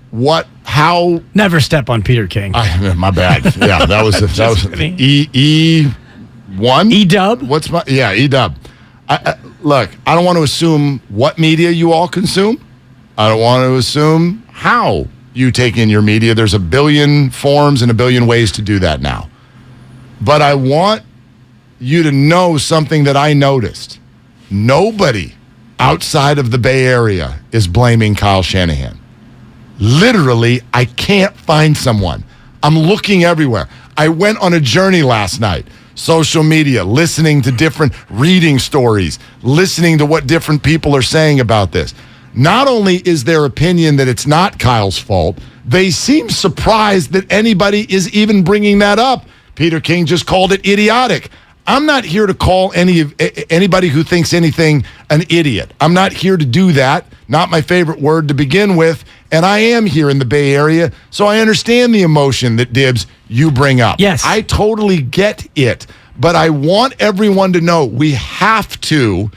how. Never step on Peter King. My bad. Yeah, that was E1? E-dub? E-dub. Look, I don't want to assume what media you all consume. I don't want to assume how you take in your media. There's a billion forms and a billion ways to do that now. But I want you to know something that I noticed. Nobody outside of the Bay Area is blaming Kyle Shanahan. Literally, I can't find someone. I'm looking everywhere. I went on a journey last night. Social media, listening to reading stories, listening to what different people are saying about this. Not only is their opinion that it's not Kyle's fault, they seem surprised that anybody is even bringing that up. Peter King just called it idiotic. I'm not here to call anybody who thinks anything an idiot. I'm not here to do that. Not my favorite word to begin with. And I am here in the Bay Area, so I understand the emotion that, Dibs, you bring up. Yes. I totally get it. But I want everyone to know we have to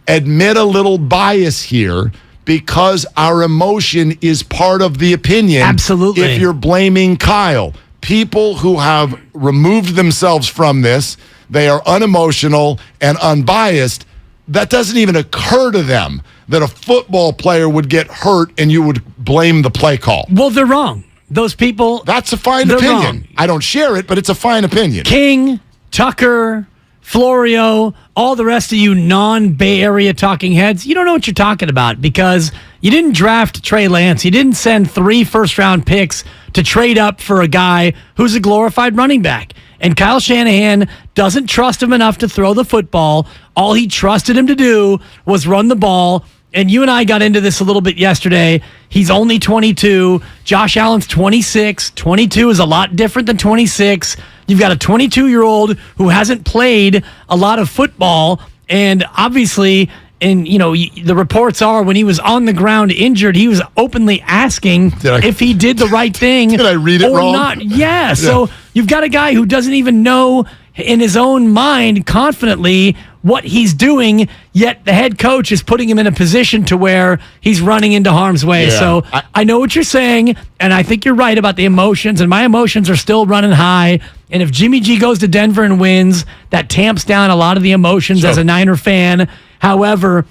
admit a little bias here, because our emotion is part of the opinion. Absolutely. If you're blaming Kyle, people who have removed themselves from this, they are unemotional and unbiased. That doesn't even occur to them that a football player would get hurt and you would blame the play call. Well, they're wrong. Those people. That's a fine opinion. Wrong. I don't share it, but it's a fine opinion. King, Tucker, Florio, all the rest of you non-Bay Area talking heads, you don't know what you're talking about, because you didn't draft Trey Lance. You didn't send 3 first-round picks to trade up for a guy who's a glorified running back. And Kyle Shanahan doesn't trust him enough to throw the football. All he trusted him to do was run the ball. And you and I got into this a little bit yesterday. He's only 22. Josh Allen's 26. 22 is a lot different than 26. You've got a 22-year-old who hasn't played a lot of football. And obviously, the reports are when he was on the ground injured, he was openly asking if he did the right thing. Did I read it wrong? Not. Yeah. So you've got a guy who doesn't even know in his own mind confidently what he's doing, yet the head coach is putting him in a position to where he's running into harm's way. Yeah. So I know what you're saying, and I think you're right about the emotions, and my emotions are still running high. And if Jimmy G goes to Denver and wins, that tamps down a lot of the emotions as a Niner fan. However,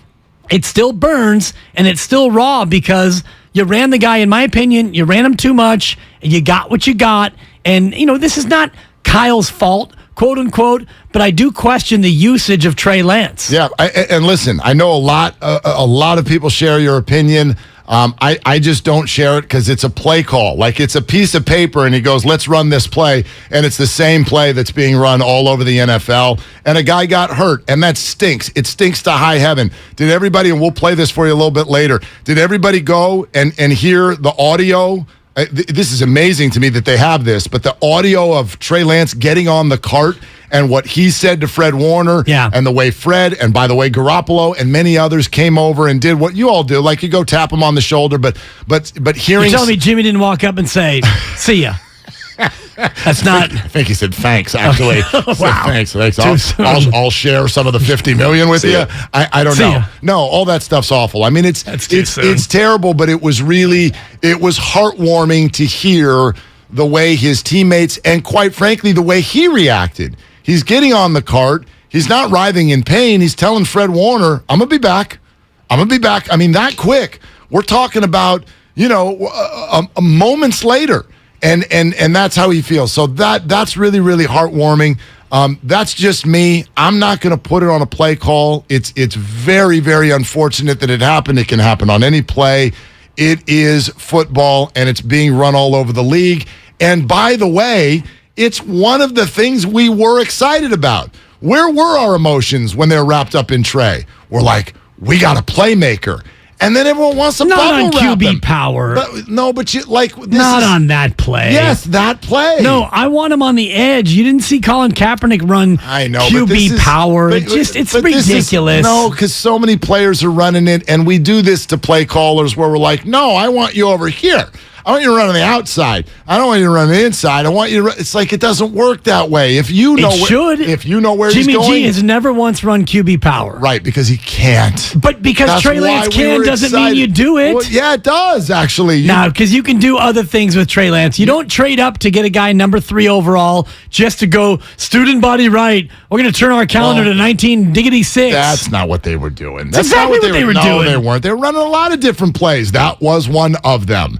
it still burns, and it's still raw because you ran the guy, in my opinion, you ran him too much, and you got what you got. And, this is not Kyle's fault, quote unquote, but I do question the usage of Trey Lance. Yeah, and listen, I know a lot of people share your opinion. I just don't share it because it's a play call. Like, it's a piece of paper, and he goes, let's run this play, and it's the same play that's being run all over the NFL, and a guy got hurt, and that stinks. It stinks to high heaven. Did everybody, and we'll play this for you a little bit later, did everybody go and hear the audio? This is amazing to me that they have this, but the audio of Trey Lance getting on the cart and what he said to Fred Warner, and the way Fred, and by the way, Garoppolo and many others came over and did what you all do, like you go tap him on the shoulder, but hearing... You're telling me Jimmy didn't walk up and say, see ya? That's not. I think he said thanks. Actually, Wow. Thanks. Too soon. I'll share some of the $50 million with you. I don't know. No, all that stuff's awful. I mean, it's terrible, but it was heartwarming to hear the way his teammates and, quite frankly, the way he reacted. He's getting on the cart. He's not writhing in pain. He's telling Fred Warner, "I'm gonna be back. I'm gonna be back." I mean, that quick. We're talking about moments later. And that's how he feels. So that's really, really heartwarming. That's just me. I'm not going to put it on a play call. It's very, very unfortunate that it happened. It can happen on any play. It is football, and it's being run all over the league. And by the way, it's one of the things we were excited about. Where were our emotions when they're wrapped up in Trey? We're like, we got a playmaker. And then everyone wants to bubble wrap QB power. But you like this not on that play. Yes, that play. No, I want him on the edge. You didn't see Colin Kaepernick run. I know QB power. It's ridiculous. No, because so many players are running it, and we do this to play callers where we're like, no, I want you over here. I want you to run on the outside. I don't want you to run on the inside. I want you to run. It's like it doesn't work that way. If you know if you know where Jimmy he's going. G has never once run QB power. Right, because he can't. But because Trey Lance can doesn't mean you do it. Well, yeah, it does, actually. No, because you can do other things with Trey Lance. You don't trade up to get a guy number 3 overall just to go student body right. We're going to turn our calendar to 1966. That's not what they were doing. That's exactly what they were doing. No, they weren't. They were running a lot of different plays. That was one of them.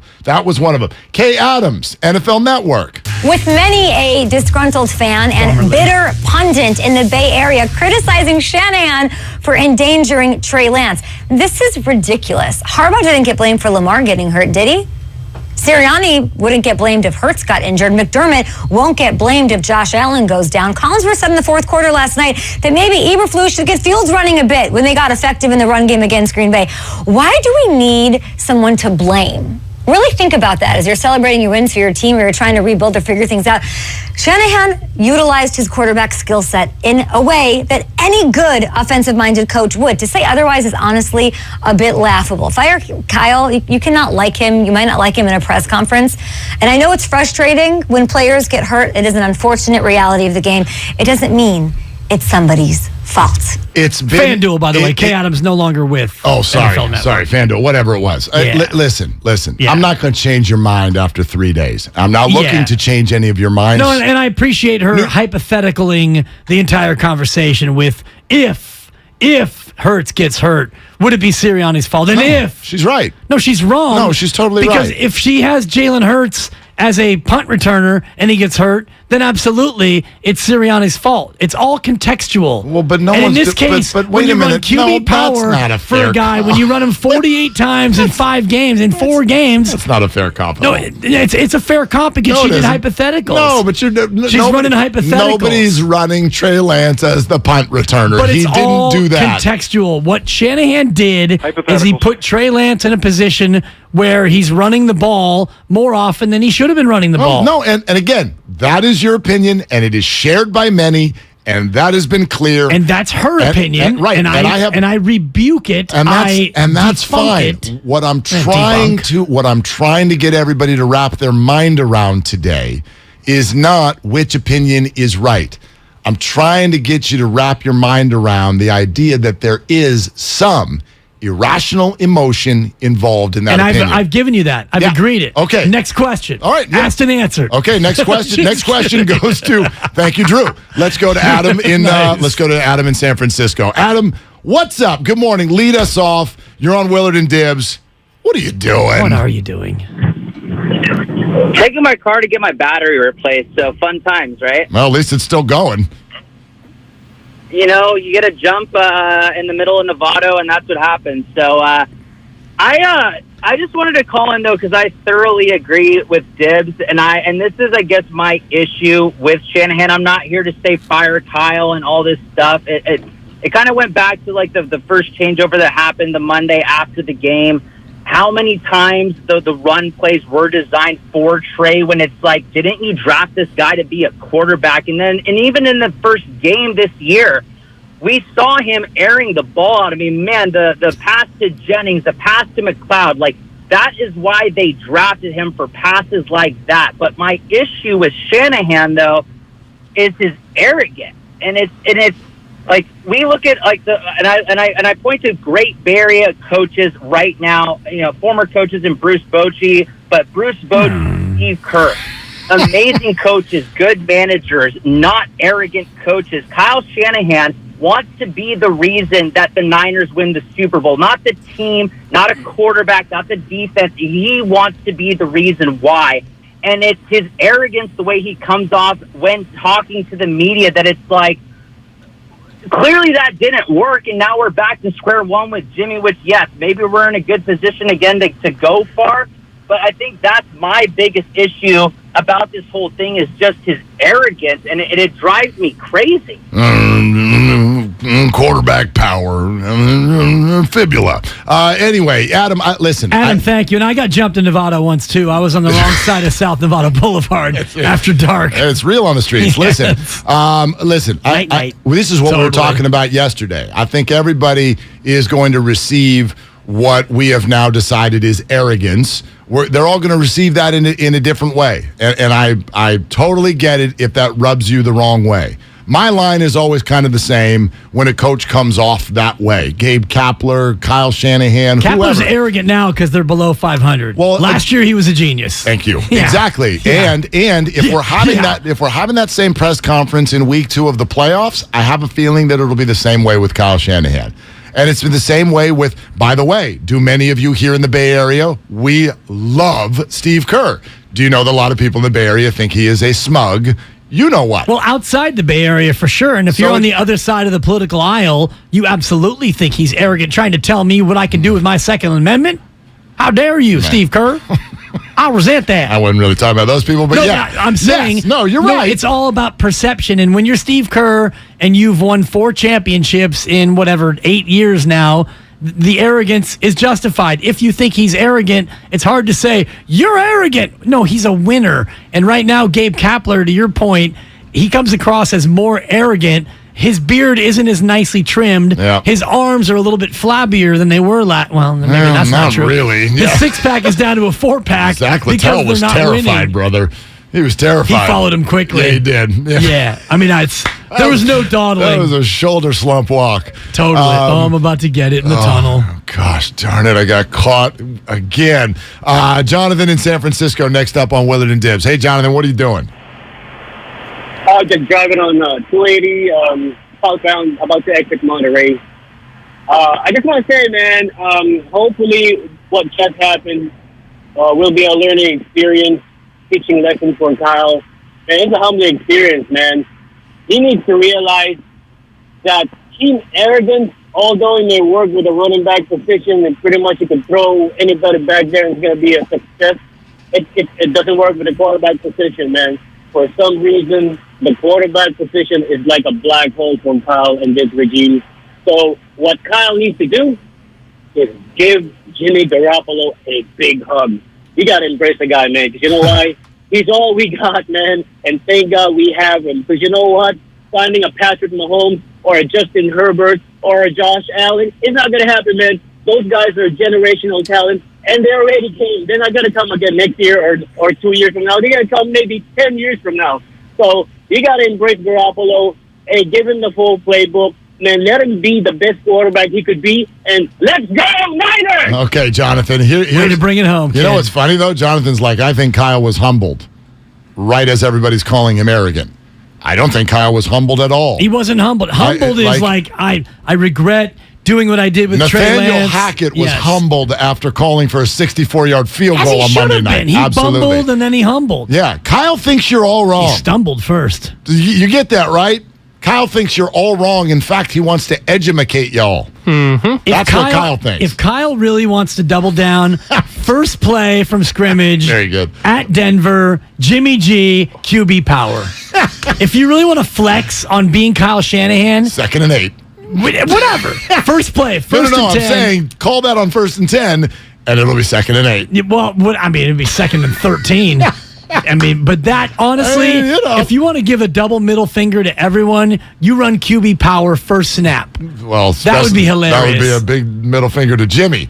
Kay Adams, NFL Network. With many a disgruntled fan and bitter pundit in the Bay Area criticizing Shanahan for endangering Trey Lance. This is ridiculous. Harbaugh didn't get blamed for Lamar getting hurt, did he? Sirianni wouldn't get blamed if Hurts got injured. McDermott won't get blamed if Josh Allen goes down. Collinsworth said in the fourth quarter last night that maybe Eberflus should get Fields running a bit when they got effective in the run game against Green Bay. Why do we need someone to blame? Really think about that as you're celebrating your wins for your team or you're trying to rebuild or figure things out. Shanahan utilized his quarterback skill set in a way that any good offensive-minded coach would. To say otherwise is honestly a bit laughable. Fire Kyle, you cannot like him. You might not like him in a press conference. And I know it's frustrating when players get hurt. It is an unfortunate reality of the game. It doesn't mean it's somebody's fault. It's been FanDuel, by the way. Kay Adams no longer with. Oh, sorry, FanDuel, whatever it was. Yeah. Listen. Yeah. I'm not going to change your mind after 3 days. I'm not looking to change any of your minds. No, and I appreciate her hypotheticaling the entire conversation with if Hurts gets hurt, would it be Sirianni's fault? And if she's right, no, she's wrong. No, she's totally because right. If she has Jalen Hurts as a punt returner and he gets hurt, then absolutely it's Sirianni's fault. It's all contextual. Well, but no and one's in this case, but when wait you a run minute. QB power for a guy, when you run him 48 times in 5 games, in 4 games. That's not a fair comp. No, it's a fair comp because she did hypotheticals. No, but she's running hypotheticals. Nobody's running Trey Lance as the punt returner. But he it's didn't all do that. Contextual. What Shanahan did is he put Trey Lance in a position where he's running the ball more often than he should have been running the ball. No, and again, that is your opinion, and it is shared by many, and that has been clear. And that's her opinion, right? And I rebuke it. And that's fine. What I'm trying to get everybody to wrap their mind around today is not which opinion is right. I'm trying to get you to wrap your mind around the idea that there is some irrational emotion involved in that opinion. And I've given you that. I've agreed it. Okay. Next question. All right. Asked and answered. Okay. Next question. Next question goes to. Thank you, Drew. Let's go to Adam in. Let's go to Adam in San Francisco. Adam, what's up? Good morning. Lead us off. You're on Willard and Dibs. What are you doing? What are you doing? Taking my car to get my battery replaced. So fun times, right? Well, at least it's still going. You know, you get a jump in the middle of Novato, and that's what happens. So I just wanted to call in, though, because I thoroughly agree with Dibs, and this is, I guess, my issue with Shanahan. I'm not here to say fire Kyle and all this stuff. It kind of went back to, like, the first changeover that happened the Monday after the game. How many times the run plays were designed for Trey when it's like, didn't you draft this guy to be a quarterback? And even in the first game this year, we saw him airing the ball out. I mean, man, the pass to Jennings, the pass to McLeod, like that is why they drafted him for passes like that. But my issue with Shanahan, though, is his arrogance, and it's like we look at like and I point to great Bay Area coaches right now, former coaches in Bruce Bochy, but Bruce Bochy, Steve Kerr, amazing coaches, good managers, not arrogant coaches. Kyle Shanahan wants to be the reason that the Niners win the Super Bowl, not the team, not a quarterback, not the defense. He wants to be the reason why. And it's his arrogance, the way he comes off when talking to the media, that it's like, clearly that didn't work, and now we're back to square one with Jimmy, which, yes, maybe we're in a good position again to go far. But I think that's my biggest issue about this whole thing is just his arrogance, and it drives me crazy. Quarterback power, fibula. Anyway, Adam, listen. Adam, thank you. And I got jumped in Nevada once, too. I was on the wrong side of South Nevada Boulevard after dark. It's real on the streets. Listen, this is what we were talking about yesterday. I think everybody is going to receive what we have now decided is arrogance. They're all going to receive that in a different way. And I totally get it if that rubs you the wrong way. My line is always kind of the same when a coach comes off that way. Gabe Kapler, Kyle Shanahan, Kapler's whoever. arrogant now because they're below 500. Well, last year he was a genius. Thank you. Yeah. Exactly. Yeah. And if we're having that same press conference in week 2 of the playoffs, I have a feeling that it'll be the same way with Kyle Shanahan. And it's been the same way with, by the way, do many of you here in the Bay Area, we love Steve Kerr. Do you know that a lot of people in the Bay Area think he is a smug? You know what? Well, outside the Bay Area, for sure. And if you're on the other side of the political aisle, you absolutely think he's arrogant, trying to tell me what I can do with my Second Amendment? How dare you, Steve Kerr? I'll resent that. I wasn't really talking about those people, but no, yeah. I'm saying. Yes, no, you're right. It's all about perception. And when you're Steve Kerr and you've won 4 championships in 8 years now, the arrogance is justified. If you think he's arrogant, it's hard to say, you're arrogant. No, he's a winner. And right now, Gabe Kapler, to your point, he comes across as more arrogant. His beard isn't as nicely trimmed. Yeah. His arms are a little bit flabbier than they were well, maybe that's not true. Really. His 6-pack is down to a 4-pack. Exactly. Because Tell was they're not terrified, winning. brother. He was terrified. He followed him quickly. Yeah, he did. Yeah. I mean, there was no dawdling. That was a shoulder slump walk. Totally. I'm about to get it in the tunnel. Gosh darn it, I got caught again. Jonathan in San Francisco next up on Willard and Dibs. Hey, Jonathan, what are you doing? Just driving on 280, southbound, about to exit Monterey. I just want to say, man, hopefully what just happened will be a learning experience, teaching lessons for Kyle. And it's a humbling experience, man. He needs to realize that team arrogance, although it may work with a running back position and pretty much you can throw anybody back there and it's going to be a success, it doesn't work with the quarterback position, man. For some reason, the quarterback position is like a black hole from Kyle and this regime. So what Kyle needs to do is give Jimmy Garoppolo a big hug. You got to embrace the guy, man, because you know why? He's all we got, man, and thank God we have him. Because you know what? Finding a Patrick Mahomes or a Justin Herbert or a Josh Allen, it's not going to happen, man. Those guys are generational talent, and they already came. They're not going to come again next year or 2 years from now. They're going to come maybe 10 years from now. So you got to embrace Garoppolo and give him the full playbook. Man, let him be the best quarterback he could be, and let's go, Niners! Okay, Jonathan. Way to bring it home, You know what's funny, though? Jonathan's like, I think Kyle was humbled, right as everybody's calling him arrogant. I don't think Kyle was humbled at all. He wasn't humbled. Humbled is like I regret doing what I did with Trey Lance. Nathaniel Hackett was humbled after calling for a 64-yard field goal on Monday night. He Absolutely. bumbled and then he humbled. Yeah, Kyle thinks you're all wrong. He stumbled first. You get that, right? Kyle thinks you're all wrong. In fact, he wants to edumacate y'all. Mm-hmm. That's what Kyle thinks. If Kyle really wants to double down, first play from scrimmage Very good. at Denver, Jimmy G, QB power. If you really want to flex on being Kyle Shanahan. 2nd and 8. Whatever. First play, first No, and 10. I'm saying call that on 1st and 10, and it'll be 2nd and 8. Well, it'd be 2nd and 13. I mean, but that, honestly, if you want to give a double middle finger to everyone, you run QB power first snap. Well, that would be hilarious. That would be a big middle finger to Jimmy,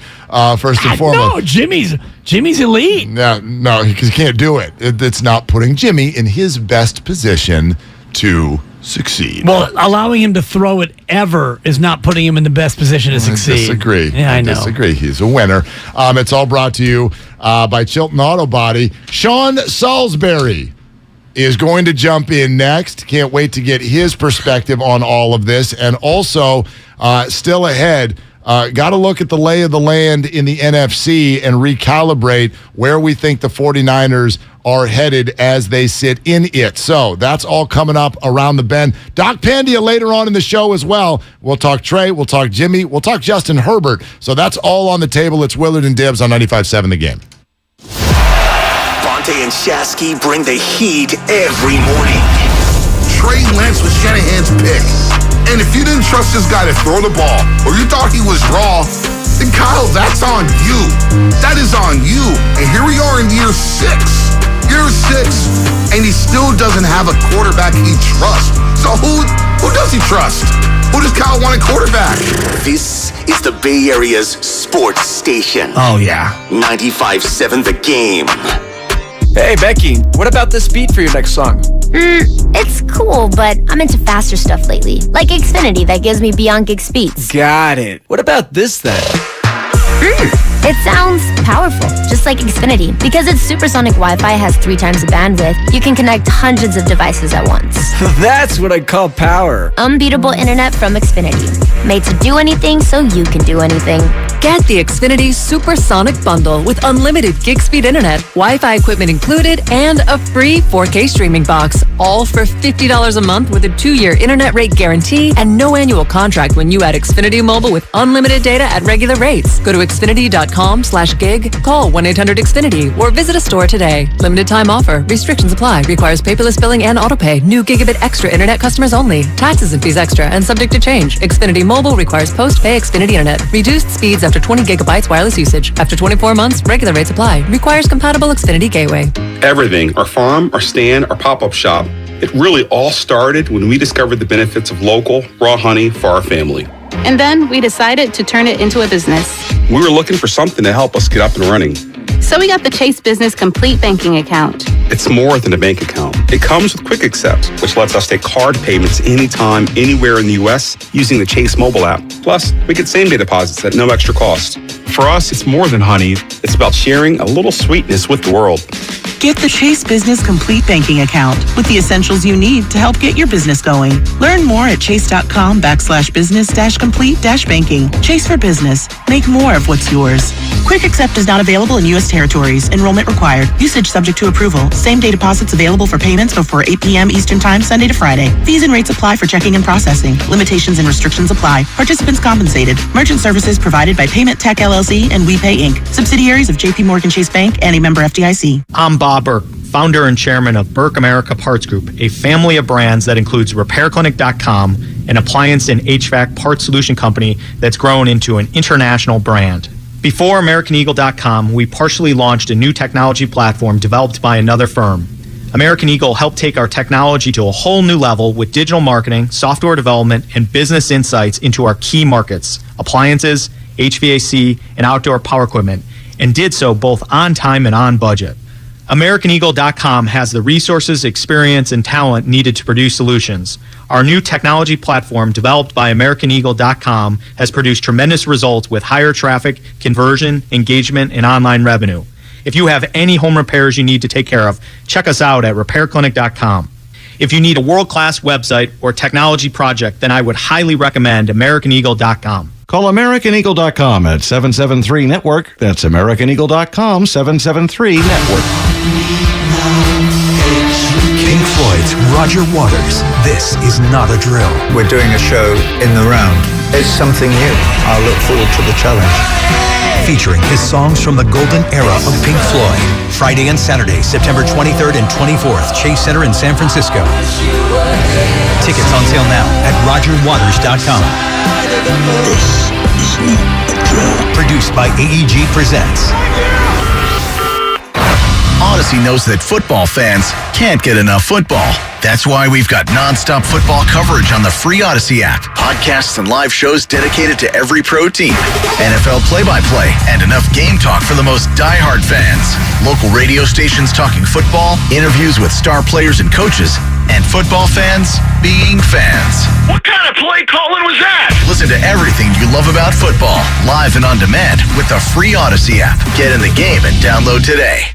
first and foremost. No, Jimmy's elite. No, because he can't do it. It's not putting Jimmy in his best position to succeed. Well, allowing him to throw it ever is not putting him in the best position to succeed. I disagree. Yeah, I know. Disagree. He's a winner. It's all brought to you by Chilton Auto Body. Sean Salisbury is going to jump in next. Can't wait to get his perspective on all of this. And also, still ahead, got to look at the lay of the land in the NFC and recalibrate where we think the 49ers are headed as they sit in it. So that's all coming up around the bend. Doc Pandia later on in the show as well. We'll talk Trey, we'll talk Jimmy, we'll talk Justin Herbert. So that's all on the table. It's Willard and Dibs on 95.7 The Game. Bonte and Shashky bring the heat every morning. Trey Lance was Shanahan's pick. And if you didn't trust this guy to throw the ball, or you thought he was raw, then Kyle, that's on you. That is on you. And here we are in year 6. Year 6, and he still doesn't have a quarterback he trusts. So who does he trust? Who does Kyle want a quarterback? This is the Bay Area's sports station. Oh, yeah. 95.7 The Game. Hey, Becky, what about this beat for your next song? It's cool, but I'm into faster stuff lately. Like Xfinity that gives me beyond gig speeds. Got it. What about this then? It sounds powerful, just like Xfinity. Because its supersonic Wi-Fi has 3 times the bandwidth, you can connect hundreds of devices at once. That's what I call power. Unbeatable internet from Xfinity. Made to do anything so you can do anything. Get the Xfinity Supersonic Bundle with unlimited gig speed internet, Wi-Fi equipment included, and a free 4K streaming box. All for $50 a month with a 2-year internet rate guarantee and no annual contract when you add Xfinity Mobile with unlimited data at regular rates. Go to Xfinity.com/gig, call 1-800-XFINITY, or visit a store today. Limited time offer. Restrictions apply. Requires paperless billing and autopay. New gigabit extra internet customers only. Taxes and fees extra and subject to change. Xfinity Mobile requires post-pay Xfinity internet. Reduced speeds after 20 gigabytes wireless usage. After 24 months, regular rates apply. Requires compatible Xfinity gateway. Everything, our farm, our stand, our pop-up shop, it really all started when we discovered the benefits of local, raw honey for our family. And then we decided to turn it into a business. We were looking for something to help us get up and running. So we got the Chase Business Complete Banking Account. It's more than a bank account. It comes with Quick Accept, which lets us take card payments anytime, anywhere in the U.S. using the Chase mobile app. Plus, we get same-day deposits at no extra cost. For us, it's more than honey. It's about sharing a little sweetness with the world. Get the Chase Business Complete Banking Account with the essentials you need to help get your business going. Learn more at chase.com/business-complete-banking. Chase for business. Make more of what's yours. Quick Accept is not available in U.S. territories. Enrollment required. Usage subject to approval. Same-day deposits available for payments before 8 p.m. Eastern Time, Sunday to Friday. Fees and rates apply for checking and processing. Limitations and restrictions apply. Participants compensated. Merchant services provided by Payment Tech LLC and WePay Inc. Subsidiaries of J.P. Morgan Chase Bank and a member FDIC. I'm Bob Burke, founder and chairman of Burke America Parts Group, a family of brands that includes RepairClinic.com, an appliance and HVAC parts solution company that's grown into an international brand. Before AmericanEagle.com, we partially launched a new technology platform developed by another firm. American Eagle helped take our technology to a whole new level with digital marketing, software development, and business insights into our key markets, appliances, HVAC, and outdoor power equipment, and did so both on time and on budget. AmericanEagle.com has the resources, experience, and talent needed to produce solutions. Our new technology platform, developed by AmericanEagle.com, has produced tremendous results with higher traffic, conversion, engagement, and online revenue. If you have any home repairs you need to take care of, check us out at RepairClinic.com. If you need a world-class website or technology project, then I would highly recommend AmericanEagle.com. Call AmericanEagle.com at 773-NETWORK. That's AmericanEagle.com, 773-NETWORK. Pink Floyd's Roger Waters. This is not a drill. We're doing a show in the round. It's something new. I look forward to the challenge. Featuring his songs from the golden era of Pink Floyd. Friday and Saturday, September 23rd and 24th, Chase Center in San Francisco. Tickets on sale now at RogerWaters.com. This is not a drill. Produced by AEG Presents. Odyssey knows that football fans can't get enough football. That's why we've got nonstop football coverage on the free Odyssey app. Podcasts and live shows dedicated to every pro team. NFL play-by-play and enough game talk for the most diehard fans. Local radio stations talking football, interviews with star players and coaches, and football fans being fans. What kind of play calling was that? Listen to everything you love about football, live and on demand with the free Odyssey app. Get in the game and download today.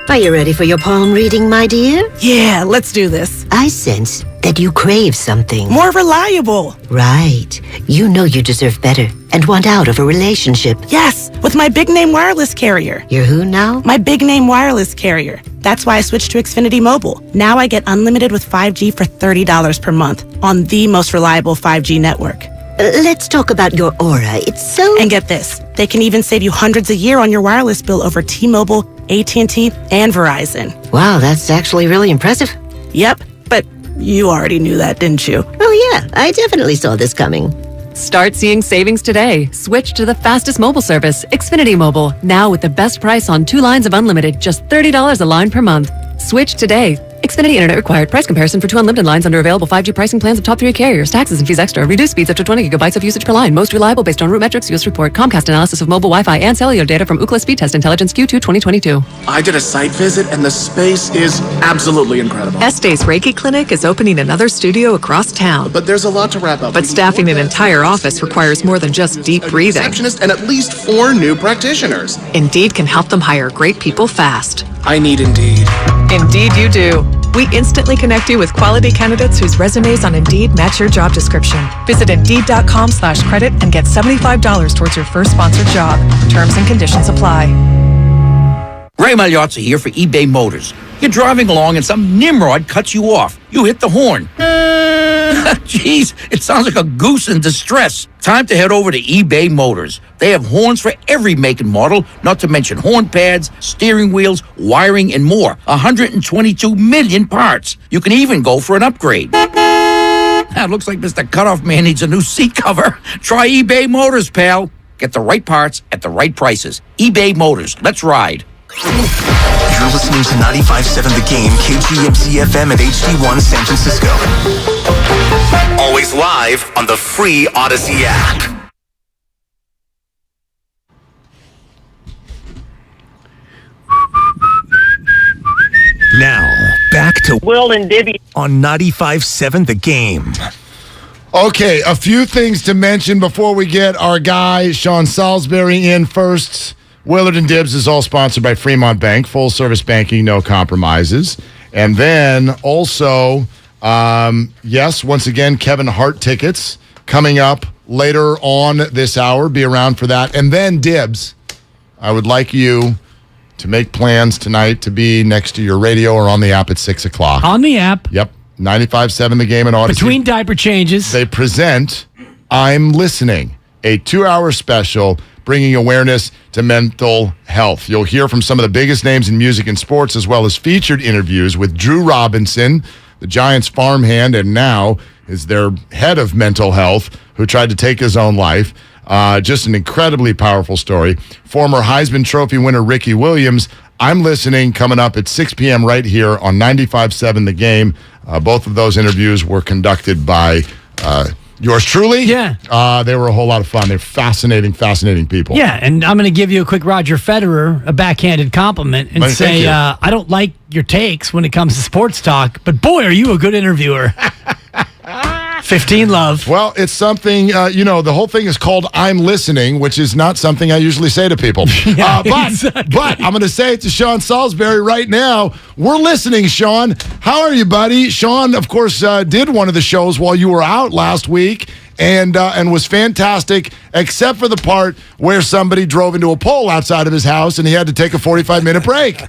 Are you ready for your palm reading, my dear? Yeah, let's do this. I sense that you crave something. More reliable. Right. You know you deserve better and want out of a relationship. Yes, with my big name wireless carrier. You're who now? My big name wireless carrier. That's why I switched to Xfinity Mobile. Now I get unlimited with 5G for $30 per month on the most reliable 5G network. Let's talk about your aura. It's so... And get this. They can even save you hundreds a year on your wireless bill over T-Mobile, AT&T, and Verizon. Wow, that's actually really impressive. Yep, but you already knew that, didn't you? Oh yeah, I definitely saw this coming. Start seeing savings today. Switch to the fastest mobile service, Xfinity Mobile. Now with the best price on 2 lines of unlimited, just $30 a line per month. Switch today. Xfinity Internet required. Price comparison for 2 unlimited lines under available 5G pricing plans of top 3 carriers. Taxes and fees extra. Reduced speeds up to 20 gigabytes of usage per line. Most reliable based on root metrics. US report. Comcast analysis of mobile Wi-Fi and cellular data from Ookla Speed Test Intelligence Q2 2022. I did a site visit and the space is absolutely incredible. Este's Reiki Clinic is opening another studio across town. But there's a lot to wrap up. But staffing an entire office requires more than just deep breathing. Receptionist and at least 4 new practitioners. Indeed can help them hire great people fast. I need Indeed. Indeed you do. We instantly connect you with quality candidates whose resumes on Indeed match your job description. Visit Indeed.com/credit and get $75 towards your first sponsored job. Terms and conditions apply. Ray Magliozzi here for eBay Motors. You're driving along and some nimrod cuts you off. You hit the horn. Jeez, it sounds like a goose in distress. Time to head over to eBay Motors. They have horns for every make and model, not to mention horn pads, steering wheels, wiring, and more. 122 million parts. You can even go for an upgrade. It looks like Mr. Cutoff Man needs a new seat cover. Try eBay Motors, pal. Get the right parts at the right prices. eBay Motors. Let's ride. You're listening to 95.7 The Game, KGMZ FM at HD1 San Francisco. Always live on the free Odyssey app. Now, back to Will and Dibby on 95.7 The Game. Okay, a few things to mention before we get our guy, Sean Salisbury, in first. Willard and Dibs is all sponsored by Fremont Bank, full service banking, no compromises. And then also, yes, once again, Kevin Hart tickets coming up later on this hour. Be around for that. And then Dibs, I would like you to make plans tonight to be next to your radio or on the app at 6 o'clock. On the app. Yep. 95.7 The Game and Odyssey. Between diaper changes. They present I'm Listening, a 2-hour special bringing awareness to mental health. You'll hear from some of the biggest names in music and sports, as well as featured interviews with Drew Robinson, the Giants farmhand, and now is their head of mental health, who tried to take his own life. Just an incredibly powerful story. Former Heisman Trophy winner Ricky Williams. I'm Listening, coming up at 6 p.m. right here on 95.7 The Game. Both of those interviews were conducted by yours truly. Yeah. They were a whole lot of fun. They're fascinating people. Yeah, and I'm going to give you a quick Roger Federer, a backhanded compliment, and say I don't like your takes when it comes to sports talk, but boy, are you a good interviewer. 15 love. Well, it's something, the whole thing is called I'm Listening, which is not something I usually say to people. But I'm going to say it to Sean Salisbury right now. We're listening, Sean. How are you, buddy? Sean, of course, did one of the shows while you were out last week and was fantastic, except for the part where somebody drove into a pole outside of his house and he had to take a 45-minute break.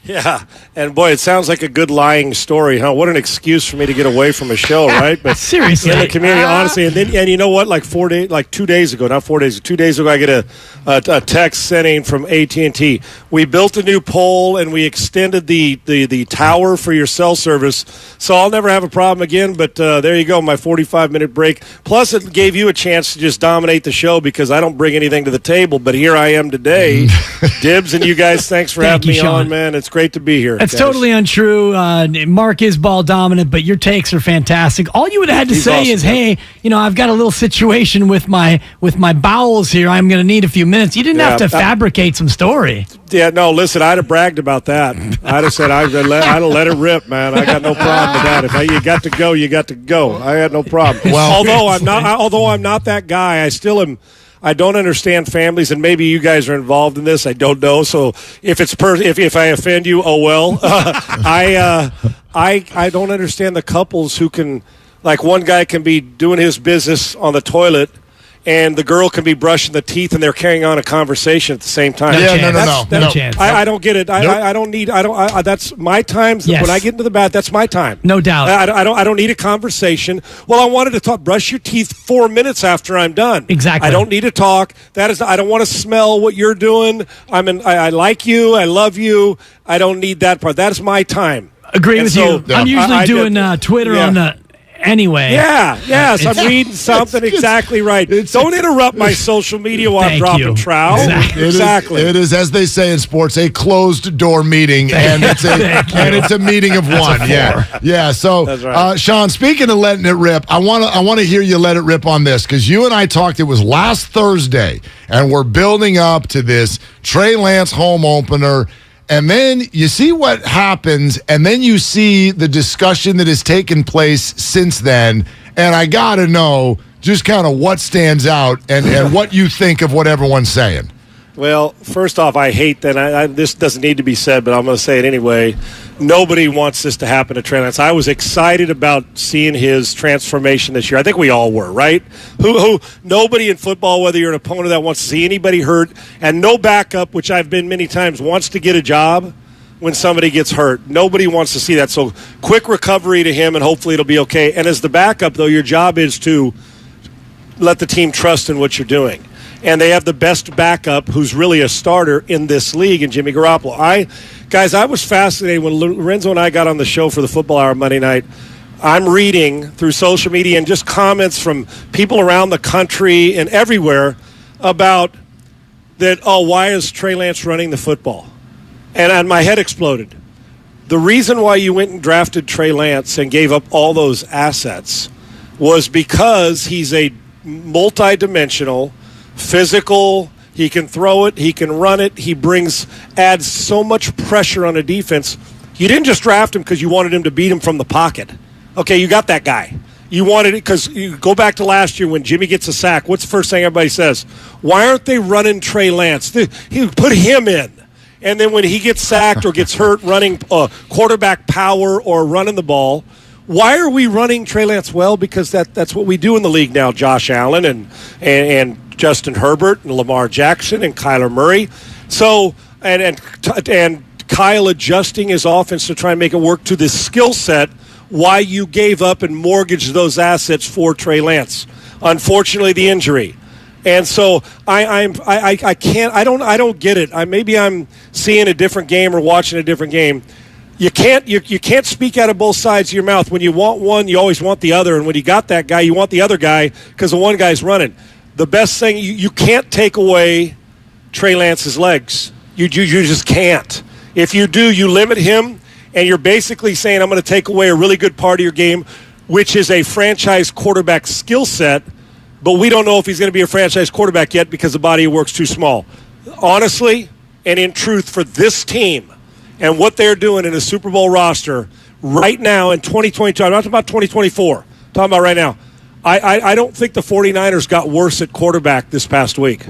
Yeah, and boy, it sounds like a good lying story, huh? What an excuse for me to get away from a show, right? But seriously, in the community, honestly, and you know what? Like 2 days ago, not 4 days, 2 days ago, I get a text sending from AT&T. We built a new pole and we extended the tower for your cell service, so I'll never have a problem again. But there you go, my 45-minute break. Plus, it gave you a chance to just dominate the show because I don't bring anything to the table. But here I am today, Dibs, and you guys. Thanks for having me on, man. It's great to be here. That's totally untrue. Mark is ball dominant, but your takes are fantastic. All you would have had to say is, hey, I've got a little situation with my bowels here. I'm going to need a few minutes. You didn't have to fabricate some story. Yeah, no, listen, I'd have bragged about that. I'd have said, I'd have let it rip, man. I got no problem with that. If you got to go, you got to go. I had no problem. Well, although I'm not that guy, I still am. I don't understand families, and maybe you guys are involved in this. I don't know. So if if I offend you, oh well. I don't understand the couples who can, like, one guy can be doing his business on the toilet, and the girl can be brushing the teeth, and they're carrying on a conversation at the same time. No chance. I don't get it. I don't need. That's my time. Yes. When I get into the bath, that's my time. No doubt. I don't need a conversation. Well, I wanted to brush your teeth 4 minutes after I'm done. Exactly. I don't need to talk. I don't want to smell what you're doing. I like you. I love you. I don't need that part. That is my time. Agree with you. I'm usually doing Twitter on the. Anyway. Yes, I'm reading something exactly right. Don't interrupt my social media while I'm dropping trowel. Exactly. It is, as they say in sports, a closed-door meeting, and it's a meeting of one. Yeah. So, that's right. Sean, speaking of letting it rip, I want to hear you let it rip on this, because you and I talked, it was last Thursday, and we're building up to this Trey Lance home opener. And then you see what happens, and then you see the discussion that has taken place since then. And I got to know just kind of what stands out and what you think of what everyone's saying. Well, first off, I hate that. This doesn't need to be said, but I'm going to say it anyway. Nobody wants this to happen to Trey Lance. I was excited about seeing his transformation this year. I think we all were, right? Nobody in football, whether you're an opponent that wants to see anybody hurt, and no backup, which I've been many times, wants to get a job when somebody gets hurt. Nobody wants to see that. So quick recovery to him, and hopefully it'll be okay. And as the backup, though, your job is to let the team trust in what you're doing. And they have the best backup, who's really a starter in this league, in Jimmy Garoppolo. I was fascinated when Lorenzo and I got on the show for the Football Hour Monday night. I'm reading through social media and just comments from people around the country and everywhere about that, why is Trey Lance running the football? And my head exploded. The reason why you went and drafted Trey Lance and gave up all those assets was because he's a multi-dimensional, physical, he can throw it, he can run it, adds so much pressure on a defense. You didn't just draft him because you wanted him to beat him from the pocket. Okay, you got that guy. You wanted it because you go back to last year when Jimmy gets a sack. What's the first thing everybody says? Why aren't they running Trey Lance? He put him in. And then when he gets sacked or gets hurt running quarterback power or running the ball, why are we running Trey Lance? Well, because that's what we do in the league now. Josh Allen and Justin Herbert and Lamar Jackson and Kyler Murray. So and Kyle adjusting his offense to try and make it work to this skill set. Why you gave up and mortgaged those assets for Trey Lance? Unfortunately, the injury. And so I don't get it. Maybe I'm seeing a different game or watching a different game. You can't speak out of both sides of your mouth. When you want one, you always want the other. And when you got that guy, you want the other guy because the one guy's running. The best thing, you can't take away Trey Lance's legs. You just can't. If you do, you limit him, and you're basically saying, I'm going to take away a really good part of your game, which is a franchise quarterback skill set, but we don't know if he's going to be a franchise quarterback yet because the body of work's too small. Honestly, and in truth, for this team and what they're doing in a Super Bowl roster right now in 2022, I'm not talking about 2024, I'm talking about right now, I don't think the 49ers got worse at quarterback this past week.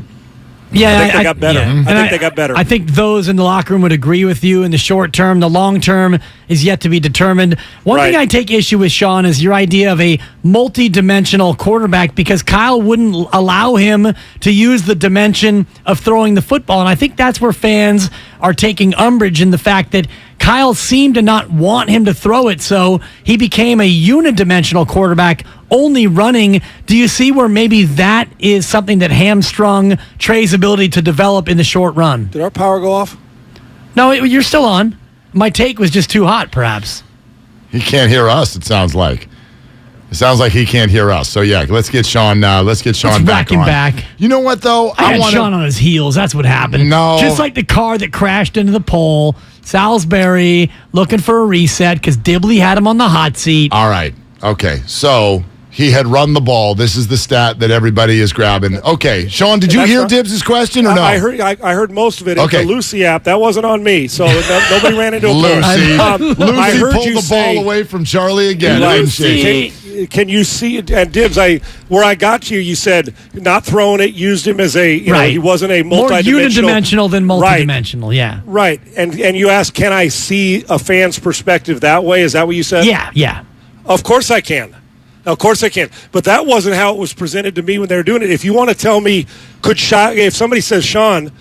Yeah, I think they got better. Yeah. I think they got better. I think those in the locker room would agree with you in the short term. The long term is yet to be determined. One thing I take issue with, Sean, is your idea of a multi-dimensional quarterback, because Kyle wouldn't allow him to use the dimension of throwing the football. And I think that's where fans are taking umbrage in the fact that Kyle seemed to not want him to throw it, so he became a unidimensional quarterback, only running. Do you see where maybe that is something that hamstrung Trey's ability to develop in the short run? Did our power go off? No, you're still on. My take was just too hot, perhaps. He can't hear us, it sounds like. It sounds like he can't hear us. So, yeah, let's get Sean back on. Back. You know what, though? I had Sean on his heels. That's what happened. No. Just like the car that crashed into the pole. Salisbury looking for a reset because Dibley had him on the hot seat. All right. Okay. So he had run the ball. This is the stat that everybody is grabbing. Okay. Sean, did you hear Dibs' question or no? I heard most of it. Okay. It's the Lucy app. That wasn't on me. So nobody ran into a Lucy. I heard pulled you the ball away from Charlie again. Lucy. Can you see it? And Dibs, where I got you said not throwing it, used him as a, you know, he wasn't a multi-dimensional. More unidimensional than multidimensional, yeah. Right. And you asked, can I see a fan's perspective that way? Is that what you said? Yeah. Of course I can. Of course I can. But that wasn't how it was presented to me when they were doing it. If you want to tell me, if somebody says, Sean,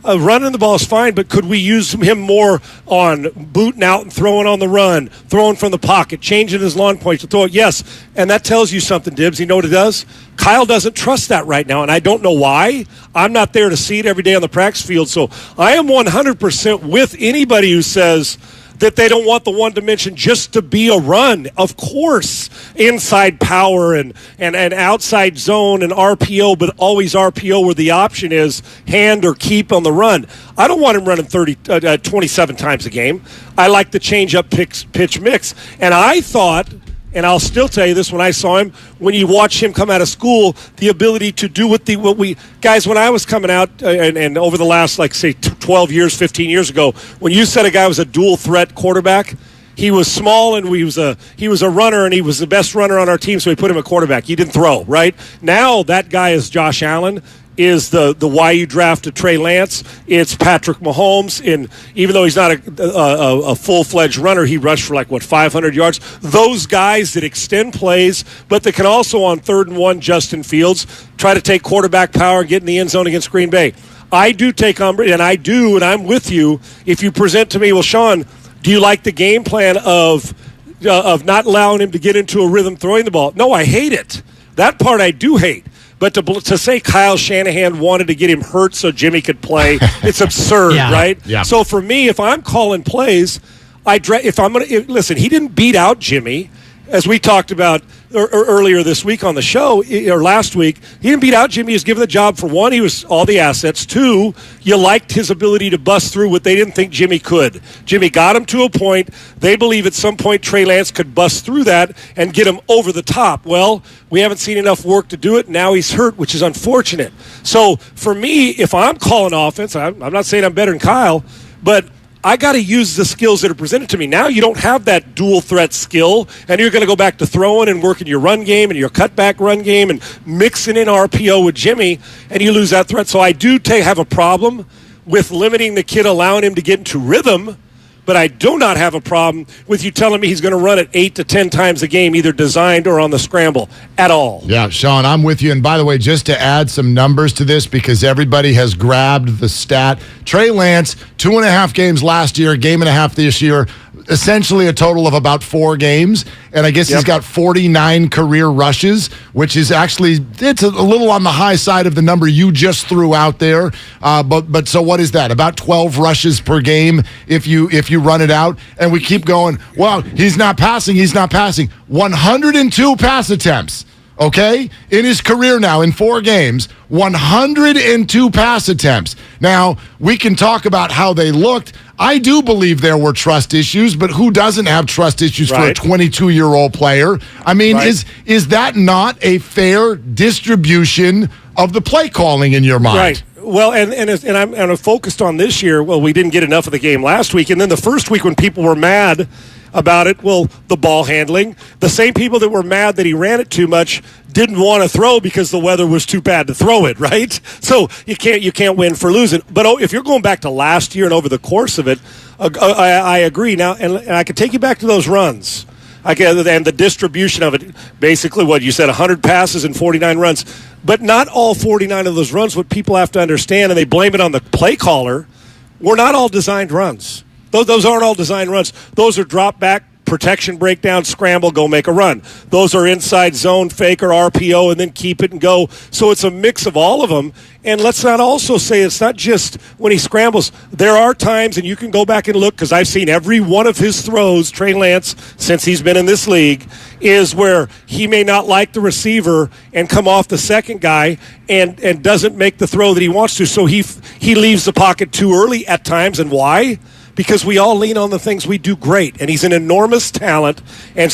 running the ball is fine, but could we use him more on booting out and throwing on the run, throwing from the pocket, changing his lawn points to throw it? Yes, and that tells you something, Dibs. You know what it does? Kyle doesn't trust that right now, and I don't know why. I'm not there to see it every day on the practice field, so I am 100% with anybody who says that they don't want the one dimension just to be a run. Of course, inside power and outside zone and RPO, but always RPO where the option is hand or keep on the run. I don't want him running 27 times a game. I like the change-up pitch mix. And I thought, and I'll still tell you this, when I saw him, when you watch him come out of school, the ability to do guys, when I was coming out and over the last, 12 years, 15 years ago, when you said a guy was a dual threat quarterback, he was small and he was a runner, and he was the best runner on our team, so we put him at quarterback. He didn't throw, right? Now that guy is Josh Allen, is the YU drafted Trey Lance. It's Patrick Mahomes. And even though he's not a full-fledged runner, he rushed for 500 yards. Those guys that extend plays, but that can also on 3rd and 1, Justin Fields, try to take quarterback power and get in the end zone against Green Bay. I do take umbrage, and I'm with you. If you present to me, well, Sean, do you like the game plan of not allowing him to get into a rhythm throwing the ball? No, I hate it. That part I do hate. But to say Kyle Shanahan wanted to get him hurt so Jimmy could play, it's absurd, right? Yeah. So for me, if I'm calling plays, listen, he didn't beat out Jimmy, as we talked about earlier this week on the show, or last week. He didn't beat out Jimmy. He was given the job for one. He was all the assets. Two, you liked his ability to bust through what they didn't think Jimmy could. Jimmy got him to a point. They believe at some point Trey Lance could bust through that and get him over the top. Well, we haven't seen enough work to do it. Now he's hurt, which is unfortunate. So for me, if I'm calling offense, I'm not saying I'm better than Kyle, but I got to use the skills that are presented to me. Now you don't have that dual threat skill, and you're going to go back to throwing and working your run game and your cutback run game and mixing in RPO with Jimmy, and you lose that threat. So I do have a problem with limiting the kid, allowing him to get into rhythm, but I do not have a problem with you telling me he's going to run it 8 to 10 times a game, either designed or on the scramble, at all. Yeah, Sean, I'm with you. And by the way, just to add some numbers to this, because everybody has grabbed the stat, Trey Lance, 2.5 games last year, game and a half this year, essentially a total of about 4 games. And I guess he's got 49 career rushes, which is actually, it's a little on the high side of the number you just threw out there. But so what is that? About 12 rushes per game if you run it out. And we keep going, well, he's not passing. 102 pass attempts. Okay? In his career now, in 4 games, 102 pass attempts. Now, we can talk about how they looked. I do believe there were trust issues, but who doesn't have trust issues for a 22-year-old player? I mean, is that not a fair distribution of the play calling in your mind? Right. Well, and I'm focused on this year. Well, we didn't get enough of the game last week, and then the first week when people were mad about it, well, the ball handling. The same people that were mad that he ran it too much didn't want to throw because the weather was too bad to throw it, right? So you can't win for losing. But if you're going back to last year and over the course of it, I agree. Now, and I can take you back to those runs. And the distribution of it, basically what you said, 100 passes and 49 runs. But not all 49 of those runs, what people have to understand, and they blame it on the play caller, were not all designed runs. Those aren't all designed runs. Those are drop back, protection breakdown, scramble, go make a run. Those are inside zone, fake or RPO, and then keep it and go. So it's a mix of all of them. And let's not also say it's not just when he scrambles. There are times, and you can go back and look, because I've seen every one of his throws, Trey Lance, since he's been in this league, is where he may not like the receiver and come off the second guy and doesn't make the throw that he wants to. So he leaves the pocket too early at times. And why? Because we all lean on the things we do great, and he's an enormous talent, and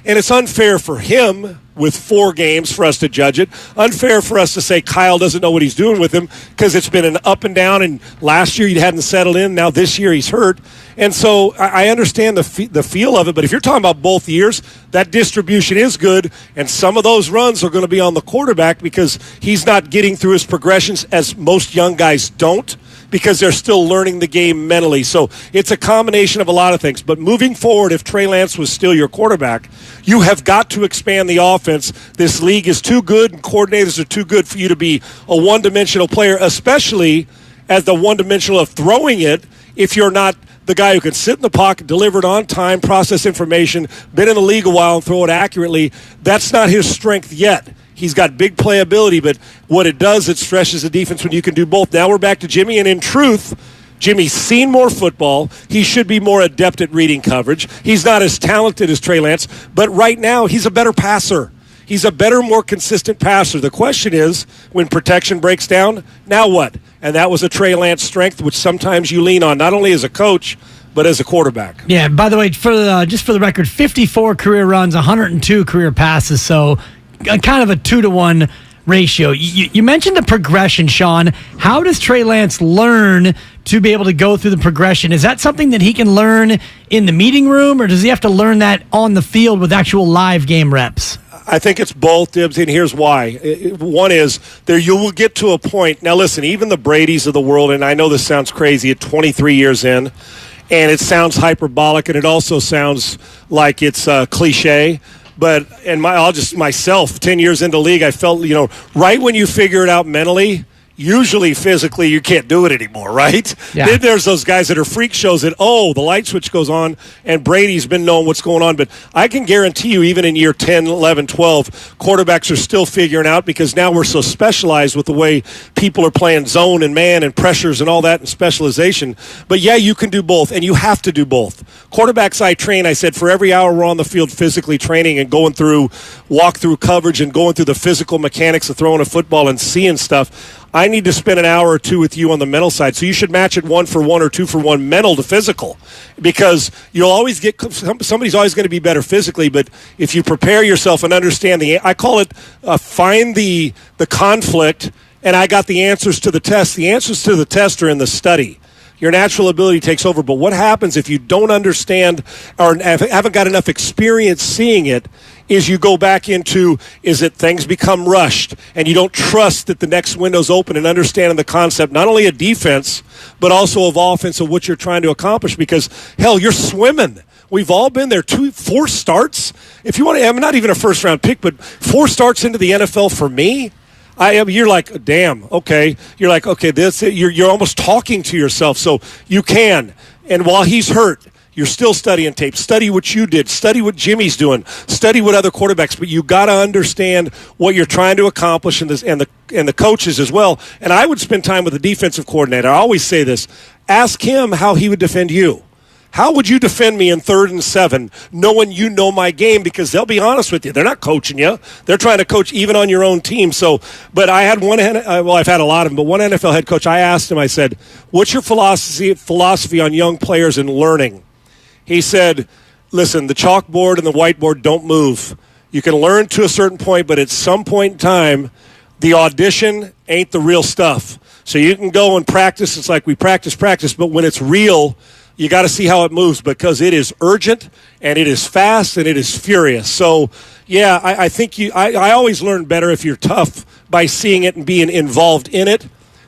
it's unfair for him with 4 games for us to judge it. Unfair for us to say Kyle doesn't know what he's doing with him, because it's been an up and down, and last year he hadn't settled in. Now this year he's hurt. And so I understand the feel of it, but if you're talking about both years, that distribution is good, and some of those runs are going to be on the quarterback because he's not getting through his progressions as most young guys don't, because they're still learning the game mentally. So it's a combination of a lot of things. But moving forward, if Trey Lance was still your quarterback, you have got to expand the offense. This league is too good, and coordinators are too good for you to be a one-dimensional player, especially as the one-dimensional of throwing it if you're not the guy who can sit in the pocket, deliver it on time, process information, been in the league a while and throw it accurately. That's not his strength yet. He's got big playability, but what it does, it stretches the defense when you can do both. Now we're back to Jimmy, and in truth, Jimmy's seen more football. He should be more adept at reading coverage. He's not as talented as Trey Lance, but right now he's a better passer. He's a better, more consistent passer. The question is, when protection breaks down, now what? And that was a Trey Lance strength, which sometimes you lean on, not only as a coach, but as a quarterback. Yeah, by the way, just for the record, 54 career runs, 102 career passes, so kind of a 2-to-1 ratio. You mentioned the progression, Sean. How does Trey Lance learn to be able to go through the progression? Is that something that he can learn in the meeting room, or does he have to learn that on the field with actual live game reps? I think it's both, Dibs, and here's why. One is, you will get to a point. Now, listen, even the Bradys of the world, and I know this sounds crazy at 23 years in, and it sounds hyperbolic, and it also sounds like it's cliche. But myself, 10 years into the league, I felt, right when you figure it out mentally, usually physically you can't do it anymore, right? Yeah. Then there's those guys that are freak shows that, the light switch goes on, and Brady's been knowing what's going on. But I can guarantee you, even in year 10, 11, 12, quarterbacks are still figuring out, because now we're so specialized with the way people are playing zone and man and pressures and all that and specialization. But, yeah, you can do both, and you have to do both. Quarterbacks I train, I said, for every hour we're on the field physically training and going through walk-through coverage and going through the physical mechanics of throwing a football and seeing stuff, I need to spend an hour or two with you on the mental side. So you should match it 1-for-1 or 2-for-1 mental to physical, because you'll always get somebody's always going to be better physically. But if you prepare yourself and understand I call it find the conflict, and I got the answers to the test. The answers to the test are in the study. Your natural ability takes over. But what happens if you don't understand or haven't got enough experience seeing it? Is you go back into, is it things become rushed and you don't trust that the next window's open, and understanding the concept, not only of defense, but also of offense, of what you're trying to accomplish, because, hell, you're swimming. We've all been there. 4 starts. If you want to, I'm not even a first-round pick, but 4 starts into the NFL for me, you're like, damn, okay. You're like, okay, you're almost talking to yourself, so you can. And while he's hurt, you're still studying tape. Study what you did. Study what Jimmy's doing. Study what other quarterbacks. But you got to understand what you're trying to accomplish, and the coaches as well. And I would spend time with the defensive coordinator. I always say this: ask him how he would defend you. How would you defend me in 3rd and 7, knowing you know my game? Because they'll be honest with you. They're not coaching you. They're trying to coach even on your own team. So, but I had I've had a lot of them, but one NFL head coach, I asked him, I said, what's your philosophy on young players and learning? He said, listen, the chalkboard and the whiteboard don't move. You can learn to a certain point, but at some point in time, the audition ain't the real stuff. So you can go and practice. It's like we practice, but when it's real, you got to see how it moves because it is urgent and it is fast and it is furious. So, yeah, I think I always learn better if you're tough by seeing it and being involved in it.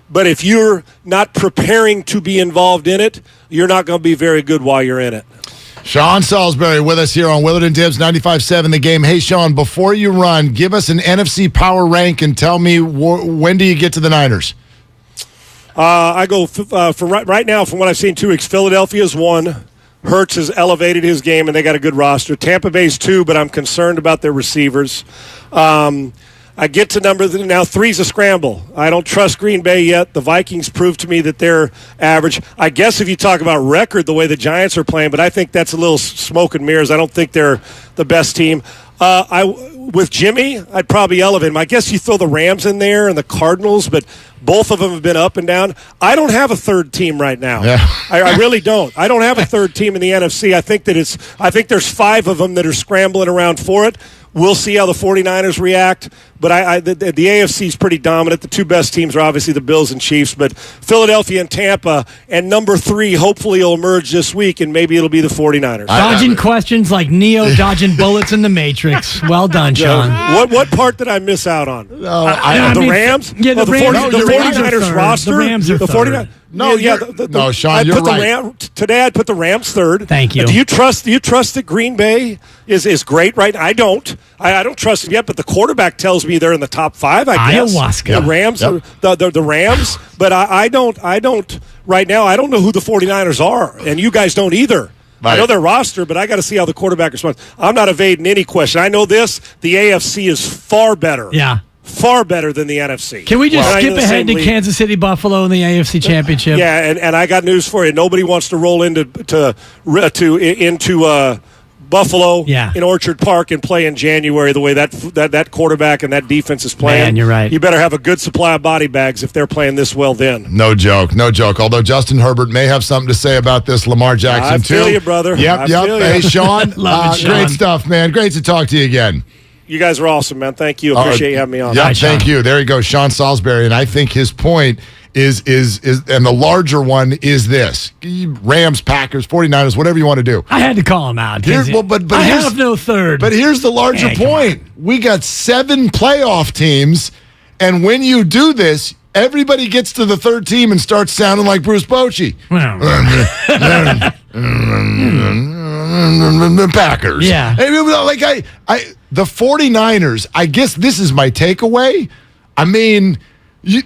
But if you're not preparing to be involved in it, you're not going to be very good while you're in it. Sean Salisbury with us here on Willard and Dibs 95.7 The Game. Hey, Sean, before you run, give us an NFC power rank and tell me when do you get to the Niners? I go for right now, from what I've seen 2 weeks, Philadelphia's 1. Hurts has elevated his game, and they got a good roster. Tampa Bay's 2, but I'm concerned about their receivers. I get to now 3's a scramble. I don't trust Green Bay yet. The Vikings proved to me that they're average. I guess if you talk about record, the way the Giants are playing, but I think that's a little smoke and mirrors. I don't think they're the best team. With Jimmy, I'd probably elevate him. I guess you throw the Rams in there and the Cardinals, but both of them have been up and down. I don't have a third team right now. Yeah. I really don't. I don't have a third team in the NFC. I think there's 5 of them that are scrambling around for it. We'll see how the 49ers react, but the AFC is pretty dominant. The 2 best teams are obviously the Bills and Chiefs, but Philadelphia and Tampa, and number 3 hopefully will emerge this week, and maybe it'll be the 49ers. Dodging questions like Neo dodging bullets in the Matrix. Well done, Sean. What part did I miss out on? The Rams? Yeah, the Rams. The 49ers roster? The Rams are third. No, Sean, you're right. Today I'd put the Rams third. Thank you. Do you trust that Green Bay is great right now? I don't. I don't trust them yet, but the quarterback tells me they're in the top 5, I guess. Ayahuasca. The Rams, the Rams, but I don't right now. I don't know who the 49ers are, and you guys don't either. Right. I know their roster, but I got to see how the quarterback responds. I'm not evading any question. I know this. The AFC is far better. Yeah. Far better than the NFC. Can we just skip ahead to Kansas City Buffalo in the AFC Championship? Yeah, and I got news for you. Nobody wants to roll into Buffalo in Orchard Park and play in January the way that quarterback and that defense is playing. Man, you're right. You better have a good supply of body bags if they're playing this well then. No joke. Although Justin Herbert may have something to say about this Lamar Jackson too. I feel you, brother. Yep. Hey, Sean. Great stuff, man. Great to talk to you again. You guys are awesome, man. Thank you. Appreciate you having me on. Yeah, thank you. There you go, Sean Salisbury. And I think his point is and the larger one is this. Rams, Packers, 49ers, whatever you want to do. I had to call him out. But I have no third. But here's the larger point. We got 7 playoff teams, and when you do this, everybody gets to the third team and starts sounding like Bruce Bochy. Packers. Yeah. Like the 49ers, I guess this is my takeaway. I mean,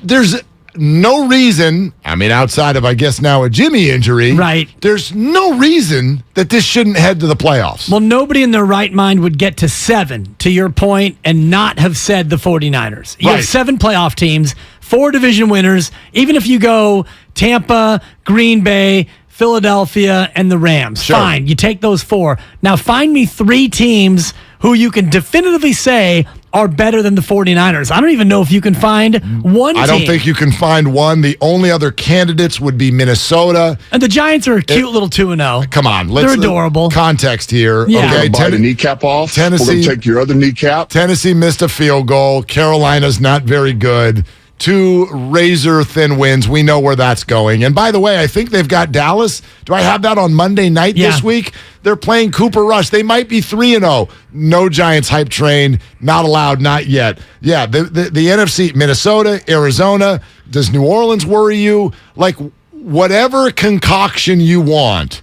there's no reason, outside of, I guess, now a Jimmy injury. Right. There's no reason that this shouldn't head to the playoffs. Well, nobody in their right mind would get to 7, to your point, and not have said the 49ers. You have 7 playoff teams, 4 division winners. Even if you go Tampa, Green Bay, Philadelphia, and the Rams. Sure. Fine, you take those 4. Now find me 3 teams who you can definitively say are better than the 49ers. I don't even know if you can find one team. I don't think you can find one. The only other candidates would be Minnesota. And the Giants are a cute little 2-0. Come on. They're adorable. Context here. Yeah. Okay, bite a kneecap off. Tennessee. We're going to take your other kneecap. Tennessee missed a field goal. Carolina's not very good. 2 razor-thin wins. We know where that's going. And by the way, I think they've got Dallas. Do I have that on Monday night this week? They're playing Cooper Rush. They might be 3-0. No Giants hype train. Not allowed. Not yet. Yeah, the NFC, Minnesota, Arizona. Does New Orleans worry you? Like, whatever concoction you want,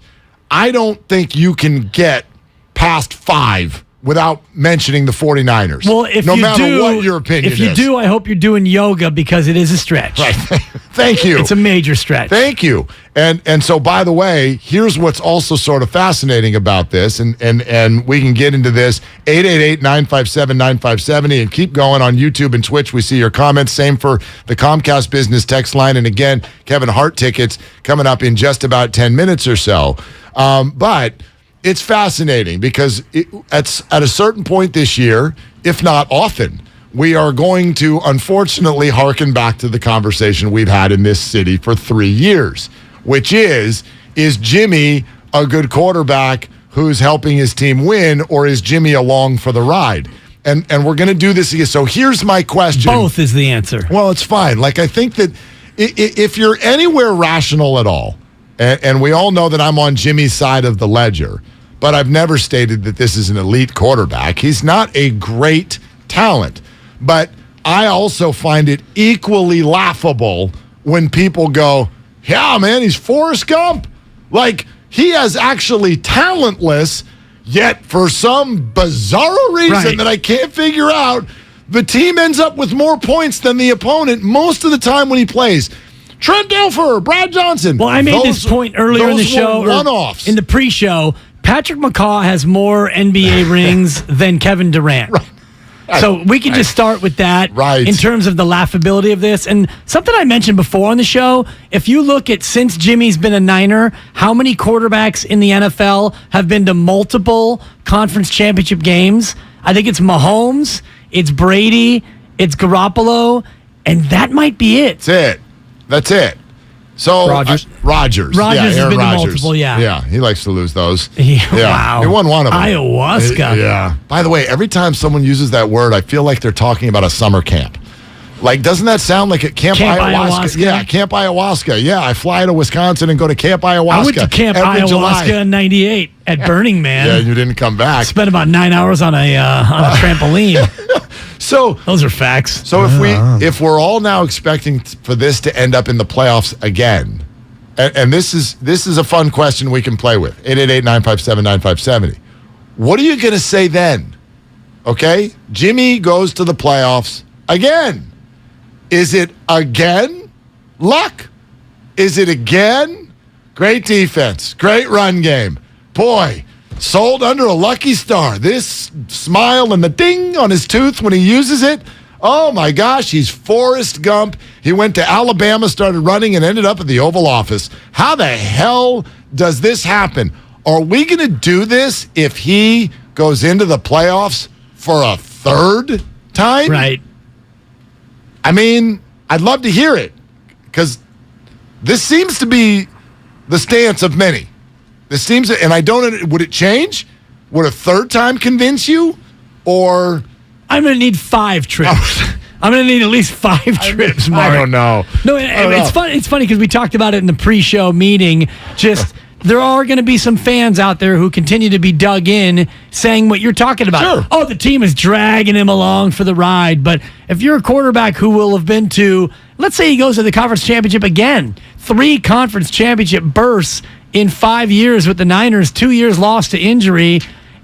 I don't think you can get past 5 without mentioning the 49ers. Well, if no you matter do, what your opinion is. If you do, I hope you're doing yoga because it is a stretch. Right. Thank you. It's a major stretch. Thank you. And so, by the way, here's what's also sort of fascinating about this, and we can get into this, 888-957-9570, and keep going on YouTube and Twitch. We see your comments. Same for the Comcast Business text line. And again, Kevin Hart tickets coming up in just about 10 minutes or so. But it's fascinating because at a certain point this year, if not often, we are going to unfortunately harken back to the conversation we've had in this city for 3 years, which is Jimmy a good quarterback who's helping his team win, or is Jimmy along for the ride? And we're going to do this again. So here's my question. Both is the answer. Well, it's fine. Like, I think that if you're anywhere rational at all, and we all know that I'm on Jimmy's side of the ledger, but I've never stated that this is an elite quarterback. He's not a great talent, but I also find it equally laughable when people go, yeah, man, he's Forrest Gump. Like, he is actually talentless, yet for some bizarre reason that I can't figure out, the team ends up with more points than the opponent most of the time when he plays. Trent Dilfer, Brad Johnson. Well, I made this point earlier in the show. One-offs. In the pre-show, Patrick McCaw has more NBA rings than Kevin Durant. Right. So we can just start with that in terms of the laughability of this. And something I mentioned before on the show, if you look at since Jimmy's been a Niner, how many quarterbacks in the NFL have been to multiple conference championship games? I think it's Mahomes, it's Brady, it's Garoppolo, and that might be it. That's it. So Rodgers. Rodgers Yeah, has been to Rodgers. Multiple, Yeah, he likes to lose those. Wow. He won one of them. Ayahuasca. Yeah. By the way, every time someone uses that word, I feel like they're talking about a summer camp. Like, doesn't that sound like at Camp Ayahuasca? Yeah, Camp Ayahuasca. Yeah, I fly to Wisconsin and go to Camp Ayahuasca. I went to Camp every Ayahuasca July. in '98 at Burning Man. Yeah, you didn't come back. Spent about 9 hours on a trampoline. So those are facts. So if we're all now expecting for this to end up in the playoffs again, and this is a fun question we can play with, 888-957-9570. What are you going to say then? Okay, Jimmy goes to the playoffs again. Is it again luck? Is it again great defense, great run game? Boy, sold under a lucky star. This smile and the ding on his tooth when he uses it. Oh, my gosh, he's Forrest Gump. He went to Alabama, started running, and ended up at the Oval Office. How the hell does this happen? Are we going to do this if he goes into the playoffs for a third time? Right. I mean, I'd love to hear it because this seems to be the stance of many. This seems, and I don't, would it change? Would a third time convince you? Or I'm going to need 5 trips. I'm going to need at least 5 trips, Mark. I don't know. No, it's funny. It's funny because we talked about it in the pre-show meeting. Just there are going to be some fans out there who continue to be dug in saying what you're talking about. Sure. Oh, the team is dragging him along for the ride. But if you're a quarterback who will have been to, let's say he goes to the conference championship again, 3 conference championship bursts in 5 years with the Niners, 2 years lost to injury.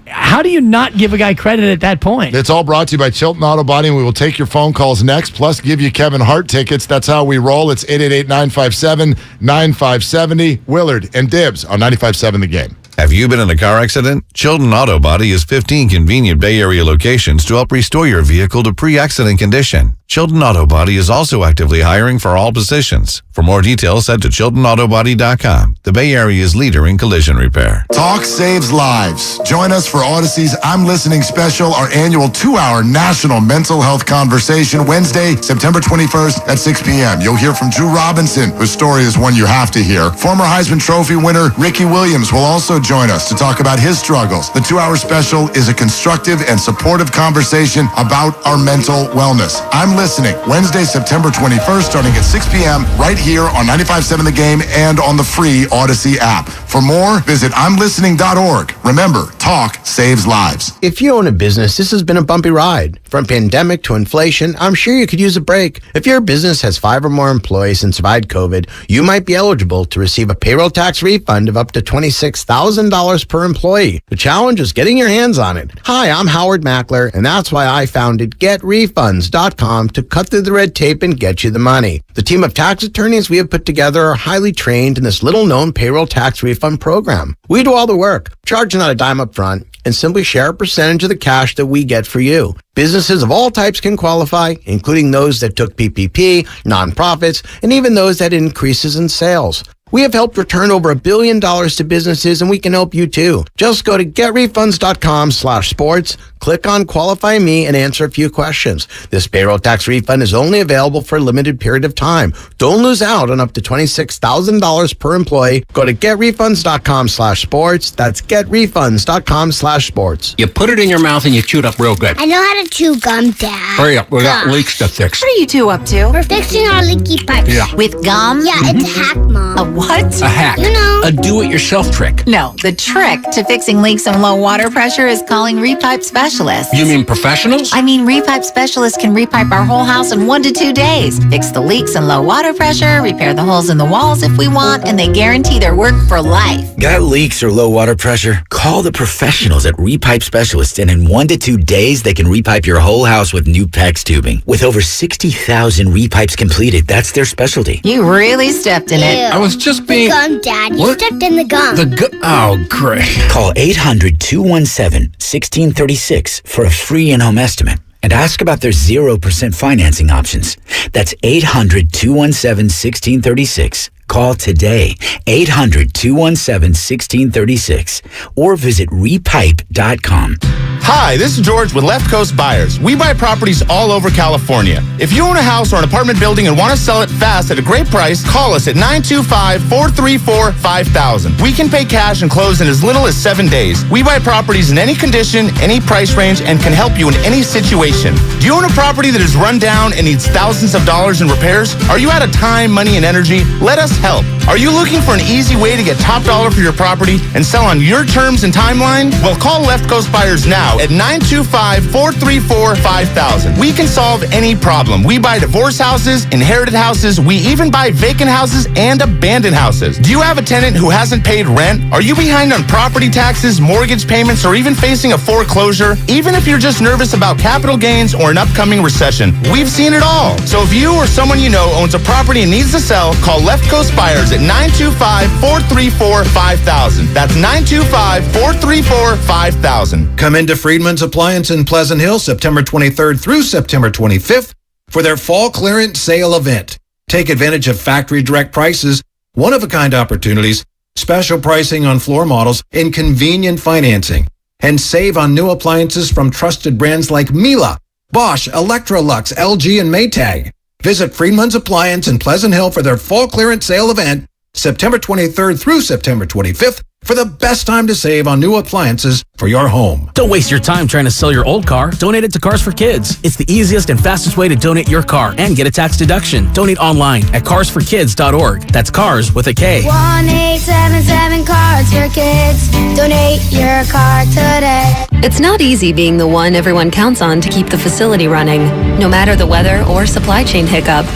How do you not give a guy credit at that point? It's all brought to you by Chilton Auto Body, and we will take your phone calls next, plus give you Kevin Hart tickets. That's how we roll. It's 888-957-9570. Willard and Dibs on 95.7 The Game. Have you been in a car accident? Chilton Auto Body has 15 convenient Bay Area locations to help restore your vehicle to pre-accident condition. Chilton Auto Body is also actively hiring for all positions. For more details, head to ChiltonAutoBody.com, the Bay Area's leader in collision repair. Talk saves lives. Join us for Odyssey's I'm Listening Special, our annual 2-hour national mental health conversation, Wednesday, September 21st at 6 p.m. You'll hear from Drew Robinson, whose story is one you have to hear. Former Heisman Trophy winner Ricky Williams will also join us to talk about his struggles. The 2-hour special is a constructive and supportive conversation about our mental wellness. I'm Listening, Wednesday, September 21st, starting at 6 p.m. right here on 95.7 The Game and on the free Odyssey app. For more, visit I'mListening.org. Remember, talk saves lives. If you own a business, this has been a bumpy ride. From pandemic to inflation, I'm sure you could use a break. If your business has 5 or more employees and survived COVID, you might be eligible to receive a payroll tax refund of up to $26,000 per employee. The challenge is getting your hands on it. Hi, I'm Howard Mackler, and that's why I founded GetRefunds.com to cut through the red tape and get you the money. The team of tax attorneys we have put together are highly trained in this little-known payroll tax refund program. We do all the work, charge not a dime up front, and simply share a percentage of the cash that we get for you. Businesses of all types can qualify, including those that took PPP, nonprofits, and even those that had increases in sales. We have helped return over $1 billion to businesses, and we can help you too. Just go to getrefunds.com/sports, Click on Qualify Me and answer a few questions. This payroll tax refund is only available for a limited period of time. Don't lose out on up to $26,000 per employee. Go to getrefunds.com/sports. That's getrefunds.com/sports. You put it in your mouth and you chew it up real good. I know how to chew gum, Dad. Hurry up, we got leaks to fix. What are you two up to? We're fixing our leaky pipes. Yeah. With gum? Yeah, it's a hack, Mom. A what? A hack. You know. A do-it-yourself trick. No, the trick to fixing leaks and low water pressure is calling repipe specialists. You mean professionals? I mean, repipe specialists can repipe our whole house in 1 to 2 days. Fix the leaks and low water pressure, repair the holes in the walls if we want, and they guarantee their work for life. Got leaks or low water pressure? Call the professionals at Repipe Specialists, and in 1 to 2 days, they can repipe your whole house with new PEX tubing. With over 60,000 repipes completed, that's their specialty. You really stepped in it. I was just being... The gum, Dad. You What? stepped in the gum. Oh, great. Call 800-217-1636 for a free in-home estimate and ask about their 0% financing options. That's 800-217-1636. Call today, 800-217-1636, or visit repipe.com. Hi, this is George with Left Coast Buyers. We buy properties all over California. If you own a house or an apartment building and want to sell it fast at a great price, call us at 925-434-5000. We can pay cash and close in as little as 7 days. We buy properties in any condition, any price range, and can help you in any situation. Do you own a property that is run down and needs thousands of dollars in repairs? Are you out of time, money, and energy? Let us help. Are you looking for an easy way to get top dollar for your property and sell on your terms and timeline? Well, call Left Coast Buyers now at 925-434-5000. We can solve any problem. We buy divorce houses, inherited houses. We even buy vacant houses and abandoned houses. Do you have a tenant who hasn't paid rent? Are you behind on property taxes, mortgage payments, or even facing a foreclosure? Even if you're just nervous about capital gains or an upcoming recession, we've seen it all. So if you or someone you know owns a property and needs to sell, call Left Coast Buyers at 925-434-5000. That's 925-434-5000. Come into Friedman's Appliance in Pleasant Hill September 23rd through September 25th for their fall clearance sale event. Take advantage of factory direct prices, one-of-a-kind opportunities, special pricing on floor models, and convenient financing. And save on new appliances from trusted brands like Miele, Bosch, Electrolux, LG, and Maytag. Visit Friedman's Appliance in Pleasant Hill for their fall clearance sale event September 23rd through September 25th for the best time to save on new appliances for your home. Don't waste your time trying to sell your old car. Donate it to Cars for Kids. It's the easiest and fastest way to donate your car and get a tax deduction. Donate online at carsforkids.org. That's cars with a K. 1-877 Cards for Kids. Donate your car today. It's not easy being the one everyone counts on to keep the facility running, no matter the weather or supply chain hiccup.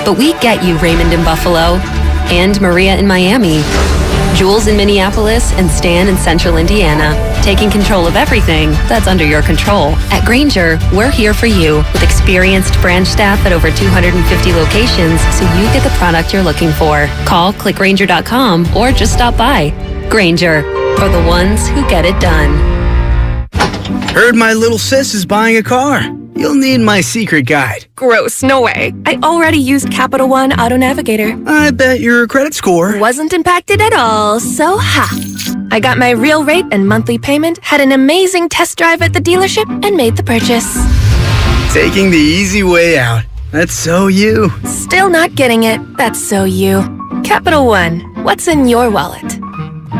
But we get you, Raymond in Buffalo, and Maria in Miami, Jules in Minneapolis, and Stan in Central Indiana, taking control of everything that's under your control. At Grainger, we're here for you with experienced branch staff at over 250 locations so you get the product you're looking for. Call clickgrainger.com or just stop by. Grainger, for the ones who get it done. Heard my little sis is buying a car. You'll need my secret guide. Gross, no way. I already used Capital One Auto Navigator. I bet your credit score wasn't impacted at all, so ha. I got my real rate and monthly payment, had an amazing test drive at the dealership, and made the purchase. Taking the easy way out. That's so you. Still not getting it. That's so you. Capital One, what's in your wallet?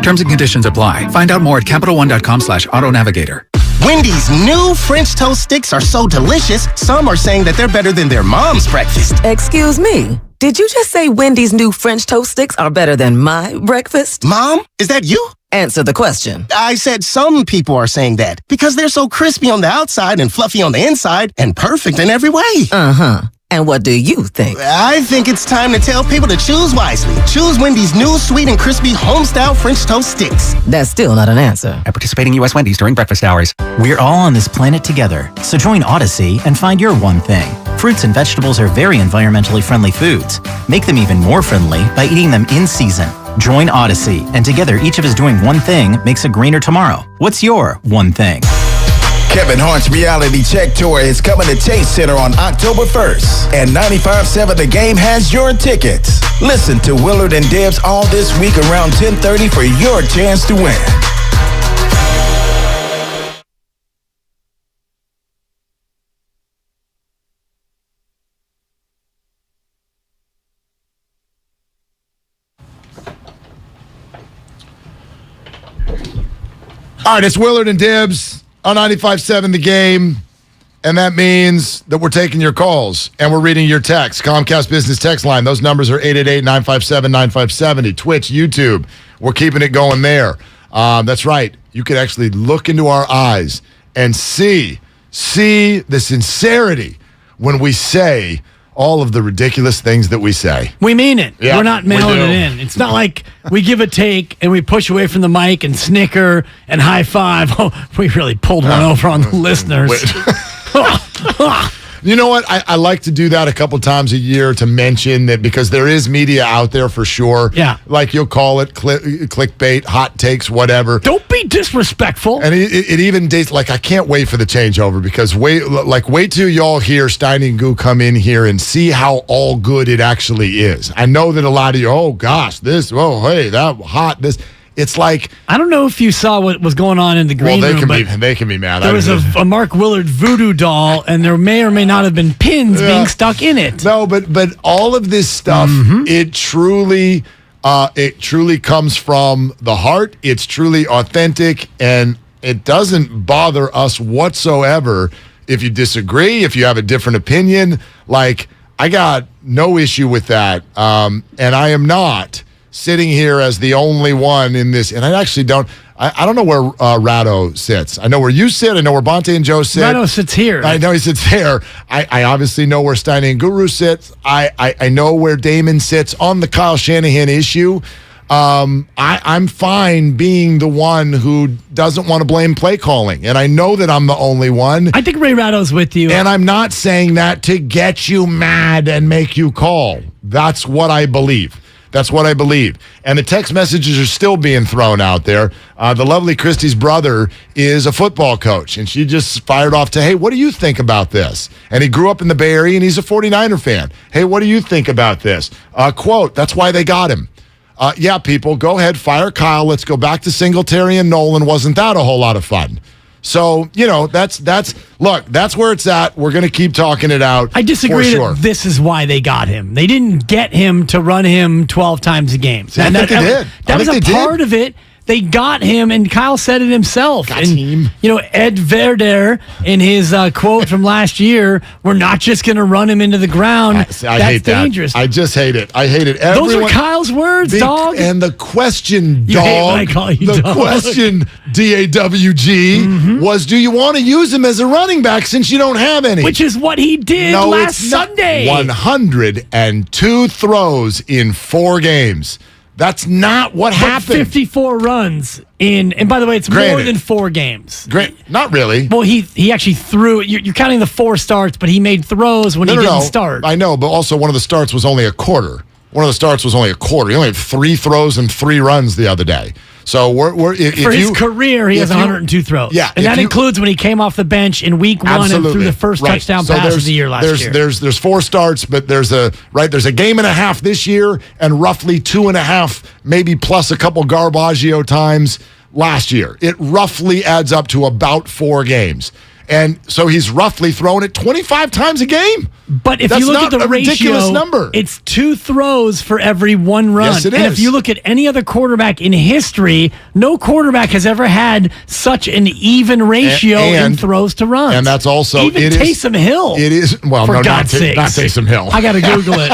Terms and conditions apply. Find out more at CapitalOne.com/AutoNavigator. Wendy's new French toast sticks are so delicious, some are saying that they're better than their mom's breakfast. Excuse me, did you just say Wendy's new French toast sticks are better than my breakfast? Mom, is that you? Answer the question. I said some people are saying that because they're so crispy on the outside and fluffy on the inside and perfect in every way. Uh-huh. And what do you think? I think it's time to tell people to choose wisely. Choose Wendy's new sweet and crispy home-style French toast sticks. That's still not an answer. At participating U.S. Wendy's during breakfast hours. We're all on this planet together, so join Odyssey and find your one thing. Fruits and vegetables are very environmentally friendly foods. Make them even more friendly by eating them in season. Join Odyssey, and together each of us doing one thing makes a greener tomorrow. What's your one thing? Kevin Hart's Reality Check Tour is coming to Chase Center on October 1st. And 95.7 The Game has your tickets. Listen to Willard and Dibs all this week around 10:30 for your chance to win. All right, it's Willard and Dibs on 95.7 The Game. And that means that we're taking your calls and we're reading your texts. Comcast Business Text Line. Those numbers are 888-957-9570. Twitch, YouTube. We're keeping it going there. That's right. You could actually look into our eyes and see the sincerity when we say all of the ridiculous things that we say. We mean it. Yeah, we're not mailing it in. It's not like we give a take and we push away from the mic and snicker and high five. Oh, we really pulled one over on the listeners. You know what? I like to do that a couple times a year to mention that because there is media out there for sure. Yeah. Like you'll call it clickbait, hot takes, whatever. Don't be disrespectful. And it even dates, like I can't wait for the changeover because wait till y'all hear Steiny and Guru come in here and see how all good it actually is. I know that a lot of you, oh gosh, this, oh hey, that hot, this. It's like I don't know if you saw what was going on in the green room. They can be mad. There was a Mark Willard voodoo doll, and there may or may not have been pins being stuck in it. No, but all of this stuff, it truly comes from the heart. It's truly authentic, and it doesn't bother us whatsoever if you disagree, if you have a different opinion. Like I got no issue with that, and I am not sitting here as the only one in this, and I actually don't. I don't know where Ratto sits. I know where you sit. I know where Bonte and Joe sit. Ratto sits here. I know he sits there. I obviously know where Steiny and Guru sits. I know where Damon sits on the Kyle Shanahan issue. I'm fine being the one who doesn't want to blame play calling, and I know that I'm the only one. I think Ray Ratto's with you. And I'm not saying that to get you mad and make you call. That's what I believe. That's what I believe. And the text messages are still being thrown out there. The lovely Christy's brother is a football coach, and she just fired off to, hey, what do you think about this? And he grew up in the Bay Area, and he's a 49er fan. Hey, what do you think about this? Quote, that's why they got him. Yeah, people, go ahead, fire Kyle. Let's go back to Singletary and Nolan. Wasn't that a whole lot of fun? So, that's where it's at. We're going to keep talking it out. I disagree for sure. that this is why they got him. They didn't get him to run him 12 times a game. See, I think they did. That was a part of it. They got him, and Kyle said it himself. Got him. Ed Verder, in his quote from last year, we're not just going to run him into the ground. I That's hate that. dangerous. I just hate it. I hate it. Those are Kyle's words, dog. And the question, You dog. hate when I call you the dog. question, DAWG, was, do you want to use him as a running back since you don't have any? Which is what he did last Sunday. 102 throws in 4 games. That's not what happened. 54 runs and by the way, it's more than 4 games. Not really. Well, he actually threw. You're counting the 4 starts, but he made throws when he didn't start. I know, but also one of the starts was only a quarter. He only had 3 throws and 3 runs the other day. So for his career, he has 102 throws. Yeah, and that includes when he came off the bench in week 1 and threw the first touchdown pass of the year last year. There's 4 starts, but there's a game and a half this year, and roughly 2.5, maybe plus a couple Garbaggio times last year. It roughly adds up to about 4 games. And so he's roughly throwing it 25 times a game. But if That's you look not at the a ridiculous ratio, number. It's 2 throws for every 1 run. Yes, it and is. if you look at any other quarterback in history, no quarterback has ever had such an even ratio in throws to runs. And that's also even Taysom Hill. It is well, for no, God's sakes. not Taysom Hill. I got to Google it.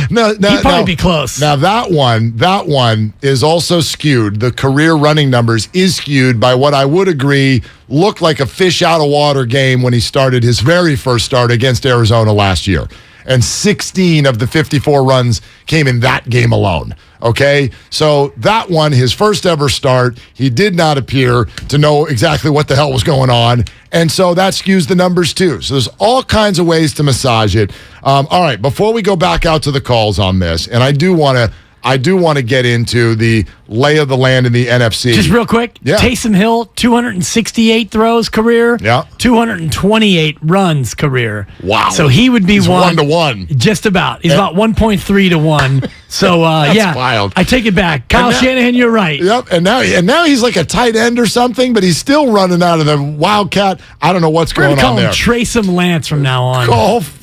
He'd probably be close. Now that one is also skewed. The career running numbers is skewed by what I would agree looked like a fish out of water game when he started his very first start against Arizona last year. And 16 of the 54 runs came in that game alone. Okay? So that one, his first ever start, he did not appear to know exactly what the hell was going on. And so that skews the numbers too. So there's all kinds of ways to massage it. All right, before we go back out to the calls on this, and I do want to get into the lay of the land in the NFC. Just real quick, Yeah. Taysom Hill, 268 throws career, 228 runs career. Wow. So he would be He's 1 to 1. Just about. He's about 1.3 to 1. So, That's wild. I take it back. Kyle Shanahan, you're right. Yep, and now he's like a tight end or something, but he's still running out of the Wildcat. I don't know what's We're going going to on call there. him Traysum Lance from now on.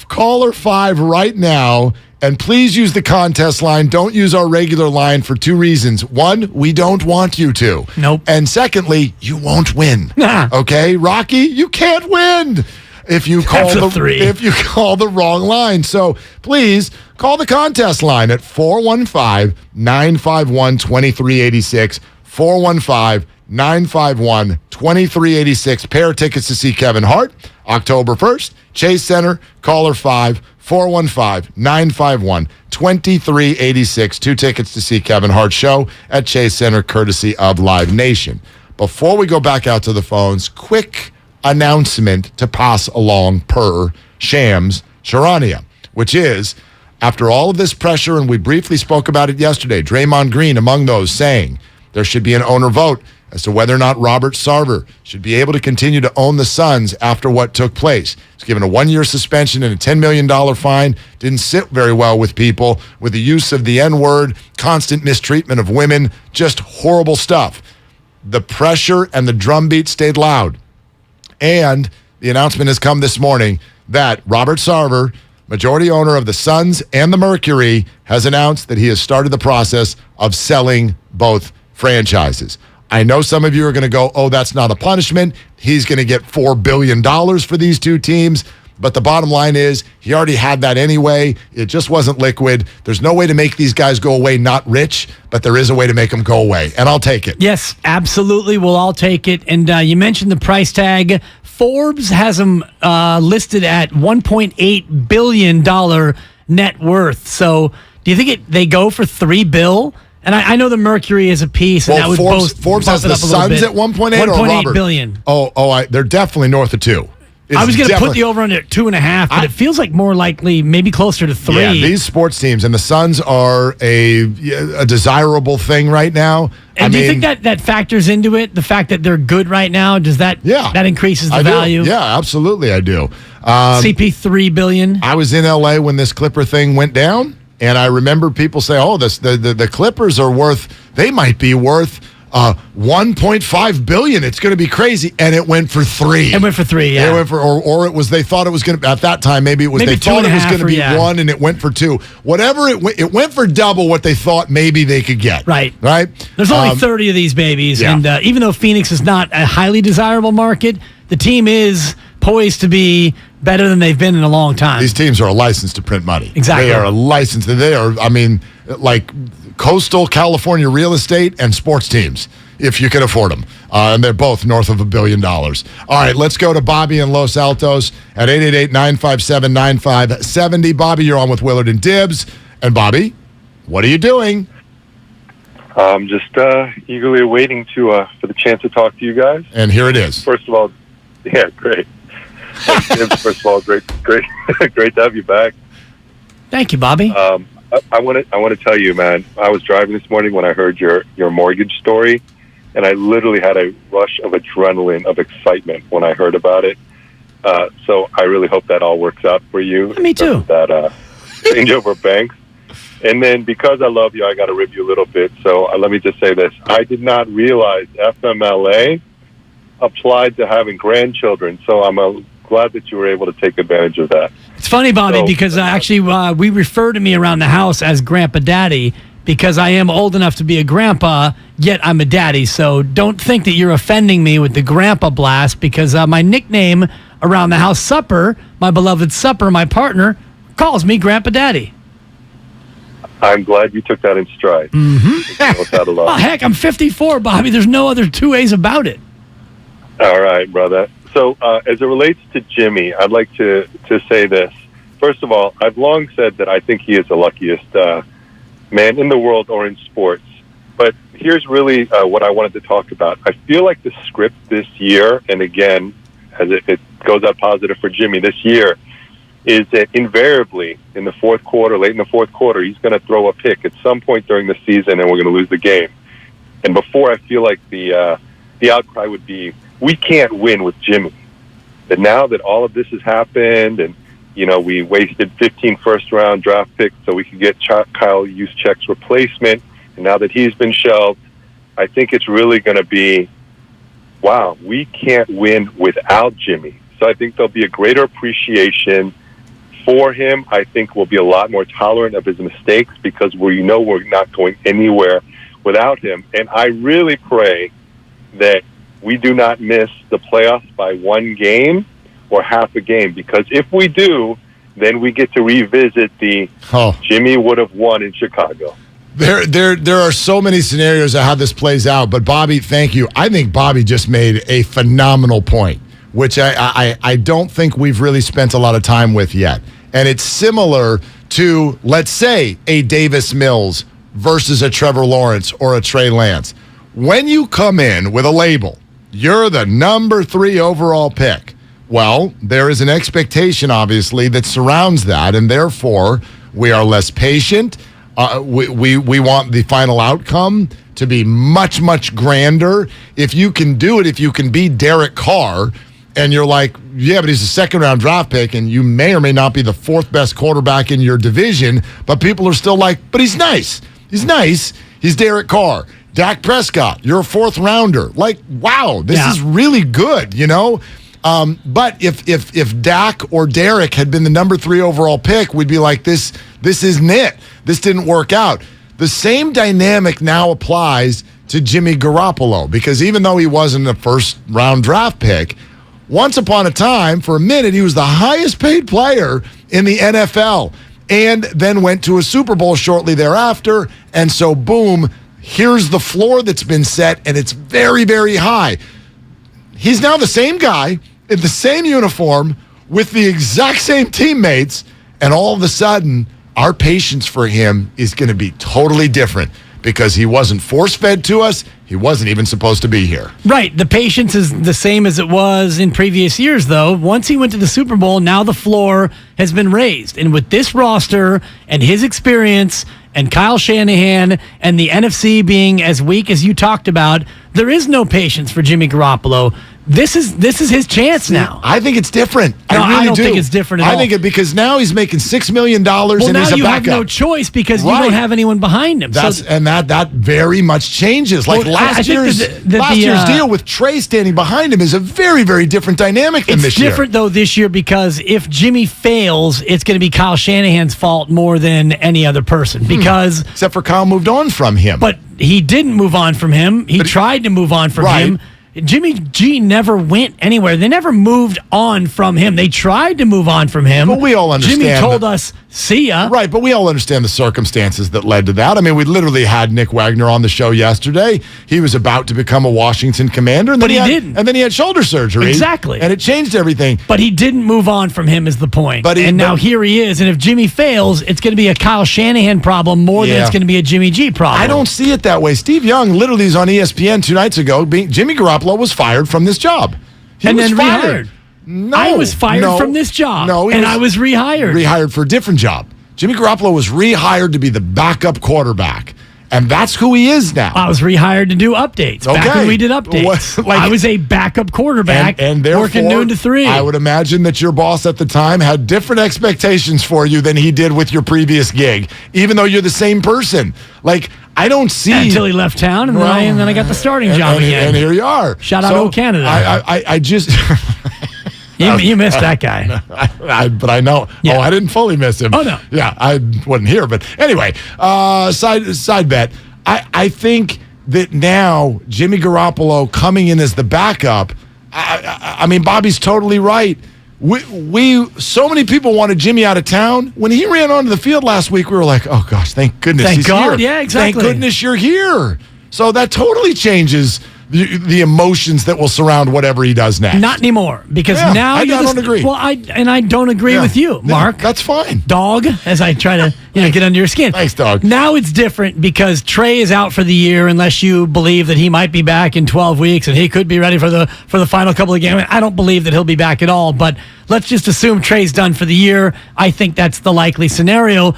Caller 5 right now. And please use the contest line. Don't use our regular line for 2 reasons. 1, we don't want you to. Nope. And secondly, you won't win. Okay, Rocky, you can't win if you call the wrong line. So please call the contest line at 415-951-2386. 415-951-2386. Pair of tickets to see Kevin Hart, October 1st, Chase Center, caller 5, 415-951-2386. 2 tickets to see Kevin Hart show at Chase Center, courtesy of Live Nation. Before we go back out to the phones, quick announcement to pass along per Shams Charania, which is, after all of this pressure, and we briefly spoke about it yesterday, Draymond Green among those saying there should be an owner vote as to whether or not Robert Sarver should be able to continue to own the Suns after what took place. He's given a 1-year suspension and a $10 million fine. Didn't sit very well with people, with the use of the N-word, constant mistreatment of women, just horrible stuff. The pressure and the drumbeat stayed loud. And the announcement has come this morning that Robert Sarver, majority owner of the Suns and the Mercury, has announced that he has started the process of selling both franchises. I know some of you are going to go, oh, that's not a punishment. He's going to get $4 billion for these 2 teams. But the bottom line is he already had that anyway. It just wasn't liquid. There's no way to make these guys go away not rich, but there is a way to make them go away. And I'll take it. Yes, absolutely. We'll all take it. And you mentioned the price tag. Forbes has them listed at $1.8 billion net worth. So do you think they go for $3 billion? And I know the Mercury is a piece, and that would Forbes has the Suns at 1.8 or Robert? $1.8 billion. They're definitely north of 2. I was going to put the over under at 2.5, but it feels like more likely, maybe closer to 3. Yeah, these sports teams and the Suns are a desirable thing right now. And do you think that factors into it? The fact that they're good right now, does that increases the value? Yeah, absolutely, I do. CP3 billion. I was in LA when this Clipper thing went down. And I remember people say, "Oh, the Clippers are they might be worth $1.5 billion. It's going to be crazy." And it went for 3. It went for 3. Yeah. It went for, or it was they thought it was going to at that time. Maybe it was they thought it was going to be 1, and it went for 2. Whatever it went for double what they thought maybe they could get. Right. Right. There's only 30 of these babies, and even though Phoenix is not a highly desirable market, the team is poised to be better than they've been in a long time. These teams are a license to print money. Exactly. They are a license. They are, like coastal California real estate and sports teams, if you can afford them. And they're both north of $1 billion. All right, let's go to Bobby in Los Altos at 888-957-9570. Bobby, you're on with Willard and Dibs. And Bobby, what are you doing? I'm just eagerly waiting for the chance to talk to you guys. And here it is. First of all, yeah, great. Dibs, first of all, great to have you back. Thank you, Bobby. I want to tell you, man. I was driving this morning when I heard your mortgage story, and I literally had a rush of adrenaline, of excitement when I heard about it. So I really hope that all works out for you. Me too. That changeover banks. And then because I love you, I got to rib you a little bit. So let me just say this: I did not realize FMLA applied to having grandchildren. So I'm glad that you were able to take advantage of that. It's funny, Bobby, because actually we refer to me around the house as Grandpa Daddy because I am old enough to be a grandpa, yet I'm a daddy. So don't think that you're offending me with the grandpa blast because my nickname around the house, Supper, my beloved Supper, my partner, calls me Grandpa Daddy. I'm glad you took that in stride. Mm-hmm. Oh, heck, I'm 54, Bobby. There's no other 2 ways about it. All right, brother. So as it relates to Jimmy, I'd like to say this. First of all, I've long said that I think he is the luckiest man in the world or in sports. But here's really what I wanted to talk about. I feel like the script this year, and again, as it goes out positive for Jimmy this year, is that invariably in the fourth quarter, late in the fourth quarter, he's going to throw a pick at some point during the season, and we're going to lose the game. And before, I feel like the outcry would be, we can't win with Jimmy. But now that all of this has happened, and we wasted 15 first-round draft picks so we could get Kyle Juszczyk's replacement, and now that he's been shelved, I think it's really going to be, wow, we can't win without Jimmy. So I think there'll be a greater appreciation for him. I think we'll be a lot more tolerant of his mistakes because we're not going anywhere without him. And I really pray that we do not miss the playoffs by one game or half a game, because if we do, then we get to revisit the Jimmy would have won in Chicago. There are so many scenarios of how this plays out, but Bobby, thank you. I think Bobby just made a phenomenal point, which I don't think we've really spent a lot of time with yet. And it's similar to, let's say, a Davis Mills versus a Trevor Lawrence or a Trey Lance. When you come in with a label, you're the number 3 overall pick. Well, there is an expectation, obviously, that surrounds that, and therefore we are less patient. We want the final outcome to be much, much grander. If you can do it, if you can be Derek Carr, and you're like, yeah, but he's a second-round draft pick, and you may or may not be the 4th best quarterback in your division, but people are still like, but he's nice. He's nice. He's Derek Carr. Dak Prescott, you're a 4th rounder. Like, wow, this is really good, you know? But if Dak or Derek had been the number 3 overall pick, we'd be like, this isn't it. This didn't work out. The same dynamic now applies to Jimmy Garoppolo, because even though he wasn't a first-round draft pick, once upon a time, for a minute, he was the highest paid player in the NFL, and then went to a Super Bowl shortly thereafter, and so boom, here's the floor that's been set, and it's very, very high. He's now the same guy in the same uniform with the exact same teammates, and all of a sudden, our patience for him is going to be totally different because he wasn't force-fed to us. He wasn't even supposed to be here. Right. The patience is the same as it was in previous years, though. Once he went to the Super Bowl, now the floor has been raised. And with this roster and his experience and Kyle Shanahan and the NFC being as weak as you talked about, there is no patience for Jimmy Garoppolo. This is his chance now. I think it's different. No, I don't think it's different at all. I think it because now he's making $6 million and he's a backup. Well, now you have no choice because you don't have anyone behind him. That very much changes. Like last year's deal with Trey standing behind him is a very, very different dynamic than this year. It's different, though, this year because if Jimmy fails, it's going to be Kyle Shanahan's fault more than any other person. Because except for Kyle moved on from him. But he didn't move on from him. He tried to move on from him. Jimmy G never went anywhere. They never moved on from him. They tried to move on from him. But we all understand. Jimmy told us, see ya. Right, but we all understand the circumstances that led to that. I mean, we literally had Nick Wagner on the show yesterday. He was about to become a Washington Commander. And but he didn't. And then he had shoulder surgery. Exactly. And it changed everything. But he didn't move on from him is the point. Now here he is. And if Jimmy fails, it's going to be a Kyle Shanahan problem more than it's going to be a Jimmy G problem. I don't see it that way. Steve Young literally is on ESPN 2 nights ago. Jimmy Garoppolo was fired from this job. He was fired. No, I was fired from this job. I was rehired. Rehired for a different job. Jimmy Garoppolo was rehired to be the backup quarterback. And that's who he is now. I was rehired to do updates. Back when we did updates. I was a backup quarterback and therefore, working noon to 3. I would imagine that your boss at the time had different expectations for you than he did with your previous gig, even though you're the same person. Like, I don't see... Until he left town, and then I got the starting job again. And here you are. Shout out to Canada. I just... You missed that guy. But I know. Yeah. I didn't fully miss him. Oh, no. Yeah, I wasn't here. But anyway, side bet. I think that now Jimmy Garoppolo coming in as the backup, I mean, Bobby's totally right. We so many people wanted Jimmy out of town. When he ran onto the field last week, we were like, oh, gosh, thank goodness he's here. Yeah, exactly. Thank goodness you're here. So that totally changes the emotions that will surround whatever he does next. Not anymore, because now I don't agree. Well, I don't agree with you, Mark. That's fine, dog. As I try to get under your skin. Thanks, dog. Now it's different because Trey is out for the year, unless you believe that he might be back in 12 weeks and he could be ready for the final couple of games. I don't believe that he'll be back at all, but let's just assume Trey's done for the year. I think that's the likely scenario.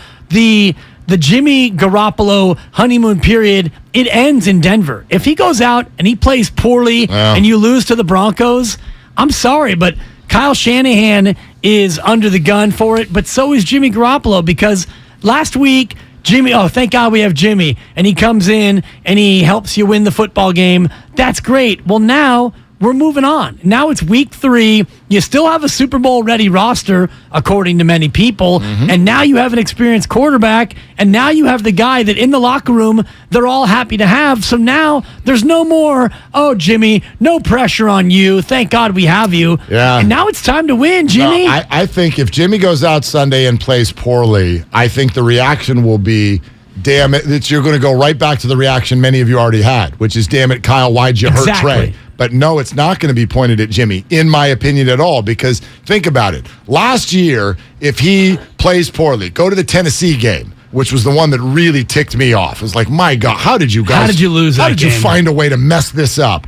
The Jimmy Garoppolo honeymoon period, it ends in Denver. If he goes out and he plays poorly and you lose to the Broncos, I'm sorry, but Kyle Shanahan is under the gun for it, but so is Jimmy Garoppolo, because last week, thank God we have Jimmy, and he comes in and he helps you win the football game. That's great. Well, now we're moving on. Now it's week 3. You still have a Super Bowl ready roster, according to many people. And now you have an experienced quarterback. And now you have the guy that in the locker room, they're all happy to have. So now there's no more, oh, Jimmy, no pressure on you. Thank God we have you. Yeah. And now it's time to win, Jimmy. No, I think if Jimmy goes out Sunday and plays poorly, I think the reaction will be, damn it, you're going to go right back to the reaction many of you already had, which is, damn it, Kyle, why'd you hurt Trey? But no, it's not going to be pointed at Jimmy, in my opinion, at all, because think about it. Last year, if he plays poorly, go to the Tennessee game, which was the one that really ticked me off. It was like, my God, how did you guys? How did you lose How that did you game? find a way to mess this up?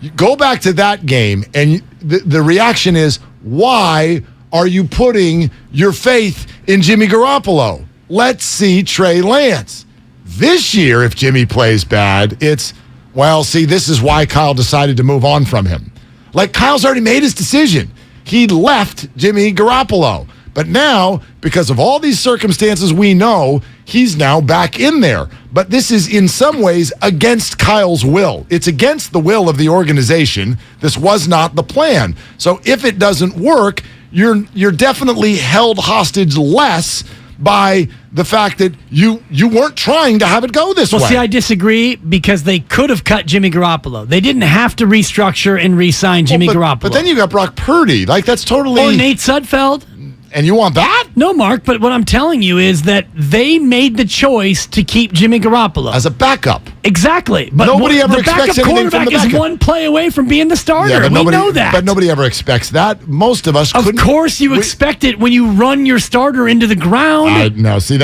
You go back to that game, and the reaction is, why are you putting your faith in Jimmy Garoppolo? Let's see Trey Lance. This year, if Jimmy plays bad, it's, well, see, this is why Kyle decided to move on from him. Like, Kyle's already made his decision. He left Jimmy Garoppolo. But now, because of all these circumstances we know, he's now back in there. But this is in some ways against Kyle's will. It's against the will of the organization. This was not the plan. So if it doesn't work, you're definitely held hostage less by the fact that you weren't trying to have it go this way. Well, see, I disagree, because they could have cut Jimmy Garoppolo. They didn't have to restructure and re-sign Jimmy Garoppolo. But then you got Brock Purdy. Like, that's totally... Or Nate Sudfeld. And you want that? No, Mark, but what I'm telling you is that they made the choice to keep Jimmy Garoppolo. As a backup. Exactly. But nobody ever expects anything from the backup quarterback is one play away from being the starter. Yeah, we know that. But nobody ever expects that. Most of us couldn't. Of course you expect it when you run your starter into the ground. No, see,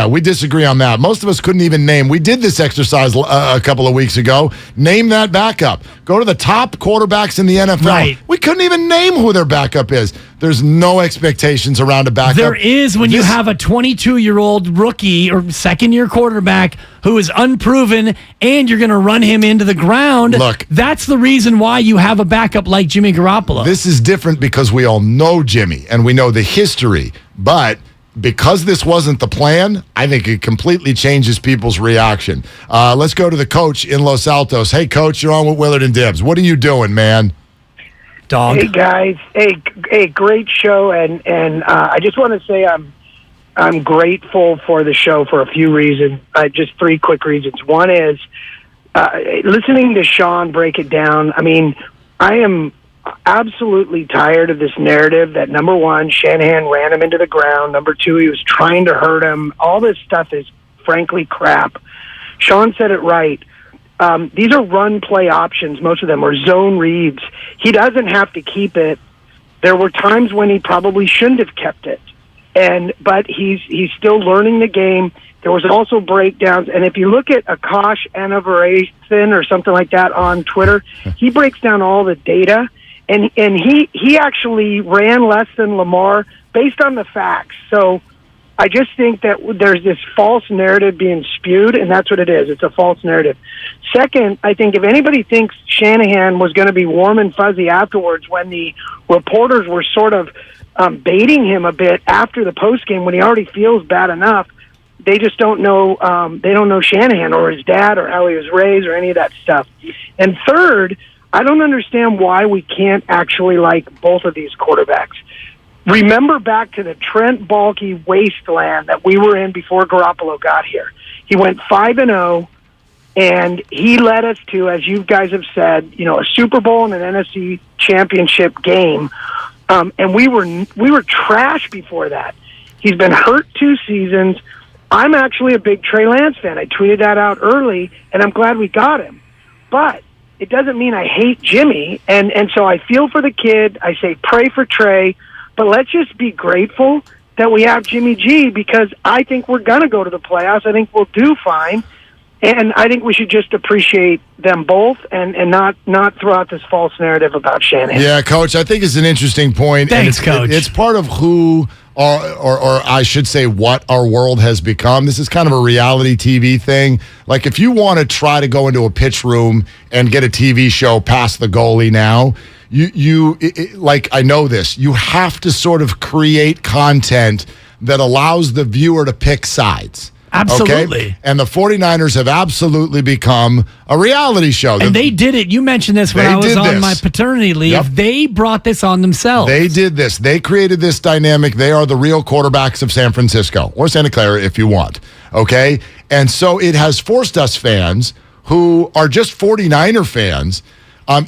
we disagree on that. Most of us couldn't even name. We did this exercise a couple of weeks ago. Name that backup. Go to the top quarterbacks in the NFL. Right. We couldn't even name who their backup is. There's no expectations around a backup. There is when you have a 22-year-old rookie or second-year quarterback who is unproven and you're going to run him into the ground. Look, that's the reason why you have a backup like Jimmy Garoppolo. This is different because we all know Jimmy and we know the history. But because this wasn't the plan, I think it completely changes people's reaction. Let's go to the coach in Los Altos. Hey, Coach, you're on with Willard and Dibs. What are you doing, man? Dog. Hey guys, hey, great show, and I just want to say I'm grateful for the show for a few reasons. Just 3 quick reasons. One is listening to Sean break it down. I mean, I am absolutely tired of this narrative that, number one, Shanahan ran him into the ground. Number 2, he was trying to hurt him. All this stuff is frankly crap. Sean said it right. These are run-play options. Most of them are zone reads. He doesn't have to keep it. There were times when he probably shouldn't have kept it, but he's still learning the game. There was also breakdowns, and if you look at Akash Anavarthan or something like that on Twitter, he breaks down all the data, and he actually ran less than Lamar based on the facts. So I just think that there's this false narrative being spewed, and that's what it is. It's a false narrative. Second, I think if anybody thinks Shanahan was going to be warm and fuzzy afterwards when the reporters were sort of baiting him a bit after the postgame when he already feels bad enough, they just don't know. They don't know Shanahan or his dad or how he was raised or any of that stuff. And third, I don't understand why we can't actually like both of these quarterbacks. Remember back to the Trent Baalke wasteland that we were in before Garoppolo got here. He went 5-0, and he led us to, as you guys have said, a Super Bowl and an NFC championship game. And we were trash before that. He's been hurt 2 seasons. I'm actually a big Trey Lance fan. I tweeted that out early, and I'm glad we got him. But it doesn't mean I hate Jimmy, and so I feel for the kid. I say pray for Trey. But let's just be grateful that we have Jimmy G, because I think we're going to go to the playoffs. I think we'll do fine. And I think we should just appreciate them both and not throw out this false narrative about Shanahan. Yeah, Coach, I think it's an interesting point. Thanks, Coach. It's part of who, or I should say what our world has become. This is kind of a reality TV thing. Like, if you want to try to go into a pitch room and get a TV show past the goalie now, like, I know this, you have to sort of create content that allows the viewer to pick sides. Absolutely. Okay? And the 49ers have absolutely become a reality show. And they did it. You mentioned this when I was on my paternity leave. Yep. They brought this on themselves. They did this. They created this dynamic. They are the real quarterbacks of San Francisco, or Santa Clara if you want. Okay? And so it has forced us fans who are just 49er fans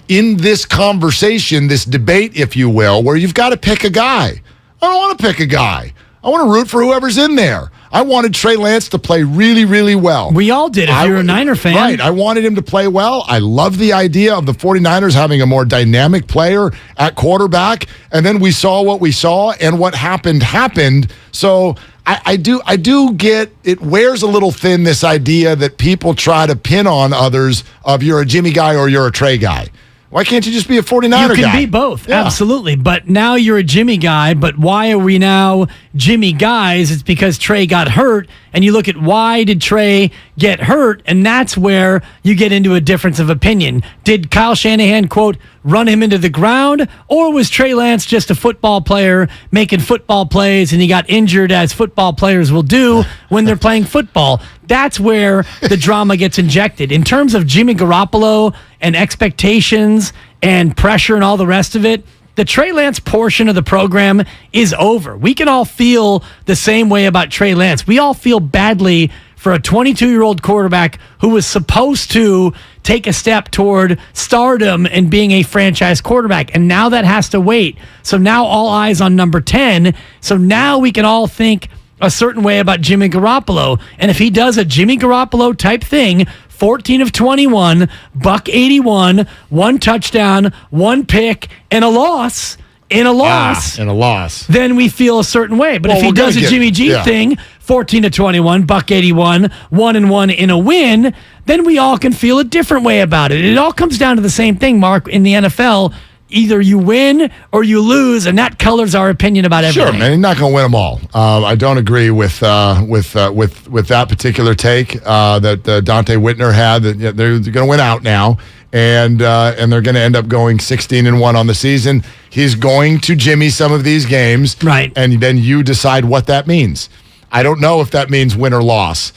in this conversation, this debate, if you will, where you've got to pick a guy. I don't want to pick a guy. I want to root for whoever's in there. I wanted Trey Lance to play really, really well. We all did if you're a Niner fan. Right. I wanted him to play well. I love the idea of the 49ers having a more dynamic player at quarterback. And then we saw what we saw, and what happened. So I do get it wears a little thin, this idea that people try to pin on others of you're a Jimmy guy or you're a Trey guy. Why can't you just be a 49er guy? You can be both, absolutely. But now you're a Jimmy guy, but why are we now Jimmy guys? It's because Trey got hurt, and you look at why did Trey get hurt, and that's where you get into a difference of opinion. Did Kyle Shanahan, quote, run him into the ground, or was Trey Lance just a football player making football plays and he got injured as football players will do when they're playing football? That's where the drama gets injected. In terms of Jimmy Garoppolo and expectations and pressure and all the rest of it, the Trey Lance portion of the program is over. We can all feel the same way about Trey Lance. We all feel badly for a 22-year-old quarterback who was supposed to take a step toward stardom and being a franchise quarterback. And now that has to wait. So now all eyes on number 10. So now we can all think a certain way about Jimmy Garoppolo. And if he does a Jimmy Garoppolo type thing, 14 of 21, $181, 1 touchdown, 1 pick, and a loss. In a loss, then we feel a certain way. But if he does a Jimmy G thing, 14 to 21, $181, 1-1 in a win, then we all can feel a different way about it. It all comes down to the same thing, Mark, in the NFL. Either you win or you lose, and that colors our opinion about everything. Sure, man. You're not going to win them all. I don't agree with that particular take that Dante Whitner had. That they're going to win out now, and they're going to end up going 16-1 on the season. He's going to Jimmy some of these games, right? And then you decide what that means. I don't know if that means win or loss.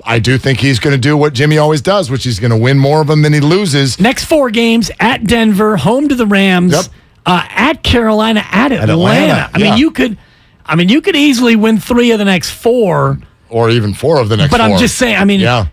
I do think he's going to do what Jimmy always does, which is going to win more of them than he loses. Next 4 games: at Denver, home to the Rams, at Carolina, at Atlanta. I mean, you could easily win 3 of the next 4. Or even 4 of the next 4. But I'm just saying,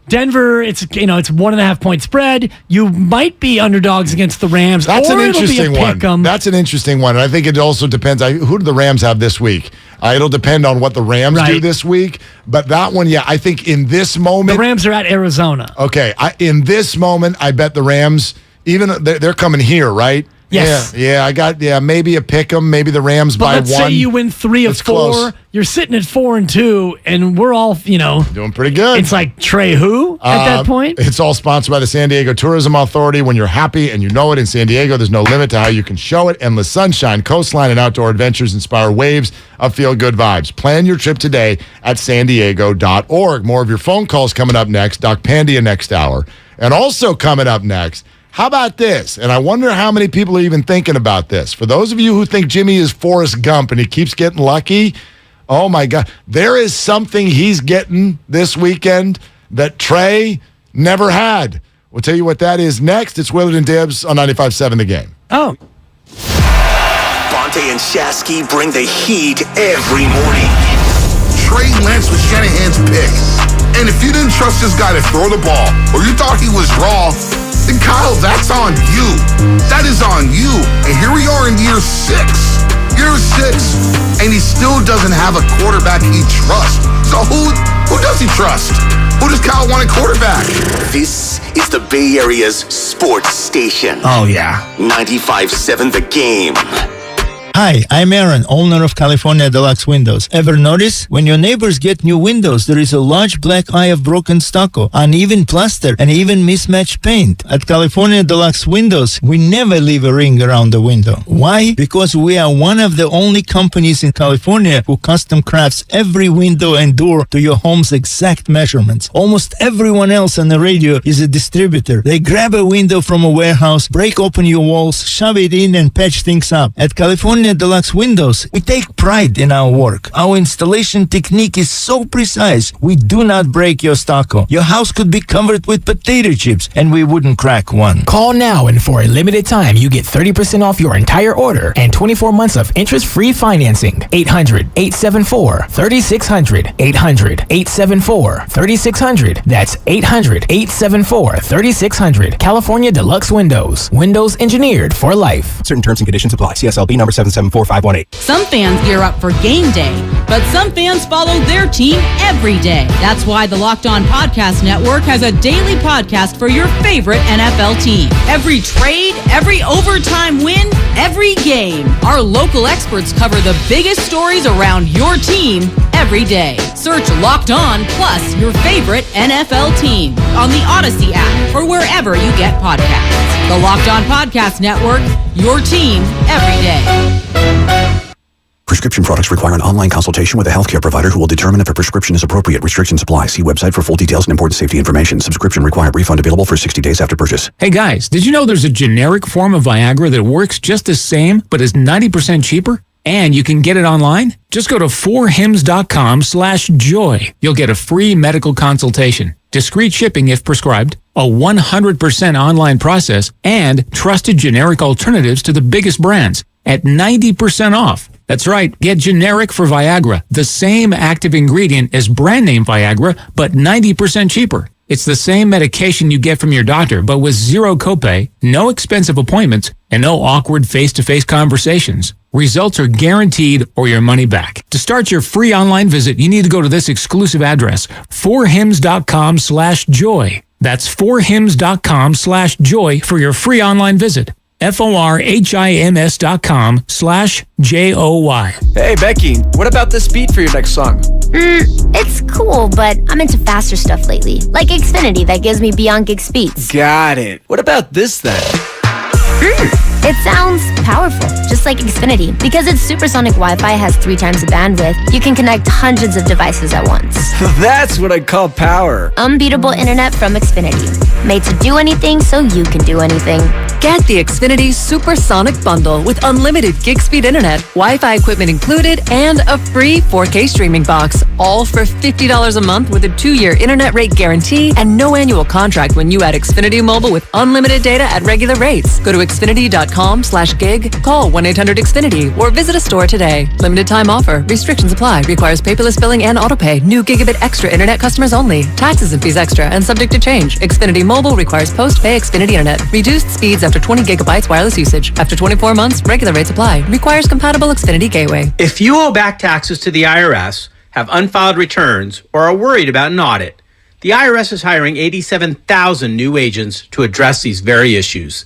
Denver, it's 1.5 point spread. You might be underdogs against the Rams. That's or an interesting it'll be a one. That's an interesting one. And I think it also depends. Who do the Rams have this week? It'll depend on what the Rams do this week. But that one, I think in this moment. The Rams are at Arizona. Okay. In this moment, I bet the Rams, even they're coming here, right? Yes. Yeah, I got maybe a pick 'em, maybe the Rams by 1. Let's say you win 3 of 4. Close. You're sitting at 4-2, and we're all, doing pretty good. It's like Trey who at that point? It's all sponsored by the San Diego Tourism Authority. When you're happy and you know it in San Diego, there's no limit to how you can show it. Endless sunshine, coastline, and outdoor adventures inspire waves of feel-good vibes. Plan your trip today at sandiego.org. More of your phone calls coming up next. Doc Pandia next hour. And also coming up next, how about this? And I wonder how many people are even thinking about this. For those of you who think Jimmy is Forrest Gump and he keeps getting lucky, oh my God, there is something he's getting this weekend that Trey never had. We'll tell you what that is next. It's Willard and Dibs on 95.7 The Game. Oh. Bonte and Shashky bring the heat every morning. Trey Lance was Shanahan's pick. And if you didn't trust this guy to throw the ball, or you thought he was raw, then Kyle, that's on you. That is on you. And here we are in year 6. Year 6. And he still doesn't have a quarterback he trusts. So who does he trust? Who does Kyle want a quarterback? This is the Bay Area's sports station. Oh, yeah. 95.7 The Game. Hi, I'm Aaron, owner of California Deluxe Windows. Ever notice? When your neighbors get new windows, there is a large black eye of broken stucco, uneven plaster, and even mismatched paint. At California Deluxe Windows, we never leave a ring around the window. Why? Because we are one of the only companies in California who custom crafts every window and door to your home's exact measurements. Almost everyone else on the radio is a distributor. They grab a window from a warehouse, break open your walls, shove it in, and patch things up. At California California Deluxe Windows, we take pride in our work. Our installation technique is so precise, we do not break your stucco. Your house could be covered with potato chips, and we wouldn't crack one. Call now, and for a limited time, you get 30% off your entire order and 24 months of interest-free financing. 800-874-3600. 800-874-3600. That's 800-874-3600. California Deluxe Windows. Windows engineered for life. Certain terms and conditions apply. CSLB number 774518. Some fans gear up for game day, but some fans follow their team every day. That's why the Locked On Podcast Network has a daily podcast for your favorite NFL team. Every trade, every overtime win, every game. Our local experts cover the biggest stories around your team every day. Search Locked On plus your favorite NFL team on the Odyssey app or wherever you get podcasts. The Locked On Podcast Network, your team every day. Prescription products require an online consultation with a healthcare provider who will determine if a prescription is appropriate. Restrictions apply. See website for full details and important safety information. Subscription required. Refund available for 60 days after purchase. Hey guys, did you know there's a generic form of Viagra that works just the same but is 90% cheaper? And you can get it online? Just go to 4hims.com/joy. You'll get a free medical consultation, discreet shipping if prescribed, a 100% online process, and trusted generic alternatives to the biggest brands at 90% off. That's right, get generic for Viagra, the same active ingredient as brand name Viagra, but 90% cheaper. It's the same medication you get from your doctor, but with zero copay, no expensive appointments, and no awkward face-to-face conversations. Results are guaranteed or your money back. To start your free online visit, you need to go to this exclusive address, 4hims.com/joy. That's 4hims.com/joy for your free online visit. FORHIMS.com/JOY. Hey, Becky, what about this beat for your next song? It's cool, but I'm into faster stuff lately. Like Xfinity that gives me beyond gig speeds. Got it. What about this then? It sounds powerful, just like Xfinity. Because its supersonic Wi-Fi has 3 times the bandwidth, you can connect hundreds of devices at once. That's what I call power. Unbeatable internet from Xfinity. Made to do anything so you can do anything. Get the Xfinity Supersonic Bundle with unlimited gig speed internet, Wi-Fi equipment included, and a free 4K streaming box. All for $50 a month with a 2-year internet rate guarantee and no annual contract when you add Xfinity Mobile with unlimited data at regular rates. Go to Xfinity.com/gig, call 1-800-XFINITY, or visit a store today. Limited time offer. Restrictions apply. Requires paperless billing and autopay. New gigabit extra internet customers only. Taxes and fees extra and subject to change. Xfinity Mobile requires post-pay Xfinity internet. Reduced speeds after 20 gigabytes wireless usage. After 24 months, regular rates apply. Requires compatible Xfinity gateway. If you owe back taxes to the IRS, have unfiled returns, or are worried about an audit, the IRS is hiring 87,000 new agents to address these very issues.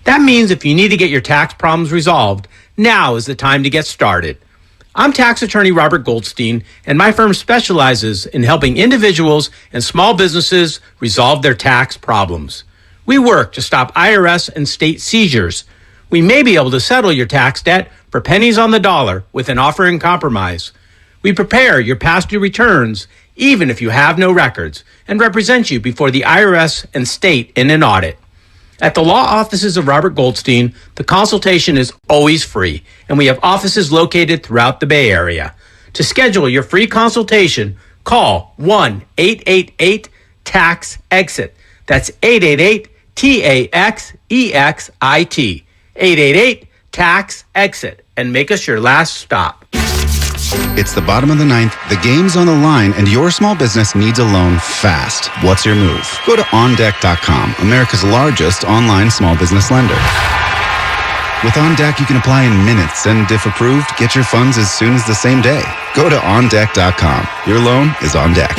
That means if you need to get your tax problems resolved, now is the time to get started. I'm tax attorney Robert Goldstein, and my firm specializes in helping individuals and small businesses resolve their tax problems. We work to stop IRS and state seizures. We may be able to settle your tax debt for pennies on the dollar with an offer in compromise. We prepare your past due returns, even if you have no records, and represent you before the IRS and state in an audit. At the law offices of Robert Goldstein, the consultation is always free, and we have offices located throughout the Bay Area. To schedule your free consultation, call 1-888-TAX-EXIT. That's 888-TAXEXIT. 888-TAX-EXIT, and make us your last stop. It's the bottom of the ninth, the game's on the line, and your small business needs a loan fast. What's your move? Go to OnDeck.com, America's largest online small business lender. With OnDeck, you can apply in minutes, and if approved, get your funds as soon as the same day. Go to OnDeck.com. Your loan is on deck.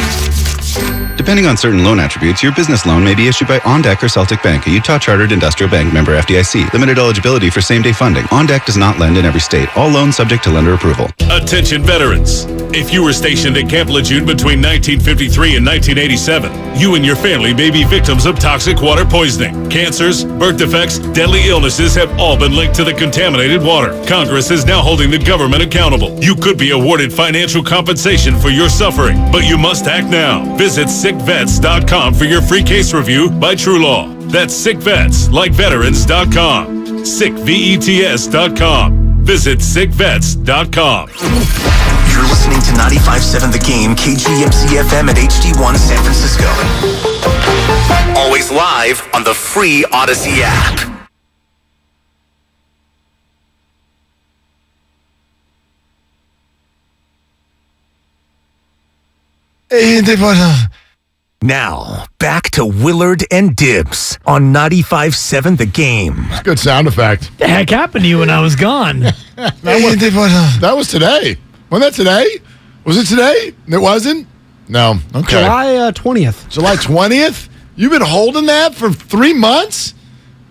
Depending on certain loan attributes, your business loan may be issued by OnDeck or Celtic Bank, a Utah Chartered Industrial Bank member FDIC. Limited eligibility for same-day funding. OnDeck does not lend in every state. All loans subject to lender approval. Attention veterans. If you were stationed at Camp Lejeune between 1953 and 1987, you and your family may be victims of toxic water poisoning. Cancers, birth defects, deadly illnesses have all been linked to the contaminated water. Congress is now holding the government accountable. You could be awarded financial compensation for your suffering, but you must act now. Visit sickvets.com for your free case review by True Law. That's sickvets, like veterans.com. Sickvets.com. Visit sickvets.com. You're listening to 95.7 The Game, KGMC FM at HD1 San Francisco. Always live on the free Odyssey app. Now, back to Willard and Dibs on 95.7 The Game. Good sound effect. What the heck happened to you when I was gone? That was today. Wasn't that today? Was it today? It wasn't? No. Okay. July 20th. July 20th? You've been holding that for 3 months?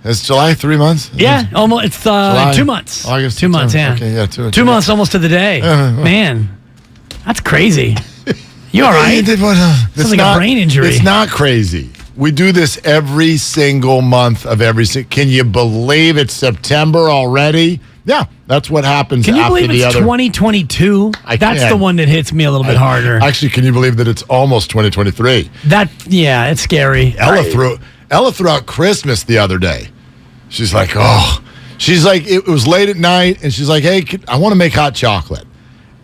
It's July 3 months? Yeah, almost. It's July, 2 months. August. 2 months, yeah. Okay, yeah, 2 months almost to the day. Man, that's crazy. You all right? Sounds like a brain injury. It's not crazy. We do this every single month of every. Can you believe it's September already? Yeah, that's what happens. Can you after believe the it's other 2022? That's the one that hits me a little bit harder. Actually, can you believe that it's almost 2023? Yeah, it's scary. Ella threw out Christmas the other day. She's like, it was late at night, and she's like, hey, I want to make hot chocolate.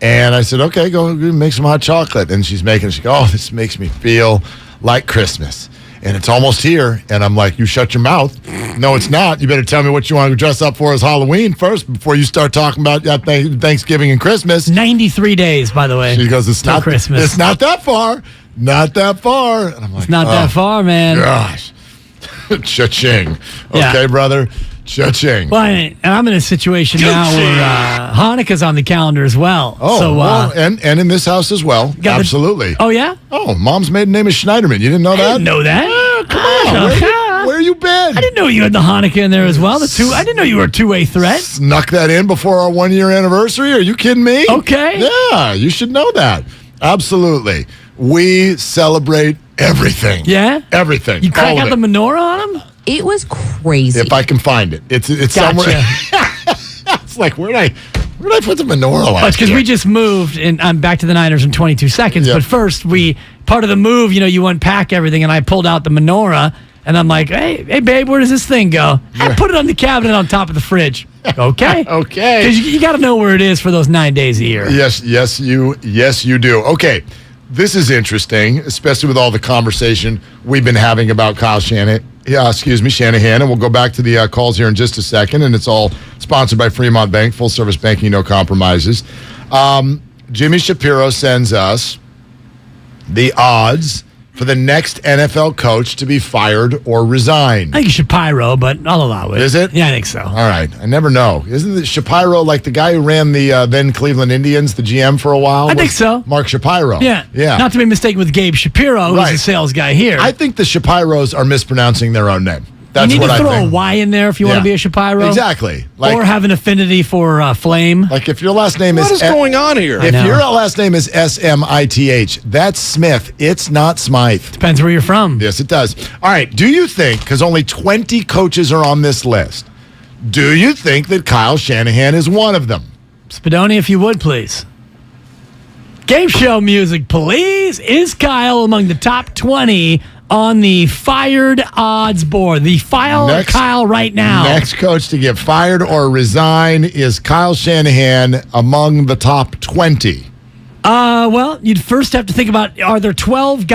And I said, okay, go make some hot chocolate. And she's making it. She goes, this makes me feel like Christmas. And it's almost here. And I'm like, you shut your mouth. No, it's not. You better tell me what you want to dress up for as Halloween first before you start talking about Thanksgiving and Christmas. 93 days, by the way. She goes, it's not Christmas. It's not that far. Not that far. And I'm like, it's not that far, man. Gosh. Cha-ching. Okay, brother. Cha-ching. Well, and I'm in a situation now where Hanukkah's on the calendar as well. Oh, so, and in this house as well. Absolutely. Oh, yeah? Oh, Mom's maiden name is Schneiderman. You didn't know that? I didn't know that. Come on. Where you been? I didn't know you had the Hanukkah in there as well. I didn't know you were a two-way threat. Snuck that in before our 1 year anniversary? Are you kidding me? Okay. Yeah, you should know that. Absolutely. We celebrate everything. Yeah? Everything. You crack out the menorah on them? It was crazy. If I can find it. It's somewhere. It's like, where'd I put the menorah last It's because we just moved, and I'm back to the Niners in 22 seconds. Yep. But first, part of the move, you unpack everything, and I pulled out the menorah, and I'm like, hey, babe, where does this thing go? I put it on the cabinet on top of the fridge. Okay. Okay. Because you got to know where it is for those 9 days a year. Yes, you do. Okay. This is interesting, especially with all the conversation we've been having about Kyle Shanahan. And we'll go back to the calls here in just a second. And it's all sponsored by Fremont Bank, full service banking, no compromises. Jimmy Shapiro sends us the odds for the next NFL coach to be fired or resign. I think Shapiro, but I'll allow it. Is it? Yeah, I think so. All right. I never know. Isn't it Shapiro like the guy who ran the then Cleveland Indians, the GM for a while? I think so. Mark Shapiro. Yeah. Not to be mistaken with Gabe Shapiro, who's the sales guy here. I think the Shapiros are mispronouncing their own name. That's you need what to I throw think. a Y in there if you want to be a Shapiro. Exactly. Or have an affinity for Flame. Like if your last name what is going on here? If your last name is Smith, that's Smith. It's not Smythe. Depends where you're from. Yes, it does. All right. Do you think, because only 20 coaches are on this list, do you think that Kyle Shanahan is one of them? Spadoni, if you would, please. Game show music, please. Is Kyle among the top 20 on the fired odds board? The file Kyle right now. Next coach to get fired or resign is Kyle Shanahan among the top 20. Well, you'd first have to think about, are there 12 guys